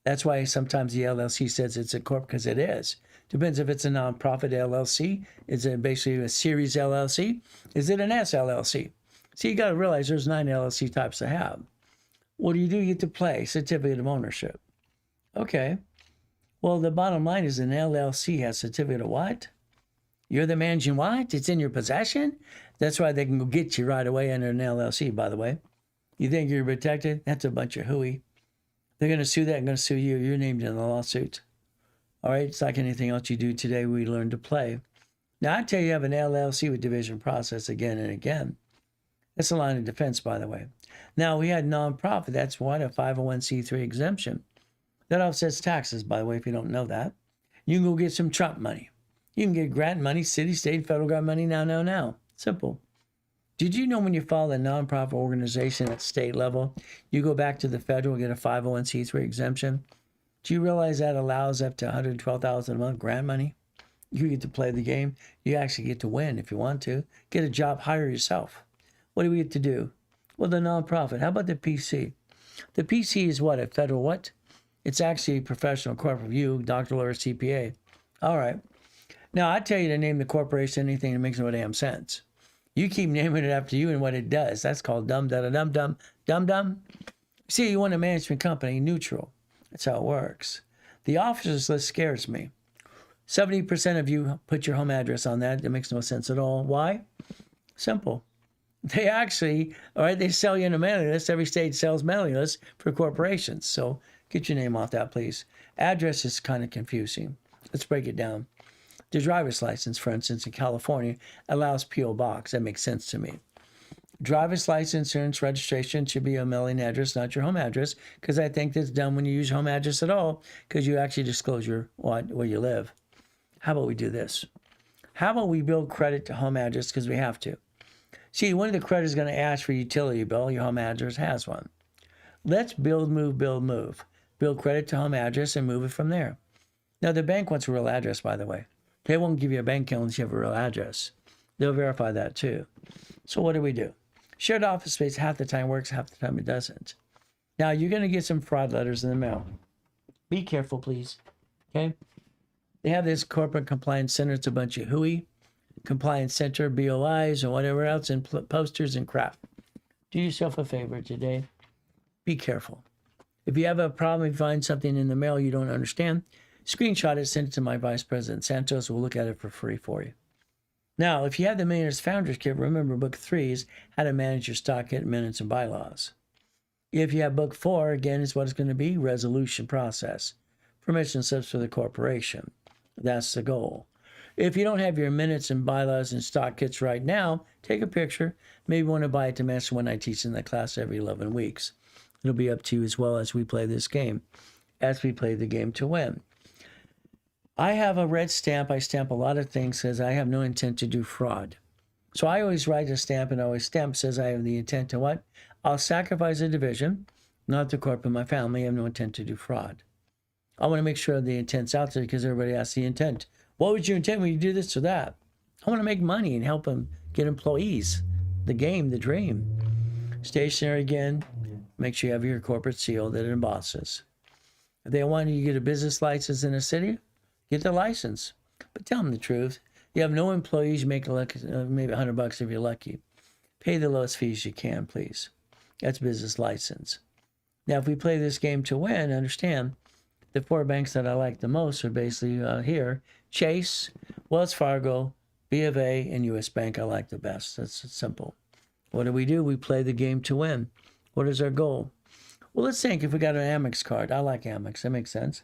That's why sometimes the LLC says it's a corp, because it is. Depends if it's a nonprofit LLC. Is it basically a series LLC? Is it an S LLC? So you got to realize there's 9 LLC types to have. What do? You get to play certificate of ownership. Okay. Well, the bottom line is an LLC has certificate of what? You're the managing what? It's in your possession? That's why they can go get you right away under an LLC, by the way. You think you're protected? That's a bunch of hooey. They're going to sue that and going to sue you. You're named in the lawsuit. All right, it's like anything else you do today, we learn to play. Now, I tell you have an LLC with division process again and again. That's a line of defense, by the way. Now, we had nonprofit. That's what, a 501c3 exemption. That offsets taxes, by the way, if you don't know that. You can go get some Trump money. You can get grant money, city, state, federal government money now. Simple. Did you know when you file a nonprofit organization at state level, you go back to the federal and get a 501c3 exemption? Do you realize that allows up to $112,000 a month grant money? You get to play the game. You actually get to win if you want to. Get a job, hire yourself. What do we get to do? Well, the nonprofit. How about the PC? The PC is what? A federal what? It's actually a professional corporate review, doctoral or CPA. All right. Now, I tell you to name the corporation anything that makes no damn sense. You keep naming it after you and what it does. That's called dumb. See, you want a management company, neutral. That's how it works. The officers list scares me. 70% of you put your home address on that. It makes no sense at all. Why? Simple. They actually, all right, they sell you in a mailing list. Every state sells mailing lists for corporations. So get your name off that, please. Address is kind of confusing. Let's break it down. The driver's license, for instance, in California, allows P.O. Box. That makes sense to me. Driver's license, insurance, registration should be a mailing address, not your home address, because I think that's dumb when you use home address at all, because you actually disclose where you live. How about we do this? How about we build credit to home address, because we have to. See, one of the credit is going to ask for a utility bill. Your home address has one. Let's build, move. Build credit to home address and move it from there. Now, the bank wants a real address, by the way. They won't give you a bank account unless you have a real address. They'll verify that too. So what do? Shared office space half the time works, half the time it doesn't. Now, you're going to get some fraud letters in the mail. Be careful, please. Okay? They have this corporate compliance center. It's a bunch of hooey, compliance center, BOIs, and whatever else, and posters and crap. Do yourself a favor today. Be careful. If you have a problem, if you find something in the mail you don't understand, screenshot it, send it to my Vice President Santos. We'll look at it for free for you. Now, if you have the Millionaires Founders Kit, remember book 3 is how to manage your stock kit, minutes, and bylaws. If you have book 4, again, is what it's going to be, resolution process, permission slips for the corporation. That's the goal. If you don't have your minutes and bylaws and stock kits right now, take a picture. Maybe want to buy it to match when I teach in the class every 11 weeks. It'll be up to you as well as we play this game, as we play the game to win. I have a red stamp. I stamp a lot of things because I have no intent to do fraud. So I always write a stamp, and always stamp says I have the intent to what? I'll sacrifice a division, not the corp, but my family. I have no intent to do fraud. I want to make sure the intent's out there because everybody asks the intent. What was your intent when you do this or that? I want to make money and help them get employees. The game, the dream. Stationery again. Make sure you have your corporate seal that it embosses. If they want you to get a business license in a city, get the license. But tell them the truth. You have no employees, you make maybe $100 if you're lucky. Pay the lowest fees you can, please. That's business license. Now, if we play this game to win, understand the 4 banks that I like the most are basically here. Chase, Wells Fargo, B of A, and U.S. Bank I like the best. That's simple. What do? We play the game to win. What is our goal? Well, let's think if we got an Amex card. I like Amex. That makes sense.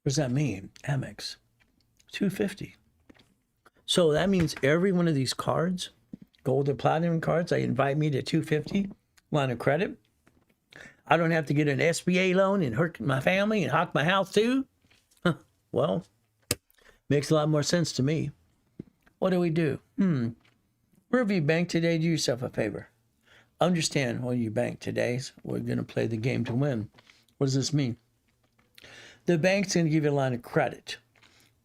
What does that mean? Amex. $250. So that means every one of these cards, gold or platinum cards, they invite me to $250 line of credit. I don't have to get an SBA loan and hurt my family and hawk my house too. Well, makes a lot more sense to me. What do? Wherever you bank today, do yourself a favor. Understand where you bank today. We're going to play the game to win. What does this mean? The bank's going to give you a line of credit.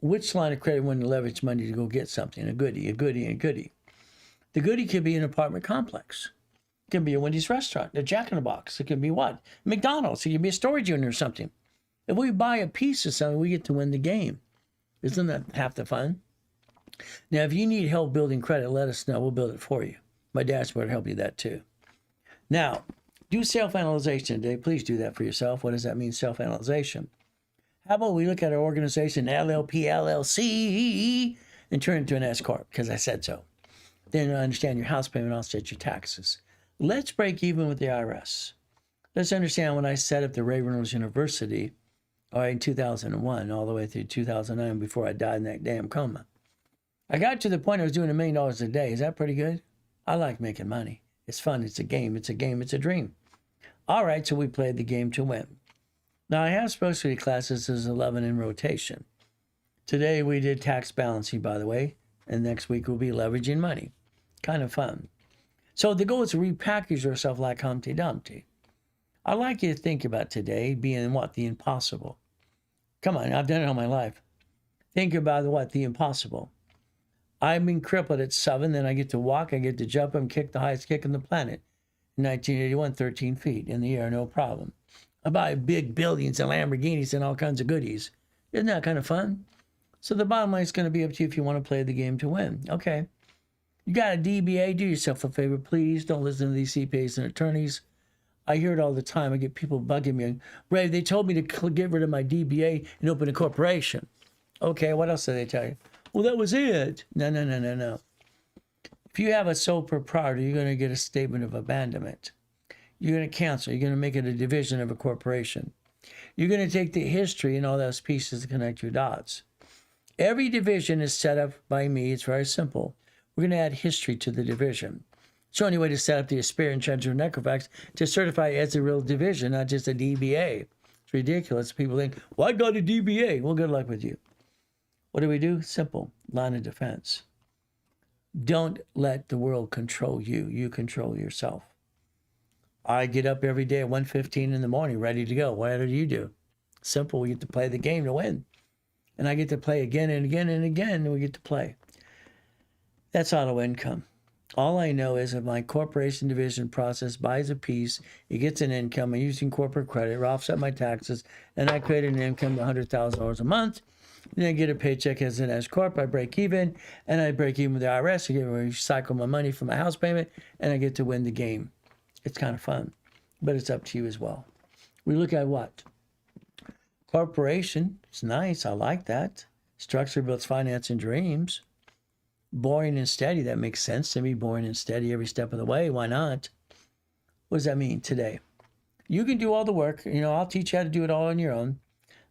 Which line of credit when you leverage money to go get something? A goodie. The goodie could be an apartment complex. It can be a Wendy's restaurant, a Jack in the Box. It could be what? McDonald's. It could be a storage unit or something. If we buy a piece of something, we get to win the game. Isn't that half the fun? Now, if you need help building credit, let us know. We'll build it for you. My dashboard will help you that too. Now, do self-analyzation today. Please do that for yourself. What does that mean, self-analyzation? How about we look at our organization, LLP, LLC, and turn it into an S-Corp, because I said so. Then understand your house payment, offset your taxes. Let's break even with the IRS. Let's understand when I set up the Reynolds University, all right, in 2001, all the way through 2009, before I died in that damn coma. I got to the point I was doing $1 million a day. Is that pretty good? I like making money. It's fun. It's a game. It's a dream. All right, so we played the game to win. Now, I have specialty classes as 11 in rotation. Today, we did tax balancing, by the way, and next week will be leveraging money. Kind of fun. So the goal is to repackage yourself like Humpty Dumpty. I'd like you to think about today being what? The impossible. Come on, I've done it all my life. Think about what? The impossible. I've been crippled at 7, then I get to walk, I get to jump and kick the highest kick on the planet. In 1981, 13 feet in the air, no problem. I buy big buildings and Lamborghinis and all kinds of goodies. Isn't that kind of fun? So the bottom line is going to be up to you if you want to play the game to win. Okay. You got a DBA, do yourself a favor, please. Don't listen to these CPAs and attorneys. I hear it all the time. I get people bugging me. Ray, they told me to get rid of my DBA and open a corporation. Okay, what else did they tell you? Well, that was it. No. If you have a sole proprietor, you're going to get a statement of abandonment. You're going to cancel. You're going to make it a division of a corporation. You're going to take the history and all those pieces to connect your dots. Every division is set up by me. It's very simple. We're going to add history to the division. It's the only way to set up the Aspire and Treasure and Equifax to certify it as a real division, not just a DBA. It's ridiculous. People think, well, I got a DBA. Well, good luck with you. What do? Simple. Line of defense. Don't let the world control you. You control yourself. I get up every day at 1:15 in the morning, ready to go. What do you do? Simple. We get to play the game to win. And I get to play again and again and again, and we get to play. That's auto income. All I know is if my corporation division process buys a piece, it gets an income, I'm using corporate credit, or offset my taxes, and I create an income of $100,000 a month. Then I get a paycheck as an S corp. I break even, and I break even with the IRS. I get to recycle my money from my house payment, and I get to win the game. It's kind of fun, but it's up to you as well. We look at what? Corporation. It's nice. I like that. Structure builds finance and dreams. Boring and steady. That makes sense to me. Boring and steady every step of the way. Why not? What does that mean today? You can do all the work. I'll teach you how to do it all on your own.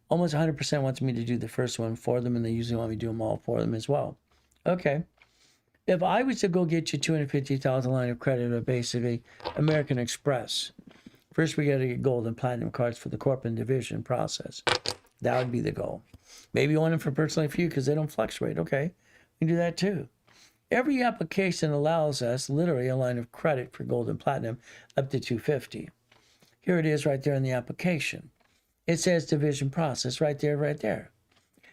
Almost 100% wants me to do the first one for them, and they usually want me to do them all for them as well. Okay. If I was to go get you $250,000 line of credit or basically American Express, first we got to get gold and platinum cards for the corporate division process. That would be the goal. Maybe you want them for personally for you because they don't fluctuate. Okay. We can do that too. Every application allows us literally a line of credit for gold and platinum up to $250. Here it is right there in the application. It says division process right there, right there.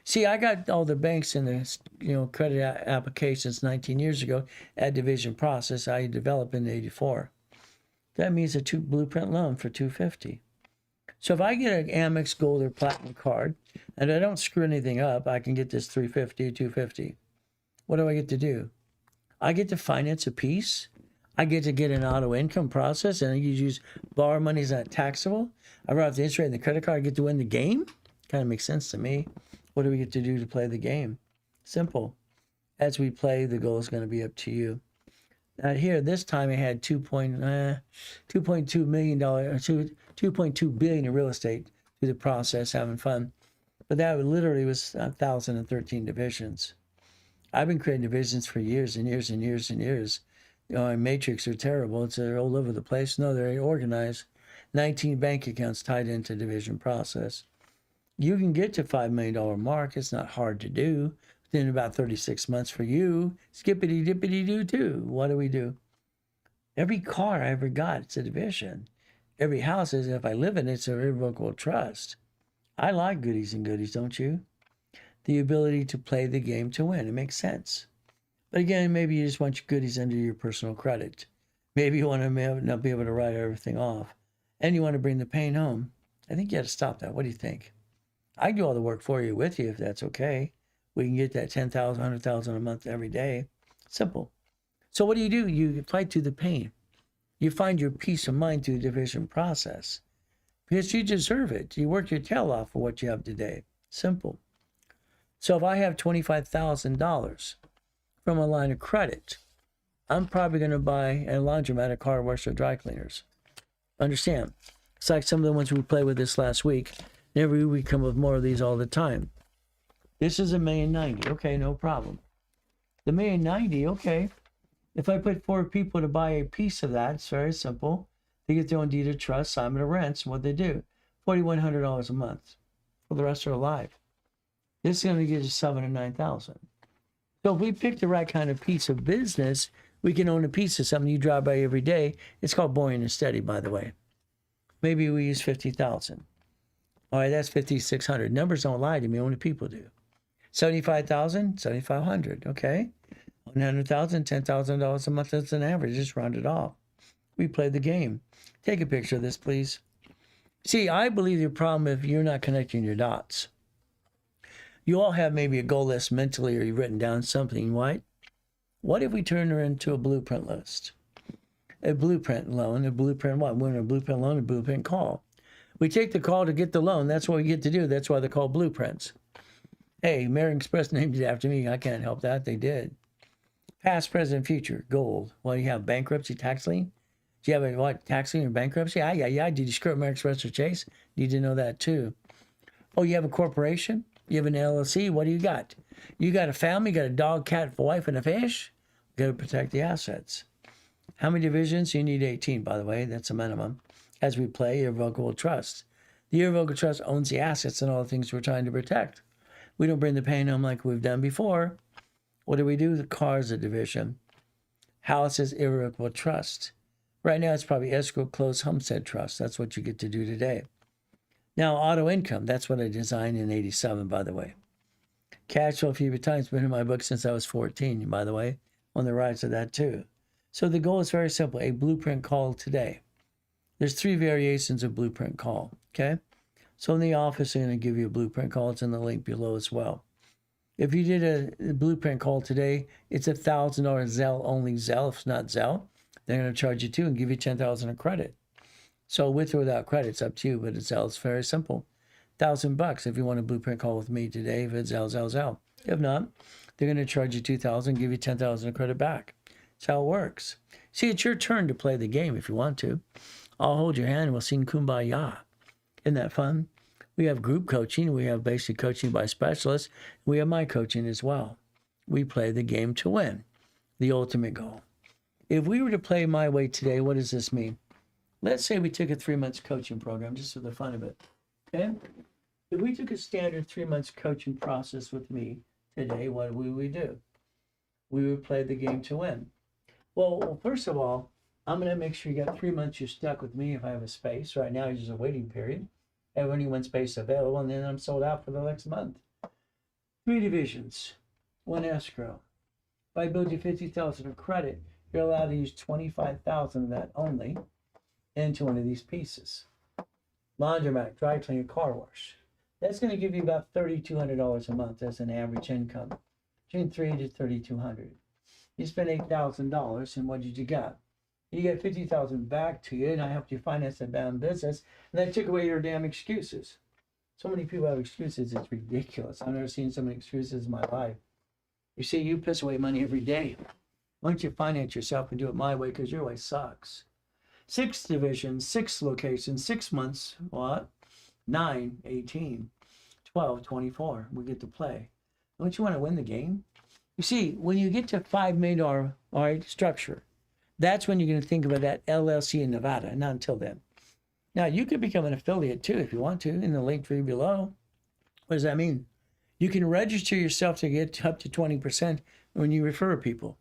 See, I got all the banks in the credit applications 19 years ago at division process. I developed in '84. That means a blueprint loan for $250. So if I get an Amex Gold or Platinum card and I don't screw anything up, I can get this $350, $250. What do I get to do? I get to finance a piece. I get to get an auto income process, and I use borrow money is not taxable. I write off the interest rate in the credit card. I get to win the game. Kind of makes sense to me. What do we get to do to play the game? Simple. As we play, the goal is going to be up to you. Now here, this time I had $2.2 million, $2.2 billion in real estate through the process, having fun. But that literally was 1,013 divisions. I've been creating divisions for years and years and years and years. And Matrix are terrible. They're all over the place. No, they're organized. 19 bank accounts tied into division process. You can get to $5 million mark. It's not hard to do. Within about 36 months for you. Skippity dippity doo too. What do we do? Every car I ever got, it's a division. Every house is, if I live in it, it's an irrevocable trust. I like goodies and goodies, don't you? The ability to play the game to win. It makes sense. But again, maybe you just want your goodies under your personal credit. Maybe you want to not be able to write everything off. And you want to bring the pain home. I think you have to stop that. What do you think? I do all the work for you with you if that's okay. We can get that $10,000, $100,000 a month every day. Simple. So what do? You fight through the pain. You find your peace of mind through the division process. Because you deserve it. You work your tail off for what you have today. Simple. So if I have $25,000 from a line of credit, I'm probably going to buy a laundromat, a car wash, or dry cleaners. Understand? It's like some of the ones we played with this last week. And every week we come with more of these all the time. This is $1,090,000. Okay, no problem. The $1,090,000, okay. If I put 4 people to buy a piece of that, it's very simple. They get their own deed of trust, assignment of rents, and what they do. $4,100 a month for the rest of their life. This is going to get you $7,000 or $9,000. So if we pick the right kind of piece of business, we can own a piece of something you drive by every day. It's called boring and steady, by the way. Maybe we use $50,000. All right, that's $5,600. Numbers don't lie to me, only people do. $75,000, $7,500, okay? $100,000, $10,000 a month, that's an average, just round it off. We play the game. Take a picture of this, please. See, I believe the problem if you're not connecting your dots. You all have maybe a goal list mentally or you've written down something, right? What if we turn her into a blueprint list? A blueprint loan, a blueprint what? We're in a blueprint loan, a blueprint call. We take the call to get the loan. That's what we get to do. That's why they're called blueprints. Hey, American Express named it after me. I can't help that. They did. Past, present, future, gold. Well, you have bankruptcy, tax lien. Do you have a tax lien or bankruptcy? Yeah. Did you screw up American Express or Chase? Need to know that too. Oh, you have a corporation? You have an LLC? What do you got? You got a family? You got a dog, cat, wife, and a fish? You got to protect the assets. How many divisions? You need 18, by the way. That's a minimum. As we play irrevocable trust. The irrevocable trust owns the assets and all the things we're trying to protect. We don't bring the pain home like we've done before. What do? The car's a division. House is irrevocable trust. Right now, it's probably escrow, closed, homestead trust. That's what you get to do today. Now, auto income. That's what I designed in '87, by the way. Cash flow fee time has been in my book since I was 14, by the way. On the rise of that, too. So the goal is very simple. A blueprint call today. There's 3 variations of blueprint call, okay? So in the office, I'm going to give you a blueprint call. It's in the link below as well. If you did a blueprint call today, it's $1,000 Zelle only. Zelle, if it's not Zelle, they're going to charge you $2 and give you $10,000 of credit. So with or without credit, it's up to you. But it's Zelle. It's very simple. $1,000 if you want a blueprint call with me today. If it's Zelle. If not, they're going to charge you $2,000, give you $10,000 of credit back. That's how it works. See, it's your turn to play the game if you want to. I'll hold your hand and we'll sing Kumbaya. Isn't that fun? We have group coaching. We have basic coaching by specialists. We have my coaching as well. We play the game to win, the ultimate goal. If we were to play my way today, what does this mean? Let's say we took a 3-month coaching program just for the fun of it. Okay? If we took a standard 3-month coaching process with me today, what would we do? We would play the game to win. Well, first of all, I'm going to make sure you got 3 months you're stuck with me if I have a space. Right now, there's a waiting period. I have only one space available, and then I'm sold out for the next month. 3 divisions, 1 escrow. If I build you $50,000 of credit, you're allowed to use $25,000 of that only into one of these pieces. Laundromat, dry cleaner, car wash. That's going to give you about $3,200 a month as an average income, between $3,000 to $3,200. You spent $8,000, and what did you get? You get $50,000 back to you, and I helped you finance a damn business, and I took away your damn excuses. So many people have excuses, it's ridiculous. I've never seen so many excuses in my life. You see, you piss away money every day. Why don't you finance yourself and do it my way, because your way sucks. 6 divisions, 6 locations, 6 months, what? 9, 18, 12, 24. We get to play. Don't you want to win the game? You see, when you get to $5 million, all right, structure, that's when you're going to think about that LLC in Nevada, not until then. Now, you could become an affiliate too if you want to, in the link tree below. What does that mean? You can register yourself to get up to 20% when you refer people.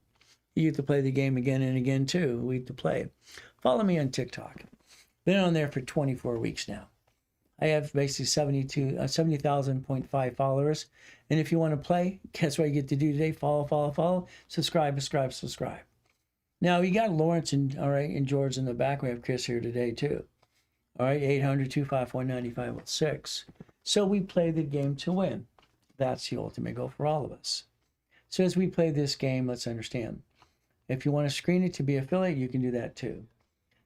You get to play the game again and again too. We get to play. Follow me on TikTok. Been on there for 24 weeks now. I have basically 70,000.5 followers. And if you want to play, guess what you get to do today? Follow, subscribe. Now, you got Lawrence and, all right, and George in the back. We have Chris here today, too. All right, 800-254-9506. So we play the game to win. That's the ultimate goal for all of us. So as we play this game, let's understand. If you want to screen it to be affiliate, you can do that, too.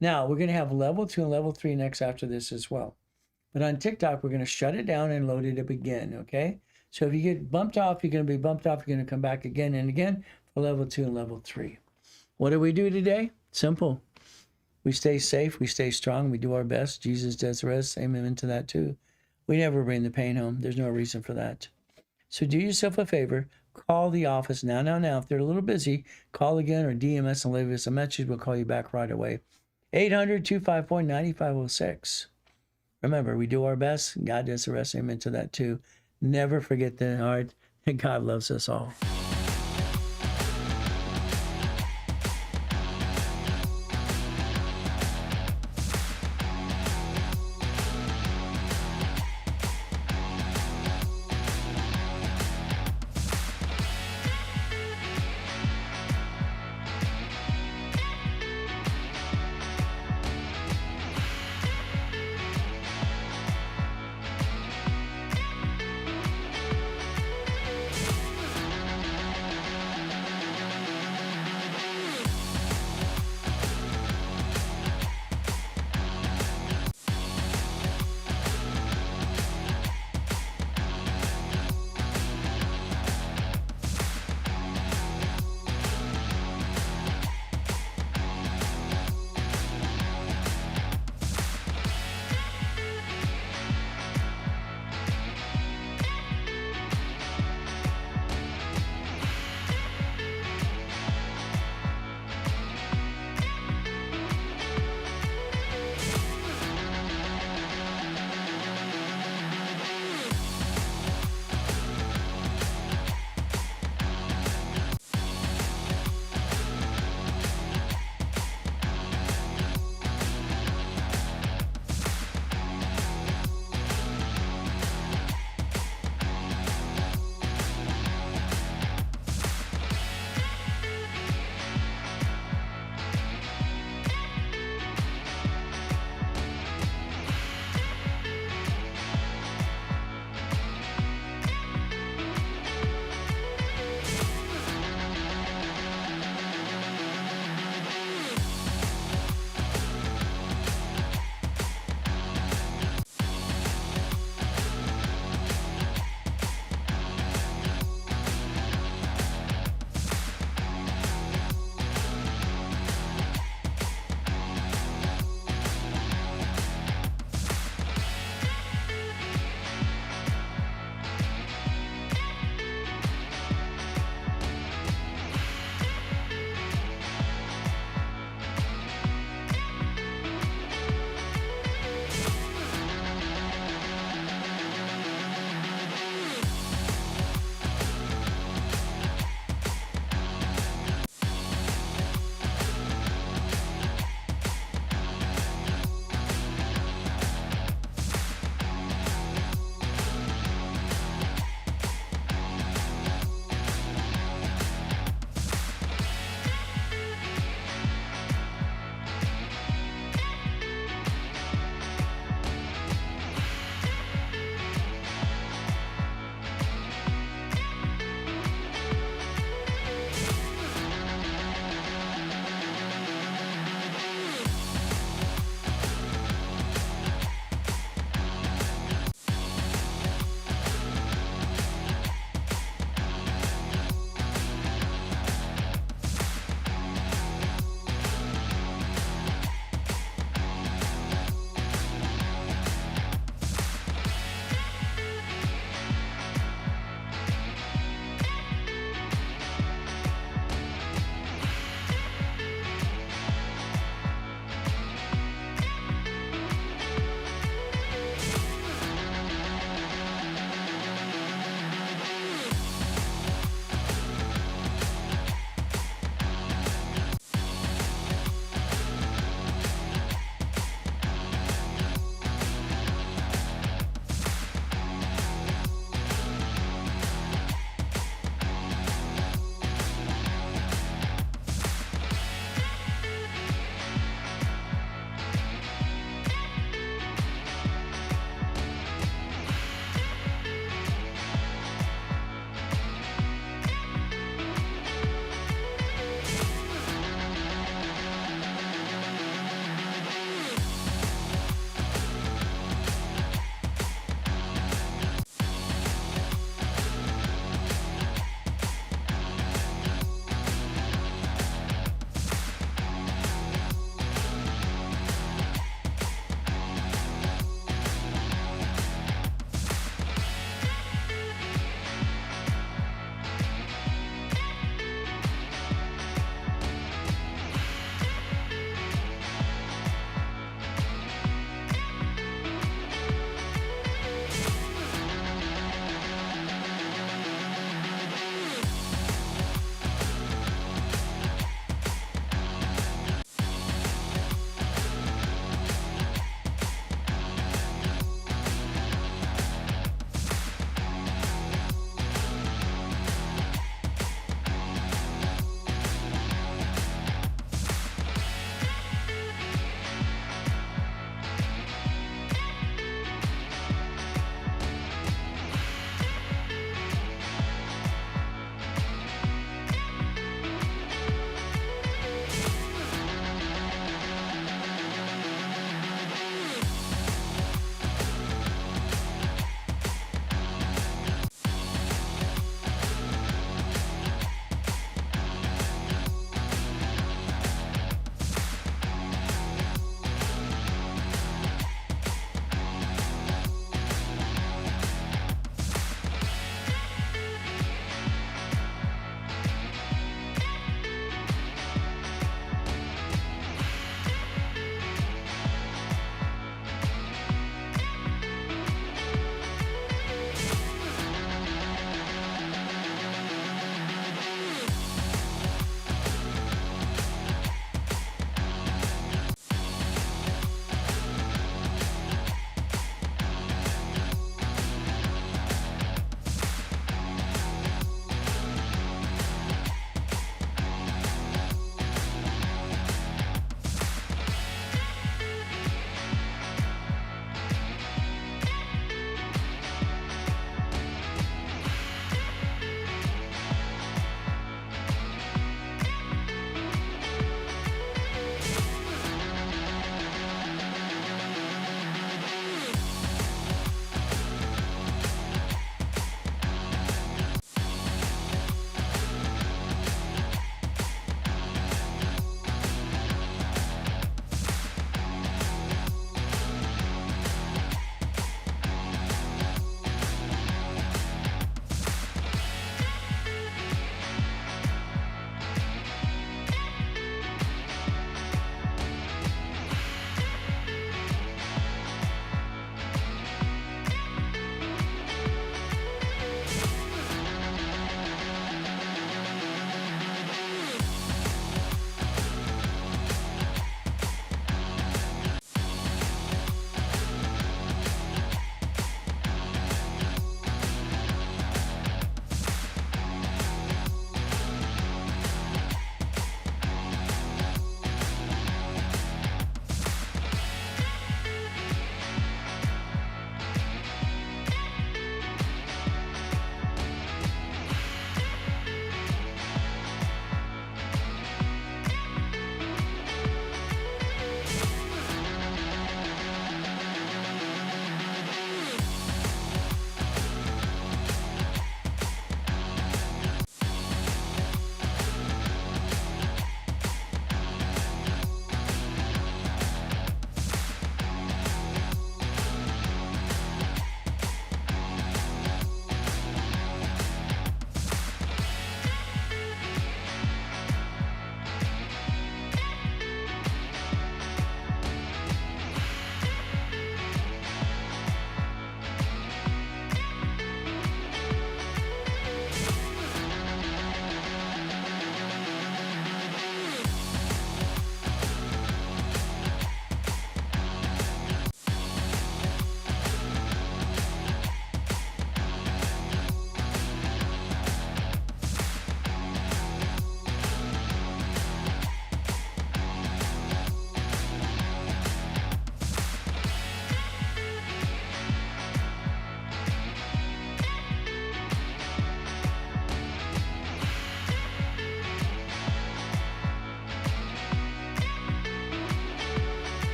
Now, we're going to have level 2 and level 3 next after this as well. But on TikTok, we're going to shut it down and load it up again, okay? So if you get bumped off, you're going to be bumped off. You're going to come back again and again for level 2 and level 3. What do we do today? Simple. We stay safe. We stay strong. We do our best. Jesus does the rest. Amen to that too. We never bring the pain home. There's no reason for that. So do yourself a favor. Call the office now. If they're a little busy, call again or DM us and leave us a message. We'll call you back right away. 800-254-9506. Remember, we do our best. God does the rest. Amen to that too. Never forget the heart that God loves us all.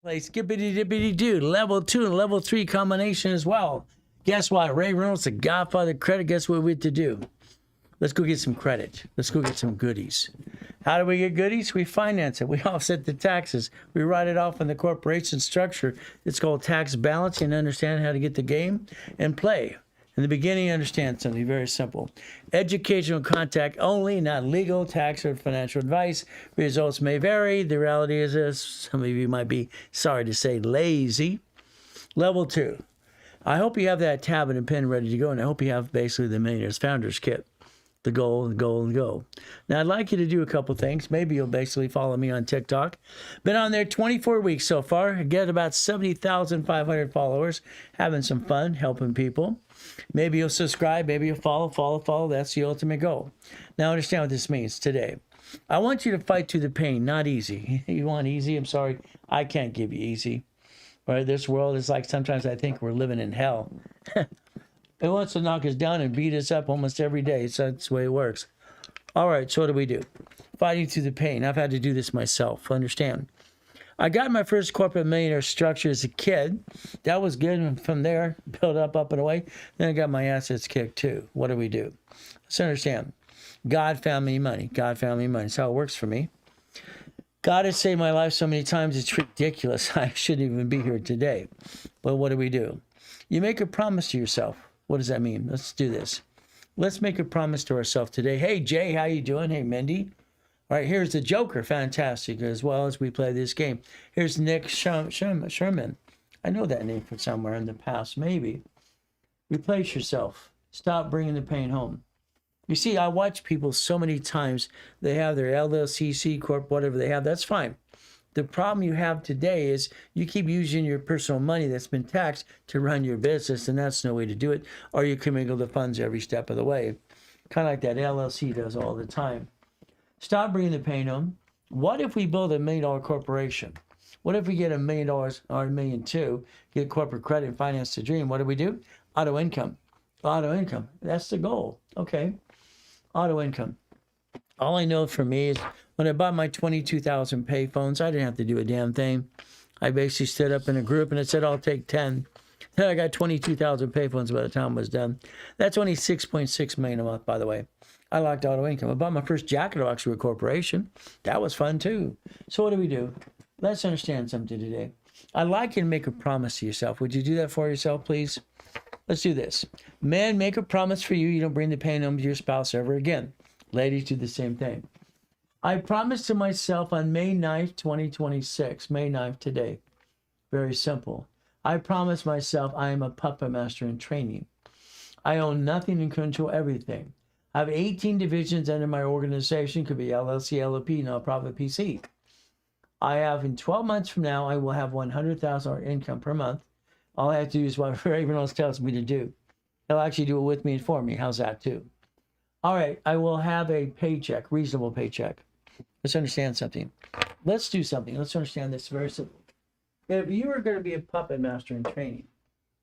Play skippity dippity doo. Level 2 and level 3 combination as well. Guess what? Ray Reynolds, the Godfather Credit. Guess what we have to do? Let's go get some credit. Let's go get some goodies. How do we get goodies? We finance it. We offset the taxes. We write it off in the corporation structure. It's called tax balancing and understand how to get the game and play. In the beginning, understand something very simple. Educational contact only, not legal, tax, or financial advice. Results may vary. The reality is this. Some of you might be, sorry to say, lazy. Level 2. I hope you have that tablet and pen ready to go, and I hope you have basically the Millionaires Founders Kit. The goal, the goal, the goal. Now, I'd like you to do a couple things. Maybe you'll basically follow me on TikTok. Been on there 24 weeks so far. I get about 70,500 followers. Having some fun, helping people. Maybe you'll subscribe. Maybe you'll follow. That's the ultimate goal. Now, understand what this means today. I want you to fight through the pain, not easy. You want easy? I'm sorry. I can't give you easy. Right? This world is like sometimes I think we're living in hell. It wants to knock us down and beat us up almost every day. So that's the way it works. All right, so what do we do? Fighting through the pain. I've had to do this myself. Understand? I got my first corporate millionaire structure as a kid. That was good. And from there, built up and away. Then I got my assets kicked too. What do we do? Let's understand. God found me money. God found me money. That's how it works for me. God has saved my life so many times, it's ridiculous. I shouldn't even be here today. But what do? You make a promise to yourself. What does that mean? Let's do this. Let's make a promise to ourselves today. Hey, Jay, how you doing? Hey, Mindy. All right, here's the Joker. Fantastic, as well as we play this game. Here's Nick Sherman. I know that name from somewhere in the past, maybe. Replace yourself. Stop bringing the pain home. You see, I watch people so many times. They have their LLC, C Corp, whatever they have. That's fine. The problem you have today is you keep using your personal money that's been taxed to run your business, and that's no way to do it. Or you commingle the funds every step of the way. Kind of like that LLC does all the time. Stop bringing the pain home. What if we build $1 million corporation? What if we get $1 million or $1.2 million, get corporate credit and finance the dream? What do? Auto income. Auto income. That's the goal. Okay. Auto income. All I know for me is when I bought my 22,000 payphones, I didn't have to do a damn thing. I basically stood up in a group and it said, I'll take 10. Then I got 22,000 payphones by the time it was done. That's only 6.6 million a month, by the way. I liked auto income. I bought my first jacket box for a corporation. That was fun too. So what do? Let's understand something today. I'd like you to make a promise to yourself. Would you do that for yourself, please? Let's do this. Man, make a promise for you. You don't bring the pain home to your spouse ever again. Ladies, do the same thing. I promised to myself on May 9th, 2026. May 9th today. Very simple. I promised myself I am a puppet master in training. I own nothing and control everything. I have 18 divisions under my organization. Could be LLC, LLP, nonprofit, PC. I have, in 12 months from now, I will have $100,000 income per month. All I have to do is what everyone else tells me to do. They'll actually do it with me and for me. How's that too? All right, I will have a paycheck, reasonable paycheck. Let's understand something. Let's do something. Let's understand this very simple. If you are going to be a puppet master in training,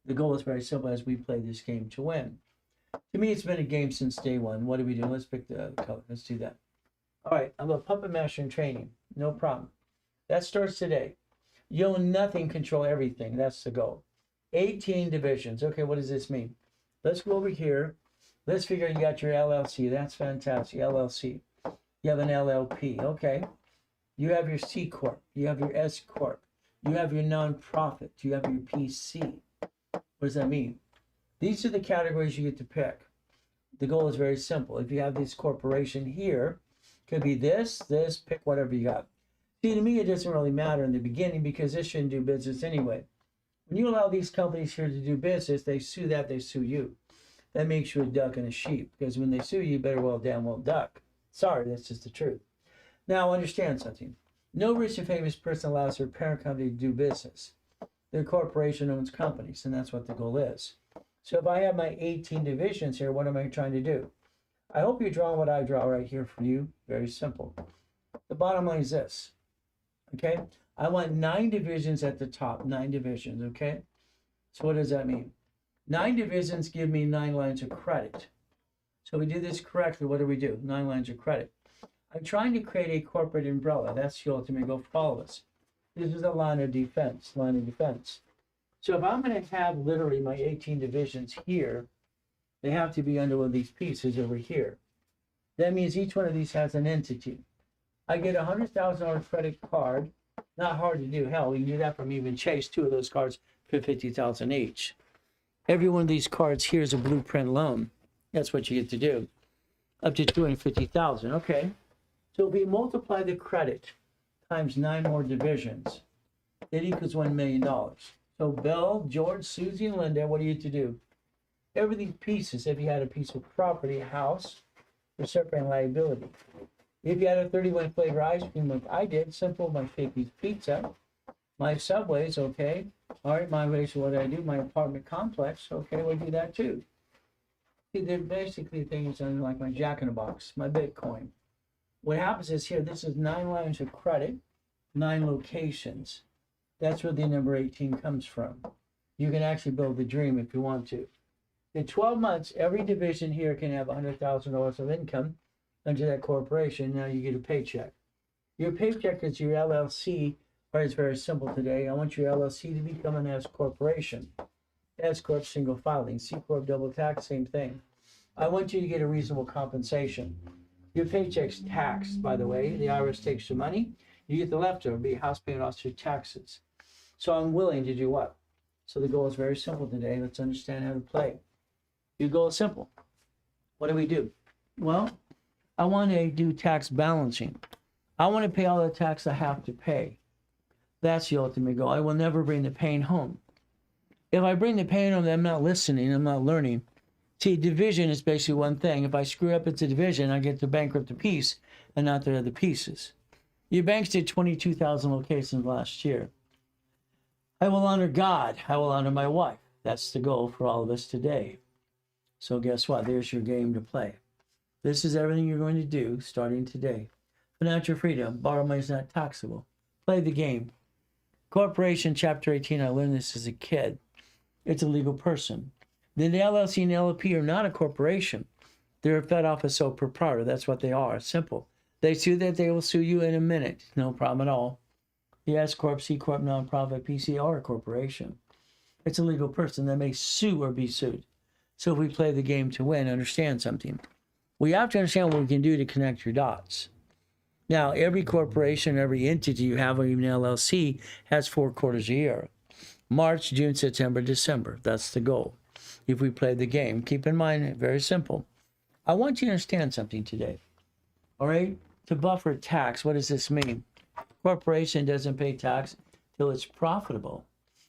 the goal is very simple as we play this game to win. To me, it's been a game since day one. What do? Let's pick the color. Let's do that. All right, I'm a puppet master in training. No problem. That starts today. You own nothing, control everything. That's the goal. 18 divisions. Okay, what does this mean? Let's go over here. Let's figure you got your LLC. That's fantastic. LLC. You have an LLP. Okay. You have your C Corp. You have your S Corp. You have your nonprofit. You have your PC. What does that mean? These are the categories you get to pick. The goal is very simple. If you have this corporation here, could be this, pick whatever you got. See, to me, it doesn't really matter in the beginning because this shouldn't do business anyway. When you allow these companies here to do business, they sue you. That makes you a duck and a sheep because when they sue you, you better damn well duck. Sorry, that's just the truth. Now, understand something. No rich and famous person allows their parent company to do business. Their corporation owns companies, and that's what the goal is. So if I have my 18 divisions here, what am I trying to do? I hope you're drawing what I draw right here for you. Very simple. The bottom line is this. Okay? I want 9 divisions at the top. 9 divisions, okay? So what does that mean? 9 divisions give me 9 lines of credit. So we do this correctly. What do? 9 lines of credit. I'm trying to create a corporate umbrella. That's the ultimate goal for all of us. This is a line of defense, So if I'm going to have literally my 18 divisions here, they have to be under one of these pieces over here. That means each one of these has an entity. I get a $100,000 credit card. Not hard to do. Hell, you can do that from even Chase. 2 of those cards for $50,000 each. Every one of these cards here is a blueprint loan. That's what you get to do. Up to $250,000. Okay. So if we multiply the credit times 9 more divisions, it equals $1 million. So Bill, George, Susie, and Linda, what do you have to do? Every these pieces, if you had a piece of property, a house, for separating liability. If you had a 31 flavor ice cream like I did, simple, my Shakey's Pizza, my Subways, okay. All right, my ways, what I do, my apartment complex, okay, we'll do that too. See, they're basically things like my Jack in the Box, my Bitcoin. What happens is here, this is 9 lines of credit, 9 locations. That's where the number 18 comes from. You can actually build the dream if you want to. In 12 months, every division here can have $100,000 of income under that corporation. Now you get a paycheck. Your paycheck is your LLC, or it's very simple today. I want your LLC to become an S corporation. S corp, single filing. C corp, double tax, same thing. I want you to get a reasonable compensation. Your paycheck's taxed, by the way. The IRS takes your money. You get the leftover, be house payment officer taxes. So I'm willing to do what? So the goal is very simple today. Let's understand how to play. Your goal is simple. What do? Well, I want to do tax balancing. I want to pay all the tax I have to pay. That's the ultimate goal. I will never bring the pain home. If I bring the pain home, I'm not listening, I'm not learning. See, division is basically one thing. If I screw up, it's a division. I get to bankrupt a piece and not the other pieces. Your banks did 22,000 locations last year. I will honor God. I will honor my wife. That's the goal for all of us today. So guess what? There's your game to play. This is everything you're going to do starting today. Financial freedom. Borrow money is not taxable. Play the game. Corporation, Chapter 18. I learned this as a kid. It's a legal person. The LLC and LLP are not a corporation. They're a Fed office sole proprietor. That's what they are. Simple. They sue that, they will sue you in a minute. No problem at all. The S Corp, C Corp, nonprofit, PC are a corporation. It's a legal person that may sue or be sued. So if we play the game to win, understand something. We have to understand what we can do to connect your dots. Now, every corporation, every entity you have, or even LLC, has 4 quarters a year. March, June, September, December. That's the goal. If we play the game, keep in mind, very simple. I want you to understand something today. All right? To buffer tax, what does this mean? Corporation doesn't pay tax till it's profitable.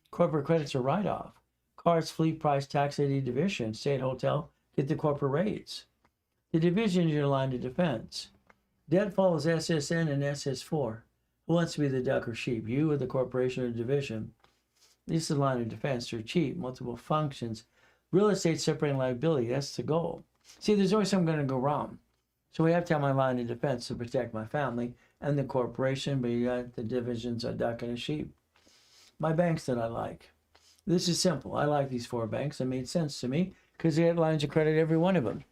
Corporate credits are write-off. Cars, fleet, price, tax, any division, stay at hotel, get the corporate rates. The division is your line of defense. Debt follows SSN and SS4. Who wants to be the duck or sheep? You or the corporation or division? This is the line of defense. They're cheap, multiple functions. Real estate separating liability, that's the goal. See, there's always something going to go wrong. So we have to have my line of defense to protect my family and the corporation, but you got the divisions, a duck and a sheep. My banks that I like. This is simple. I like these 4 banks. It made sense to me because they had lines of credit, every one of them.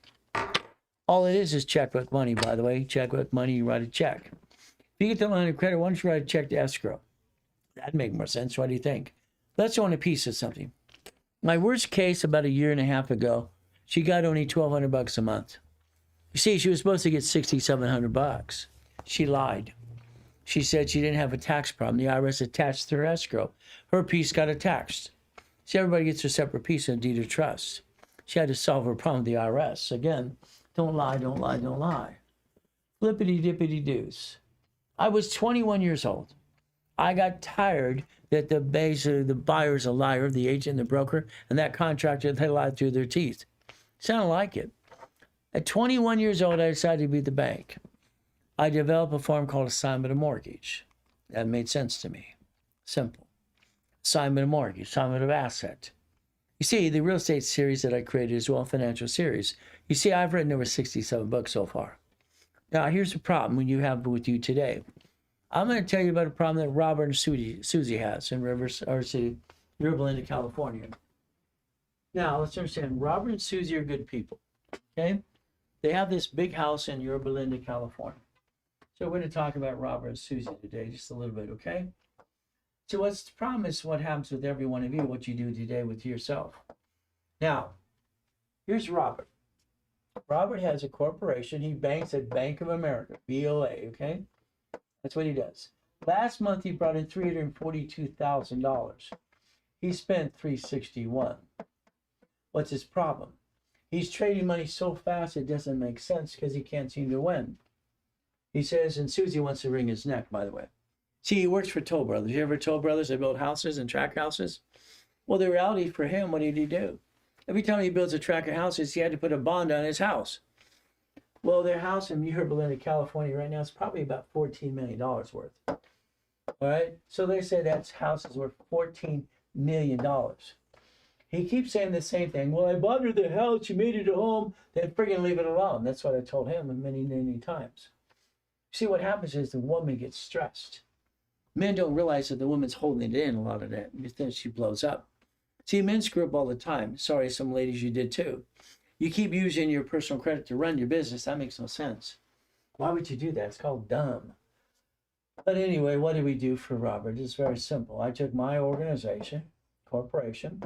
All it is checkbook money, by the way. Checkbook money, you write a check. If you get the line of credit, why don't you write a check to escrow? That'd make more sense. What do you think? Let's own a piece of something. My worst case about a year and a half ago, she got only $1,200 a month. You see, she was supposed to get $6,700. She lied. She said she didn't have a tax problem. The IRS attached to her escrow. Her piece got attached. See, everybody gets a separate piece of deed of trust. She had to solve her problem with the IRS. Again, don't lie, don't lie, don't lie. Flippity dippity doos. I was 21 years old. I got tired that the buyer's a liar, the agent, the broker, and that contractor, they lied through their teeth. Sounded like it. At 21 years old, I decided to be the bank. I developed a form called assignment of mortgage. That made sense to me. Simple. Assignment of mortgage, assignment of asset. You see, the real estate series that I created is well, financial series. You see, I've written over 67 books so far. Now, here's the problem when you have with you today. I'm going to tell you about a problem that Robert and Susie has in Yorba Linda, California. Now, let's understand, Robert and Susie are good people, okay? They have this big house in Yorba Linda, California. So we're going to talk about Robert and Susie today just a little bit, okay? So what's the problem is what happens with every one of you, what you do today with yourself. Now, here's Robert. Robert has a corporation. He banks at Bank of America, BOA, okay? That's what he does. Last month, he brought in $342,000. He spent $361. What's his problem? He's trading money so fast it doesn't make sense because he can't seem to win. He says, and Susie wants to wring his neck, by the way. See, he works for Toll Brothers. You ever Toll Brothers? They build houses and track houses. Well, the reality for him, what did he do? Every time he builds a track of houses, he had to put a bond on his house. Well, their house in Yorba Linda, California right now is probably about $14 million worth. All right? So they say that house is worth $14 million. He keeps saying the same thing. Well, I bought her the house. She made it a home. Then friggin' leave it alone. That's what I told him many, many times. See, what happens is the woman gets stressed. Men don't realize that the woman's holding it in a lot of that. Then she blows up. See, men screw up all the time. Sorry, some ladies, you did too. You keep using your personal credit to run your business. That makes no sense. Why would you do that? It's called dumb. But anyway, what did we do for Robert? It's very simple. I took my organization, corporation.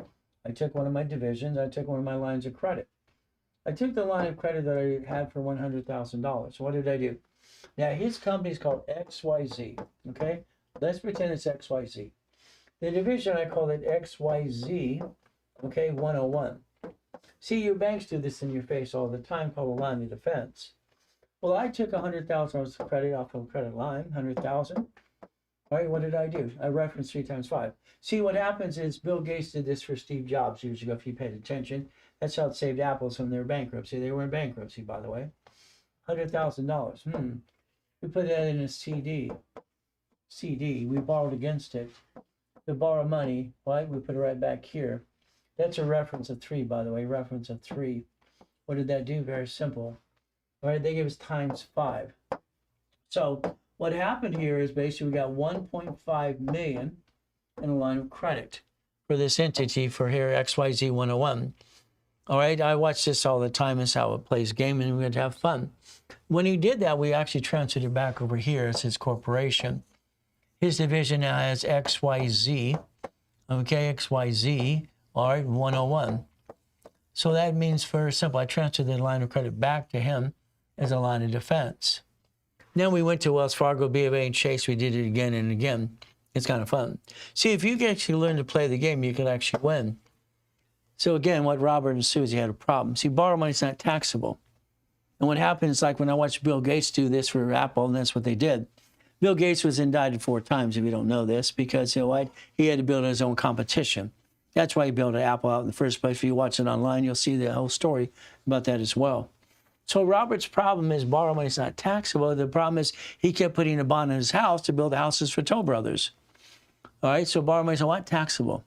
I took one of my divisions. I took one of my lines of credit. I took the line of credit that I had for $100,000. So what did I do? Now, his company is called XYZ, okay? Let's pretend it's XYZ. The division, I call it XYZ, okay, 101. See, your banks do this in your face all the time, called a line of defense. Well, I took $100,000 of credit off of a credit line, $100,000. All right, what did I do? I referenced 3 times 5. See, what happens is Bill Gates did this for Steve Jobs years ago, if you paid attention. That's how it saved Apple from their bankruptcy. They were in bankruptcy, by the way. $100,000. We put that in a CD. We borrowed against it. To borrow money, right? We put it right back here. That's a reference of 3, by the way, reference of 3. What did that do? Very simple. All right, they gave us times 5. So what happened here is basically we got 1.5 million in a line of credit for this entity for here, XYZ 101. All right, I watch this all the time. It's how it plays game, and we're going to have fun. When he did that, we actually transferred it back over here as his corporation. His division now has XYZ, okay, XYZ, all right, 101. So that means very simple. I transferred the line of credit back to him as a line of defense. Then we went to Wells Fargo, B of A, and Chase. We did it again and again. It's kind of fun. See, if you can actually learn to play the game, you can actually win. So again, what Robert and Susie had a problem. See, borrow money is not taxable. And what happens, like when I watched Bill Gates do this for Apple, and that's what they did. Bill Gates was indicted 4 times, if you don't know this, because you know what? He had to build his own competition. That's why he built Apple out in the first place. If you watch it online, you'll see the whole story about that as well. So Robert's problem is borrow money is not taxable. The problem is he kept putting a bond in his house to build houses for Toll Brothers. All right, so borrow money is not taxable.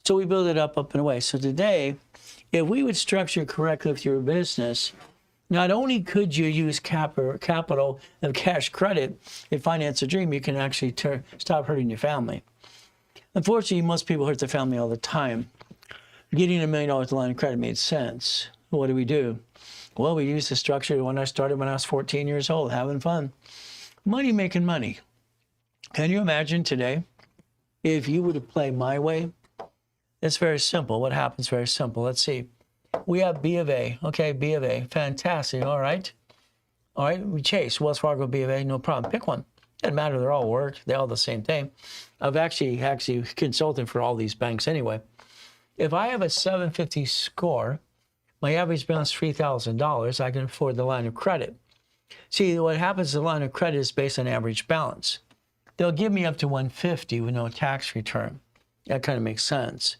So we build it up and away. So today, if we would structure it correctly with your business, not only could you use capital of cash credit and finance a dream, you can actually stop hurting your family. Unfortunately, most people hurt their family all the time. Getting $1 million line of credit made sense. What do? Well, we used the structure when I started when I was 14 years old, having fun. Money making money. Can you imagine today if you were to play my way? It's very simple. What happens? Very simple. Let's see. We have B of A. Okay, B of A. Fantastic. All right. All right. We Chase, Wells Fargo, B of A. No problem. Pick one. Doesn't matter. They're all work. They're all the same thing. I've actually consulted for all these banks anyway. If I have a 750 score, my average balance is $3,000. I can afford the line of credit. See, what happens is the line of credit is based on average balance. They'll give me up to 150 with no tax return. That kind of makes sense.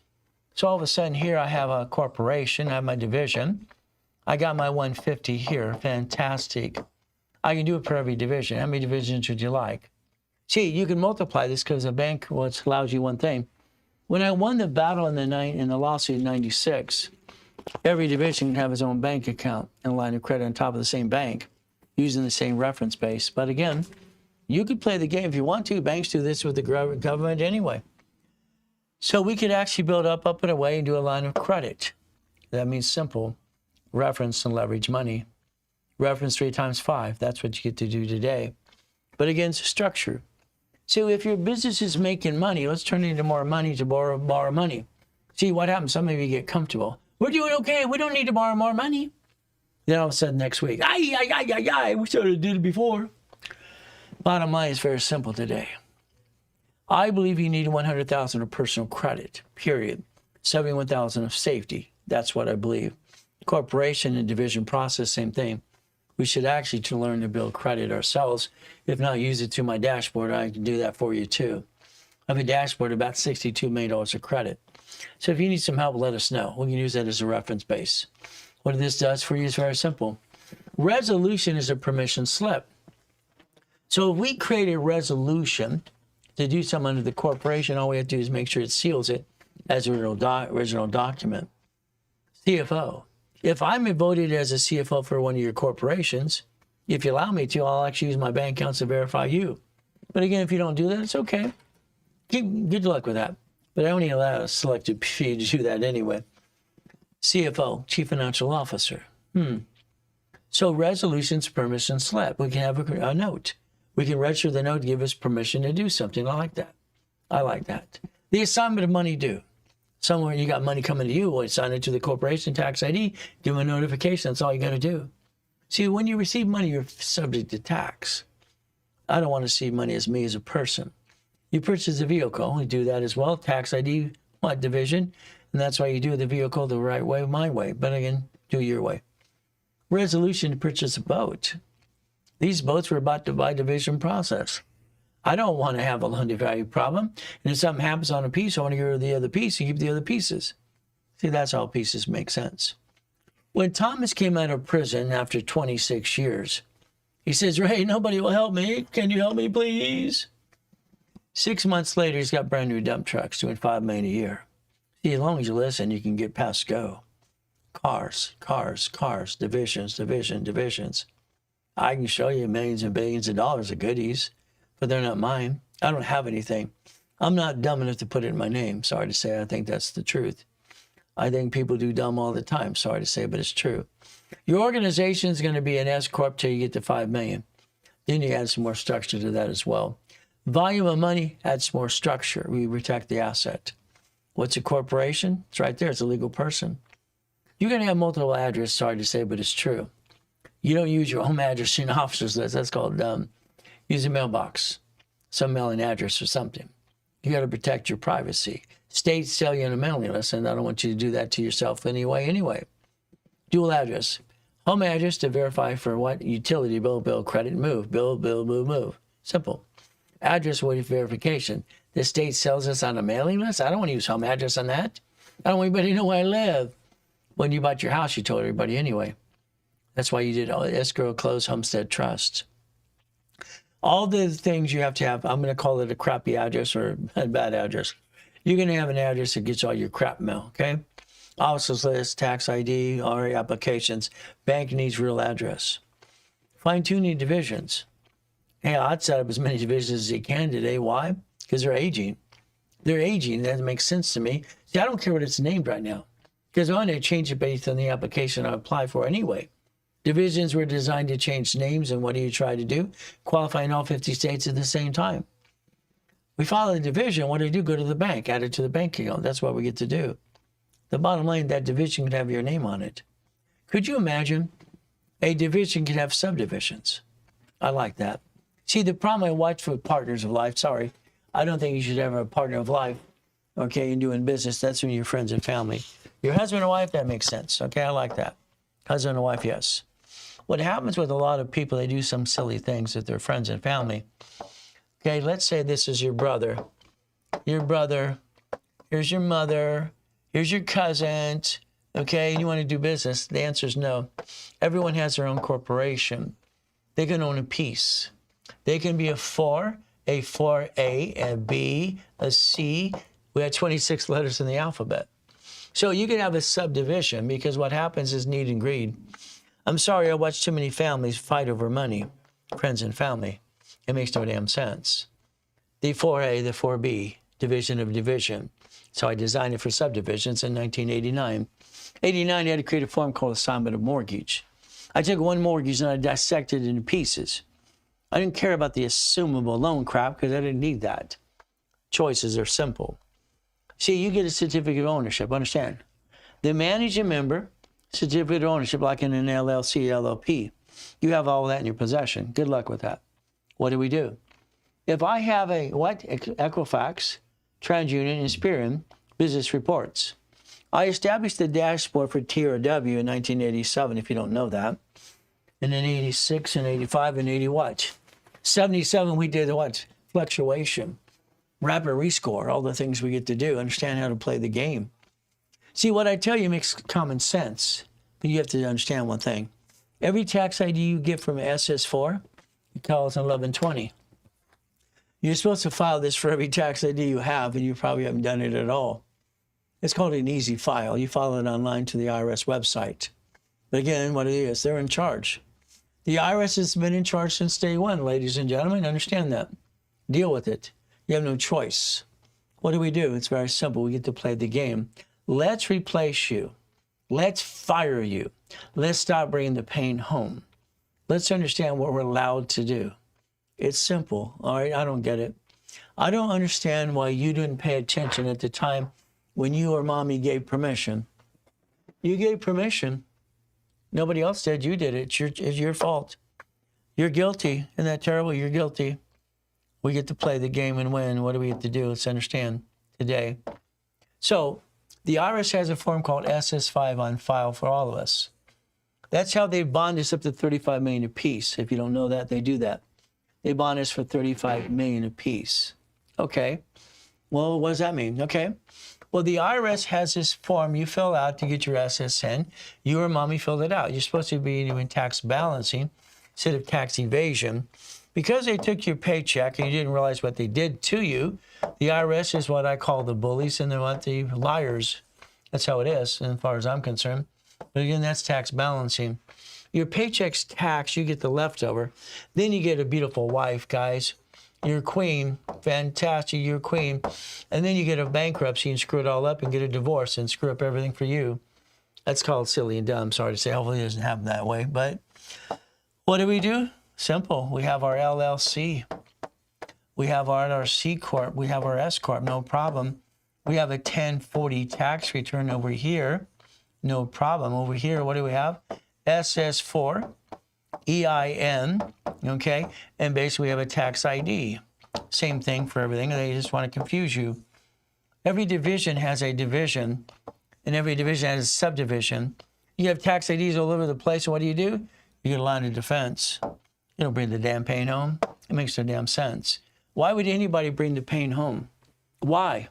So all of a sudden here I have a corporation, I have my division. I got my 150 here, fantastic. I can do it for every division. How many divisions would you like? See, you can multiply this because the bank allows you one thing. When I won the battle in the lawsuit in 96, every division can have its own bank account and a line of credit on top of the same bank using the same reference base. But again, you could play the game if you want to. Banks do this with the government anyway. So we could actually build up and away and do a line of credit. That means simple. Reference and leverage money. Reference 3 times 5. That's what you get to do today. But again, it's a structure. So if your business is making money, let's turn it into more money to borrow money. See what happens? Some of you get comfortable. We're doing okay. We don't need to borrow more money. Then all of a sudden next week, I wish I did it before. Bottom line is very simple today. I believe you need 100,000 of personal credit, period. 71,000 of safety. That's what I believe. Corporation and division process, same thing. We should actually to learn to build credit ourselves. If not, use it to my dashboard. I can do that for you too. I have a dashboard about $62 million of credit. So if you need some help, let us know. We can use that as a reference base. What this does for you is very simple. Resolution is a permission slip. So if we create a resolution to do something under the corporation, all we have to do is make sure it seals it as an original document. CFO. If I'm voted as a CFO for one of your corporations, if you allow me to, I'll actually use my bank accounts to verify you. But again, if you don't do that, it's okay. Good luck with that. But I only allow a selected few to do that anyway. CFO, Chief Financial Officer. So resolutions, permission slip. We can have a note. We can register the note to give us permission to do something. I like that. I like that. The assignment of money due. Somewhere you got money coming to you, well, assign it to the corporation tax ID, give them a notification. That's all you got to do. See, when you receive money, you're subject to tax. I don't want to see money as me as a person. You purchase a vehicle, you do that as well. Tax ID, what division? And that's why you do the vehicle the right way, my way. But again, do your way. Resolution to purchase a boat. These boats were bought by division process. I don't want to have a loan to value problem. And if something happens on a piece, I want to get rid of the other piece and keep the other pieces. See, that's how pieces make sense. When Thomas came out of prison after 26 years, he says, Ray, nobody will help me. Can you help me, please? 6 months later, he's got brand new dump trucks doing $5 million a year. See, as long as you listen, you can get past go. Cars, divisions. I can show you millions and billions of dollars of goodies, but they're not mine. I don't have anything. I'm not dumb enough to put it in my name. Sorry to say, I think that's the truth. I think people do dumb all the time. Sorry to say, but it's true. Your organization is going to be an S Corp till you get to 5 million. Then you add some more structure to that as well. Volume of money adds more structure. We protect the asset. What's a corporation? It's right there. It's a legal person. You're going to have multiple addresses. Sorry to say, but it's true. You don't use your home address in officer's list. That's called use a mailbox, some mailing address or something. You got to protect your privacy. States sell you on a mailing list, and I don't want you to do that to yourself anyway. Dual address. Home address to verify for what? Utility bill, credit, move. Bill, move. Simple. Address with verification. The state sells us on a mailing list. I don't want to use home address on that. I don't want anybody to know where I live. When you bought your house, you told everybody anyway. That's why you did all escrow, close, homestead, trust. All the things you have to have, I'm going to call it a crappy address or a bad address. You're going to have an address that gets all your crap mail, okay? Officer's list, tax ID, RA applications. Bank needs real address. Fine-tuning divisions. Hey, I'd set up as many divisions as you can today. Why? Because they're aging. They're aging. That makes sense to me. See, I don't care what it's named right now. Because I want to change it based on the application I apply for anyway. Divisions were designed to change names, and what do you try to do? Qualify in all 50 states at the same time. We follow the division. What do you do? Go to the bank, add it to the bank account. That's what we get to do. The bottom line, that division could have your name on it. Could you imagine a division could have subdivisions? I like that. See, the problem I watch with partners of life, sorry, I don't think you should have a partner of life, okay, in doing business. That's when you're friends and family. Your husband and wife, that makes sense. Okay, I like that. Husband and wife, yes. What happens with a lot of people, they do some silly things with their friends and family. Okay, let's say this is your brother. Your brother, here's your mother, here's your cousin, okay, and you want to do business. The answer is no. Everyone has their own corporation. They can own a piece. They can be a 4, a 4A, a B, a C. We have 26 letters in the alphabet. So you can have a subdivision because what happens is need and greed. I'm sorry, I watch too many families fight over money, friends and family. It makes no damn sense. The 4A, the 4B, division of division. So I designed it for subdivisions in 1989. 89, I had to create a form called assignment of mortgage. I took one mortgage and I dissected it into pieces. I didn't care about the assumable loan crap because I didn't need that. Choices are simple. See, you get a certificate of ownership, understand? The managing member, certificate of ownership, like in an LLC, LLP, you have all that in your possession. Good luck with that. What do? If I have a Equifax, TransUnion, and Experian business reports, I established the dashboard for TRW in 1987, if you don't know that. And then 86 and 85 and 80 what? 77, we did what? Fluctuation, rapid rescore, all the things we get to do, understand how to play the game. See, what I tell you makes common sense, but you have to understand one thing. Every tax ID you get from SS4, you call it an 1120. You're supposed to file this for every tax ID you have, and you probably haven't done it at all. It's called an easy file. You file it online to the IRS website. But again, what it is, they're in charge. The IRS has been in charge since day one, ladies and gentlemen. Understand that. Deal with it. You have no choice. What do? It's very simple. We get to play the game. Let's replace you. Let's fire you. Let's stop bringing the pain home. Let's understand what we're allowed to do. It's simple, all right? I don't get it. I don't understand why you didn't pay attention at the time when you or mommy gave permission. You gave permission. Nobody else did. You did it. It's your fault. You're guilty. Isn't that terrible? You're guilty. We get to play the game and win. What do we have to do? Let's understand today. So the IRS has a form called SS5 on file for all of us. That's how they bond us up to $35 million apiece. If you don't know that, they do that. They bond us for $35 million apiece. Okay. Well, what does that mean? Okay. Well, the IRS has this form you fill out to get your SSN. You or mommy filled it out. You're supposed to be doing tax balancing instead of tax evasion. Because they took your paycheck and you didn't realize what they did to you, the IRS is what I call the bullies and they're what the liars. That's how it is, as far as I'm concerned. But again, that's tax balancing. Your paycheck's taxed, you get the leftover. Then you get a beautiful wife, guys. You're a queen, fantastic, you're a queen. And then you get a bankruptcy and screw it all up and get a divorce and screw up everything for you. That's called silly and dumb, sorry to say. Hopefully it doesn't happen that way. But what do? Simple. We have our LLC. We have our C Corp. We have our S Corp, no problem. We have a 1040 tax return over here, no problem. Over here, what do we have? SS4, EIN, okay? And basically we have a tax ID. Same thing for everything. They just want to confuse you. Every division has a division, and every division has a subdivision. You have tax IDs all over the place, and what do? You get a line of defense. You don't bring the damn pain home. It makes no damn sense. Why would anybody bring the pain home? Why?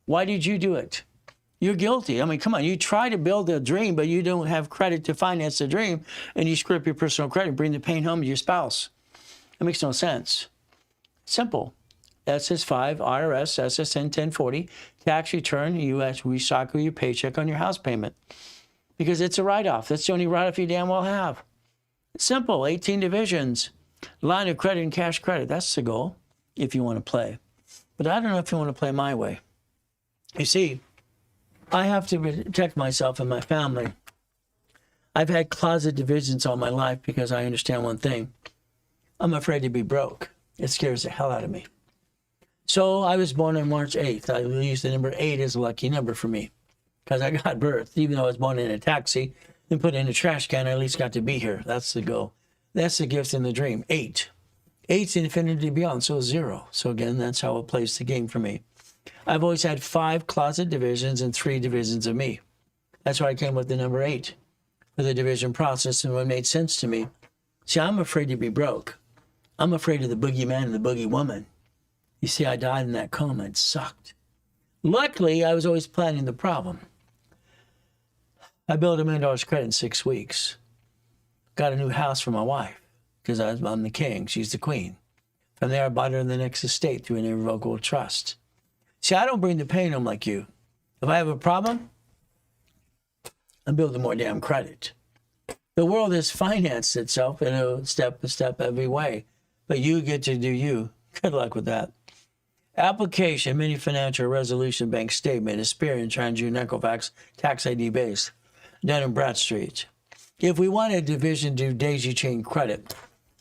Why did you do it? You're guilty. I mean, come on. You try to build a dream, but you don't have credit to finance the dream, and you screw up your personal credit, bring the pain home to your spouse. It makes no sense. Simple. SS5, IRS, SSN 1040, tax return, you recycle your paycheck on your house payment because it's a write-off. That's the only write-off you damn well have. It's simple, 18 divisions, line of credit and cash credit. That's the goal if you want to play. But I don't know if you want to play my way. You see, I have to protect myself and my family. I've had closet divisions all my life because I understand one thing. I'm afraid to be broke. It scares the hell out of me. So I was born on March 8th. I use the number 8 as a lucky number for me because I got birthed. Even though I was born in a taxi and put in a trash can, I at least got to be here. That's the goal. That's the gift and the dream. 8. 8's infinity beyond, so 0. So again, that's how it plays the game for me. I've always had 5 closet divisions and 3 divisions of me. That's why I came with the number 8 for the division process and what made sense to me. See, I'm afraid to be broke. I'm afraid of the boogeyman and the boogie woman. You see, I died in that coma. It sucked. Luckily, I was always planning the problem. I built $1 million credit in 6 weeks. Got a new house for my wife because I'm the king. She's the queen. From there, I bought her the next estate through an irrevocable trust. See, I don't bring the pain home like you. If I have a problem, I'm building more damn credit. The world has financed itself in a step-by-step every way. But you get to do you. Good luck with that. Application, mini financial resolution bank statement, Experian, TransUnion, Equifax, tax ID based, done in Bradstreet. If we want a division to daisy chain credit,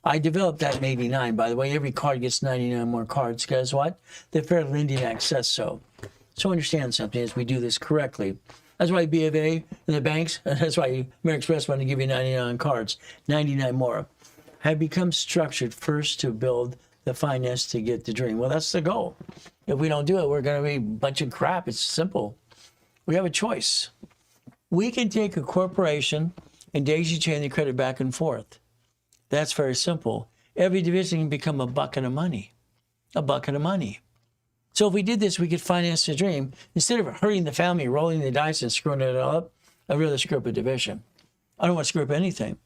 I developed that in '89. By the way, every card gets 99 more cards. Guess what? The Fair Lending Act says so. So understand something as we do this correctly. That's why B of A and the banks, and that's why American Express want to give you 99 cards, 99 more, have become structured first to build the finance to get the dream. Well, that's the goal. If we don't do it, we're going to be a bunch of crap. It's simple. We have a choice. We can take a corporation and daisy chain the credit back and forth. That's very simple. Every division can become a bucket of money. A bucket of money. So if we did this, we could finance the dream. Instead of hurting the family, rolling the dice, and screwing it all up, I'd rather screw up a division. I don't want to screw up anything.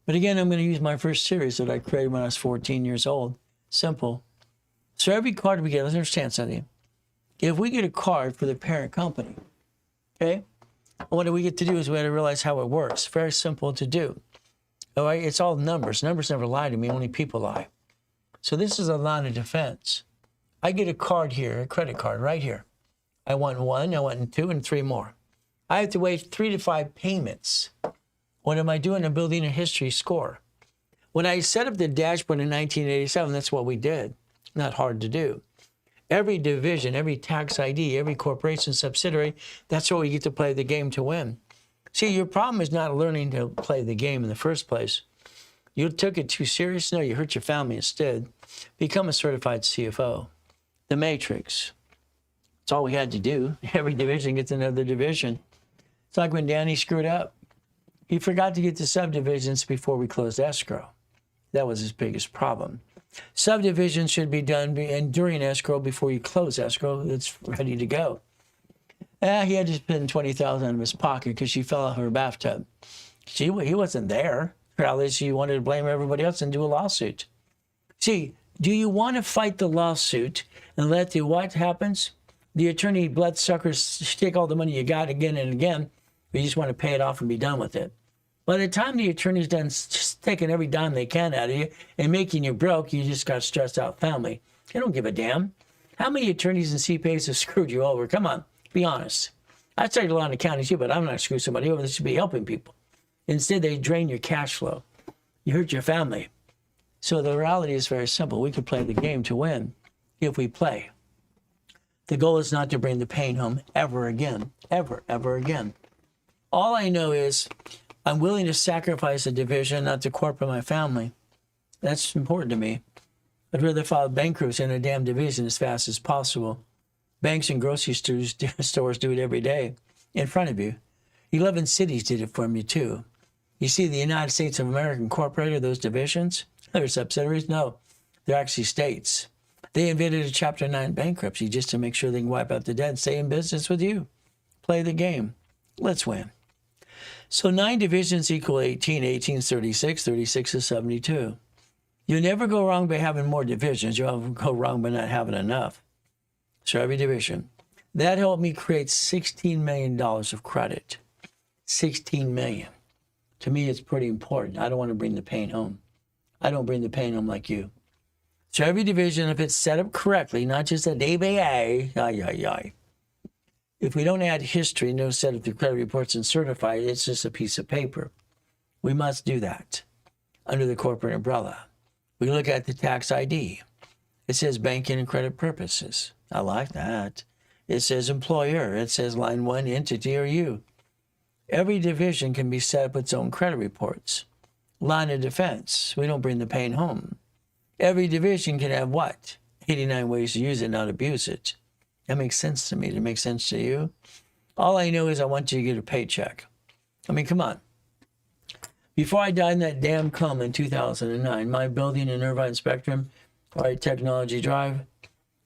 But again, I'm going to use my first series that I created when I was 14 years old. Simple. So every card we get, let's understand something. If we get a card for the parent company, okay, what do we get to do is we have to realize how it works. Very simple to do. All right, it's all numbers. Numbers never lie to me, only people lie. So this is a line of defense. I get a card here, a credit card right here. I want 1, I want 2, and 3 more. I have to wait 3 to 5 payments. What am I doing? I'm building a history score. When I set up the dashboard in 1987, that's what we did. Not hard to do. Every division, every tax ID, every corporation subsidiary, that's what we get to play the game to win. See, your problem is not learning to play the game in the first place. You took it too serious? No, you hurt your family instead. Become a certified CFO. The matrix. It's all we had to do. Every division gets another division. It's like when Danny screwed up. He forgot to get the subdivisions before we closed escrow. That was his biggest problem. Subdivisions should be done during escrow before you close escrow. It's ready to go. He had to spend $20,000 out of his pocket because she fell out of her bathtub. He wasn't there. Probably she wanted to blame everybody else and do a lawsuit. See, do you want to fight the lawsuit and let the what happens? The attorney bloodsuckers take all the money you got again and again, but you just want to pay it off and be done with it. By the time the attorney's done just taking every dime they can out of you and making you broke, you just got a stressed out family. They don't give a damn. How many attorneys and CPAs have screwed you over? Come on, be honest. I studied a lot in county too, but I'm not screwing somebody over. This should be helping people. Instead, they drain your cash flow. You hurt your family. So the reality is very simple. We could play the game to win if we play. The goal is not to bring the pain home ever again, ever, ever again. All I know is I'm willing to sacrifice a division, not to corporate my family. That's important to me. I'd rather file bankruptcy in a damn division as fast as possible. Banks and grocery stores do it every day in front of you. 11 cities did it for me too. You see the United States of America Incorporated, those divisions, they're subsidiaries? No, they're actually states. They invented a Chapter 9 bankruptcy just to make sure they can wipe out the debt and stay in business with you. Play the game. Let's win. So 9 divisions equal 18. 18 is 36. 36 is 72. You'll never go wrong by having more divisions. You'll go wrong by not having enough. So every division. That helped me create $16 million of credit. $16 million. To me, it's pretty important. I don't want to bring the pain home. I don't bring the pain home like you. So every division, if it's set up correctly, not just a DBA, if we don't add history and don't set up the credit reports and certify it, it's just a piece of paper. We must do that under the corporate umbrella. We look at the tax ID. It says banking and credit purposes. I like that. It says employer. It says line 1, entity, or you. Every division can be set up with its own credit reports. Line of defense. We don't bring the pain home. Every division can have what? 89 ways to use it, not abuse it. That makes sense to me. Does it make sense to you? All I know is I want you to get a paycheck. I mean, come on. Before I died in that damn coma in 2009, my building in Irvine Spectrum, right, Technology Drive,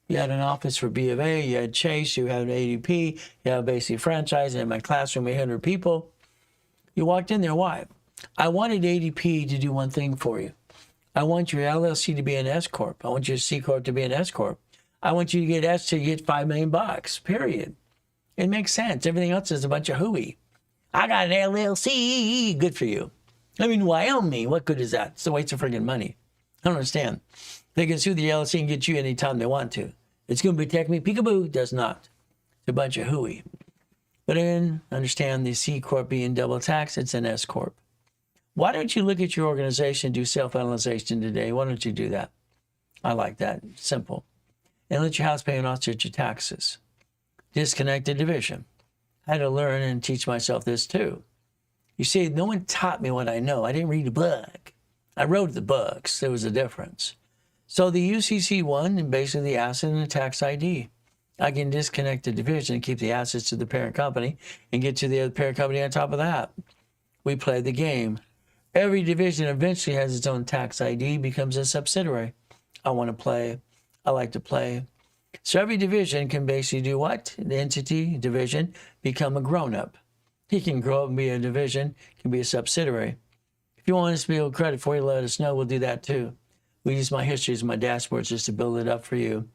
you had an office for B of A, you had Chase, you had ADP, you had Basic Franchise, and in my classroom, 800 people. You walked in there, why? I wanted ADP to do one thing for you. I want your LLC to be an S Corp. I want your C Corp to be an S Corp. I want you to get S to get $5 million, period. It makes sense. Everything else is a bunch of hooey. I got an LLC. Good for you. I mean, Wyoming, what good is that? It's a waste of friggin' money. I don't understand. They can sue the LLC and get you anytime they want to. It's going to protect me. Peekaboo does not. It's a bunch of hooey. But then understand the C Corp being double tax, it's an S Corp. Why don't you look at your organization, do self-analyzation today? Why don't you do that? I like that. Simple. And let your house payment offset your taxes. Disconnect the division. I had to learn and teach myself this too. You see, no one taught me what I know. I didn't read a book. I wrote the books. There was a difference. So the UCC one, and basically the asset and the tax ID. I can disconnect the division and keep the assets to the parent company and get to the other parent company on top of that. We play the game. Every division eventually has its own tax ID, becomes a subsidiary. I want to play. I like to play. So every division can basically do what? The entity, division, become a grown-up. He can grow up and be a division, can be a subsidiary. If you want us to be able to credit for you, let us know. We'll do that too. We use my histories and my dashboards just to build it up for you.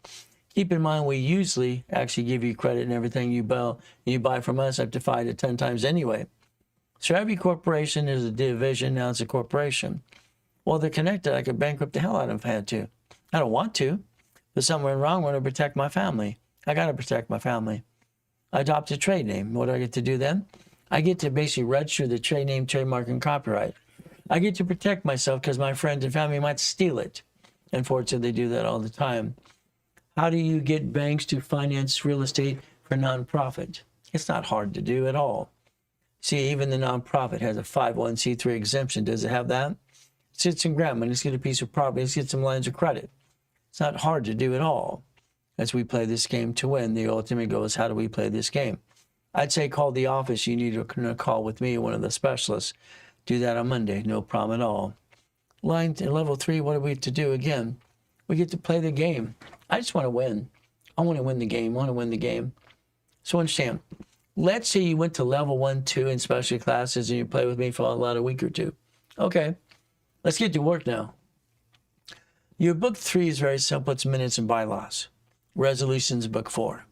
Keep in mind, we usually actually give you credit in everything you buy from us up to 5 to 10 times anyway. So every corporation is a division, now it's a corporation. Well, they're connected. I could bankrupt the hell out of them if I had to. I don't want to, but something went wrong. I want to protect my family. I got to protect my family. I adopt a trade name. What do I get to do then? I get to basically register the trade name, trademark, and copyright. I get to protect myself because my friends and family might steal it. Unfortunately, they do that all the time. How do you get banks to finance real estate for nonprofit? It's not hard to do at all. See, even the nonprofit has a 501c3 exemption. Does it have that? Let's get some grant money. Let's get a piece of property. Let's get some lines of credit. It's not hard to do at all. As we play this game to win, the ultimate goal is how do we play this game? I'd say call the office. You need to call with me, one of the specialists. Do that on Monday. No problem at all. Level 3, what do we have to do again? We get to play the game. I just want to win. I want to win the game. I want to win the game. So understand, let's say you went to level 1, 2 in special classes and you play with me for a week or two. Okay, let's get to work now. Your book 3 is very simple. It's minutes and bylaws. Resolutions, book 4.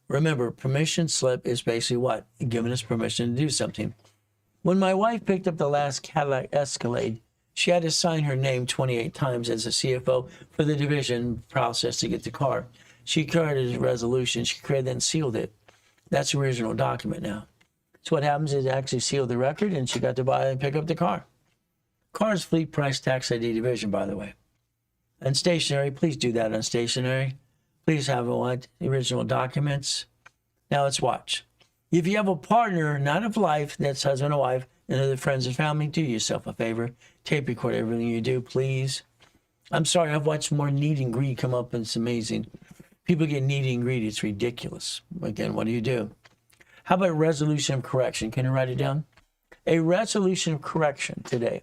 Remember, permission slip is basically what? Giving us permission to do something. When my wife picked up the last Cadillac Escalade, she had to sign her name 28 times as a CFO for the division process to get the car. She created a resolution. She created and sealed it. That's the original document now. So what happens is it actually sealed the record, and she got to buy and pick up the car. Car's fleet price tax ID division, by the way. And stationery, please do that on stationery. Please have the original documents. Now let's watch. If you have a partner, not of life, that's husband or wife, and other friends and family, do yourself a favor. Tape record everything you do, please. I'm sorry, I've watched more need and greed come up, and it's amazing. People get needy and greedy. It's ridiculous. Again, what do? How about resolution of correction? Can you write it down? A resolution of correction today.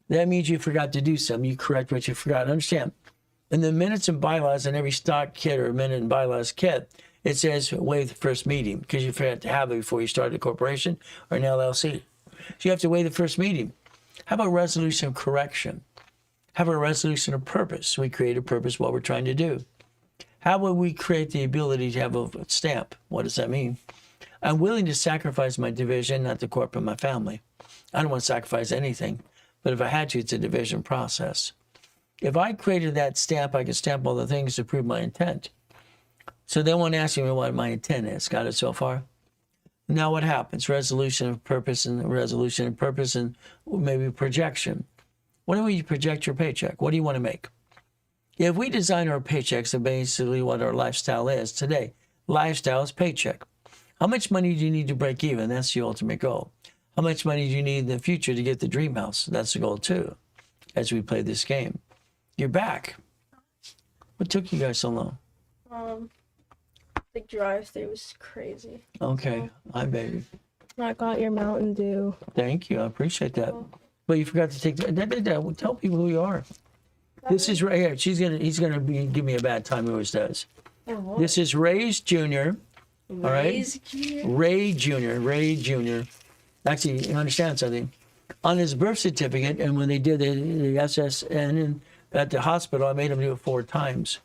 That means you forgot to do something. You correct what you forgot. Understand? In the minutes and bylaws in every stock kit or minute and bylaws kit, it says waive the first meeting because you forgot to have it before you start a corporation or an LLC. So you have to waive the first meeting. How about resolution of correction? How about resolution of purpose? We create a purpose, what we're trying to do. How will we create the ability to have a stamp? What does that mean? I'm willing to sacrifice my division, not the corporate, my family. I don't want to sacrifice anything, but if I had to, it's a division process. If I created that stamp, I could stamp all the things to prove my intent. So they won't ask me what my intent is. Got it so far? Now what happens? Resolution of purpose and maybe projection. What do we project your paycheck? What do you want to make? If we design our paychecks to basically what our lifestyle is today, lifestyle is paycheck. How much money do you need to break even? That's the ultimate goal. How much money do you need in the future to get the dream house? That's the goal too, as we play this game. You're back. What took you guys so long? The drive-thru was crazy. Okay, hi baby. I got your Mountain Dew. Thank you, I appreciate that. But you forgot to take that. Tell people who you are. This is right here. He's gonna give me a bad time. He always does. This is Ray's Jr. All right, Ray Jr. Actually, you understand something? On his birth certificate, and when they did the SSN at the hospital, I made him do it 4 times.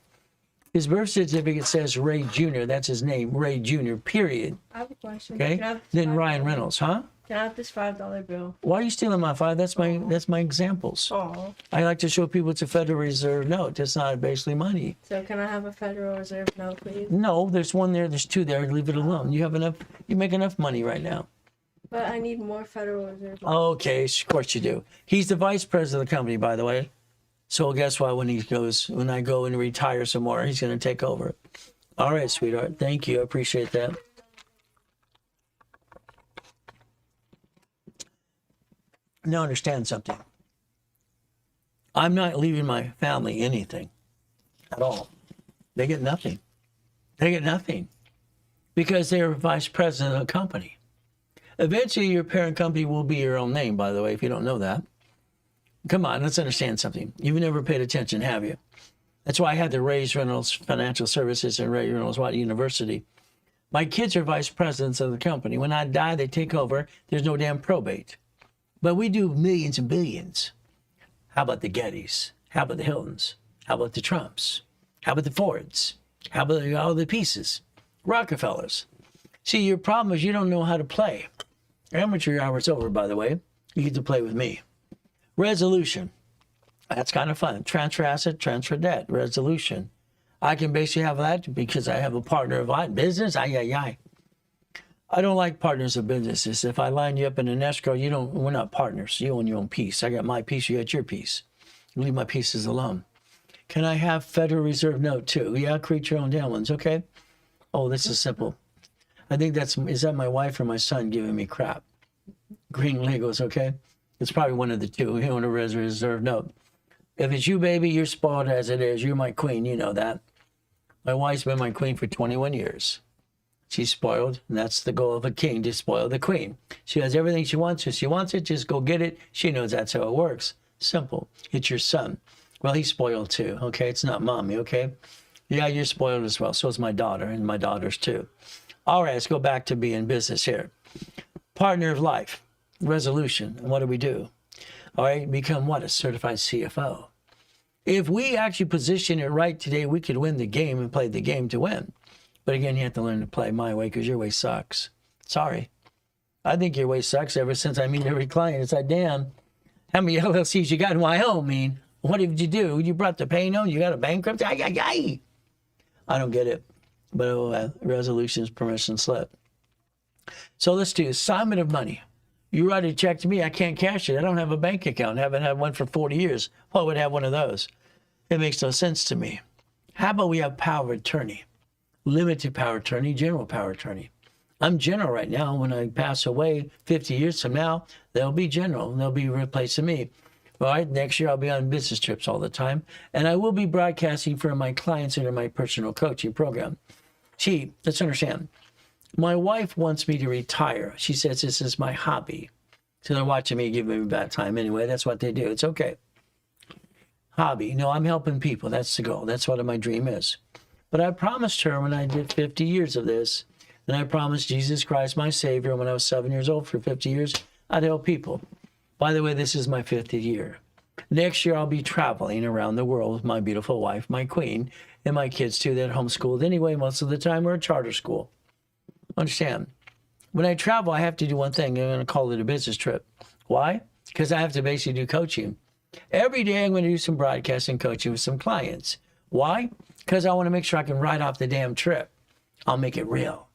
His birth certificate says Ray Jr. That's his name, Ray Jr. Period. I have a question. Okay. Then Ryan Reynolds, huh? Can I have this $5 bill? Why are you stealing my 5? That's my examples. Oh. I like to show people it's a Federal Reserve note. It's not basically money. So can I have a Federal Reserve note, please? No, there's one there. There's 2 there. Leave it alone. You have enough. You make enough money right now. But I need more Federal Reserve. Okay, of course you do. He's the vice president of the company, by the way. So guess what? When I go and retire some more, he's going to take over. All right, sweetheart. Thank you. I appreciate that. Now understand something. I'm not leaving my family anything at all. They get nothing. They get nothing because they're vice president of a company. Eventually, your parent company will be your own name, by the way, if you don't know that. Come on, let's understand something. You've never paid attention, have you? That's why I had to raise Reynolds Financial Services and Ray Reynolds Watt University. My kids are vice presidents of the company. When I die, they take over. There's no damn probate. But we do millions and billions. How about the Gettys? How about the Hiltons? How about the Trumps? How about the Fords? How about all the pieces? Rockefellers. See, your problem is you don't know how to play. Amateur hour's over, by the way. You get to play with me. Resolution. That's kind of fun. Transfer asset, transfer debt. Resolution. I can basically have that because I have a partner of what? Business? I don't like partners of businesses. If I line you up in an escrow, we're not partners. You own your own piece. I got my piece, you got your piece. Leave my pieces alone. Can I have Federal Reserve note too? Yeah, create your own damn ones, okay? Oh, this is simple. I think is that my wife or my son giving me crap? Green Legos, okay? It's probably one of the two. You want a reserve note. If it's you, baby, you're spoiled as it is. You're my queen. You know that. My wife's been my queen for 21 years. She's spoiled, and that's the goal of a king, to spoil the queen. She has everything she wants. If she wants it, just go get it. She knows that's how it works. Simple. It's your son. Well, he's spoiled too, okay? It's not mommy, okay? Yeah, you're spoiled as well. So is my daughter, and my daughters too. All right, let's go back to being business here. Partner of life. Resolution. And what do we do? All right, become what? A certified CFO. If we actually position it right today, we could win the game and play the game to win. But again, you have to learn to play my way because your way sucks. Sorry. I think your way sucks ever since I meet every client. It's like, damn, how many LLCs you got in Wyoming? What did you do? You brought the pain on? You got a bankruptcy? I don't get it. But resolutions, permission slip. So let's do assignment of money. You write a check to me, I can't cash it. I don't have a bank account. I haven't had one for 40 years. Why would I have one of those? It makes no sense to me. How about we have power of attorney? Limited power of attorney, general power of attorney. I'm general right now. When I pass away 50 years from now, they'll be general. They'll be replacing me. All right, next year I'll be on business trips all the time. And I will be broadcasting for my clients under my personal coaching program. See, let's understand. My wife wants me to retire. She says this is my hobby. So they're watching me give me a bad time anyway. That's what they do. It's okay. Hobby. No, I'm helping people. That's the goal. That's what my dream is. But I promised her when I did 50 years of this, and I promised Jesus Christ, my Savior, when I was 7 years old for 50 years, I'd help people. By the way, this is my 50th year. Next year, I'll be traveling around the world with my beautiful wife, my queen, and my kids too. They're homeschooled anyway. Most of the time, we're a charter school. Understand? When I travel, I have to do one thing. I'm going to call it a business trip. Why? Because I have to basically do coaching. Every day, I'm going to do some broadcasting coaching with some clients. Why? Because I want to make sure I can write off the damn trip. I'll make it real.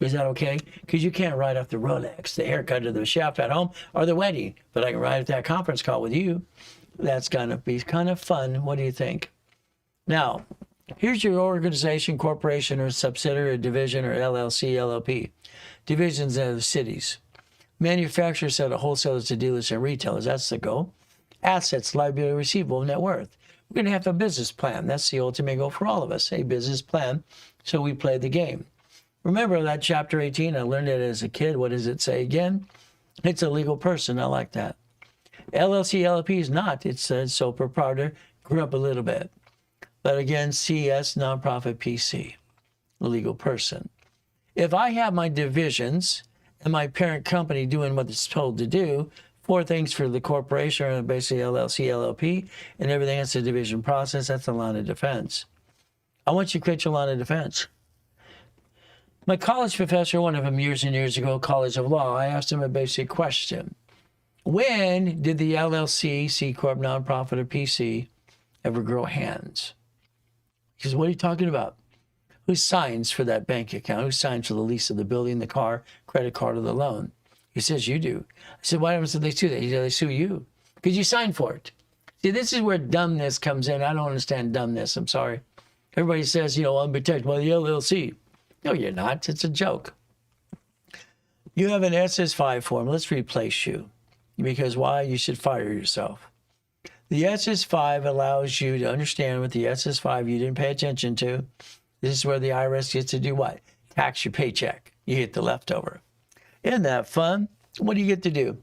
Is that okay? Because you can't write off the Rolex, the haircut, or the chef at home, or the wedding. But I can write off that conference call with you. That's going to be kind of fun. What do you think? Now, here's your organization, corporation, or subsidiary, or division, or LLC, LLP. Divisions of cities. Manufacturers sell to wholesalers, to dealers, and retailers. That's the goal. Assets, liability, receivable, net worth. We're going to have a business plan. That's the ultimate goal for all of us, a business plan. So we play the game. Remember that chapter 18? I learned it as a kid. What does it say again? It's a legal person. I like that. LLC, LLP is not. It says sole proprietor. Grew up a little bit. But again, CS, nonprofit, PC, a legal person. If I have my divisions and my parent company doing what it's told to do, 4 things for the corporation, or basically LLC, LLP, and everything that's a division process, that's the line of defense. I want you to create your line of defense. My college professor, one of them years and years ago, College of Law, I asked him a basic question. When did the LLC, C Corp, nonprofit, or PC ever grow hands? He says, what are you talking about? Who signs for that bank account? Who signs for the lease of the building, the car, credit card, or the loan? He says, you do. I said, why don't they sue that? He said, they sue you because you signed for it. See, this is where dumbness comes in. I don't understand dumbness. I'm sorry. Everybody says, I'm protected by the LLC. No, you're not. It's a joke. You have an SS5 form. Let's replace you. Because why? You should fire yourself. The SS5 allows you to understand what the SS5 you didn't pay attention to. This is where the IRS gets to do what? Tax your paycheck. You get the leftover. Isn't that fun? What do you get to do?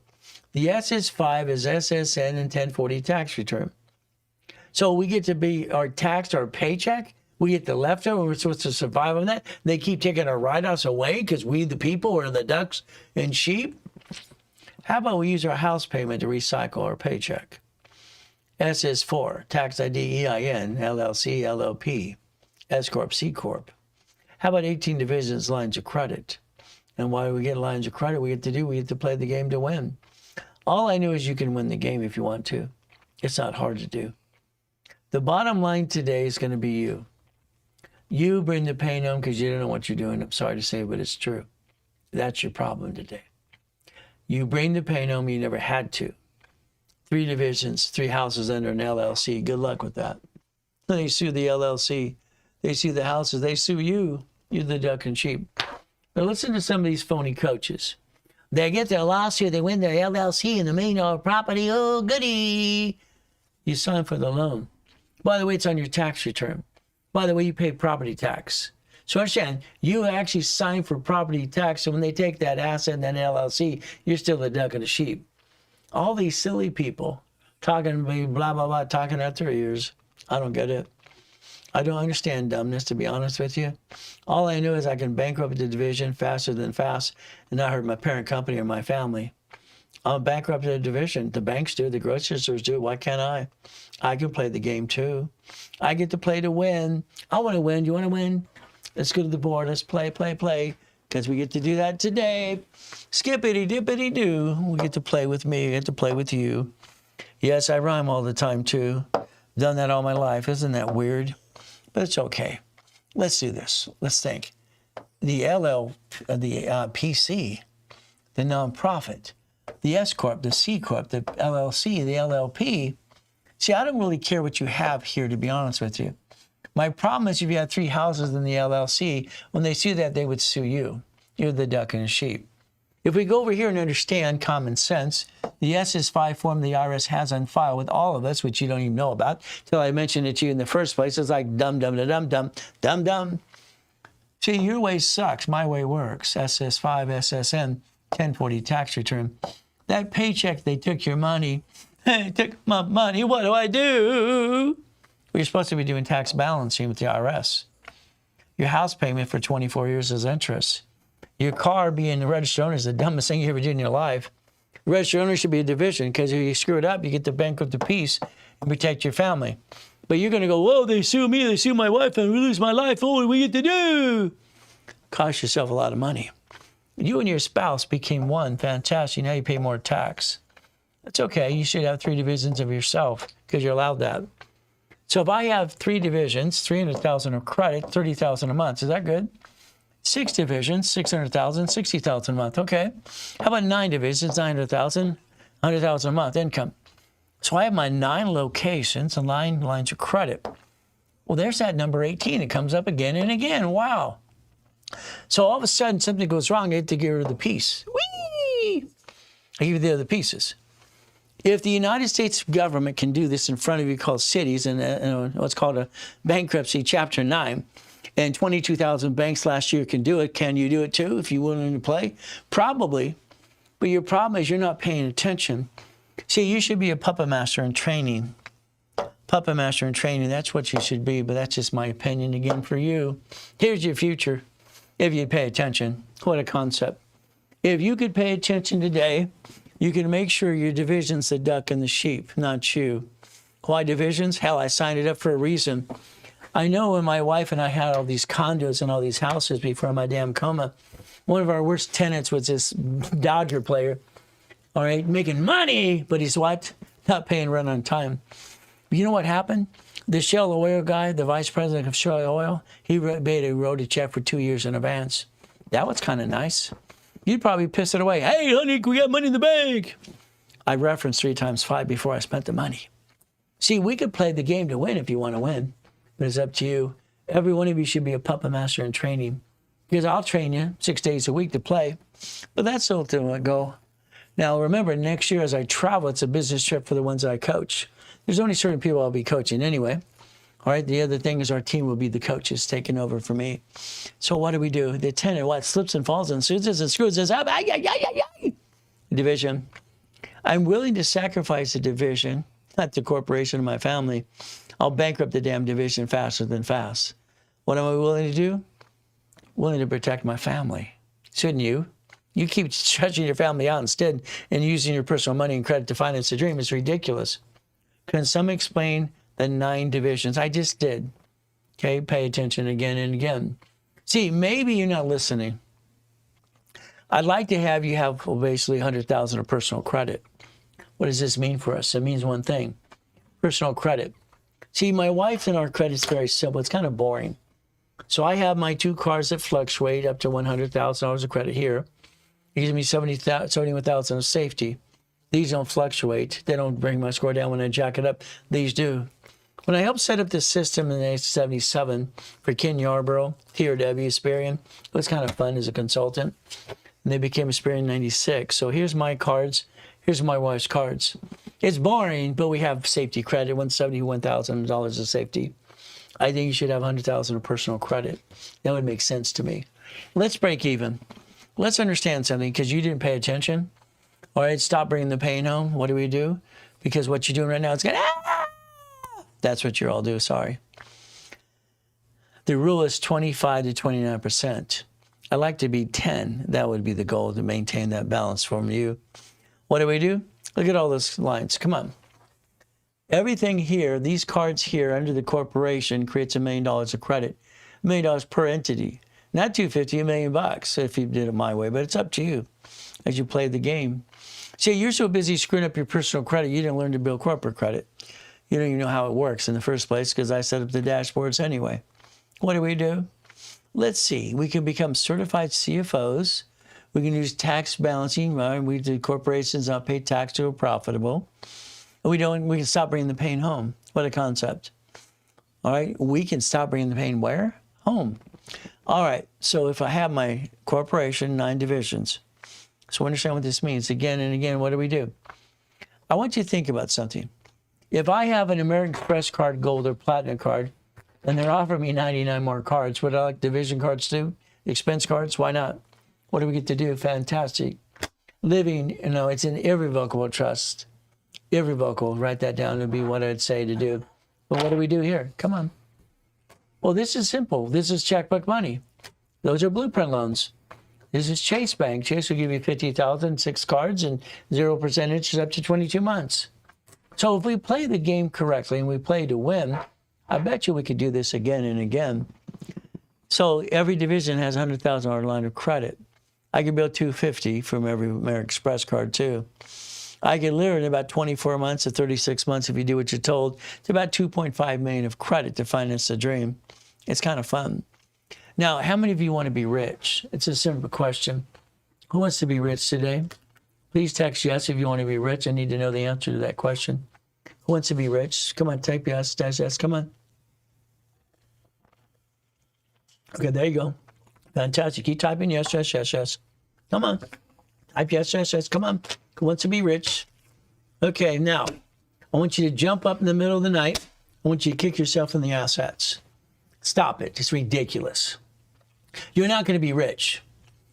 The SS5 is SSN and 1040 tax return. So we get to be taxed our paycheck. We get the leftover. We're supposed to survive on that. They keep taking our write-offs away because we, the people, are the ducks and sheep. How about we use our house payment to recycle our paycheck? SS4, tax ID EIN, LLC, LLP, S Corp, C Corp. How about 18 divisions, lines of credit? And why do we get lines of credit? We get to play the game to win. All I know is you can win the game if you want to. It's not hard to do. The bottom line today is going to be you. You bring the pain home because you don't know what you're doing. I'm sorry to say, but it's true. That's your problem today. You bring the pain home, you never had to. 3 divisions, 3 houses under an LLC. Good luck with that. They sue the LLC. They sue the houses. They sue you. You're the duck and sheep. Now listen to some of these phony coaches. They get their lawsuit. They win their LLC and the $1 million property. Oh, goody. You sign for the loan. By the way, it's on your tax return. By the way, you pay property tax. So understand, you actually sign for property tax. So when they take that asset and that LLC, you're still the duck and the sheep. All these silly people talking blah, blah, blah, talking out their ears. I don't get it. I don't understand dumbness, to be honest with you. All I know is I can bankrupt the division faster than fast and not hurt my parent company or my family. I'll bankrupt the division. The banks do, the grocery stores do. Why can't I? I can play the game too. I get to play to win. I want to win. You want to win? Let's go to the board. Let's play, because we get to do that today. Skippity dippity doo. We get to play with me. We get to play with you. Yes, I rhyme all the time too. Done that all my life. Isn't that weird? But it's okay. Let's do this. Let's think. The PC, the nonprofit, the S Corp, the C Corp, the LLC, the LLP. See, I don't really care what you have here, to be honest with you. My problem is if you have 3 houses in the LLC, when they sue that, they would sue you. You're the duck and the sheep. If we go over here and understand common sense, the SS5 form the IRS has on file with all of us, which you don't even know about, till I mentioned it to you in the first place. It's like dumb. See, your way sucks. My way works. SS5, SSN, 1040 tax return. That paycheck, they took your money. They took my money. What do I do? You're supposed to be doing tax balancing with the IRS. Your house payment for 24 years is interest. Your car being the registered owner is the dumbest thing you ever did in your life. Registered owner should be a division because if you screw it up, you get to bankrupt the peace and protect your family. But you're going to go, whoa, they sue me, they sue my wife, and we lose my life. Oh, what do we get to do? Cost yourself a lot of money. You and your spouse became one. Fantastic. Now you pay more tax. That's okay. You should have 3 divisions of yourself because you're allowed that. So if I have 3 divisions, 300,000 of credit, 30,000 a month, is that good? 6 divisions, 600,000, 60,000 a month. Okay. How about 9 divisions, 900,000, 100,000 a month income? So I have my 9 locations and 9 lines of credit. Well, there's that number 18. It comes up again and again. Wow. So all of a sudden something goes wrong. I have to get rid of the piece. Whee! I give you the other pieces. If the United States government can do this in front of you called cities and what's called a bankruptcy, Chapter 9, and 22,000 banks last year can do it, can you do it too if you're willing to play? Probably. But your problem is you're not paying attention. See, you should be a puppet master in training. Puppet master in training, that's what you should be, but that's just my opinion again for you. Here's your future if you pay attention. What a concept. If you could pay attention today, you can make sure your division's the duck and the sheep, not you. Why divisions? Hell, I signed it up for a reason. I know when my wife and I had all these condos and all these houses before my damn coma, one of our worst tenants was this Dodger player, all right, making money, but he's what? Not paying rent on time. You know what happened? The Shell Oil guy, the vice president of Shell Oil, he wrote a check for 2 years in advance. That was kind of nice. you'd probably piss it away. Hey, honey, we got money in the bank. I referenced 3 times 5 before I spent the money. See, we could play the game to win if you want to win, but it's up to you. Every one of you should be a puppet master in training, because I'll train you 6 days a week to play, but that's the ultimate goal. Now, remember, next year as I travel, it's a business trip for the ones that I coach. There's only certain people I'll be coaching anyway. All right, the other thing is our team will be the coaches taking over for me. So what do? The attendant, slips and falls and soothes and screws us up. Division. I'm willing to sacrifice the division, not the corporation of my family. I'll bankrupt the damn division faster than fast. What am I willing to do? Willing to protect my family. Shouldn't you? You keep stretching your family out instead and using your personal money and credit to finance the dream. It's ridiculous. Can some explain the 9 divisions? I just did. Okay, pay attention again and again. See, maybe you're not listening. I'd like to have you have basically 100,000 of personal credit. What does this mean for us? It means one thing, personal credit. See, my wife and our credit's very simple. It's kind of boring. So I have my 2 cards that fluctuate up to $100,000 of credit here. It gives me 71,000 of safety. These don't fluctuate. They don't bring my score down when I jack it up. These do. When I helped set up this system in 1977 for Ken Yarborough, TRW, Sperian, it was kind of fun as a consultant. And they became a Sperian in 96. So here's my cards. Here's my wife's cards. It's boring, but we have safety credit, $171,000 of safety. I think you should have 100,000 of personal credit. That would make sense to me. Let's break even. Let's understand something, because you didn't pay attention. All right, stop bringing the pain home. What do? Because what you're doing right now, it's going, That's what you're all doing, sorry. The rule is 25 to 29%. I like to be 10. That would be the goal, to maintain that balance from you. What do? Look at all those lines. Come on. Everything here, these cards here under the corporation creates $1 million of credit. $1 million per entity. Not $250, $1 million if you did it my way, but it's up to you as you play the game. See, you're so busy screwing up your personal credit, you didn't learn to build corporate credit. You don't even know how it works in the first place, because I set up the dashboards anyway. What do? Let's see. We can become certified CFOs. We can use tax balancing. Right? We do corporations not pay tax to are profitable. We can stop bringing the pain home. What a concept. All right. We can stop bringing the pain where? Home. All right. So if I have my corporation, 9 divisions. So understand what this means. Again and again, what do? I want you to think about something. If I have an American Express card, gold or platinum card, and they're offering me 99 more cards, would I like division cards too? Expense cards? Why not? What do we get to do? Fantastic. Living, it's an irrevocable trust. Irrevocable. Write that down. Would be what I'd say to do. But what do we do here? Come on. Well, this is simple. This is checkbook money. Those are blueprint loans. This is Chase Bank. Chase will give you 50,000, 6 cards, and 0% interest up to 22 months. So if we play the game correctly and we play to win, I bet you we could do this again and again. So every division has a $100,000 line of credit. I could build 250 from every American Express card too. I could live in about 24 months to 36 months if you do what you're told. It's about 2.5 million of credit to finance the dream. It's kind of fun. Now, how many of you want to be rich? It's a simple question. Who wants to be rich today? Please text yes if you want to be rich. I need to know the answer to that question. Who wants to be rich? Come on, type yes, dash yes, come on. Okay, there you go. Fantastic. Keep typing yes, yes, yes, yes. Come on. Type yes, yes, yes. Come on. Who wants to be rich? Okay, now, I want you to jump up in the middle of the night. I want you to kick yourself in the assets. Stop it. It's ridiculous. You're not going to be rich.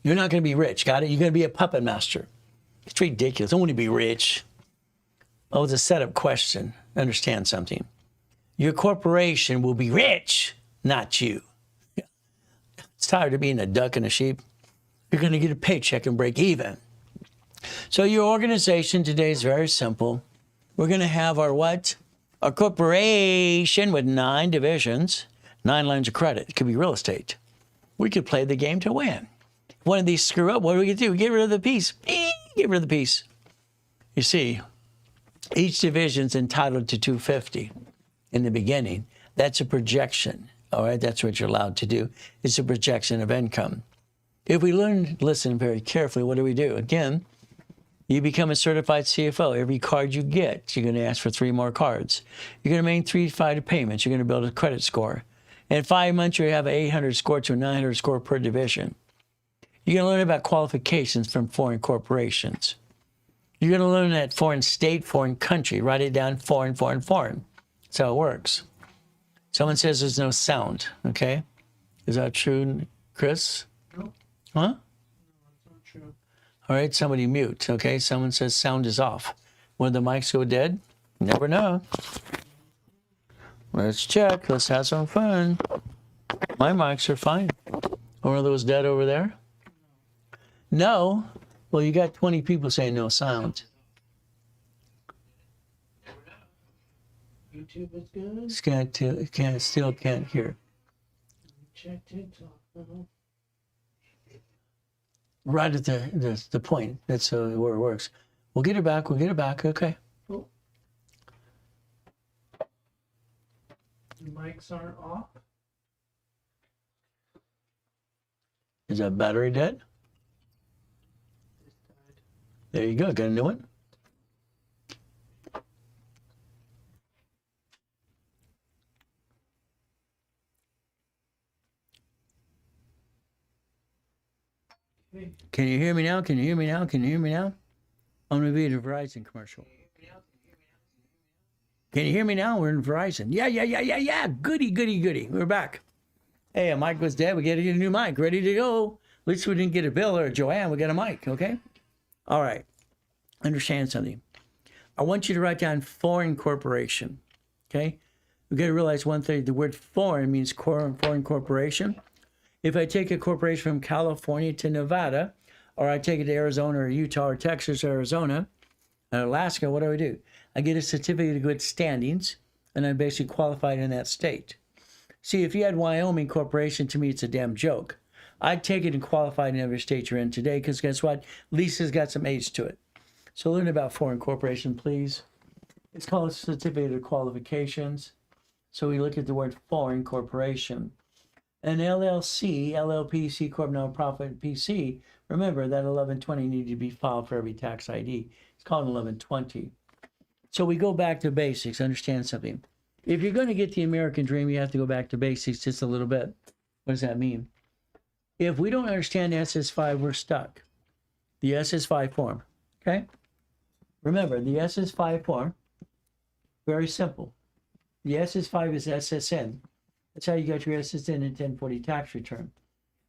You're not going to be rich. Got it? You're going to be a puppet master. It's ridiculous. I want to be rich. Oh, it's a setup question. Understand something. Your corporation will be rich, not you. It's tired of being a duck and a sheep. You're going to get a paycheck and break even. So your organization today is very simple. We're going to have our what? Our corporation with 9 divisions, 9 lines of credit. It could be real estate. We could play the game to win. If one of these screw up, what do we do? Get rid of the piece. Get rid of the piece. You see, each division's entitled to 250 in the beginning. That's a projection. All right, that's what you're allowed to do. It's a projection of income. If we listen very carefully, what do? Again, you become a certified CFO. Every card you get, you're going to ask for 3 more cards. You're going to make 3 to 5 payments. You're going to build a credit score. In 5 months, you have an 800 score to a 900 score per division. You're going to learn about qualifications from foreign corporations. You're going to learn that foreign state, foreign country. Write it down, foreign, foreign, foreign. That's how it works. Someone says there's no sound, okay? Is that true, Chris? No. Huh? No, that's not true. All right, somebody mute, okay? Someone says sound is off. When the mics go dead? Never know. Let's check. Let's have some fun. My mics are fine. Or are those dead over there? No? Well, you got 20 people saying no sound. YouTube is good. Still can't hear. Check TikTok. Right at the point. That's where it works. We'll get it back. We'll get it back. Okay. Cool. The mics aren't off. Is that battery dead? This died. There you go. Got a new one? Okay. Can you hear me now? Can you hear me now? Can you hear me now? I'm going to be in a Verizon commercial. Can you hear me now? We're in Verizon. Yeah. Goody. We're back. Hey, a mic was dead. We got to get a new mic. Ready to go. At least we didn't get a bill or a Joanne. We got a mic, okay? All right. Understand something. I want you to write down foreign corporation, okay? We got to realize one thing. The word foreign means foreign corporation. If I take a corporation from California to Nevada, or I take it to Arizona or Utah or Texas or Arizona, and Alaska, what do? I get a certificate of good standings, and I'm basically qualified in that state. See, if you had Wyoming Corporation, to me, it's a damn joke. I'd take it and qualify in every state you're in today, because guess what? Lisa's got some age to it. So learn about foreign corporation, please. It's called certificate of qualifications. So we look at the word foreign corporation. An LLC, LLP, C Corp, nonprofit, PC, remember that 1120 needed to be filed for every tax ID. It's called 1120. So we go back to basics. Understand something. If you're going to get the American dream, you have to go back to basics just a little bit. What does that mean? If we don't understand SS5, we're stuck. The SS5 form, okay? Remember, the SS5 form, very simple. The SS5 is SSN. That's how you got your SSN and 1040 tax return.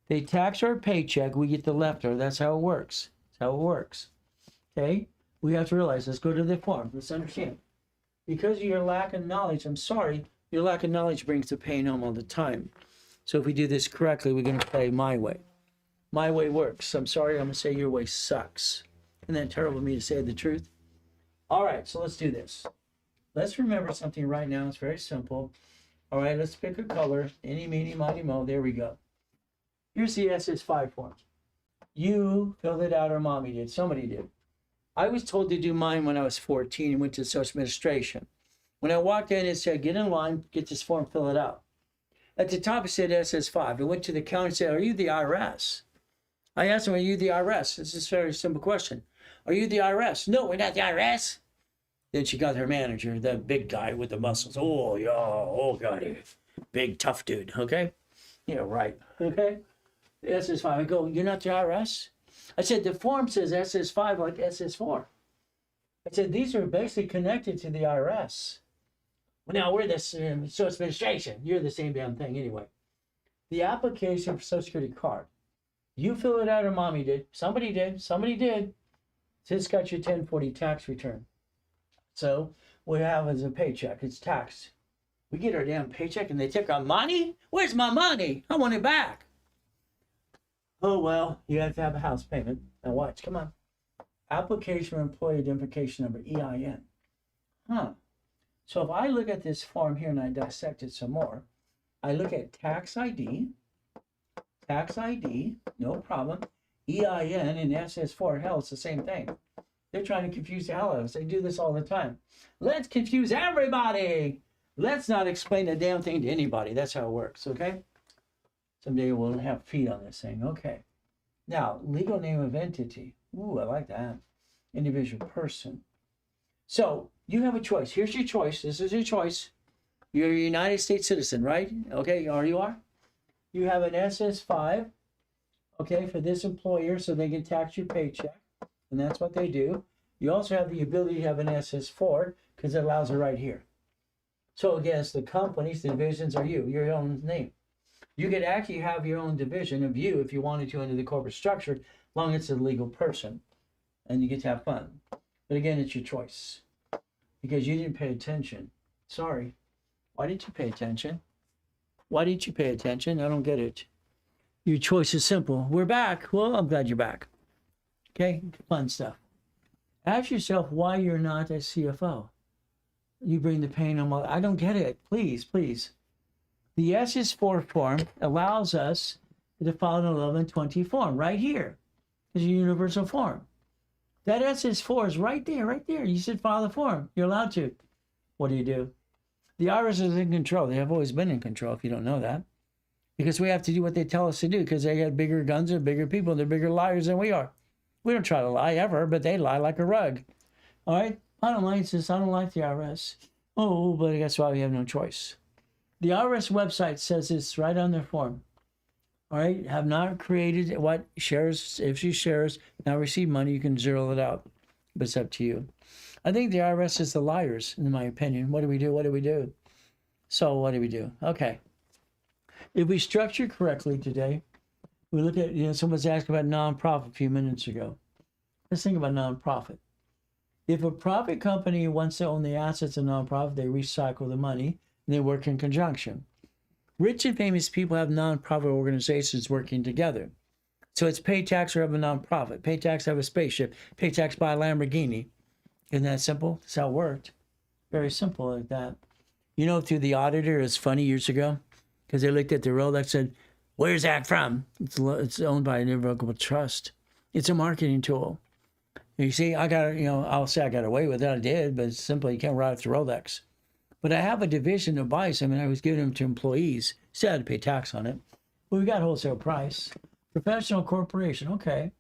They tax our paycheck, we get the leftover. That's how it works. That's how it works. Okay? We have to realize, let's go to the form. Let's understand. Because of your lack of knowledge, I'm sorry, your lack of knowledge brings the pain home all the time. So if we do this correctly, we're going to play my way. My way works. I'm sorry, I'm going to say your way sucks. Isn't that terrible of me to say the truth? All right, so let's do this. Let's remember something right now. It's very simple. All right, let's pick a color. Any, meeny, miny, mo. There we go. Here's the SS5 form. You filled it out or mommy did. Somebody did. I was told to do mine when I was 14 and went to social administration. When I walked in, it said, get in line, get this form, fill it out. At the top, it said SS5. I went to the counter and said, are you the IRS? I asked him, are you the IRS? This is a very simple question. Are you the IRS? No, we're not the IRS. Then she got her manager, the big guy with the muscles. Oh, yeah, oh, God, big, tough dude, okay? Yeah, right, okay? The SS5, I go, you're not the IRS? I said, the form says SS5 like SS4. I said, these are basically connected to the IRS. Well, now we're the social administration. You're the same damn thing anyway. The application for Social Security card. You fill it out or mommy did. Somebody did. Somebody did. It's got your 1040 tax return. So what we have is a paycheck. It's taxed. We get our damn paycheck and they take our money? Where's my money? I want it back. Oh, well, you have to have a house payment. Now watch, come on. Application for Employee Identification Number, EIN. So if I look at this form here and I dissect it some more, I look at tax ID, no problem. EIN and SS4, hell, it's the same thing. They're trying to confuse the hell out of us. They do this all the time. Let's confuse everybody. Let's not explain a damn thing to anybody. That's how it works, okay? Someday we'll have feet on this thing. Okay. Now, legal name of entity. Ooh, I like that. Individual person. So you have a choice. Here's your choice. This is your choice. You're a United States citizen, right? Okay, you are. You have an SS5, okay, for this employer so they can tax your paycheck. And that's what they do. You also have the ability to have an SS4 because it allows it right here. So against the companies, the divisions are you, your own name. You could actually have your own division of you if you wanted to under the corporate structure, as long as it's a legal person. And you get to have fun. But again, it's your choice. Because you didn't pay attention. Sorry. Why didn't you pay attention? Why didn't you pay attention? I don't get it. Your choice is simple. We're back. Well, I'm glad you're back. Okay? Fun stuff. Ask yourself why you're not a CFO. You bring the pain on. I don't get it. Please, please. The SS4 form allows us to file an 1120 form right here. It's a universal form. That SS4 is right there, right there. You should file the form. You're allowed to. What do? The IRS is in control. They have always been in control, if you don't know that. Because we have to do what they tell us to do, because they got bigger guns and bigger people. They're bigger liars than we are. We don't try to lie ever, but they lie like a rug. All right? I don't like this. I don't like the IRS. Oh, but that's why we have no choice. The IRS website says it's right on their form. All right? Have not created what shares, if you shares now receive money, you can zero it out. But it's up to you. I think the IRS is the liars, in my opinion. What do we do? What do we do? So what do we do? Okay. If we structure correctly today, we look at, someone's asking about nonprofit a few minutes ago. Let's think about nonprofit. If a profit company wants to own the assets of nonprofit, they recycle the money and they work in conjunction. Rich and famous people have nonprofit organizations working together. So it's pay tax or have a nonprofit. Pay tax, have a spaceship. Pay tax, buy a Lamborghini. Isn't that simple? That's how it worked. Very simple like that. Through the auditor, it was funny years ago, because they looked at the Rolex and said, where's that from? It's owned by an irrevocable trust. It's a marketing tool. You see, I'll say I got away with it. I did, but it's simply you can't write off the Rolex. But I have a division of buys. I was giving them to employees. Still had to pay tax on it. But we got wholesale price. Professional corporation, okay.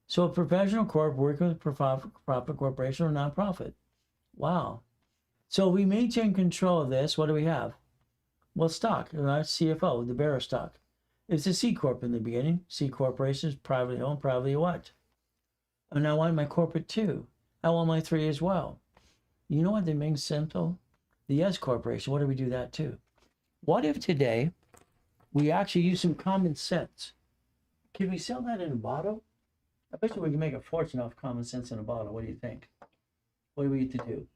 So a professional corp working with a profit corporation or nonprofit. Wow. So we maintain control of this. What do we have? Well, stock, CFO, the bearer stock. It's a C Corp in the beginning. C Corporation is privately owned, privately what? And I want my corporate too. I want my 3 as well. You know what that makes simple? The S Corporation, what do we do that too? What if today we actually use some common sense? Can we sell that in a bottle? I bet you we can make a fortune off common sense in a bottle. What do you think? What do we need to do?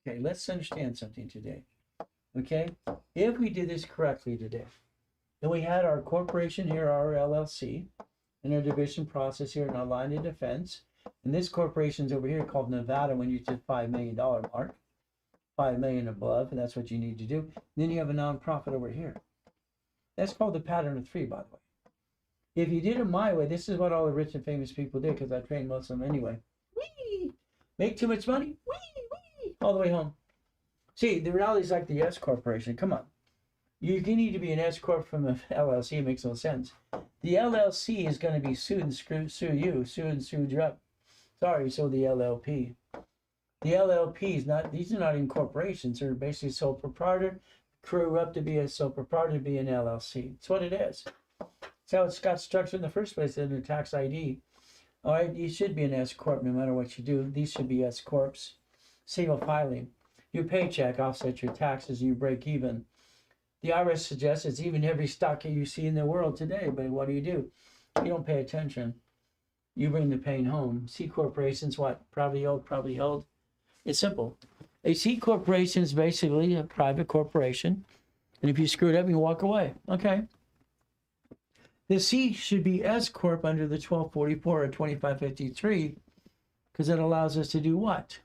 Okay, let's understand something today. Okay? If we did this correctly today, then we had our corporation here, our LLC, and our division process here in our line of defense. And this corporation's over here called Nevada when you hit $5 million mark. 5 million above, and that's what you need to do. And then you have a nonprofit over here. That's called the pattern of 3, by the way. If you did it my way, this is what all the rich and famous people did, because I trained most of them anyway. Whee! Make too much money, whee! All the way home. See, the reality is like the S Corporation. Come on. You need to be an S Corp from an LLC. It makes no sense. The LLC is going to be sued and sued you up. Sorry, so the LLP. The LLP is not, these are not incorporations. They're basically sole proprietor, grew up to be a sole proprietor to be an LLC. That's what it is. That's how it's got structured in the first place in the tax ID. All right, you should be an S Corp no matter what you do. These should be S Corps. Single filing. Your paycheck offsets your taxes and you break even. The IRS suggests it's even every stock you see in the world today, but what do? You don't pay attention. You bring the pain home. C corporations, what? Probably held. It's simple. A C corporation is basically a private corporation. And if you screw it up, you walk away. Okay. The C should be S Corp under the 1244 or 2553 because it allows us to do what?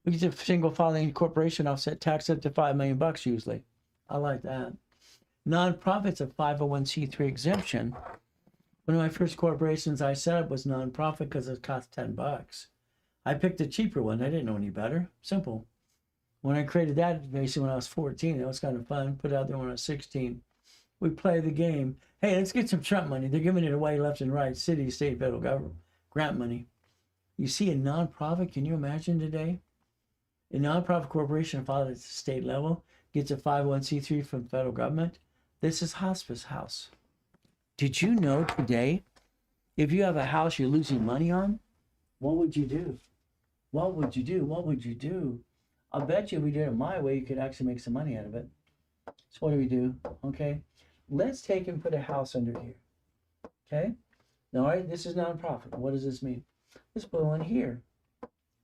We get a single filing corporation offset tax up to $5 million usually. I like that. Nonprofits a 501c3 exemption. One of my first corporations I set up was nonprofit because it cost $10. I picked a cheaper one. I didn't know any better. Simple. When I created that, basically when I was 14, it was kind of fun. Put it out there when I was 16. We play the game. Hey, let's get some Trump money. They're giving it away left and right, city, state, federal government, grant money. You see a nonprofit, can you imagine today? A nonprofit corporation filed at the state level gets a 501c3 from the federal government. This is Hospice House. Did you know today, if you have a house you're losing money on, what would you do? What would you do? What would you do? I'll bet you if we did it my way, you could actually make some money out of it. So what do we do? Okay. Let's take and put a house under here. Okay. All right. This is nonprofit. What does this mean? Let's put one here.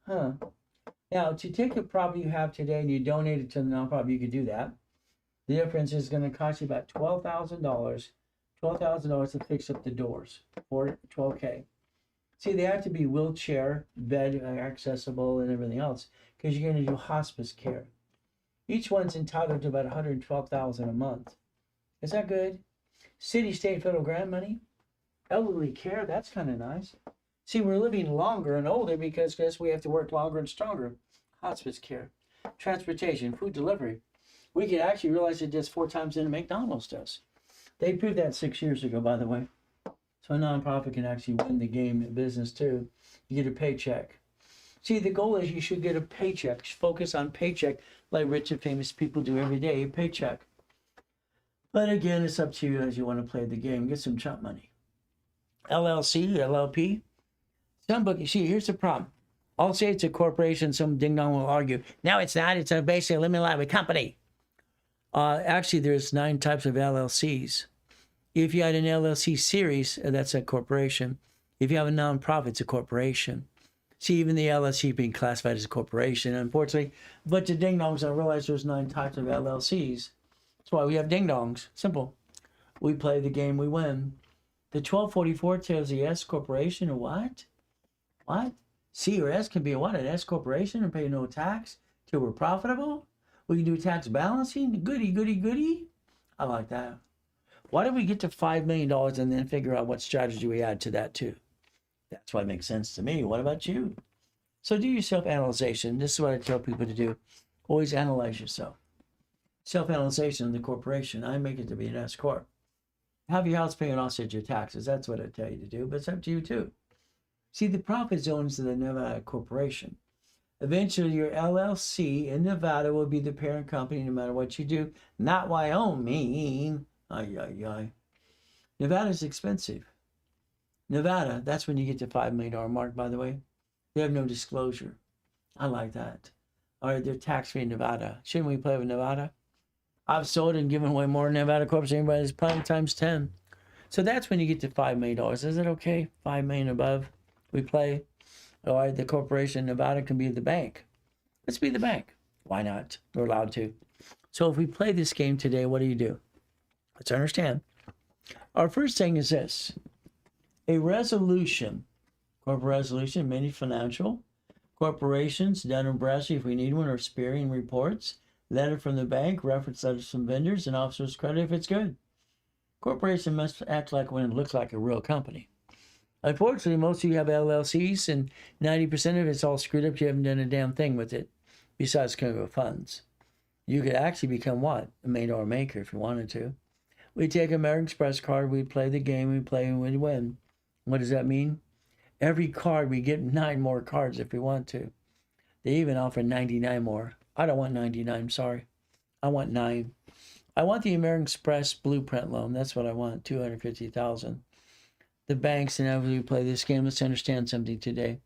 Huh. Now, to take a property you have today and you donate it to the nonprofit, you could do that. The difference is going to cost you about $12,000. $12,000 to fix up the doors. For $12K. See, they have to be wheelchair, bed accessible, and everything else because you're going to do hospice care. Each one's entitled to about $112,000 a month. Is that good? City, state, federal grant money, elderly care. That's kind of nice. See, we're living longer and older because guess we have to work longer and stronger. Hospice care, transportation, food delivery. We could actually realize it does 4 times than McDonald's does. They proved that 6 years ago, by the way. So a nonprofit can actually win the game in business too. You get a paycheck. See, the goal is you should get a paycheck. Focus on paycheck like rich and famous people do every day, a paycheck. But again, it's up to you as you want to play the game. Get some chump money. LLC, LLP. Some book, you see, here's the problem. I'll say it's a corporation, some ding dong will argue. No, it's not. It's a basically limited liability company. Actually, there's 9 types of LLCs. If you had an LLC series, that's a corporation. If you have a nonprofit, it's a corporation. See, even the LLC being classified as a corporation, unfortunately. But the ding dongs don't realize there's 9 types of LLCs. That's why we have ding dongs. Simple. We play the game, we win. The 1244 tells the S corporation, a what? What? C or S can be a what? An S corporation and pay no tax till we're profitable? We can do tax balancing? Goody, goody, goody. I like that. Why don't we get to $5 million and then figure out what strategy we add to that too? That's what makes sense to me. What about you? So do your self-analyzation. This is what I tell people to do. Always analyze yourself. Self-analyzation in the corporation. I make it to be an S corp. Have your house pay and offset your taxes. That's what I tell you to do, but it's up to you too. See, the profit zones of the Nevada corporation. Eventually, your LLC in Nevada will be the parent company no matter what you do. Not Wyoming. Ay, ay, ay. Nevada's expensive. Nevada, that's when you get to $5 million mark, by the way. They have no disclosure. I like that. All right, they're tax-free in Nevada. Shouldn't we play with Nevada? I've sold and given away more Nevada corps than anybody's playing times 10. So that's when you get to $5 million. Is it okay? $5 million above, we play. All right, the corporation Nevada can be the bank. Let's be the bank. Why not? We're allowed to. So if we play this game today, what do? Let's understand. Our first thing is this. A resolution, corporate resolution, many financial corporations, Dun & Bradstreet if we need one, or Spearing reports, letter from the bank, reference letters from vendors, and officers' credit if it's good. Corporation must act like when it looks like a real company. Unfortunately, most of you have LLCs, and 90% of it's all screwed up. You haven't done a damn thing with it, besides coming with funds. You could actually become what? A $1 million maker if you wanted to. We take American Express card, we play the game, we play and we win. What does that mean? Every card, we get 9 more cards if we want to. They even offer 99 more. I don't want 99, I'm sorry. I want 9. I want the American Express blueprint loan. That's what I want, $250,000. The banks, and as we play this game, let's understand something today.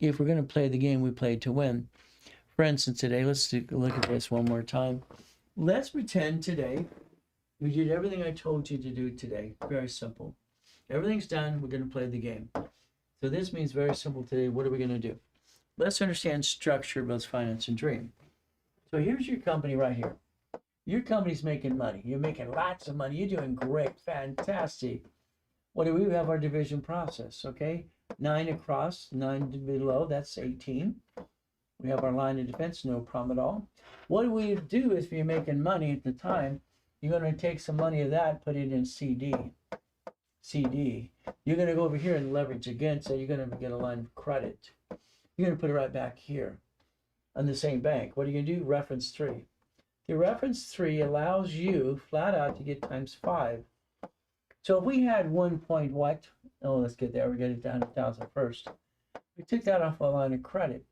If we're going to play the game, we play to win. For instance, today, let's look at this one more time. Let's pretend today we did everything I told you to do today. Very simple. Everything's done. We're going to play the game. So this means very simple today. What are we going to do? Let's understand structure, builds finance, and dream. So here's your company right here. Your company's making money. You're making lots of money. You're doing great. Fantastic. What do we have? Our division process, okay? 9 across, 9 below, that's 18. We have our line of defense, no problem at all. What do we do if you're making money at the time? You're going to take some money of that, put it in CD. CD. You're going to go over here and leverage again, so you're going to get a line of credit. You're going to put it right back here on the same bank. What are you going to do? Reference 3. The reference 3 allows you flat out to get times 5. So if we had 1 point what? Oh, let's get there. We got it to 100,000 first. We took that off a line of credit,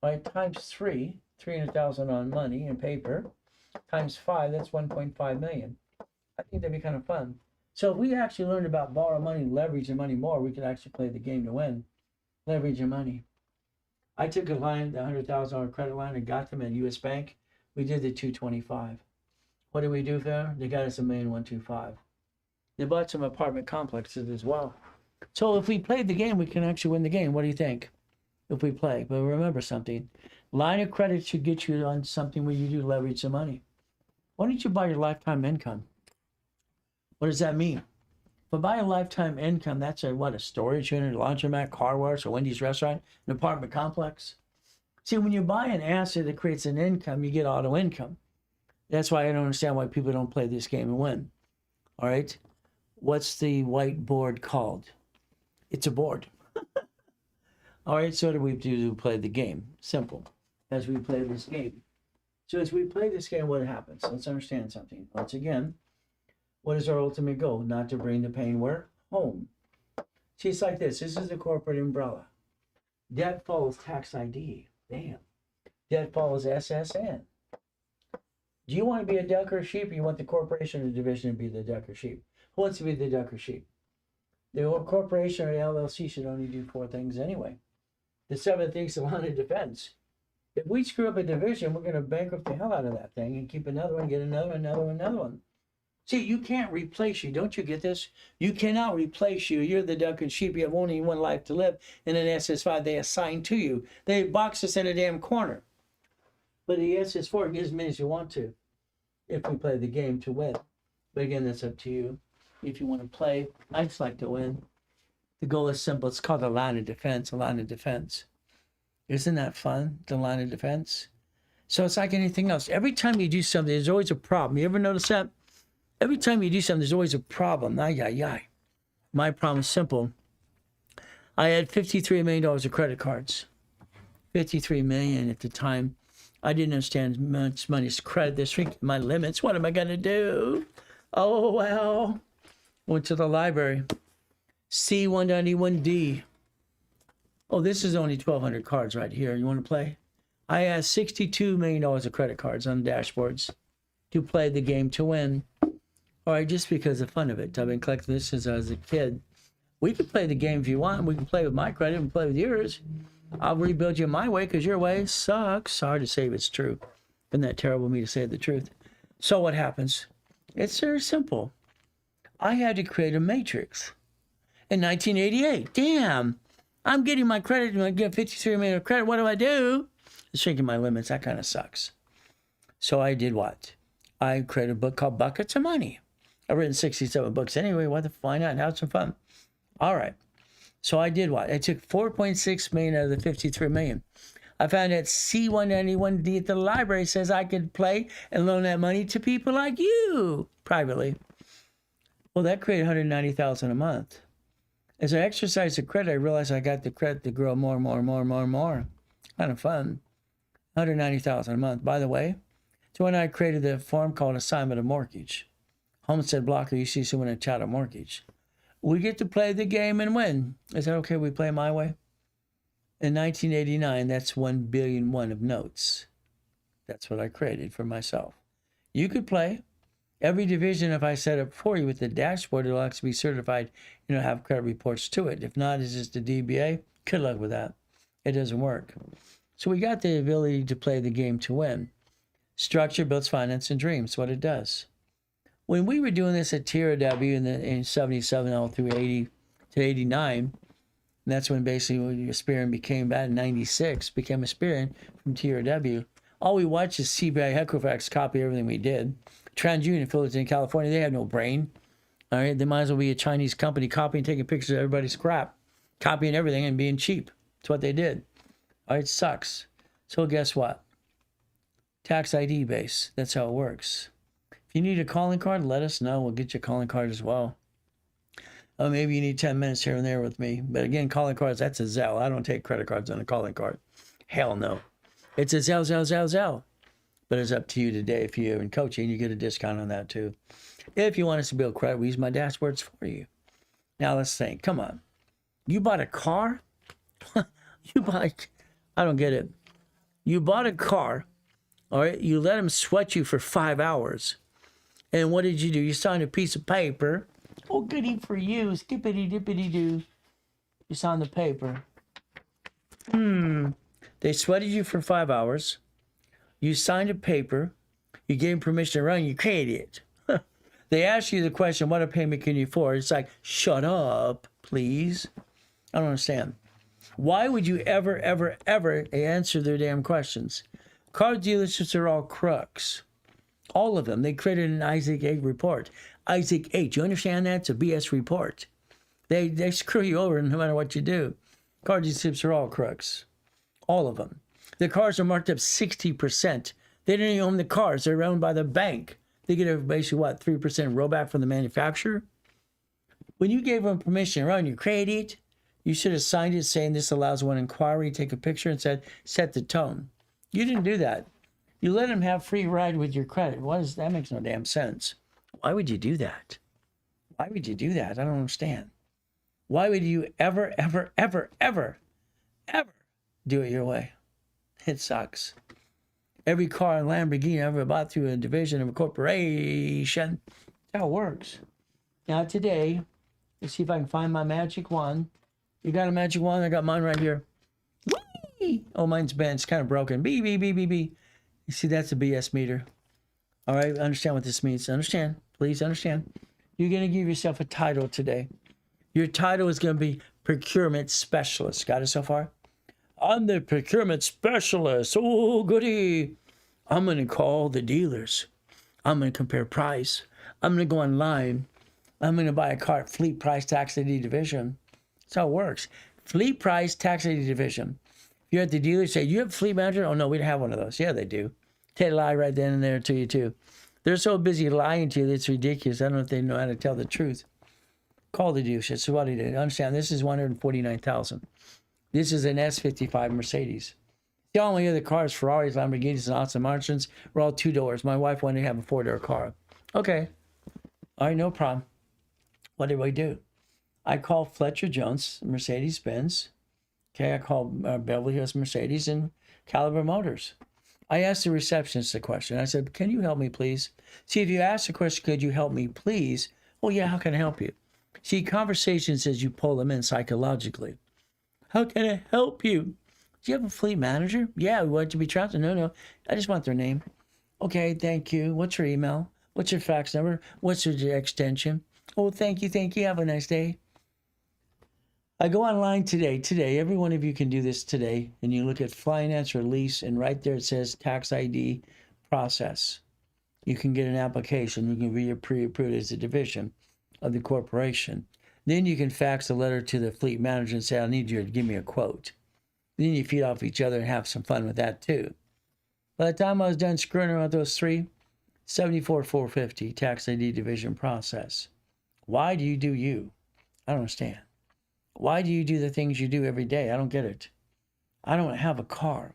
right? Times 300,000 on money and paper, times 5, that's 1.5 million. I think that'd be kind of fun. So if we actually learned about borrow money, leverage and money more, we could actually play the game to win. Leverage and money. I took a line, the $100,000 credit line, and got them at U.S. Bank. We did the 225. What did we do there? They got us $1,125,000. They bought some apartment complexes as well. So if we played the game, we can actually win the game. What do you think? If we play, but remember something: line of credit should get you on something where you do leverage some money. Why don't you buy your lifetime income? What does that mean? If I buy a lifetime income, that's a storage unit, a laundromat, car wash, a Wendy's restaurant, an apartment complex. See, when you buy an asset that creates an income, you get auto income. That's why I don't understand why people don't play this game and win. All right? What's the whiteboard called? It's a board. All right, so what do we do to play the game? Simple. As we play this game. So as we play this game, what happens? Let's understand something. Once again, what is our ultimate goal? Not to bring the pain where? Home. See, it's like this. This is the corporate umbrella. Debt follows tax ID. Damn. Debt follows SSN. Do you want to be a duck or a sheep, or you want the corporation or division to be the duck or sheep? Who wants to be the duck or sheep? The corporation or LLC should only do 4 things anyway. The 7th thing's the line of defense. If we screw up a division, we're going to bankrupt the hell out of that thing and keep another one, get another one. See, you can't replace you. Don't you get this? You cannot replace you. You're the duck and sheep. You have only one life to live. And an SS5 they assign to you. They box us in a damn corner. But the SS4 gives as many as you want to if we play the game to win. But again, that's up to you. If you want to play, I just like to win. The goal is simple. It's called the line of defense, a line of defense. Isn't that fun, the line of defense? So it's like anything else. Every time you do something, there's always a problem. You ever notice that? Every time you do something, there's always a problem. My problem is simple. I had $53 million of credit cards. $53 million at the time. I didn't understand much money's credit. They're shrinking my limits. What am I going to do? Oh, well. Went to the library. C191D. Oh, this is only 1,200 cards right here. You want to play? I had $62 million of credit cards on dashboards to play the game to win. All right, just because of the fun of it. I've been collecting this since I was a kid. We can play the game if you want. We can play with my credit and play with yours. I'll rebuild you my way because your way sucks. Sorry to say, but it's true. Isn't that terrible of me to say the truth? So what happens? It's very simple. I had to create a matrix in 1988. Damn. I'm getting my credit and I get 53 million of credit. What do I do? It's shrinking my limits. That kind of sucks. So I did what? I created a book called Buckets of Money. I've written 67 books anyway. Why not? Have some fun. All right. So I did what? I took 4.6 million out of the 53 million. I found that C191D at the library says I could play and loan that money to people like you privately. Well, that created $190,000 a month. As I exercised the credit, I realized I got the credit to grow more. Kind of fun. $190,000 a month. By the way, so when I created the form called assignment of mortgage, Homestead Blocker, you see someone in chat a mortgage. We get to play the game and win. Is that okay? We play my way? In 1989, that's 1 billion of notes. That's what I created for myself. You could play. Every division, if I set up for you with the dashboard, it'll actually be certified, have credit reports to it. If not, it's just a DBA. Good luck with that. It doesn't work. So we got the ability to play the game to win. Structure builds finance and dreams. What it does. When we were doing this at TRW in 77 all through 80 to 89, and that's when basically Aspirin became that in 96, became Aspirin from TRW. All we watched is CBI Equifax copy everything we did. TransUnion affiliates in California, they have no brain. All right, they might as well be a Chinese company copying, taking pictures of everybody's crap, copying everything and being cheap. That's what they did. All right, it sucks. So guess what? Tax ID base. That's how it works. If you need a calling card, let us know. We'll get you a calling card as well. Oh, maybe you need 10 minutes here and there with me. But again, calling cards, that's a Zelle. I don't take credit cards on a calling card. Hell no. It's a Zelle. But it's up to you today. If you're in coaching, you get a discount on that too. If you want us to build credit, we use my dashboards for you. Now let's think. Come on. You bought a car? I don't get it. You bought a car, all right? You let them sweat you for 5 hours. And what did you do? You signed a piece of paper. Oh, goody for you. Skippity dippity doo. You signed the paper. They sweated you for 5 hours. You signed a paper. You gave them permission to run. You created it. They ask you the question, what a payment can you afford? It's like, shut up, please. I don't understand. Why would you ever answer their damn questions? Car dealerships are all crooks. All of them. They created an Isaac 8 report. Isaac 8, you understand that? It's a BS report. They screw you over no matter what you do. Car dealerships are all crooks. All of them. The cars are marked up 60%. They didn't even own the cars. They're owned by the bank. They get basically, 3% rollback from the manufacturer? When you gave them permission to run, you created it. You should have signed it saying this allows one inquiry, take a picture and said, set the tone. You didn't do that. You let them have free ride with your credit. That makes no damn sense. Why would you do that? Why would you do that? I don't understand. Why would you ever do it your way? It sucks. Every car in Lamborghini ever bought through a division of a corporation. That's how it works. Now today, let's see if I can find my magic wand. You got a magic wand? I got mine right here. Whee! Oh, mine's bent. It's kind of broken. Beep, beep, beep, beep, beep. You see, that's a BS meter. All right, understand what this means. Understand. Please understand. You're going to give yourself a title today. Your title is going to be procurement specialist. Got it so far? I'm the procurement specialist. Oh, goody. I'm going to call the dealers. I'm going to compare price. I'm going to go online. I'm going to buy a car at Fleet Price Tax ID Division. That's how it works. Fleet Price Tax ID Division. You're at the dealer, say, you have a fleet manager? Oh, no, we don't have one of those. Yeah, they do. They lie right then and there to you, too. They're so busy lying to you that it's ridiculous. I don't know if they know how to tell the truth. Call the dealership. So what do you do? Understand, this is $149,000. This is an S55 Mercedes. The only other cars, Ferraris, Lamborghinis, and Aston Martins, were all 2 doors. My wife wanted to have a 4-door car. Okay. All right, no problem. What did we do? I called Fletcher Jones, Mercedes-Benz. Okay, I called Beverly Hills Mercedes and Caliber Motors. I asked the receptionist a question. I said, can you help me, please? See, if you ask the question, could you help me, please? Well, yeah, how can I help you? See, conversation says you pull them in psychologically. How can I help you? Do you have a fleet manager? Yeah, we want to be transferred. No, I just want their name. Okay, thank you. What's your email? What's your fax number? What's your extension? Oh, thank you. Have a nice day. I go online today, every one of you can do this today, and you look at finance or lease, and right there it says tax ID process. You can get an application. You can be pre-approved as a division of the corporation. Then you can fax a letter to the fleet manager and say, I need you to give me a quote. Then you feed off each other and have some fun with that too. By the time I was done screwing around with those three, $74,450 tax ID division process. Why do you do you? I don't understand. Why do you do the things you do every day? I don't get it. I don't have a car.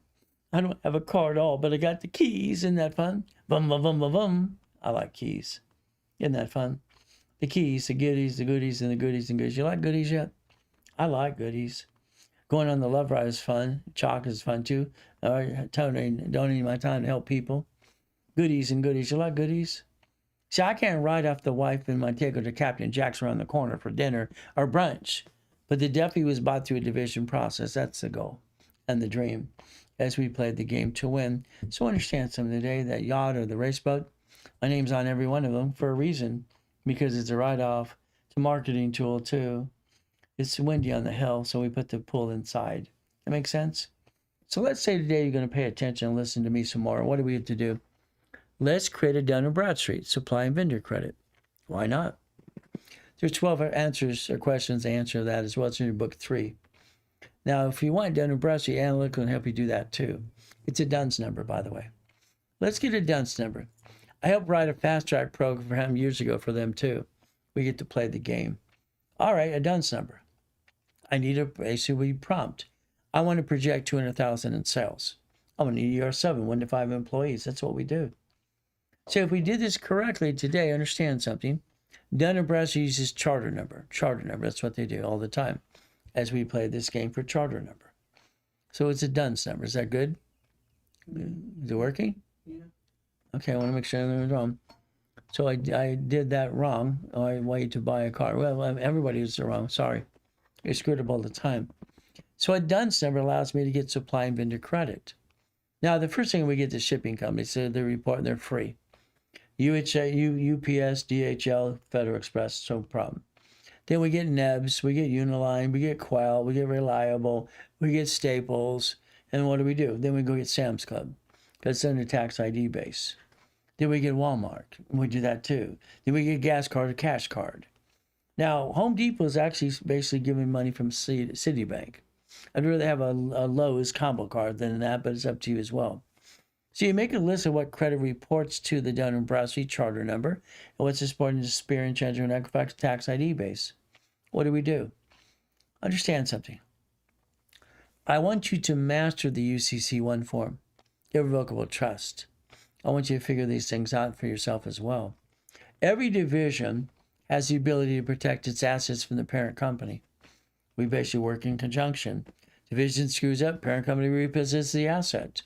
I don't have a car at all, but I got the keys. Isn't that fun? Bum, bum, bum, bum, bum. I like keys. Isn't that fun? The keys, the goodies, and the goodies and goodies. You like goodies yet? I like goodies. Going on the love ride is fun. Chalk is fun too. Donating my time to help people. Goodies and goodies. You like goodies? See, I can't ride off the wife in my Tego to Captain Jack's around the corner for dinner or brunch. But the Duffy was bought through a division process. That's the goal and the dream as we played the game to win. So understand something today, that yacht or the race boat, my name's on every one of them for a reason, because it's a write-off. It's a marketing tool too. It's windy on the hill, so we put the pool inside. That makes sense? So let's say today you're going to pay attention and listen to me some more. What do we have to do? Let's create a Dun & Bradstreet supply and vendor credit. Why not? There's 12 answers or questions to answer that as well. It's in your book 3. Now, if you want Dun & Bradstreet, Analytical can help you do that too. It's a DUNS number, by the way. Let's get a DUNS number. I helped write a fast track program years ago for them too. We get to play the game. All right, a DUNS number. I need a basically prompt. I want to project 200,000 in sales. I'm an ER7, 1 to 5 employees. That's what we do. So if we did this correctly today, understand something. Dun & Bradstreet uses charter number. Charter number, that's what they do all the time as we play this game for charter number. So it's a DUNS number. Is that good? Is it working? Yeah. Okay, I want to make sure I'm wrong. So I did that wrong. I waited to buy a car. Well, everybody is wrong. Sorry. I screwed up all the time. So a DUNS number allows me to get supply and vendor credit. Now, the first thing we get to shipping companies, so they report they're free. UPS, DHL, Federal Express, no problem. Then we get Nebs, we get Uniline, we get Quell, we get Reliable, we get Staples, and what do? Then we go get Sam's Club, because it's under tax ID base. Then we get Walmart, and we do that too. Then we get Gas Card or Cash Card. Now, Home Depot is actually basically giving money from Citibank. I'd rather have a Lowe's combo card than that, but it's up to you as well. So you make a list of what credit reports to the Dun & Bradstreet charter number and what's supported to Spear and Chandler and Equifax tax ID base. What do? Understand something. I want you to master the UCC1 form, irrevocable trust. I want you to figure these things out for yourself as well. Every division has the ability to protect its assets from the parent company. We basically work in conjunction. Division screws up, parent company repossesses the asset.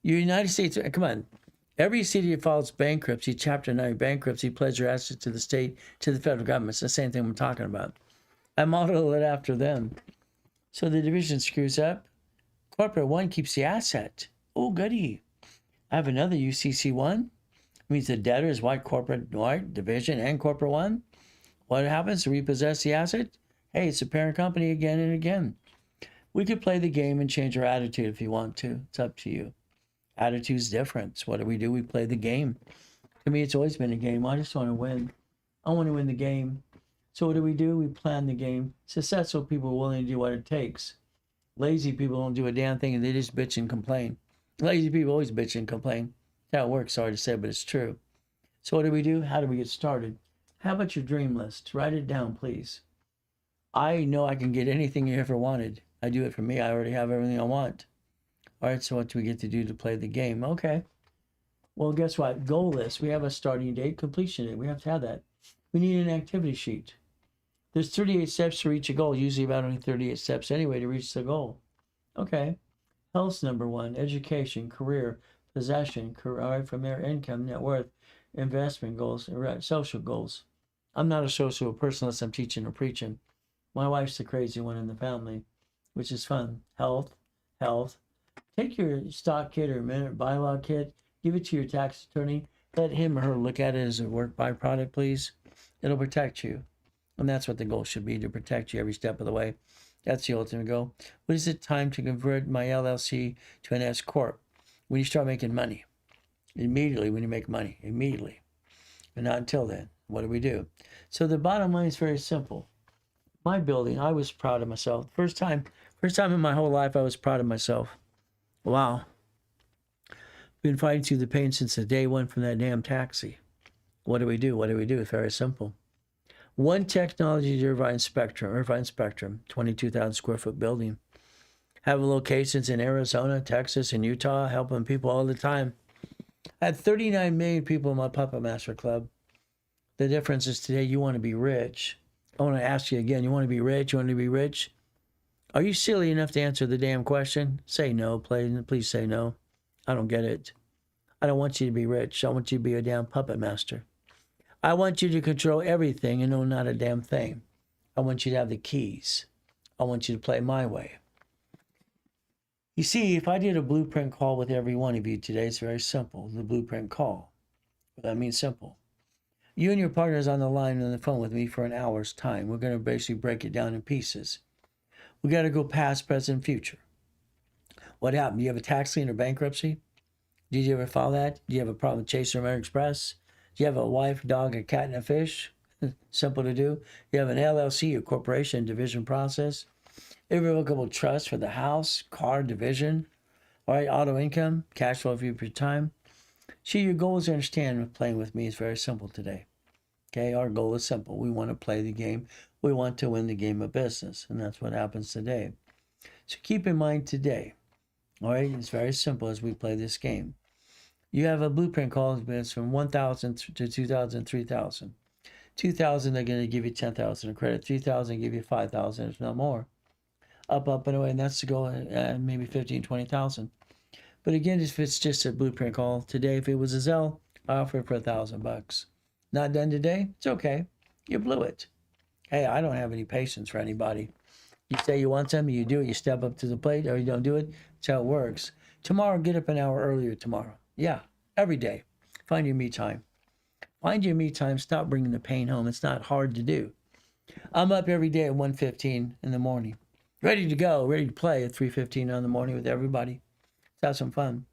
United States, come on. Every city that files bankruptcy, Chapter 9 bankruptcy, pledge their assets to the state, to the federal government. It's the same thing I'm talking about. I model it after them. So the division screws up. Corporate 1 keeps the asset. Oh, goody. I have another UCC1. Means the debtor is white, corporate, white, division, and corporate 1. What happens to repossess the asset? Hey, it's a parent company again and again. We could play the game and change our attitude if you want to. It's up to you. Attitude's different. So what do? We play the game. To me, it's always been a game. I just want to win. I want to win the game. So what do? We plan the game. Successful people are willing to do what it takes. Lazy people don't do a damn thing and they just bitch and complain. Lazy people always bitch and complain. That's how it works. Sorry to say, but it's true. So what do? How do we get started? How about your dream list? Write it down, please. I know I can get anything you ever wanted. I do it for me. I already have everything I want. All right, so what do we get to do to play the game? Okay. Well, guess what? Goal list. We have a starting date, completion date. We have to have that. We need an activity sheet. There's 38 steps to reach a goal. Usually about only 38 steps anyway to reach the goal. Okay. Health's number 1. Education, career, possession, all right, from there, income, net worth, investment goals, social goals. I'm not a social person unless I'm teaching or preaching. My wife's the crazy one in the family, which is fun. Health. Take your stock kit or minute bylaw kit, give it to your tax attorney, let him or her look at it as a work byproduct, please. It'll protect you. And that's what the goal should be, to protect you every step of the way. That's the ultimate goal. When is it time to convert my LLC to an S Corp? When you start making money. Immediately when you make money. Immediately. And not until then. What do? So the bottom line is very simple. My building, I was proud of myself. First time in my whole life I was proud of myself. Wow. Been fighting through the pain since the day one from that damn taxi. What do? It's very simple. One technology to Irvine Spectrum, 22,000 square foot building. Having locations in Arizona, Texas, and Utah, helping people all the time. I had 39 million people in my Puppet Master Club. The difference is today you want to be rich. I want to ask you again, you want to be rich? You want to be rich? Are you silly enough to answer the damn question? Say no, please say no. I don't get it. I don't want you to be rich. I want you to be a damn puppet master. I want you to control everything and know not a damn thing. I want you to have the keys. I want you to play my way. You see, if I did a blueprint call with every one of you today, it's very simple. The blueprint call. That means simple. You and your partner is on the line on the phone with me for an hour's time. We're going to basically break it down in pieces. We got to go past, present, future. What happened? Do you have a tax lien or bankruptcy? Did you ever file that? Do you have a problem with Chase or American Express? Do you have a wife, dog, a cat, and a fish? Simple to do. You have an LLC, a corporation, division process. Irrevocable trust for the house, car, division. All right, auto income, cash flow for your time. See, your goal is to understand playing with me is very simple today. Okay, our goal is simple. We want to play the game. We want to win the game of business, and that's what happens today. So keep in mind today, All right, it's very simple as we play this game. You have a blueprint call that's from 1,000 to 2,000, 3,000. 2,000, they're going to give you 10,000 of credit. 3,000, give you 5,000, if not more. Up and away, and that's to go maybe 15, 20,000. But again, if it's just a blueprint call today, if it was a Zelle, I offer it for $1,000. Not done today, it's okay. You blew it. Hey, I don't have any patience for anybody. You say you want something, you do it. You step up to the plate, or you don't do it. That's how it works. Tomorrow, get up an hour earlier tomorrow. Yeah, every day. Find your me time. Find your me time. Stop bringing the pain home. It's not hard to do. I'm up every day at 1:15 in the morning, ready to go, ready to play at 3:15 in the morning with everybody. Let's have some fun.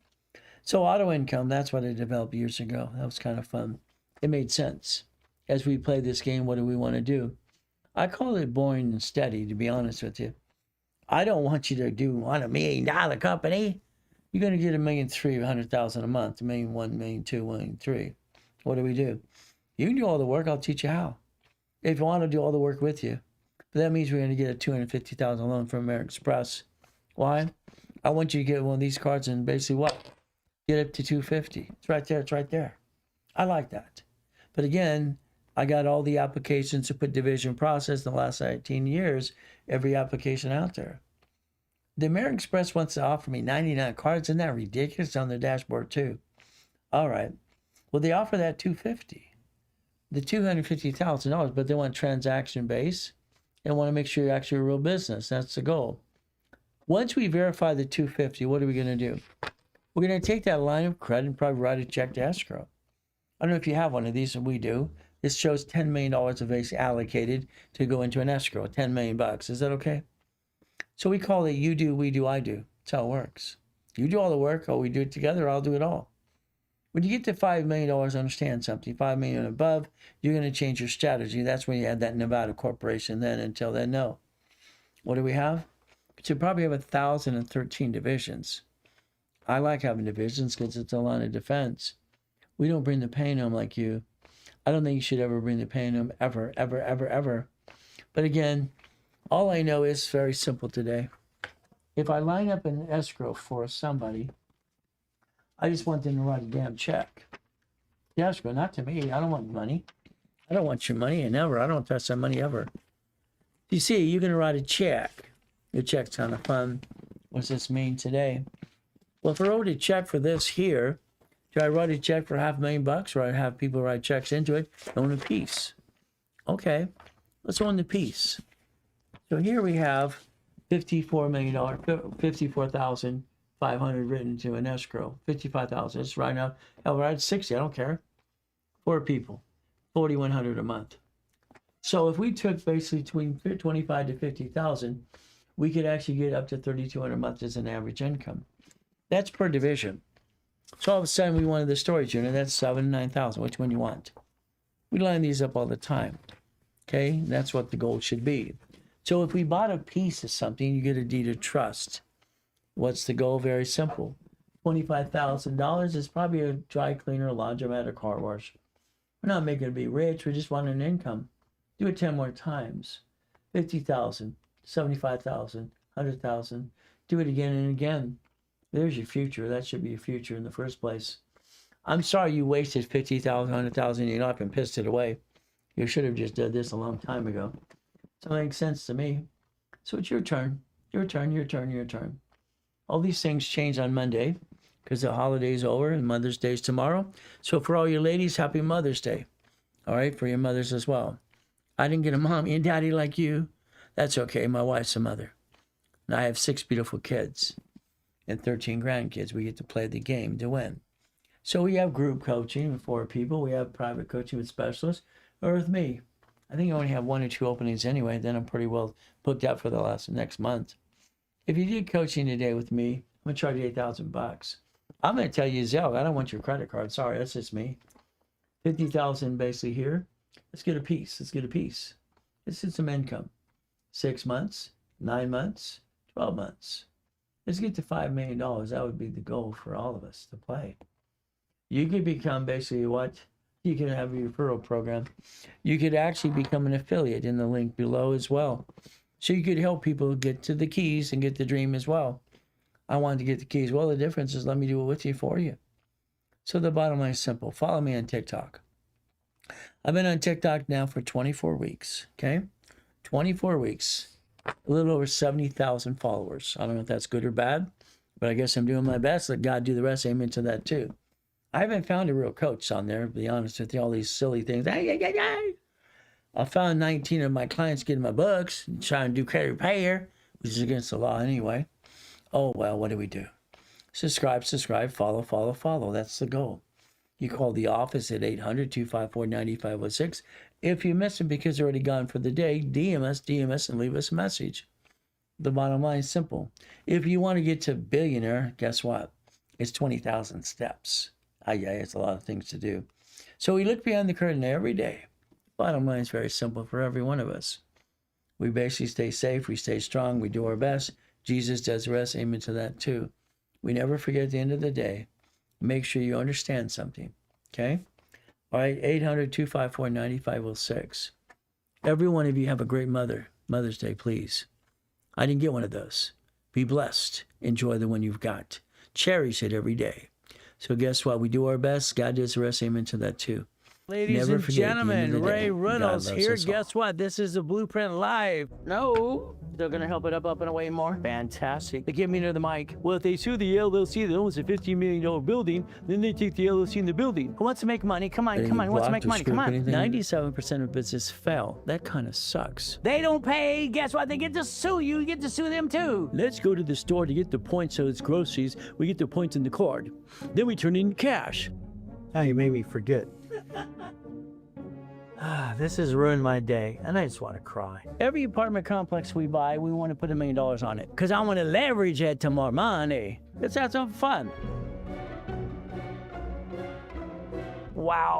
So auto income, that's what I developed years ago. That was kind of fun. It made sense. As we play this game, what do we want to do? I call it boring and steady, to be honest with you. I don't want you to do on $1 million company. You're going to get $1,300,000 a month, $1,000,001, $1,000,002, $1,000,003. What do we do? You can do all the work. I'll teach you how. If you want to do all the work with you. But that means we're going to get a $250,000 loan from American Express. Why? I want you to get one of these cards and basically what? Get up to $250. It's right there. It's right there. I like that. But again, I got all the applications to put division process in the last 18 years, every application out there. The American Express wants to offer me 99 cards. Isn't that ridiculous? It's on their dashboard too. All right. Well, they offer that $250, the $250,000, but they want transaction base and want to make sure you're actually a real business. That's the goal. Once we verify the $250, what are we going to do? We're going to take that line of credit and probably write a check to escrow. I don't know if you have one of these, and we do. This shows $10 million of base allocated to go into an escrow, $10 million. Is that okay? So we call it you do, we do, I do. That's how it works. You do all the work, or we do it together, I'll do it all. When you get to $5 million, understand something. $5 million and above, you're going to change your strategy. That's when you add that Nevada corporation. Then, until then, no. What do we have? We should probably have 1,013 divisions. I like having divisions because it's a line of defense. We don't bring the pain home like you. I don't think you should ever bring the pain home, ever, ever, ever, ever. But again, all I know is very simple today. If I line up an escrow for somebody, I just want them to write a damn check. The escrow, not to me. I don't want money. I don't want your money, and never. I don't touch that money ever. You see, you're going to write a check. Your check's kind of fun. What does this mean today? Well, if I wrote a check for this here, do I write a check for $500,000, or I have people write checks into it, own a piece? Okay, let's own the piece. So here we have $54 million, $54,500 written to an escrow, $55,000. It's right now. I'll write 60. I don't care. 4 people, $4,100 a month. So if we took basically between 25 to 50,000, we could actually get up to 3,200 a month as an average income. That's per division. So all of a sudden we wanted the storage unit. That's 7,000 to 9,000. Which one you want? We line these up all the time. Okay, that's what the goal should be. So if we bought a piece of something, you get a deed of trust. What's the goal? Very simple. $25,000 is probably a dry cleaner, laundromat, or car wash. We're not making it be rich. We just want an income. Do it 10 more times. 50,000, 75,000, 100,000. Do it again and again. There's your future. That should be your future in the first place. I'm sorry you wasted 50,000, 100,000. You're not and pissed it away. You should have just done this a long time ago. So it makes sense to me. So it's your turn. Your turn, your turn, your turn. All these things change on Monday because the holiday's over and Mother's Day's tomorrow. So for all your ladies, happy Mother's Day. All right, for your mothers as well. I didn't get a mommy and daddy like you. That's okay. My wife's a mother. And I have 6 beautiful kids and 13 grandkids. We get to play the game to win. So we have group coaching with 4 people. We have private coaching with specialists or with me. I think I only have 1 or 2 openings anyway. Then I'm pretty well booked out for the next month. If you did coaching today with me, I'm going to charge you $8,000. I'm going to tell you, Zelle, I don't want your credit card. Sorry, that's just me. 50,000 basically here. Let's get a piece. Let's get a piece. Let's get some income. 6 months, 9 months, 12 months. Let's get to $5 million. That would be the goal for all of us to play. You could become basically what? You can have a referral program. You could actually become an affiliate in the link below as well. So you could help people get to the keys and get the dream as well. I wanted to get the keys. Well, the difference is let me do it with you for you. So the bottom line is simple. Follow me on TikTok. I've been on TikTok now for 24 weeks, okay? 24 weeks. A little over 70,000 followers. I don't know if that's good or bad, but I guess I'm doing my best. Let God do the rest. Amen to that too. I haven't found a real coach on there, to be honest with you. All these silly things. I found 19 of my clients getting my books and trying to do credit repair, which is against the law anyway. Oh, well, what do we do? Subscribe, follow. That's the goal. You call the office at 800-254-9506. If you miss them because they're already gone for the day, DM us, and leave us a message. The bottom line is simple. If you want to get to billionaire, guess what? It's 20,000 steps. It's a lot of things to do. So we look behind the curtain every day. Bottom line is very simple for every one of us. We basically stay safe, we stay strong, we do our best. Jesus does the rest. Amen to that too. We never forget at the end of the day, make sure you understand something. Okay? All right, 800-254-9506. Every one of you have a great Mother's Day, please. I didn't get one of those. Be blessed. Enjoy the one you've got. Cherish it every day. So guess what? We do our best. God does the rest. Amen to that too. Ladies Never and forget, at the end gentlemen, of the Ray day, Reynolds God loves here. us all. Guess what? This is a Blueprint Live. No, they're going to help it up and away more. Fantastic. They get me near the mic. Well, if they sue the LLC that owns a $15 million building, then they take the LLC in the building. Who wants to make money? Come on, Any come on. Who wants to blocked make or money? Come script on. anything? 97% of business fail. That kind of sucks. They don't pay. Guess what? They get to sue you. You get to sue them too. Let's go to the store to get the points so it's groceries. We get the points in the card. Then we turn in cash. Now you made me forget. This has ruined my day, and I just want to cry. Every apartment complex we buy, we want to put $1 million on it, because I want to leverage it to more money. Let's have some fun. Wow.